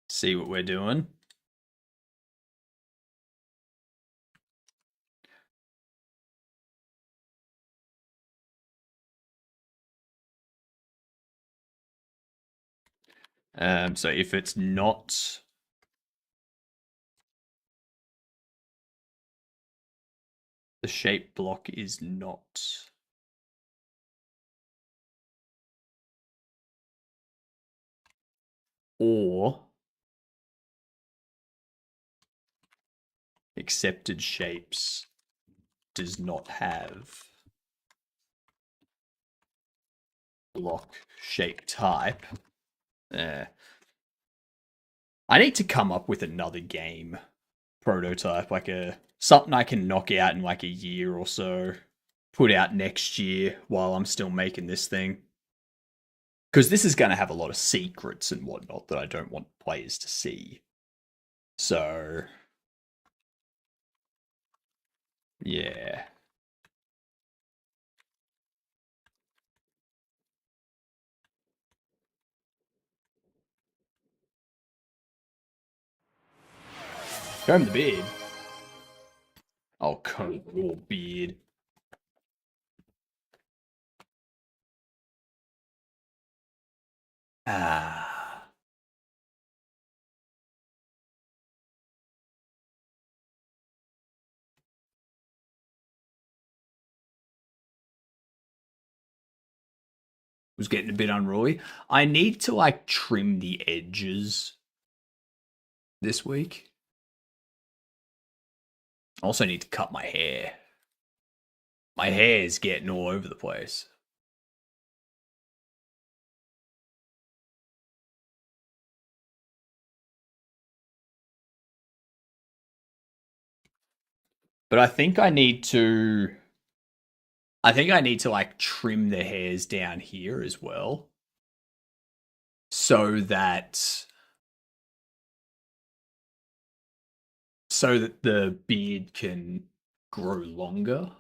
Speaker 1: See what we're doing? So if it's not... The shape block is not... Or... Accepted shapes does not have block shape type. I need to come up with another game prototype, like something I can knock out in like a year or so, put out next year while I'm still making this thing. Because this is going to have a lot of secrets and whatnot that I don't want players to see. So, yeah. Comb the beard. I'll comb your beard. Ah. Was getting a bit unruly. I need to like trim the edges this week. I also need to cut my hair. My hair is getting all over the place. But I think I need to like trim the hairs down here as well. So that the beard can grow longer.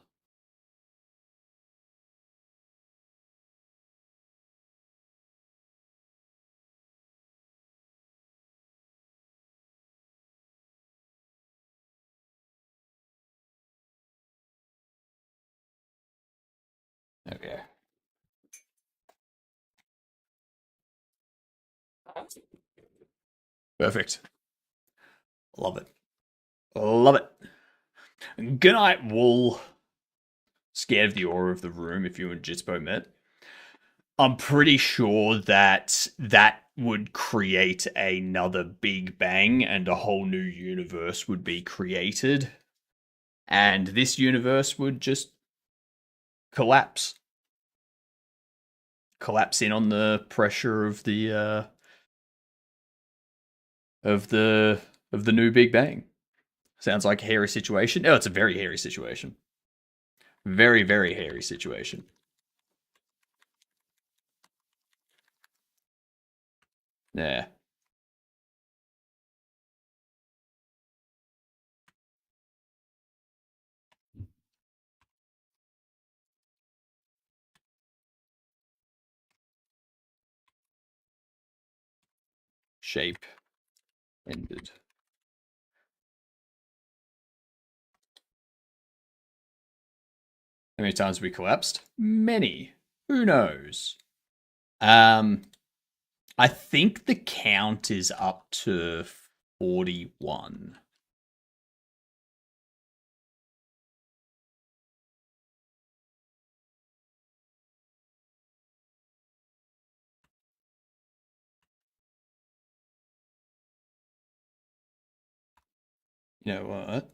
Speaker 1: Okay. Perfect. Love it. Love it. Good night, Wool. Scared of the aura of the room if you and Jitspo met. I'm pretty sure that would create another Big Bang and a whole new universe would be created. And this universe would just collapse. Collapse in on the pressure of the new Big Bang. Sounds like a hairy situation. Oh, it's a very hairy situation. Very, very hairy situation. Yeah. Shape ended. How many times have we collapsed? Many. Who knows? I think the count is up to 41. You know what?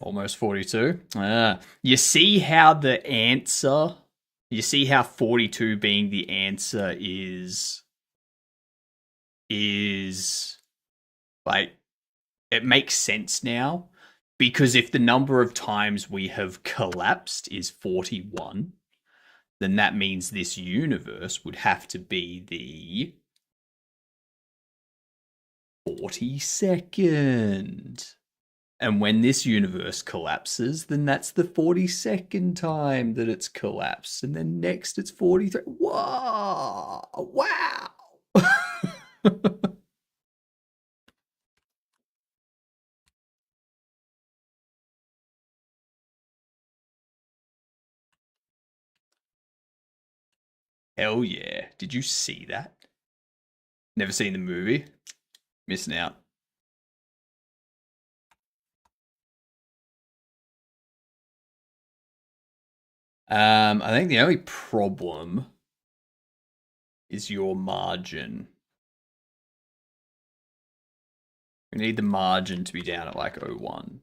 Speaker 1: Almost 42. You see how the answer, you see how 42 being the answer is like, it makes sense now. Because if the number of times we have collapsed is 41, then that means this universe would have to be the 42nd. And when this universe collapses, then that's the 42nd time that it's collapsed. And then next it's 43. Whoa! Wow! Hell yeah. Did you see that? Never seen the movie? Missing out. I think the only problem is your margin. We need the margin to be down at like 01.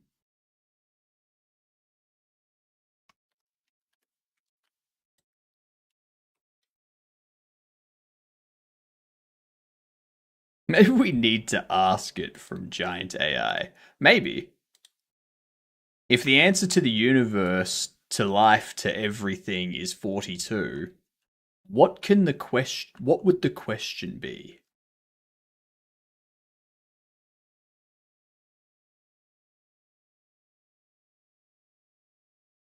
Speaker 1: Maybe we need to ask it from Giant AI. Maybe. If the answer to the universe, to life, to everything is 42, what would the question be?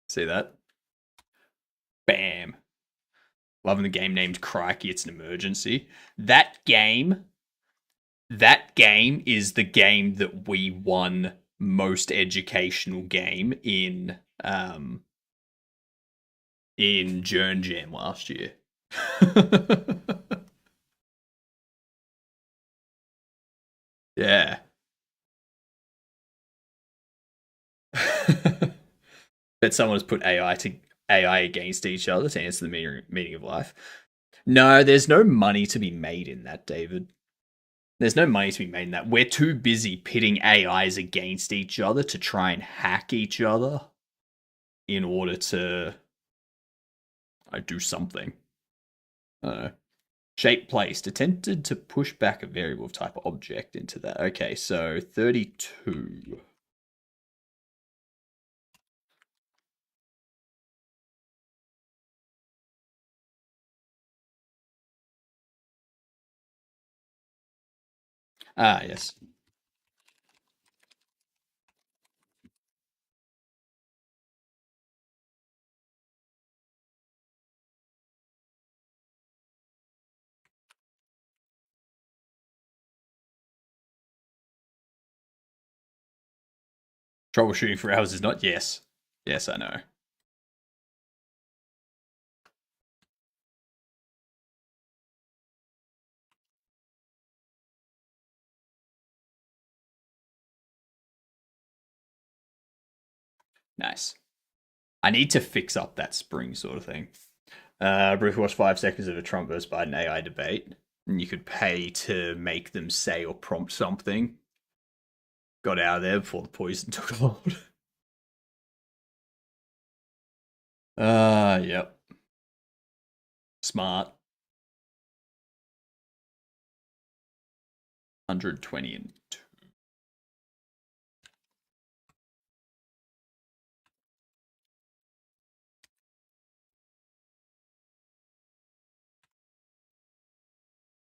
Speaker 1: See that? Bam. Loving the game named Crikey, It's an Emergency. That game is the game that we won most educational game in Journ Jam last year. Yeah. Bet someone has put AI against each other to answer the meaning of life. No, there's no money to be made in that, David. There's no money to be made in that. We're too busy pitting AIs against each other to try and hack each other in order to do something. I don't know. Shape placed. Attempted to push back a variable of type object into that. Okay, so 32. Ah, yes. Troubleshooting for hours is not. Yes. Yes, I know. Nice. I need to fix up that spring sort of thing. Briefly watch 5 seconds of a Trump versus Biden AI debate, and you could pay to make them say or prompt something. Got out of there before the poison took hold. Yep. Smart. 120 and 2.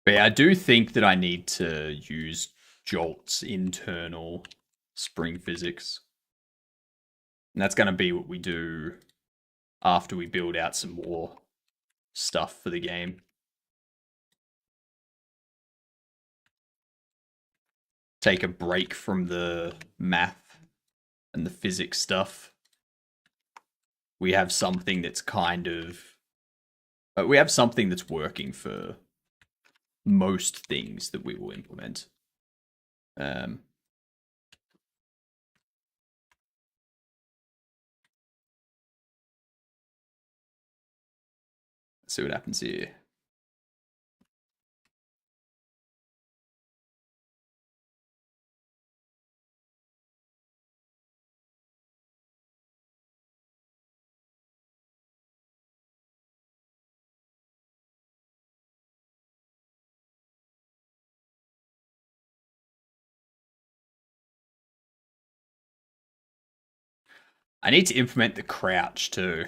Speaker 1: But yeah, I do think that I need to use Jolt's internal spring physics. And that's going to be what we do after we build out some more stuff for the game. Take a break from the math and the physics stuff. We have something that's we have something that's working for most things that we will implement. Let's see what happens here. I need to implement the crouch too.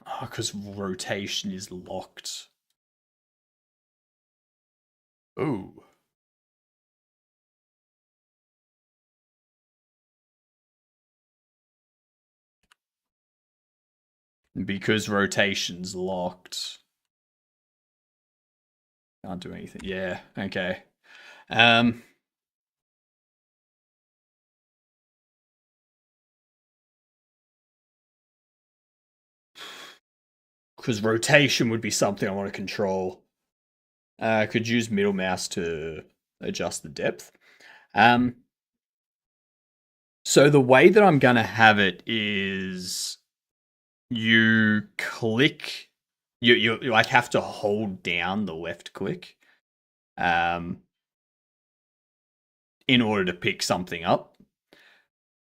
Speaker 1: Oh, because rotation is locked. Oh. Because rotation's locked. Can't do anything. Yeah, okay. Because rotation would be something I want to control. I could use middle mouse to adjust the depth. So the way that I'm going to have it is you click, you like have to hold down the left click in order to pick something up.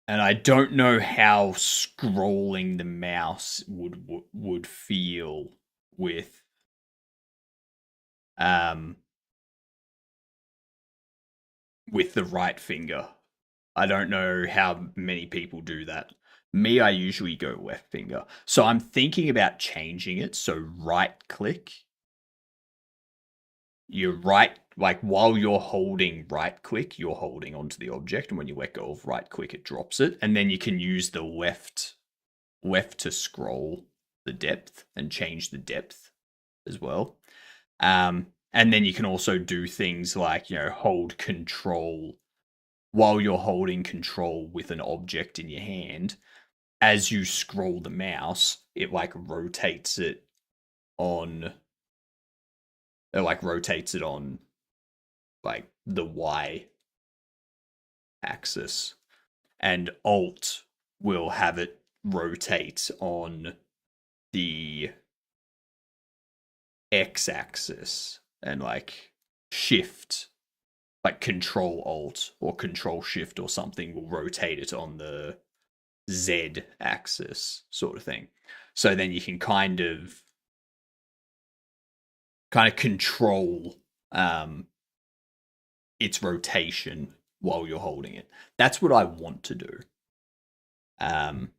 Speaker 1: And I don't know how scrolling the mouse would feel with um with the right finger. I don't know how many people do that. Me, I usually go left finger. So I'm thinking about changing it. So right click, you right, like while you're holding right click, you're holding onto the object. And when you let go of right click, it drops it. And then you can use the left to scroll the depth and change the depth as well. And then you can also do things like, hold control while you're holding control with an object in your hand. As you scroll the mouse, it like rotates it on, like the Y axis, and Alt will have it rotate on the X axis, and like Shift, like Control Alt or Control Shift or something will rotate it on the Z axis, sort of thing. So then you can kind of control its rotation while you're holding it. That's what I want to do. Um,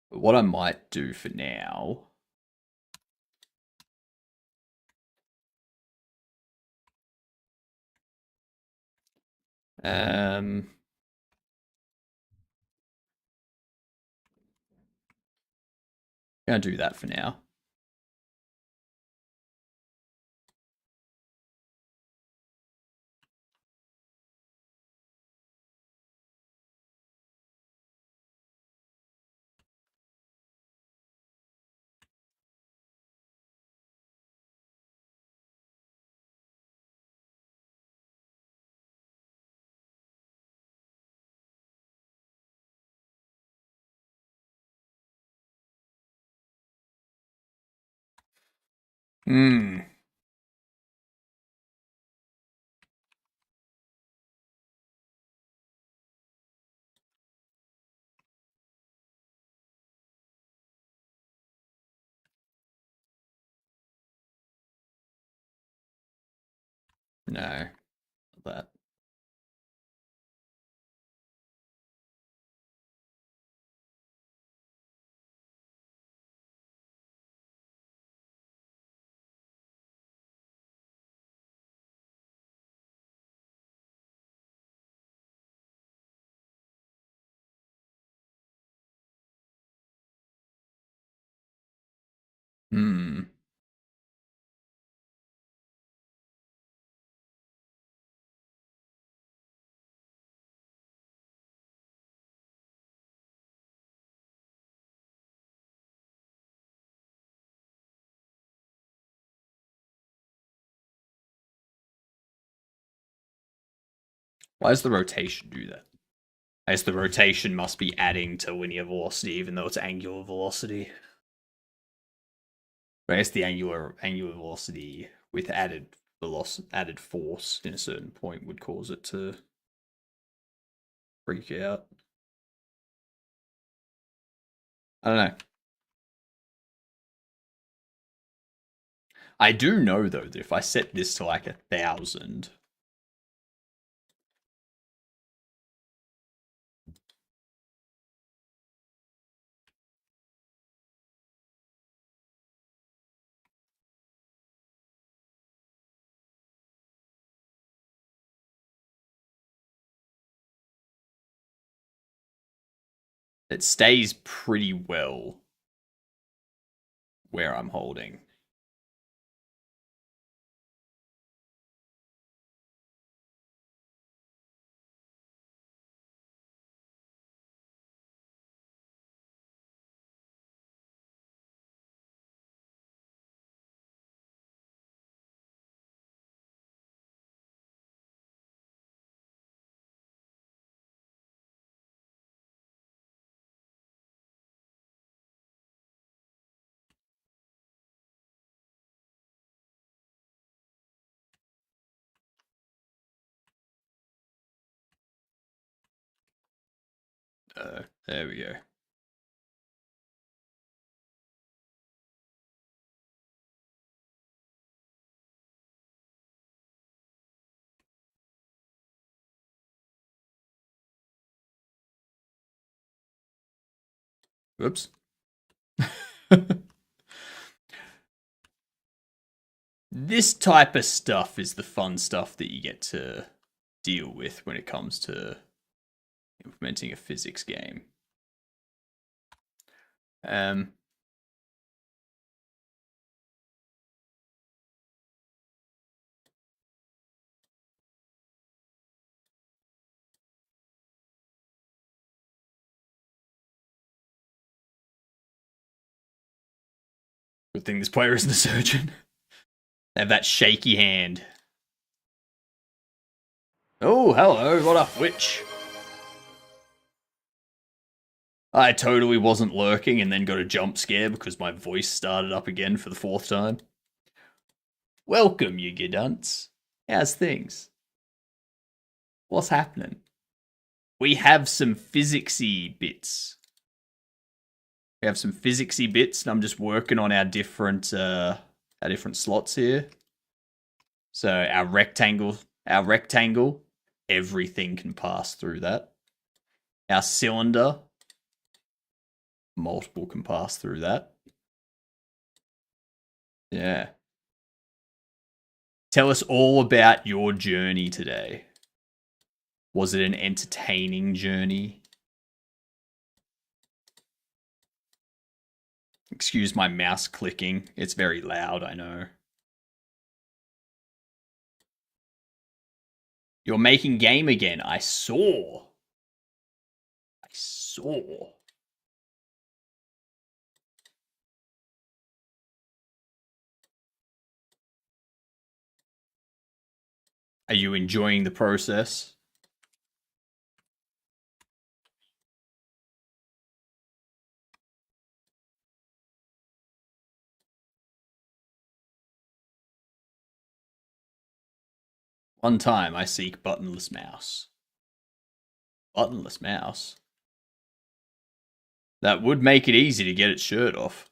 Speaker 1: what I might do for now. Gonna do that for now. Hmm. No, that. Hmm. Why does the rotation do that? I guess the rotation must be adding to linear velocity, even though it's angular velocity. I guess the angular velocity with added force in a certain point would cause it to freak out. I don't know. I do know though that if I set this to like 1,000, it stays pretty well where I'm holding. There we go. Whoops. This type of stuff is the fun stuff that you get to deal with when it comes to implementing a physics game. Good thing this player isn't a surgeon. They have that shaky hand. Oh, hello. What up, witch? I totally wasn't lurking and then got a jump scare because my voice started up again for the 4th time. Welcome, you gidunts. How's things? What's happening? We have some physicsy bits. We have some physicsy bits, and I'm just working on our different slots here. So our rectangle, everything can pass through that. Our cylinder, multiple can pass through that. Yeah. Tell us all about your journey today. Was it an entertaining journey? Excuse my mouse clicking. It's very loud, I know. You're making game again. I saw. Are you enjoying the process? One time I seek buttonless mouse. Buttonless mouse? That would make it easy to get its shirt off.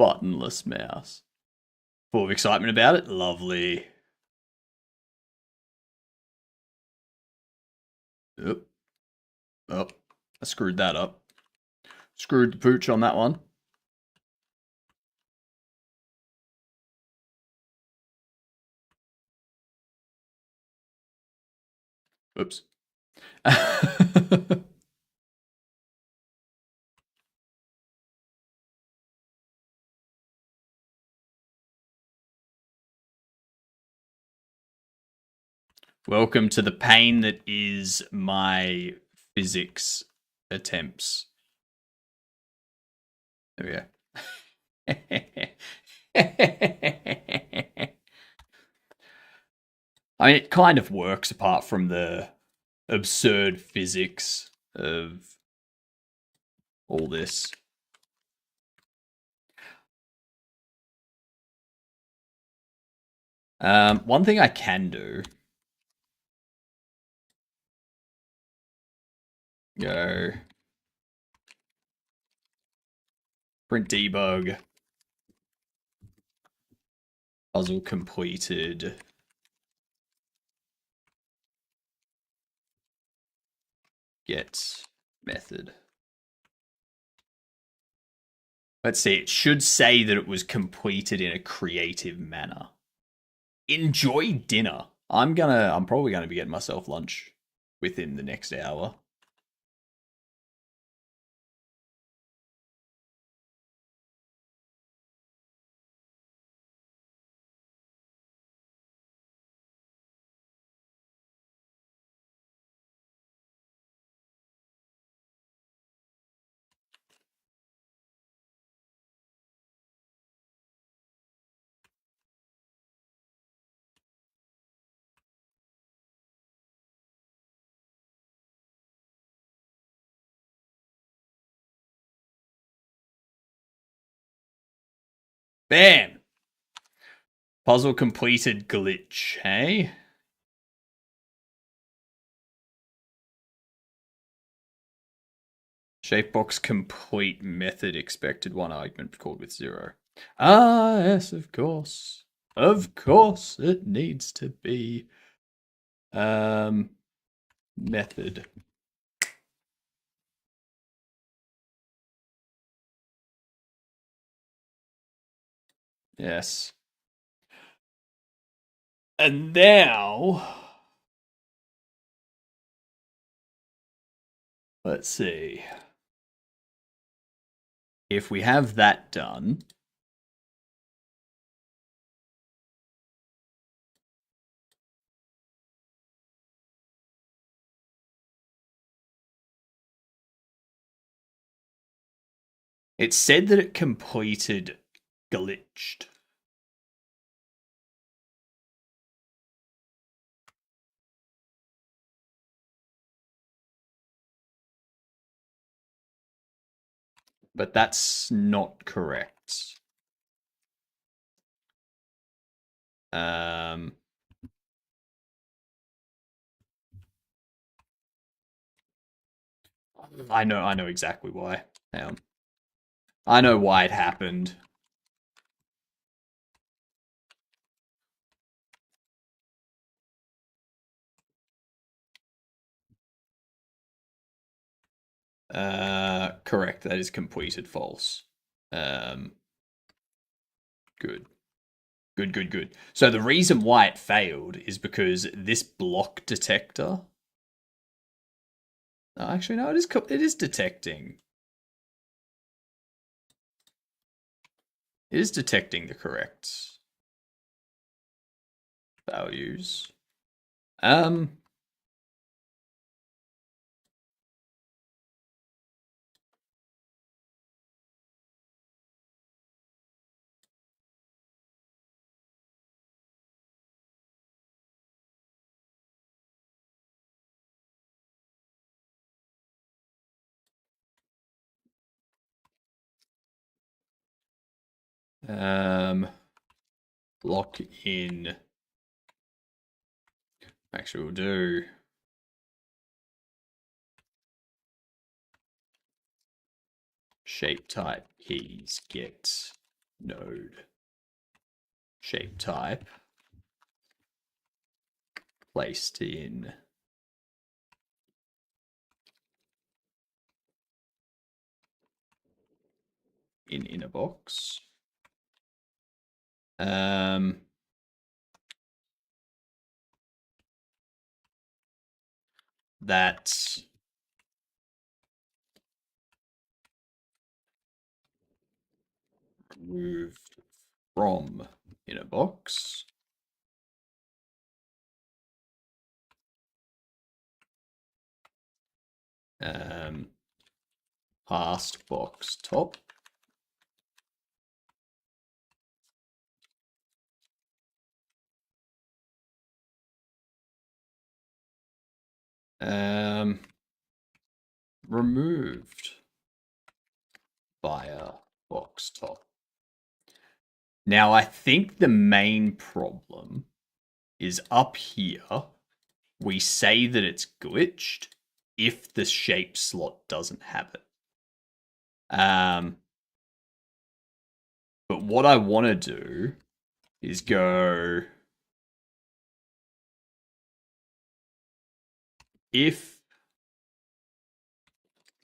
Speaker 1: Buttonless mouse. Full of excitement about it? Lovely. Oop. Oh, I screwed that up. Screwed the pooch on that one. Oops. Welcome to the pain that is my physics attempts. There we go. I mean, it kind of works apart from the absurd physics of all this. One thing I can do. Go. Print debug. Puzzle completed. Get method. Let's see, it should say that it was completed in a creative manner. Enjoy dinner. I'm probably gonna be getting myself lunch within the next hour. Bam! Puzzle completed glitch, hey? Shapebox complete method expected one argument called with 0. Ah, yes, of course. Of course, it needs to be method. Yes. And now let's see. If we have that done, it said that it completed glitched. But that's not correct. I know exactly why. I know why it happened. Correct. That is completed false. Good. Good. So the reason why it failed is because this block detector. No, actually, no. It is detecting. It is detecting the correct values. Lock in. Actually, we'll do shape type keys get node shape type placed in inner box. That removed from inner box. Past box top. Removed via box top. Now, I think the main problem is up here. We say that it's glitched if the shape slot doesn't have it. But what I want to do is go if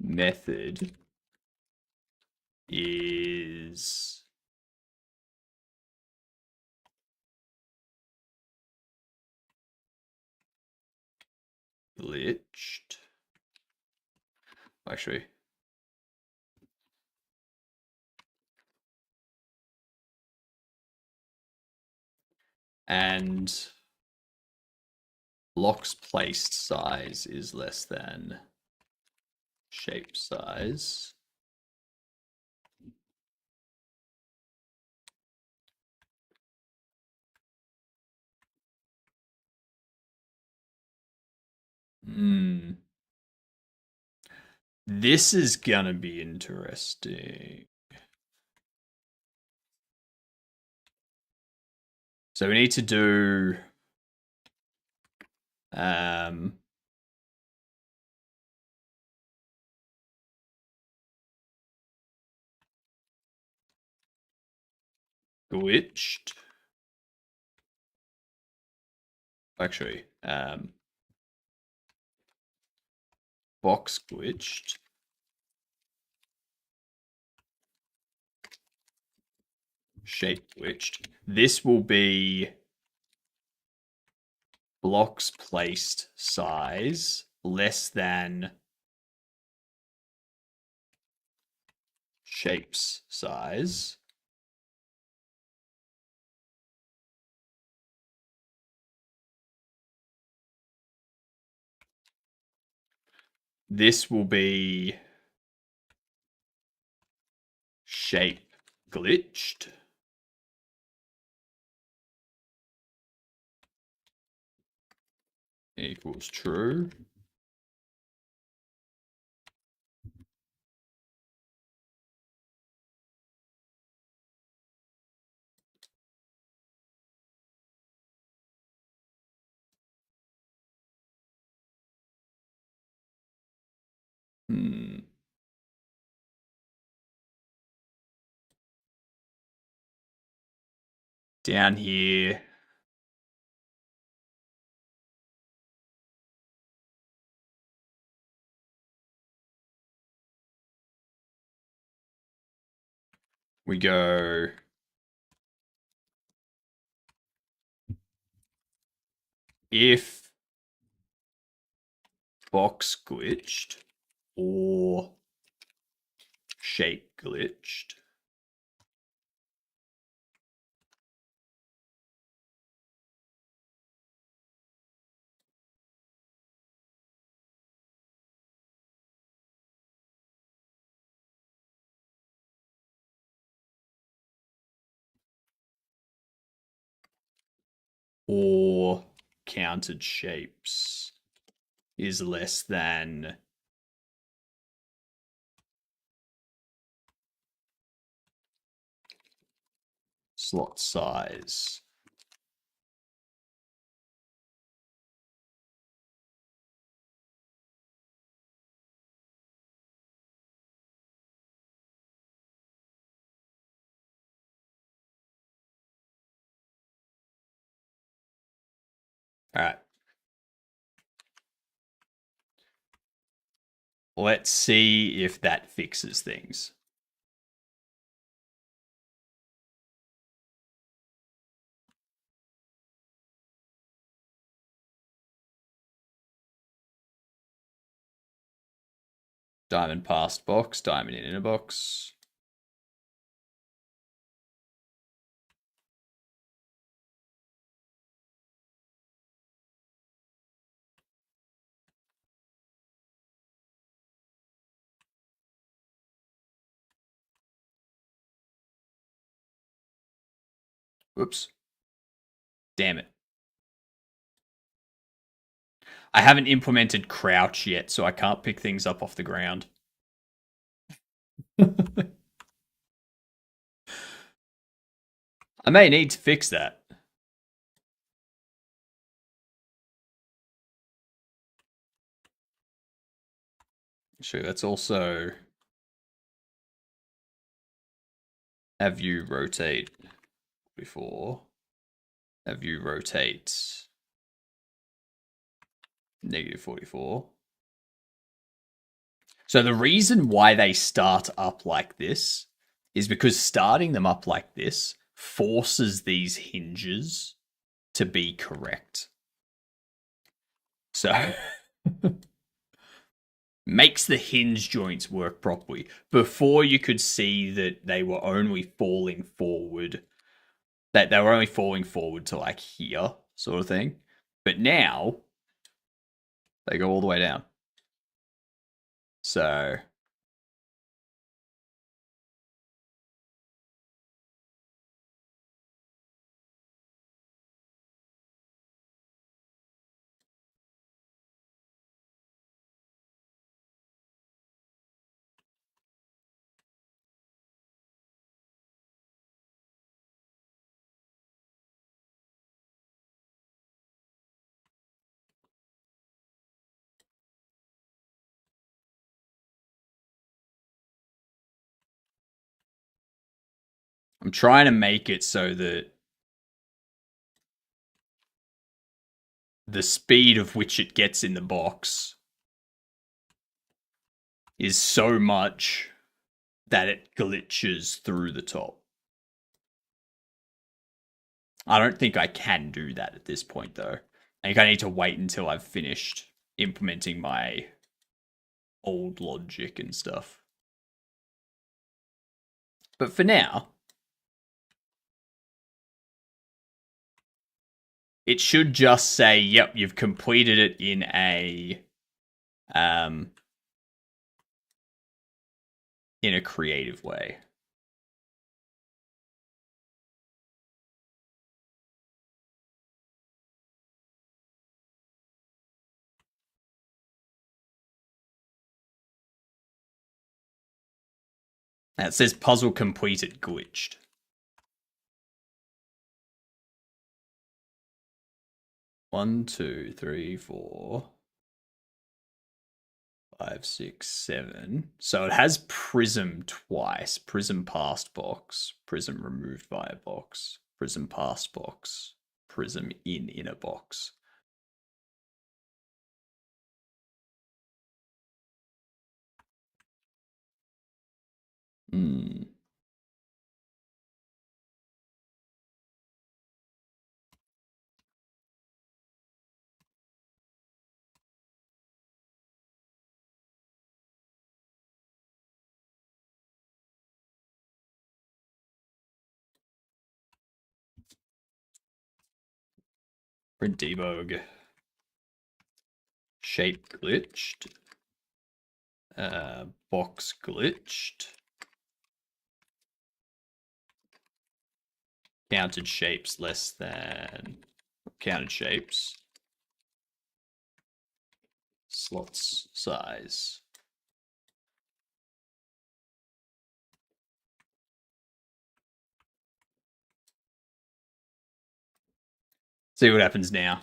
Speaker 1: method is glitched. Actually, and block's placed size is less than shape size. This is gonna be interesting. So we need to do glitched. Actually, box glitched. Shape glitched. This will be blocks placed size less than shapes size. This will be shape glitched. Equals true. Down here, we go if box glitched or shape glitched. Or counted shapes is less than slot size. All right. Let's see if that fixes things. Diamond past box, diamond in inner box. Whoops. Damn it. I haven't implemented crouch yet, so I can't pick things up off the ground. I may need to fix that. Sure, that's also have you rotate before. Have you rotate -44. So the reason why they start up like this is because starting them up like this forces these hinges to be correct. So makes the hinge joints work properly. Before you could see that they were only falling forward, that they were only falling forward to like here, sort of thing. But now they go all the way down. So I'm trying to make it so that the speed of which it gets in the box is so much that it glitches through the top. I don't think I can do that at this point, though. I think I need to wait until I've finished implementing my old logic and stuff. But for now, it should just say, yep, you've completed it in a creative way. Now it says puzzle completed glitched. One, two, three, 4, 5, 6, 7. So it has prism twice. Prism past box, prism removed via box, prism past box, prism in inner box. Hmm. Print debug. Shape glitched. Box glitched. Counted shapes less than counted shapes. Slots size. See what happens now.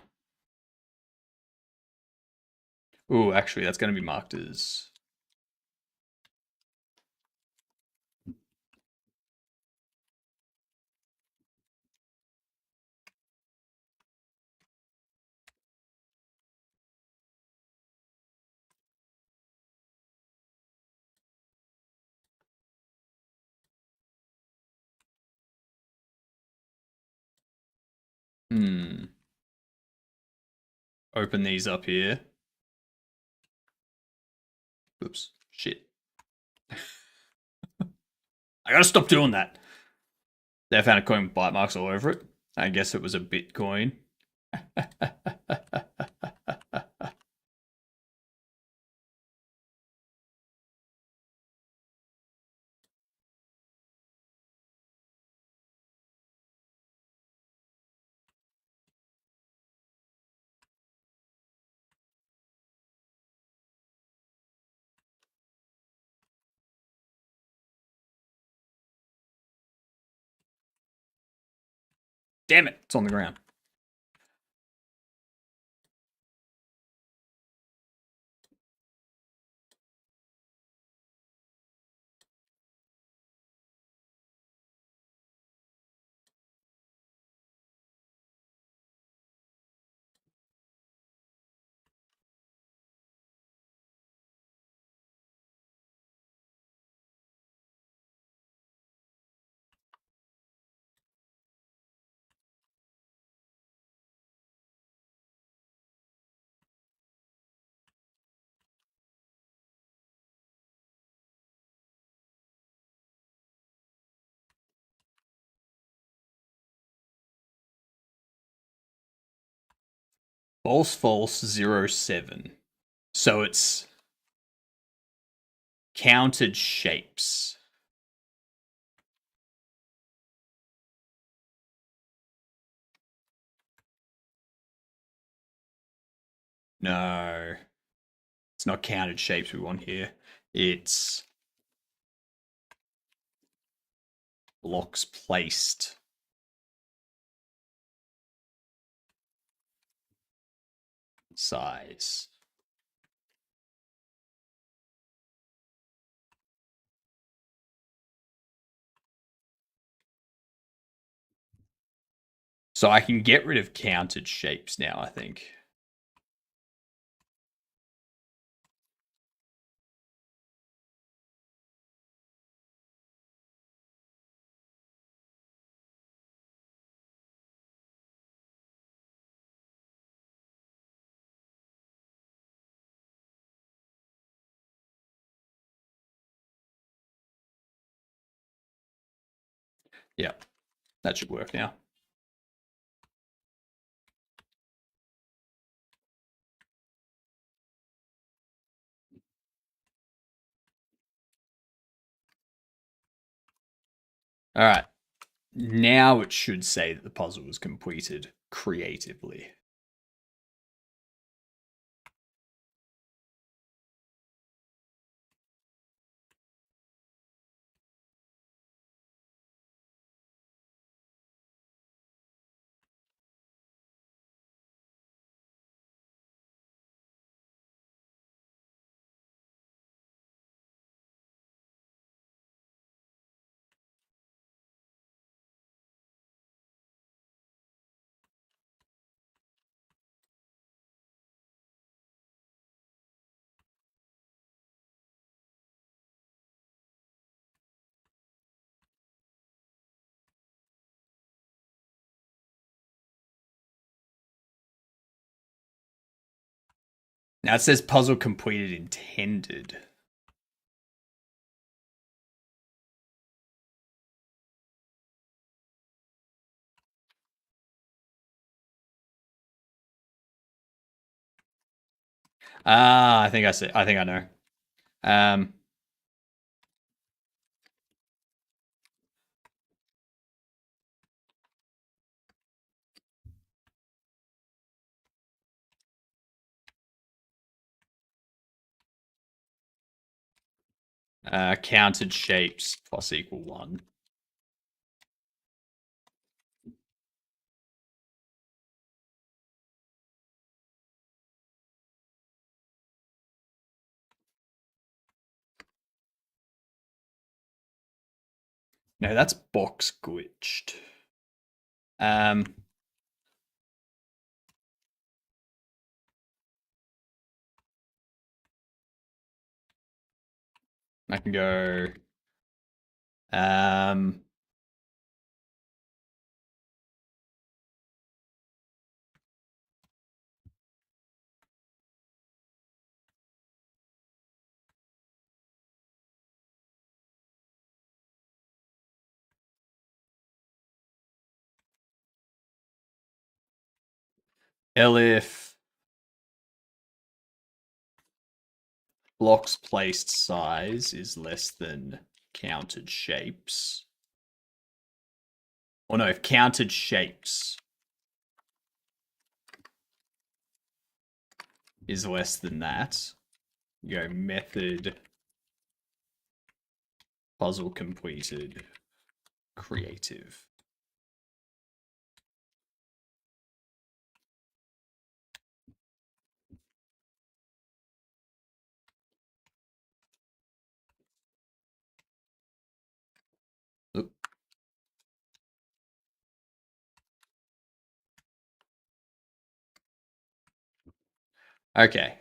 Speaker 1: Ooh, actually, that's going to be marked as... Open these up here. Oops, shit. I gotta stop doing that. They found a coin with bite marks all over it. I guess it was a Bitcoin. Damn it, it's on the ground. False 07. So it's counted shapes. No. It's not counted shapes we want here. It's blocks placed. Size. So I can get rid of counted shapes now, I think. Yeah, that should work now. All right. Now it should say that the puzzle was completed creatively. Now it says puzzle completed intended. Ah, I think I see. I think I know. Um, counted shapes plus equal 1. No, that's box glitched. Um, I can go. Um, elif blocks placed size is less than counted shapes. Or no, if counted shapes is less than that, you go method puzzle completed creative. Oop. Okay.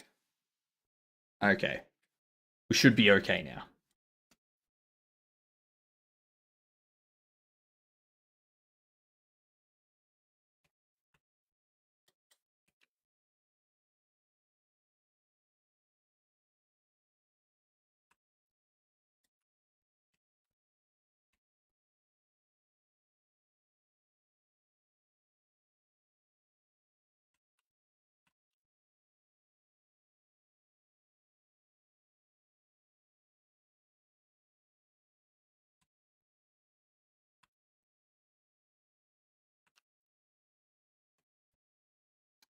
Speaker 1: Okay. We should be okay now.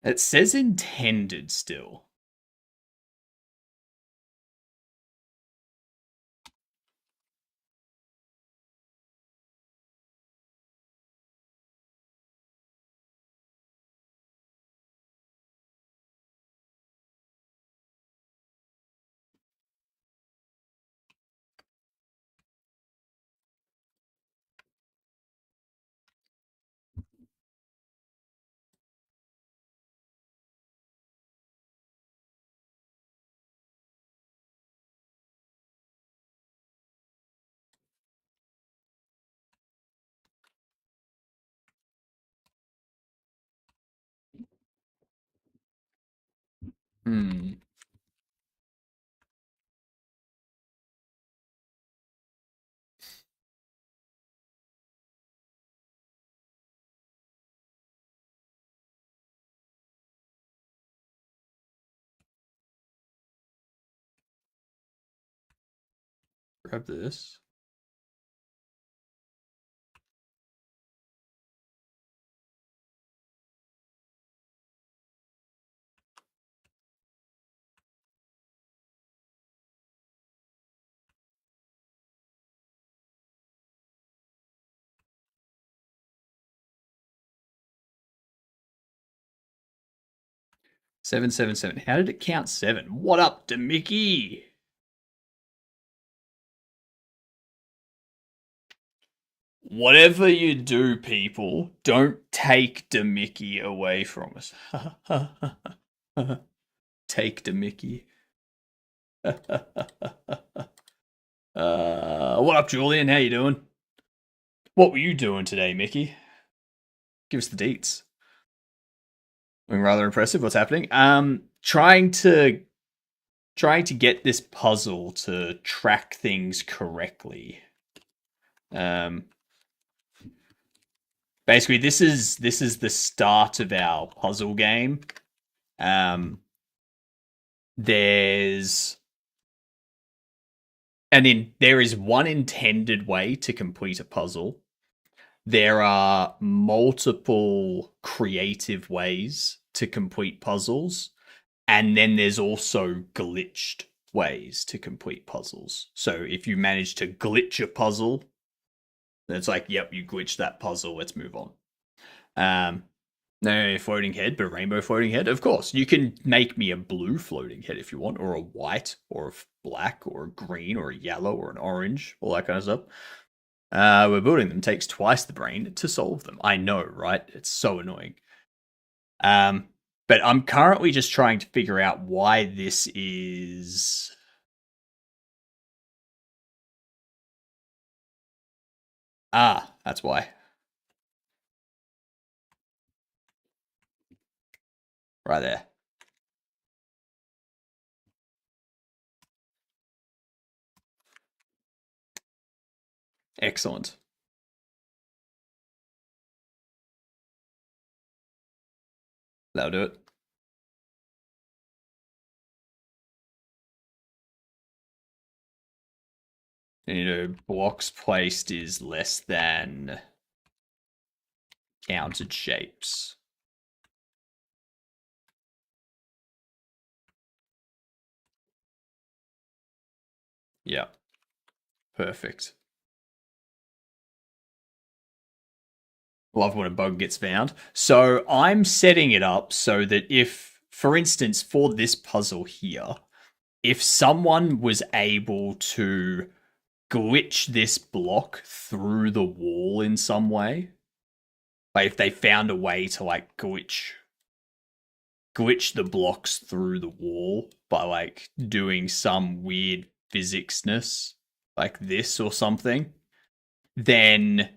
Speaker 1: It says intended still. Hmm. Grab this. Seven, seven, seven. How did it count 7? What up, Demicky? Whatever you do, people, don't take Demicky away from us. Take Demicky. What up, Julian? How you doing? What were you doing today, Mickey? Give us the deets. Looking rather impressive. What's happening? Trying to get this puzzle to track things correctly. Basically, this is the start of our puzzle game. There's there is one intended way to complete a puzzle. There are multiple creative ways to complete puzzles, and then there's also glitched ways to complete puzzles. So if you manage to glitch a puzzle, then it's like, yep, you glitched that puzzle, let's move on. No floating head, but a rainbow floating head. Of course, you can make me a blue floating head if you want, or a white, or a black, or a green, or a yellow, or an orange, all that kind of stuff. We're building them. Takes twice the brain to solve them. I know, right? It's so annoying. But I'm currently just trying to figure out why this is. Ah, that's why. Right there. Excellent. That'll do it. Blocks placed is less than counted shapes. Yeah. Perfect. Love when a bug gets found. So I'm setting it up so that if, for instance, for this puzzle here, if someone was able to glitch this block through the wall in some way, like if they found a way to like glitch the blocks through the wall by like doing some weird physicsness like this or something, then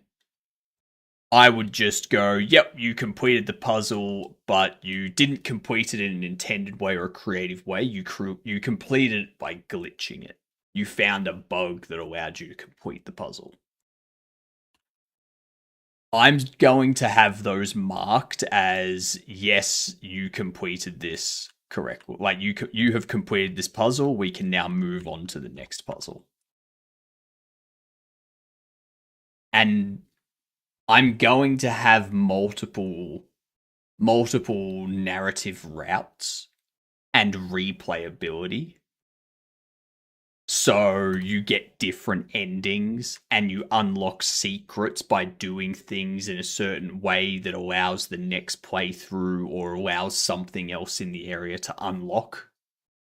Speaker 1: I would just go, yep, you completed the puzzle, but you didn't complete it in an intended way or a creative way. You completed it by glitching it. You found a bug that allowed you to complete the puzzle. I'm going to have those marked as, yes, you completed this correctly. Like, you have completed this puzzle. We can now move on to the next puzzle. And I'm going to have multiple narrative routes and replayability. So you get different endings and you unlock secrets by doing things in a certain way that allows the next playthrough or allows something else in the area to unlock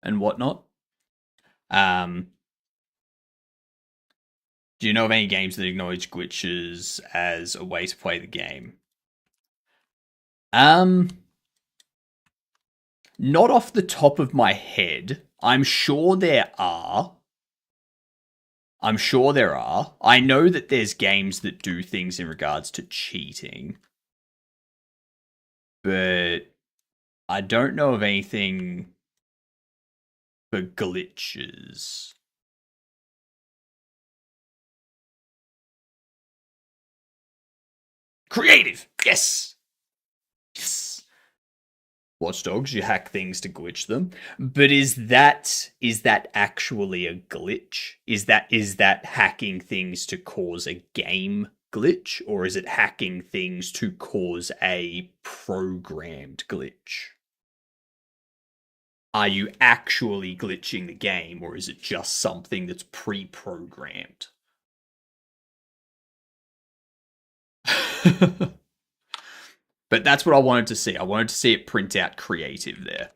Speaker 1: and whatnot. Do you know of any games that acknowledge glitches as a way to play the game? Not off the top of my head. I'm sure there are. I know that there's games that do things in regards to cheating. But I don't know of anything for glitches. Creative! Yes! Yes! Watch Dogs, you hack things to glitch them. But is that actually a glitch? Is that hacking things to cause a game glitch, or is it hacking things to cause a programmed glitch? Are you actually glitching the game, or is it just something that's pre-programmed? But that's what I wanted to see. I wanted to see it print out creative there.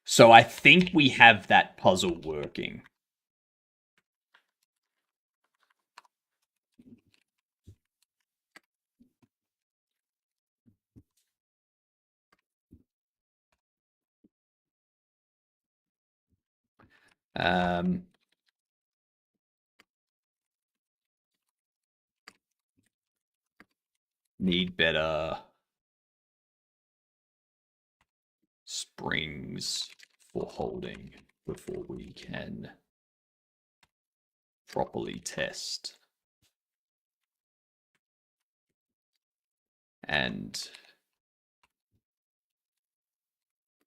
Speaker 1: So I think we have that puzzle working. Need better springs for holding before we can properly test. And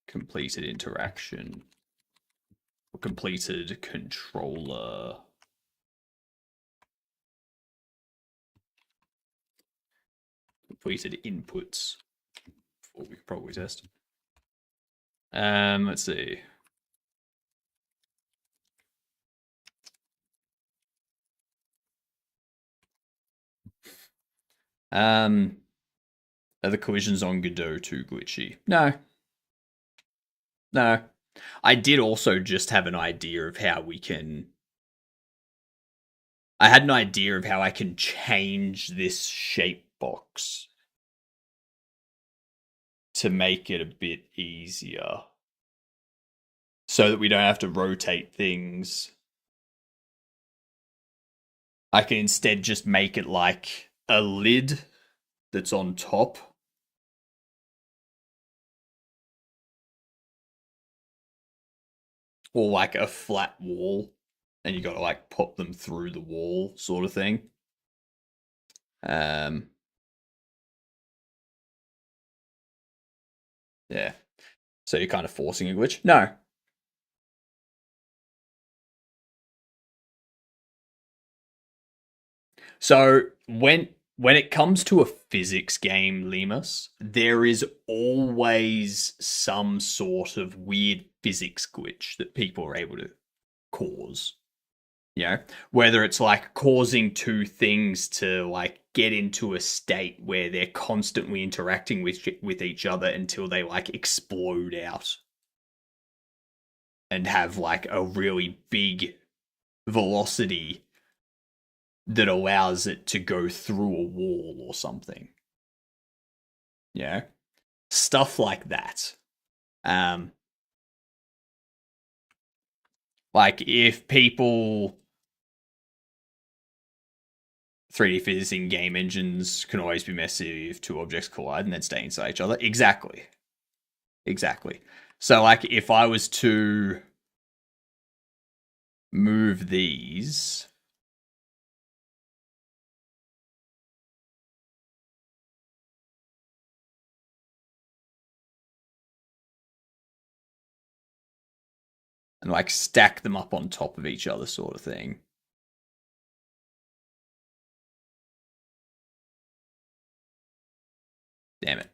Speaker 1: completed interaction or completed controller. Completed inputs before we can probably test. Let's see. Are the collisions on Godot too glitchy? No. No. I did also just have an idea of how we can. I had an idea of how I can change this shape box to make it a bit easier so that we don't have to rotate things. I can instead just make it like a lid that's on top. Or like a flat wall. And you gotta like pop them through the wall sort of thing. Yeah. So you're kind of forcing a glitch? No. So when it comes to a physics game, Lemus, there is always some sort of weird physics glitch that people are able to cause. You know, whether it's like causing two things to like get into a state where they're constantly interacting with each other until they like explode out and have like a really big velocity that allows it to go through a wall or something. Yeah, stuff like that. Um, like if people 3D physics in game engines can always be messy if two objects collide and then stay inside each other. Exactly. Exactly. So like if I was to move these and like stack them up on top of each other sort of thing. Damn it.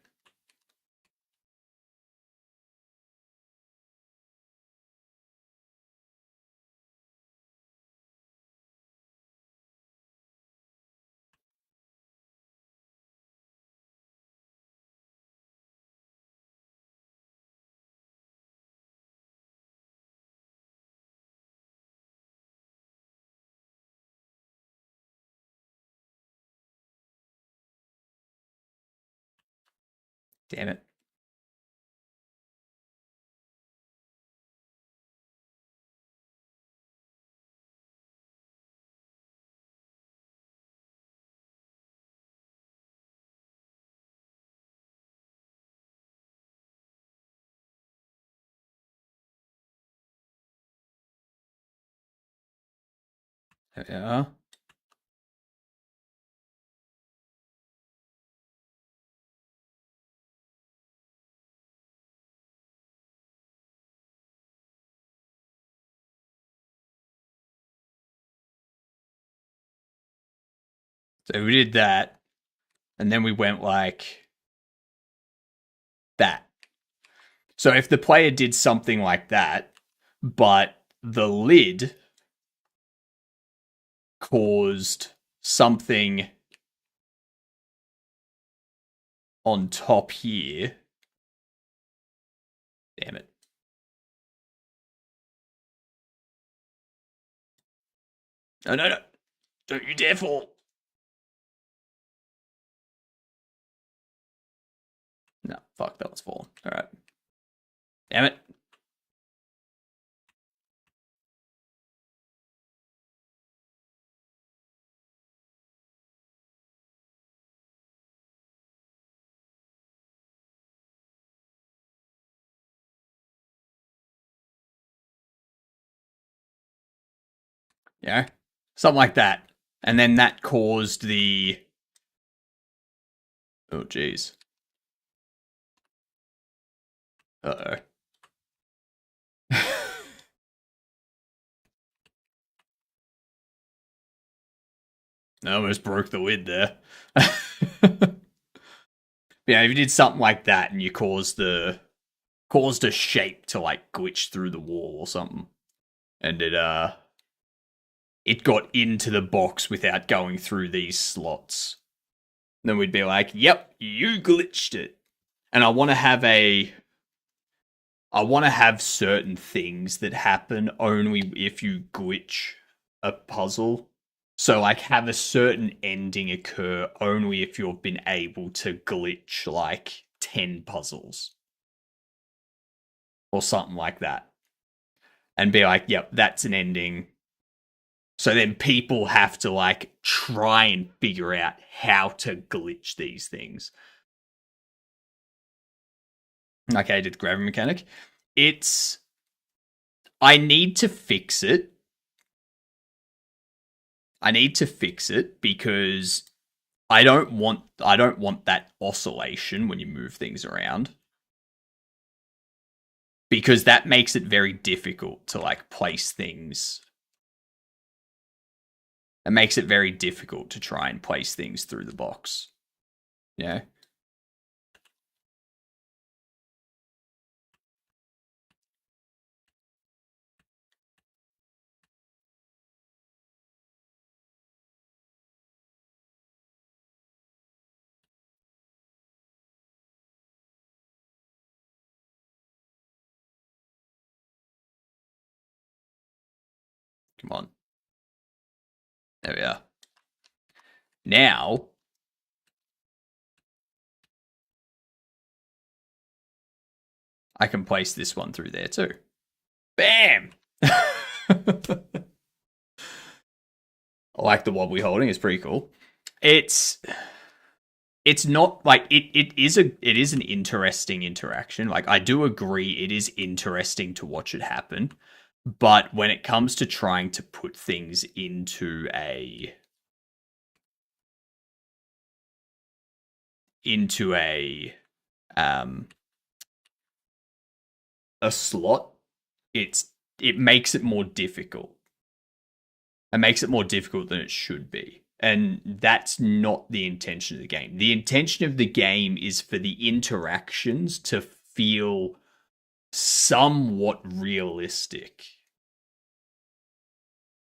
Speaker 1: Damn it. There we are. So we did that, and then we went like that. So if the player did something like that, but the lid caused something on top here. Damn it. No, no, no. Don't you dare fall. No, fuck, that was falling. All right. Damn it. Yeah. Something like that. And then that caused the... Oh, jeez. Uh-oh. I almost broke the lid there. Yeah, if you did something like that and you caused a shape to like glitch through the wall or something, and it got into the box without going through these slots, then we'd be like, "Yep, you glitched it." And I want to have certain things that happen only if you glitch a puzzle. So, like, have a certain ending occur only if you've been able to glitch, like, 10 puzzles. Or something like that. And be like, yep, that's an ending. So then people have to, like, try and figure out how to glitch these things. Okay, I did the gravity mechanic. I need to fix it. Because I don't want that oscillation when you move things around. Because that makes it very difficult to like place things. It makes it very difficult to try and place things through the box. Yeah. Come on. There we are. Now, I can place this one through there too. Bam! I like the wobbly holding. It's pretty cool. It's not like it is an interesting interaction. Like I do agree it is interesting to watch it happen. But when it comes to trying to put things into a slot, it makes it more difficult. It makes it more difficult than it should be. And that's not the intention of the game. The intention of the game is for the interactions to feel somewhat realistic.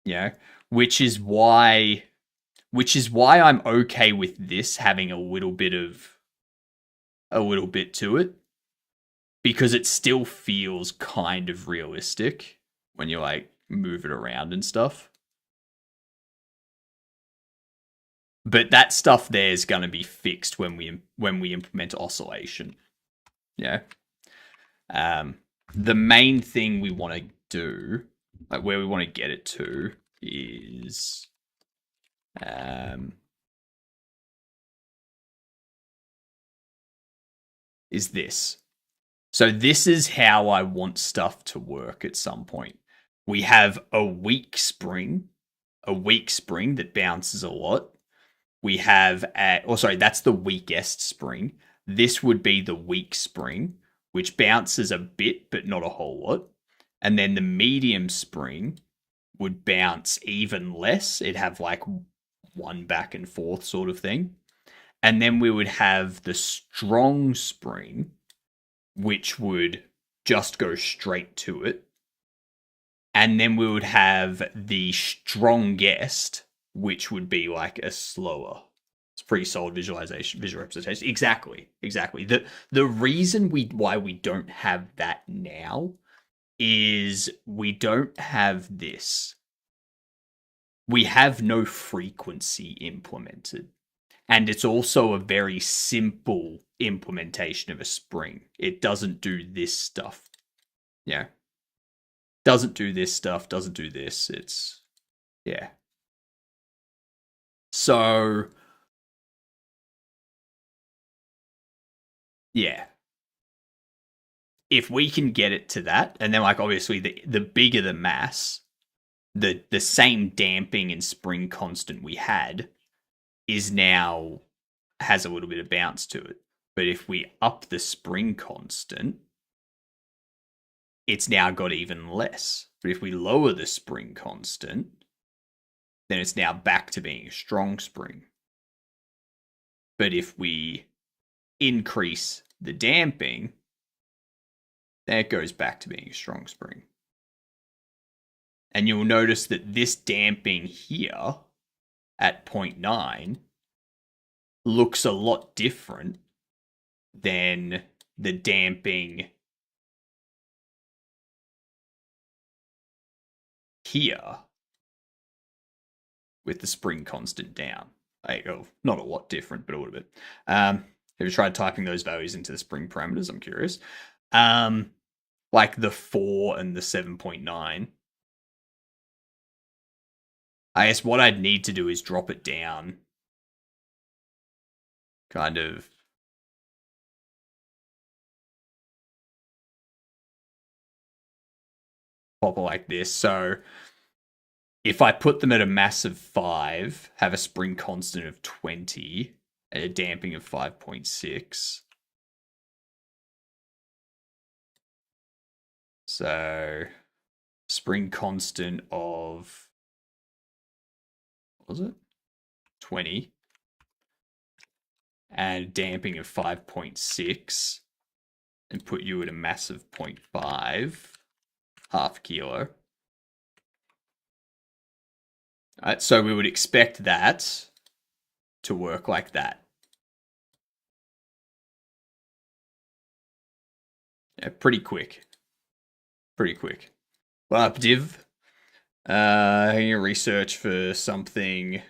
Speaker 1: Yeah, which is why I'm okay with this having a little bit to it, because it still feels kind of realistic when you like move it around and stuff. But that stuff there is going to be fixed when we implement oscillation. Yeah. The main thing we want to do, like where we want to get it to, is this. So this is how I want stuff to work at some point. We have a weak spring, a weak spring that bounces a lot. We have that's the weakest spring. This would be the weak spring, which bounces a bit but not a whole lot. And then the medium spring would bounce even less. It'd have like one back and forth sort of thing. And then we would have the strong spring, which would just go straight to it. And then we would have the strongest, which would be like a slower. It's pretty solid visual representation. Exactly. The reason why we don't have that now is we don't have this. We have no frequency implemented. And it's also a very simple implementation of a spring. It doesn't do this stuff. Yeah. Doesn't do this stuff, doesn't do this. It's, yeah. So, yeah. If we can get it to that, and then like obviously the bigger the mass, the same damping and spring constant we had is now has a little bit of bounce to it. But if we up the spring constant, it's now got even less. But if we lower the spring constant, then it's now back to being a strong spring. But if we increase the damping, then it goes back to being a strong spring. And you'll notice that this damping here at 0.9 looks a lot different than the damping here with the spring constant down. Not a lot different, but a little bit. Have you tried typing those values into the spring parameters? I'm curious. Like the 4 and the 7.9. I guess what I'd need to do is drop it down. Kind of. Pop it like this. So if I put them at a mass of 5, have a spring constant of 20, and a damping of 5.6. So spring constant of, what was it? 20. And damping of 5.6. And put you at a mass of 0.5. Half kilo. Alright, so we would expect that to work like that. Yeah, pretty quick. Well, up div. You research for something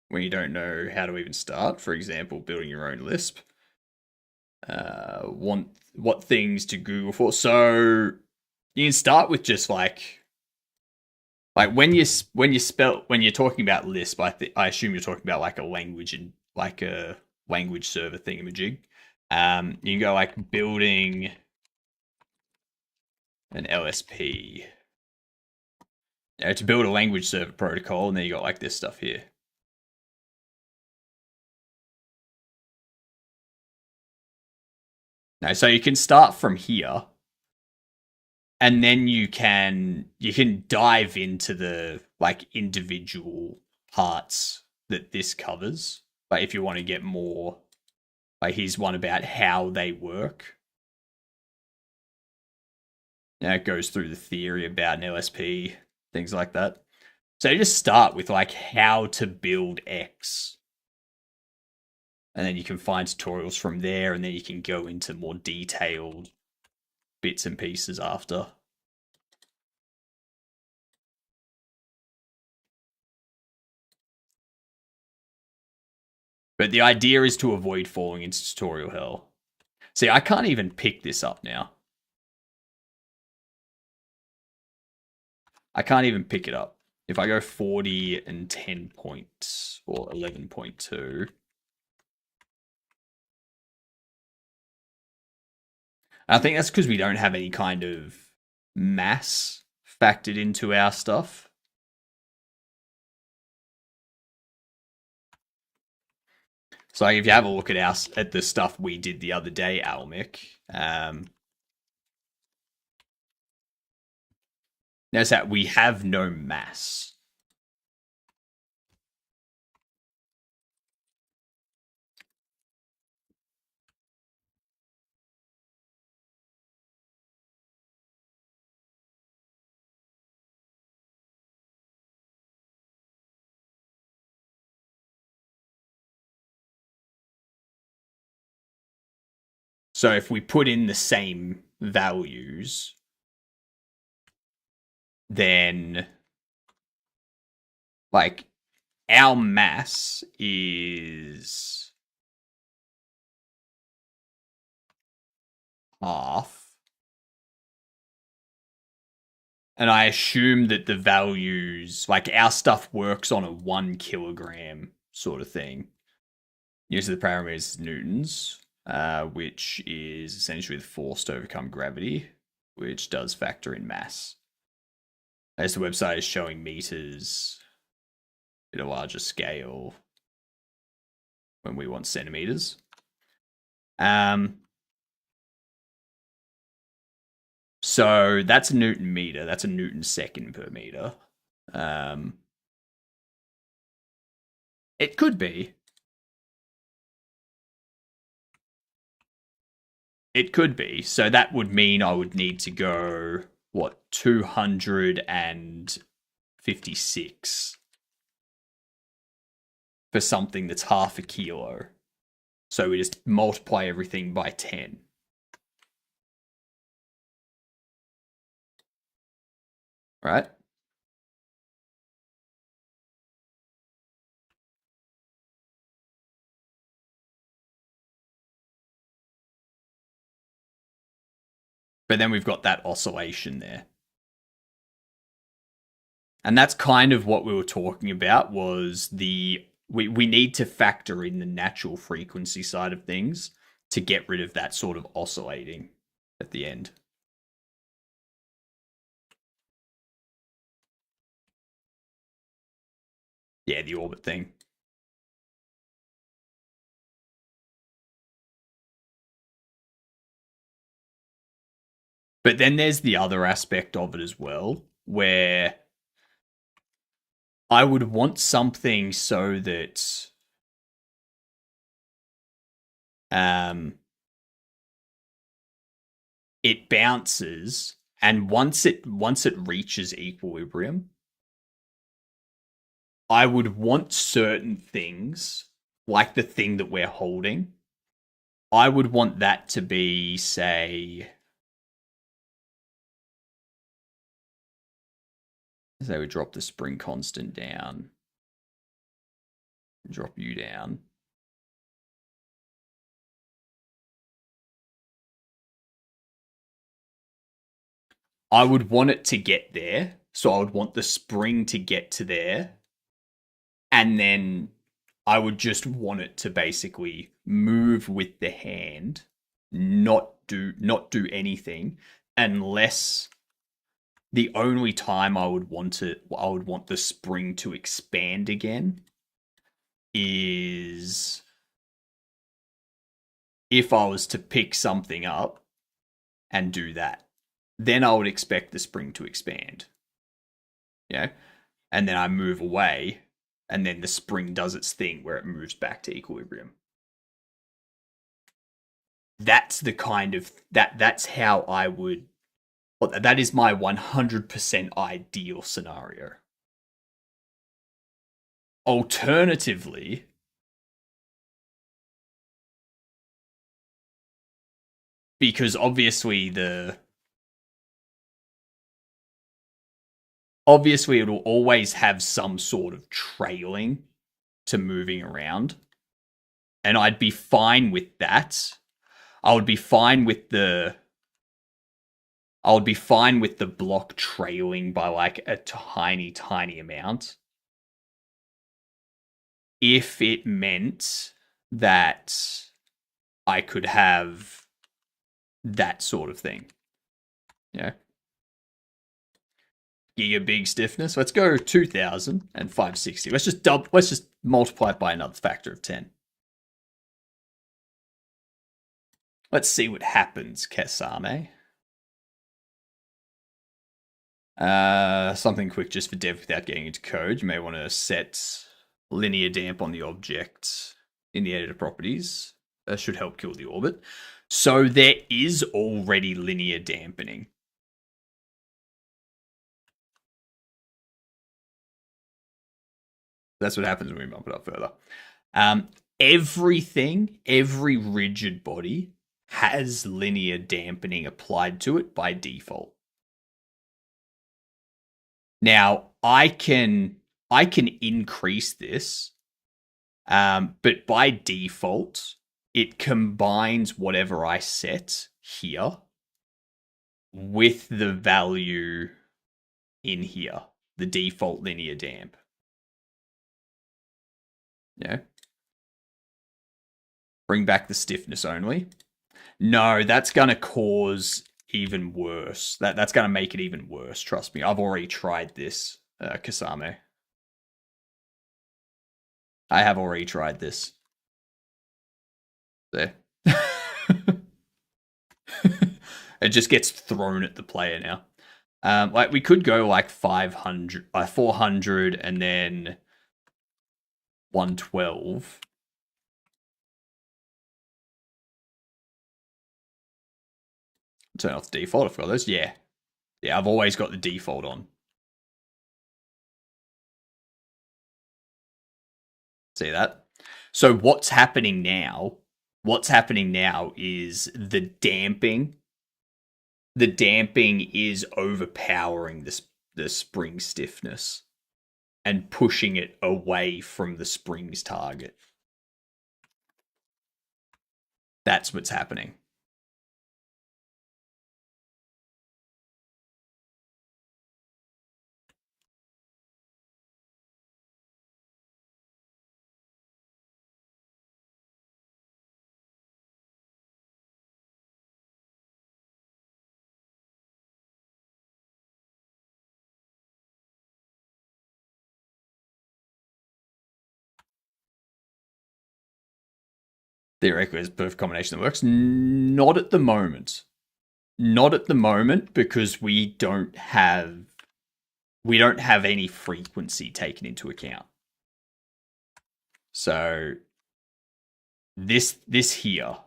Speaker 1: when you don't know how to even start. For example, building your own Lisp. What things to Google for? So you can start with just like when you're talking about Lisp, I assume you're talking about like a language and like a language server thingamajig. You can go like building an LSP. To build a language server protocol, and then you got like this stuff here. Now, so you can start from here, and then you can dive into the like individual parts that this covers. Like if you want to get more, like here's one about how they work. Now it goes through the theory about an LSP, things like that. So you just start with like how to build X. And then you can find tutorials from there, and then you can go into more detailed bits and pieces after. But the idea is to avoid falling into tutorial hell. See, I can't even pick this up now. I can't even pick it up. If I go 40 and 10 points, or 11.2. I think that's because we don't have any kind of mass factored into our stuff. So if you have a look at the stuff we did the other day, Almic, notice that we have no mass. So if we put in the same values, then like our mass is half. And I assume that the values, like our stuff works on a 1 kilogram sort of thing. Use of the parameters newtons, which is essentially the force to overcome gravity, which does factor in mass. As the website is showing meters at a larger scale when we want centimeters. So that's a Newton meter. That's a Newton second per meter. It could be. It could be. So that would mean I would need to go, 256 for something that's half a kilo. So we just multiply everything by 10. Right? But then we've got that oscillation there. And that's kind of what we were talking about, was we need to factor in the natural frequency side of things to get rid of that sort of oscillating at the end. Yeah, the orbit thing. But then there's the other aspect of it as well, where I would want something so that it bounces, and once it reaches equilibrium, I would want certain things, like the thing that we're holding. I would want that to be, say we drop the spring constant down, drop you down. I would want it to get there. So I would want the spring to get to there. And then I would just want it to basically move with the hand, not do anything, unless the only time I would want the spring to expand again is if I was to pick something up and do that. Then I would expect the spring to expand. Yeah. And then I move away, and then the spring does its thing where it moves back to equilibrium. That's the kind of that's how I would, that is my 100% ideal scenario. Alternatively, because obviously it will always have some sort of trailing to moving around. And I'd be fine with that. I would be fine with the block trailing by like a tiny, tiny amount, if it meant that I could have that sort of thing. Yeah. Giga big stiffness. Let's go 2000 and 560. Let's just multiply it by another factor of 10. Let's see what happens, Kesame. Something quick just for dev without getting into code. You may want to set linear damp on the object in the editor properties. That should help kill the orbit. So there is already linear dampening. That's what happens when we bump it up further. Every rigid body has linear dampening applied to it by default. Now, I can increase this, but by default, it combines whatever I set here with the value in here, the default linear damp. Yeah. Bring back the stiffness only. No, that's going to cause even worse. That's going to make it even worse. Trust me. I've already tried this, Kasame. I have already tried this. There. It just gets thrown at the player now. Like we could go like 500, 400, and then 112. Turn off the default. I've got those. Yeah. Yeah, I've always got the default on. See that? So what's happening now? What's happening now is the damping. The damping is overpowering the spring stiffness and pushing it away from the spring's target. That's what's happening. Theoretically, it's a perfect combination that works. Not at the moment. Not at the moment, because we don't have any frequency taken into account. So this here,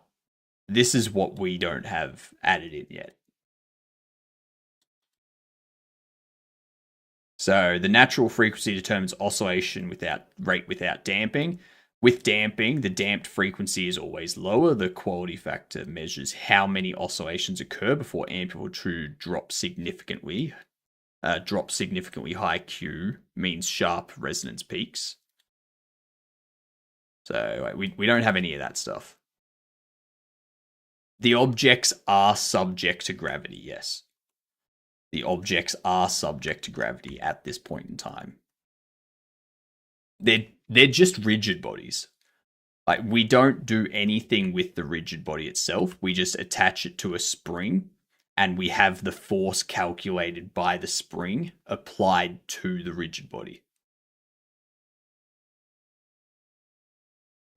Speaker 1: this is what we don't have added in yet. So the natural frequency determines oscillation without rate without damping. With damping, the damped frequency is always lower. The quality factor measures how many oscillations occur before amplitude drops significantly. High Q means sharp resonance peaks. So we don't have any of that stuff. The objects are subject to gravity, yes. The objects are subject to gravity at this point in time. They're just rigid bodies. Like, we don't do anything with the rigid body itself. We just attach it to a spring, and we have the force calculated by the spring applied to the rigid body.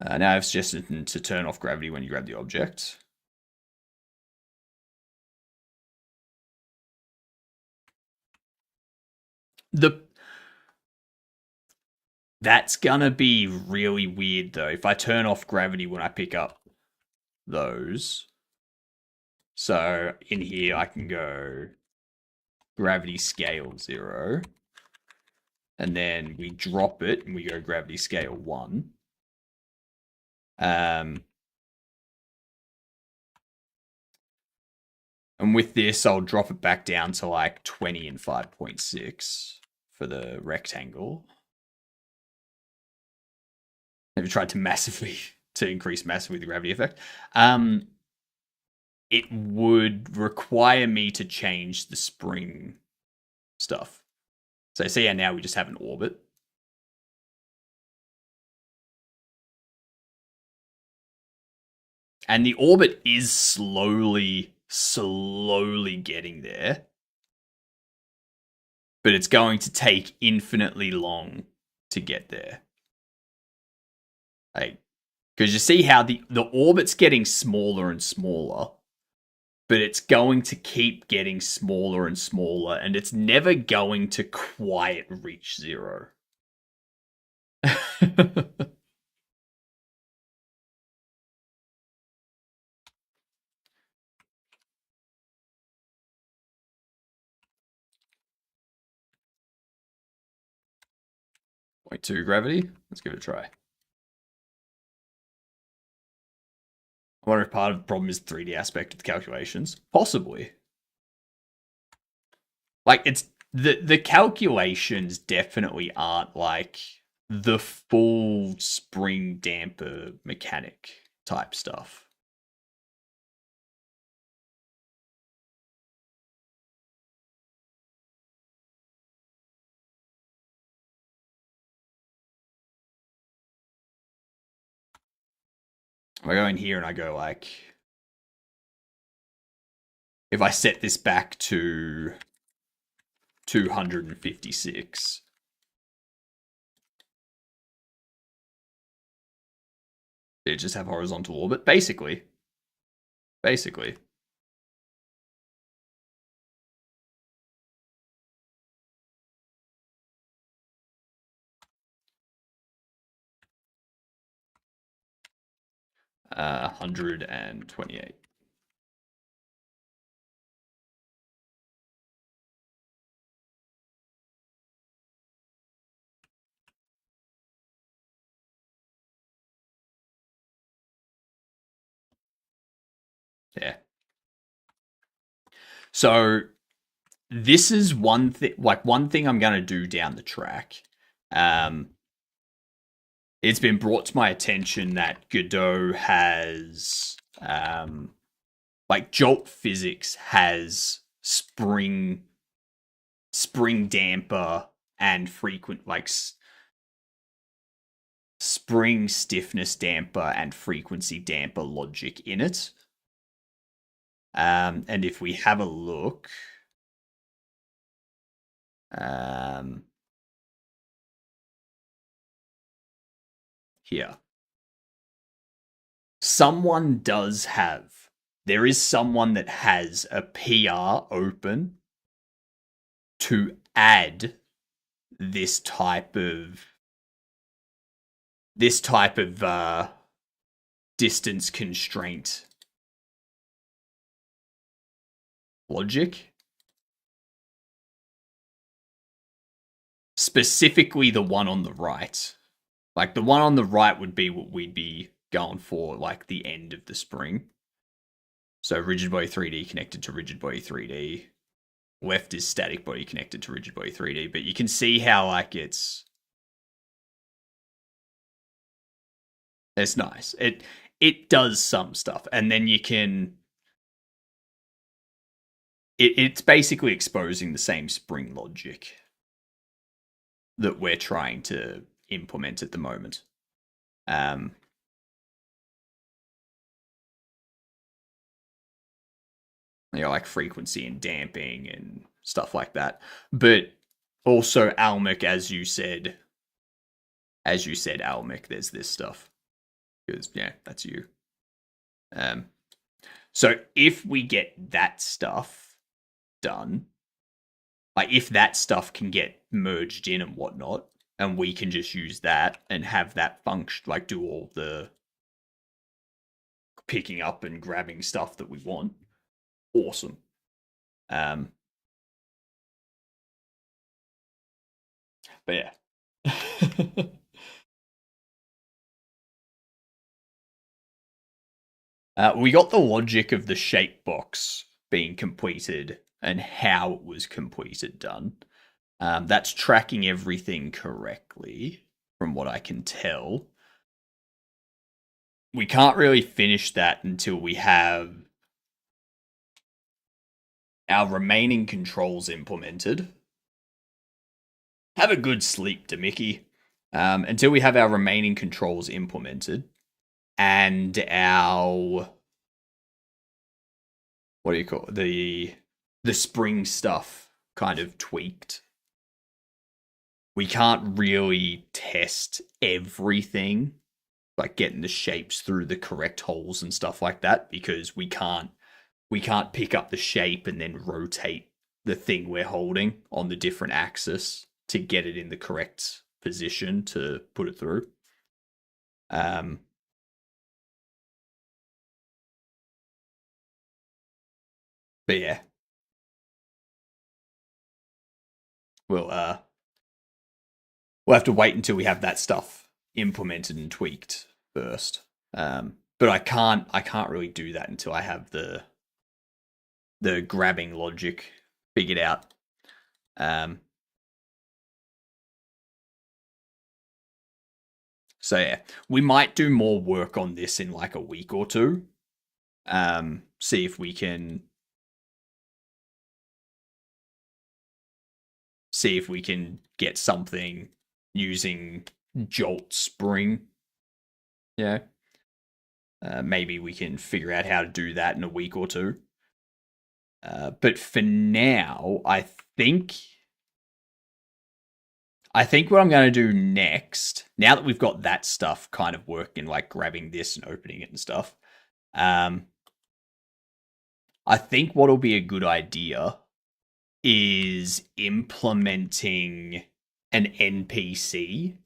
Speaker 1: Now I've suggested to turn off gravity when you grab the object. That's gonna be really weird though. If I turn off gravity when I pick up those. So in here I can go gravity scale 0. And then we drop it and we go gravity scale 1. And with this, I'll drop it back down to like 20 and 5.6 for the rectangle. Have you tried to increase massively the gravity effect? It would require me to change the spring stuff. So see how now we just have an orbit. And the orbit is slowly getting there. But it's going to take infinitely long to get there. Like, Because you see how the orbit's getting smaller and smaller, but it's going to keep getting smaller and smaller, and it's never going to quite reach 0. Point 2 gravity. Let's give it a try. I wonder if part of the problem is the 3D aspect of the calculations. Possibly. Like, it's the calculations definitely aren't like the full spring damper mechanic type stuff. I go in here and I go like, if I set this back to 256, it just have horizontal orbit, basically. 128. Yeah. So this is one thing I'm going to do down the track. It's been brought to my attention that Godot has, like Jolt Physics has spring damper and frequent, like spring stiffness damper and frequency damper logic in it. And if we have a look, here, there is someone that has a PR open to add this type of distance constraint logic. Specifically the one on the right. Like the one on the right would be what we'd be going for, like the end of the spring. So rigid body 3D connected to rigid body 3D. Left is static body connected to rigid body 3D. But you can see how like it's nice. It does some stuff, and then you can. It's basically exposing the same spring logic that we're trying to implement at the moment. Like frequency and damping and stuff like that. But also Almec, as you said, Almec, there's this stuff. Because, yeah, that's you. So if we get that stuff done, like if that stuff can get merged in and whatnot, and we can just use that and have that function, like do all the picking up and grabbing stuff that we want, awesome. But yeah. We got the logic of the shape box being completed and how it was completed done. That's tracking everything correctly, from what I can tell. We can't really finish that until we have our remaining controls implemented. Have a good sleep, Demicky. Until we have our remaining controls implemented and our, what do you call it? The spring stuff kind of tweaked. We can't really test everything like getting the shapes through the correct holes and stuff like that, because we can't pick up the shape and then rotate the thing we're holding on the different axis to get it in the correct position to put it through. But yeah, we'll have to wait until we have that stuff implemented and tweaked first. But I can't really do that until I have the grabbing logic figured out. So yeah, we might do more work on this in like a week or two. See if we can get something using Jolt Spring. Yeah. Maybe we can figure out how to do that in a week or two. But for now, I think what I'm going to do next, now that we've got that stuff kind of working, like grabbing this and opening it and stuff, I think what'll be a good idea is implementing an NPC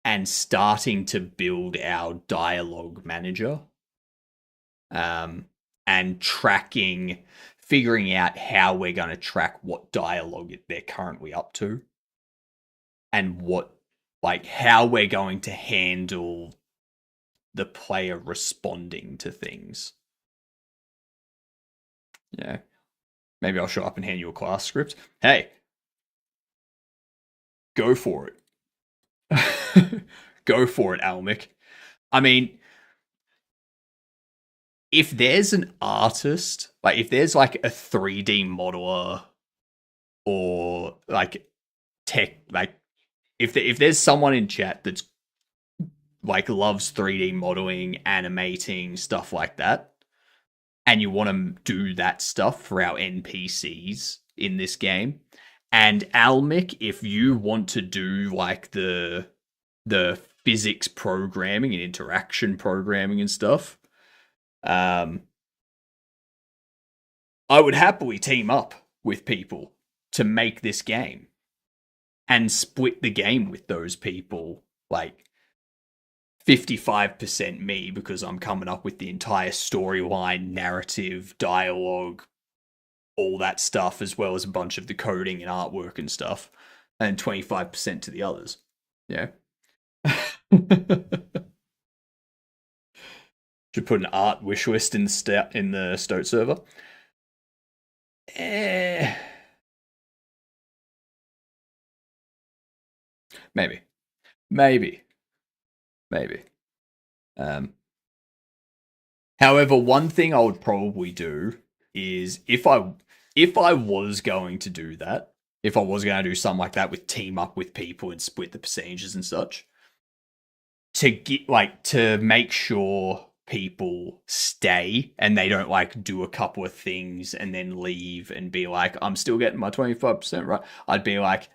Speaker 1: and starting to build our dialogue manager, and figuring out how we're going to track what dialogue they're currently up to, and how we're going to handle the player responding to things. Yeah. Maybe I'll show up and hand you a class script. Hey, go for it. Go for it, Almic. I mean, if there's an artist, like if there's like a 3D modeler or like tech, like if there's someone in chat that's like loves 3D modeling, animating, stuff like that, and you want to do that stuff for our NPCs in this game, and Almic, if you want to do like the physics programming and interaction programming and stuff, I would happily team up with people to make this game and split the game with those people, like 55% me, because I'm coming up with the entire storyline, narrative, dialogue, all that stuff, as well as a bunch of the coding and artwork and stuff, and 25% to the others. Yeah. Should put an art wish list in the Stoat server. Maybe. However, one thing I would probably do is if I was going to do that, if I was going to do something like that with team up with people and split the percentages and such, to make sure people stay and they don't like do a couple of things and then leave and be like, I'm still getting my 25% right. I'd be like,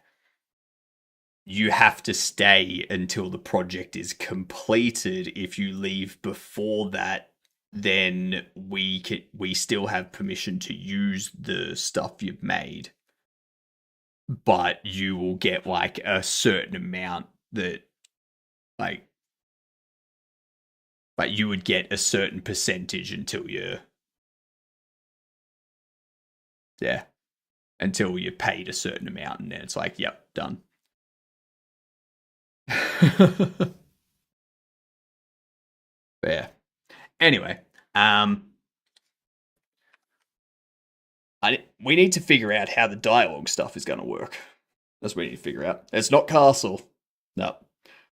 Speaker 1: you have to stay until the project is completed. If you leave before that, then we still have permission to use the stuff you've made, but you will get like a certain amount that like you would get a certain percentage until you're paid a certain amount, and then it's like, yep, done. Yeah. Anyway, we need to figure out how the dialogue stuff is going to work. That's what we need to figure out. It's not castle. No.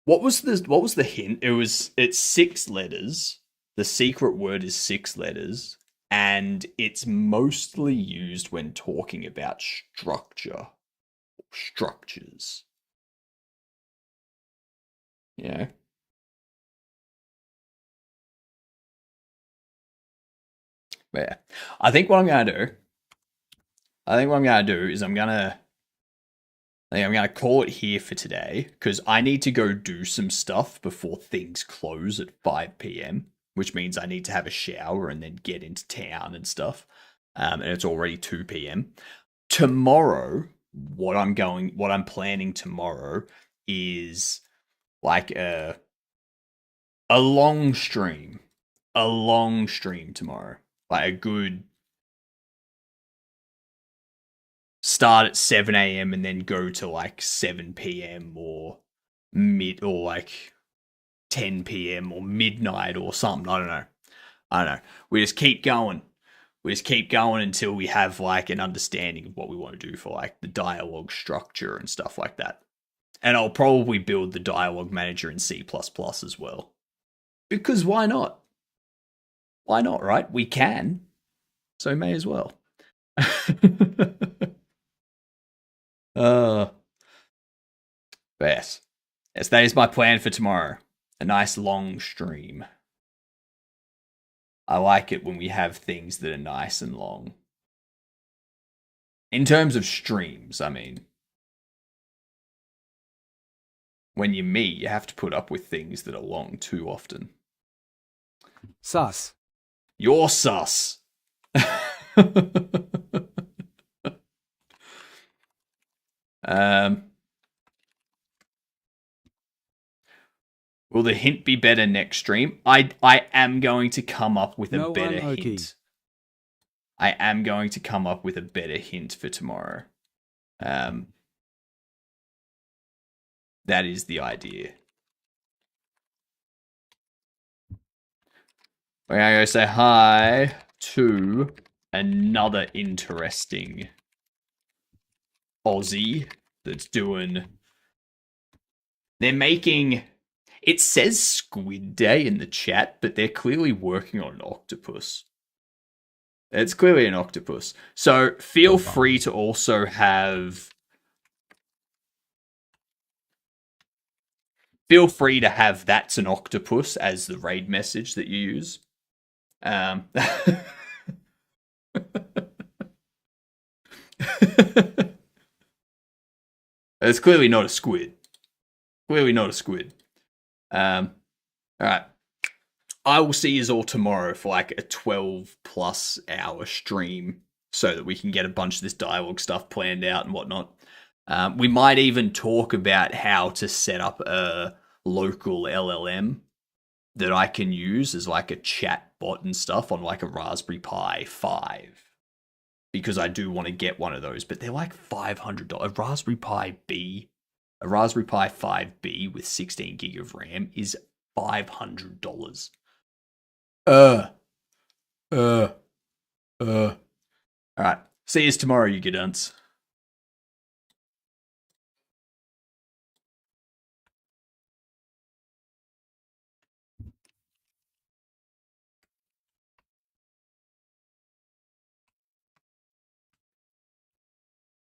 Speaker 1: What was the hint? It's 6 letters. The secret word is 6 letters, and it's mostly used when talking about structures. Yeah. But yeah. I think what I'm going to do is I'm going to I think I'm going to call it here for today because I need to go do some stuff before things close at 5 p.m., which means I need to have a shower and then get into town and stuff. And it's already 2 p.m. Tomorrow, what I'm planning tomorrow is like a long stream. A long stream tomorrow. Like a good start at 7 a.m. and then go to like 7 p.m. or like 10 p.m. or midnight or something. I don't know. We just keep going. We just keep going until we have like an understanding of what we want to do for like the dialogue structure and stuff like that. And I'll probably build the dialogue manager in C++ as well. Because why not? Why not, right? We can. So may as well. But yes. Yes, that is my plan for tomorrow. A nice long stream. I like it when we have things that are nice and long. In terms of streams, I mean. When you're me, you have to put up with things that are long too often.
Speaker 3: Sus.
Speaker 1: You're sus. Will the hint be better next stream? I am going to come up with a better hint. I am going to come up with a better hint for tomorrow. That is the idea. We're going to go say hi to another interesting Aussie that's doing... They're making... It says Squid Day in the chat, but they're clearly working on an octopus. It's clearly an octopus. So feel free to also have... Feel free to have "that's an octopus" as the raid message that you use. It's clearly not a squid. Clearly not a squid. All right. I will see you all tomorrow for like a 12+ hour stream so that we can get a bunch of this dialogue stuff planned out and whatnot. We might even talk about how to set up a local LLM that I can use as like a chat bot and stuff on like a Raspberry Pi 5. Because I do want to get one of those, but they're like $500. A Raspberry Pi 5B with 16 gig of RAM is $500. All right. See you tomorrow, you good unts.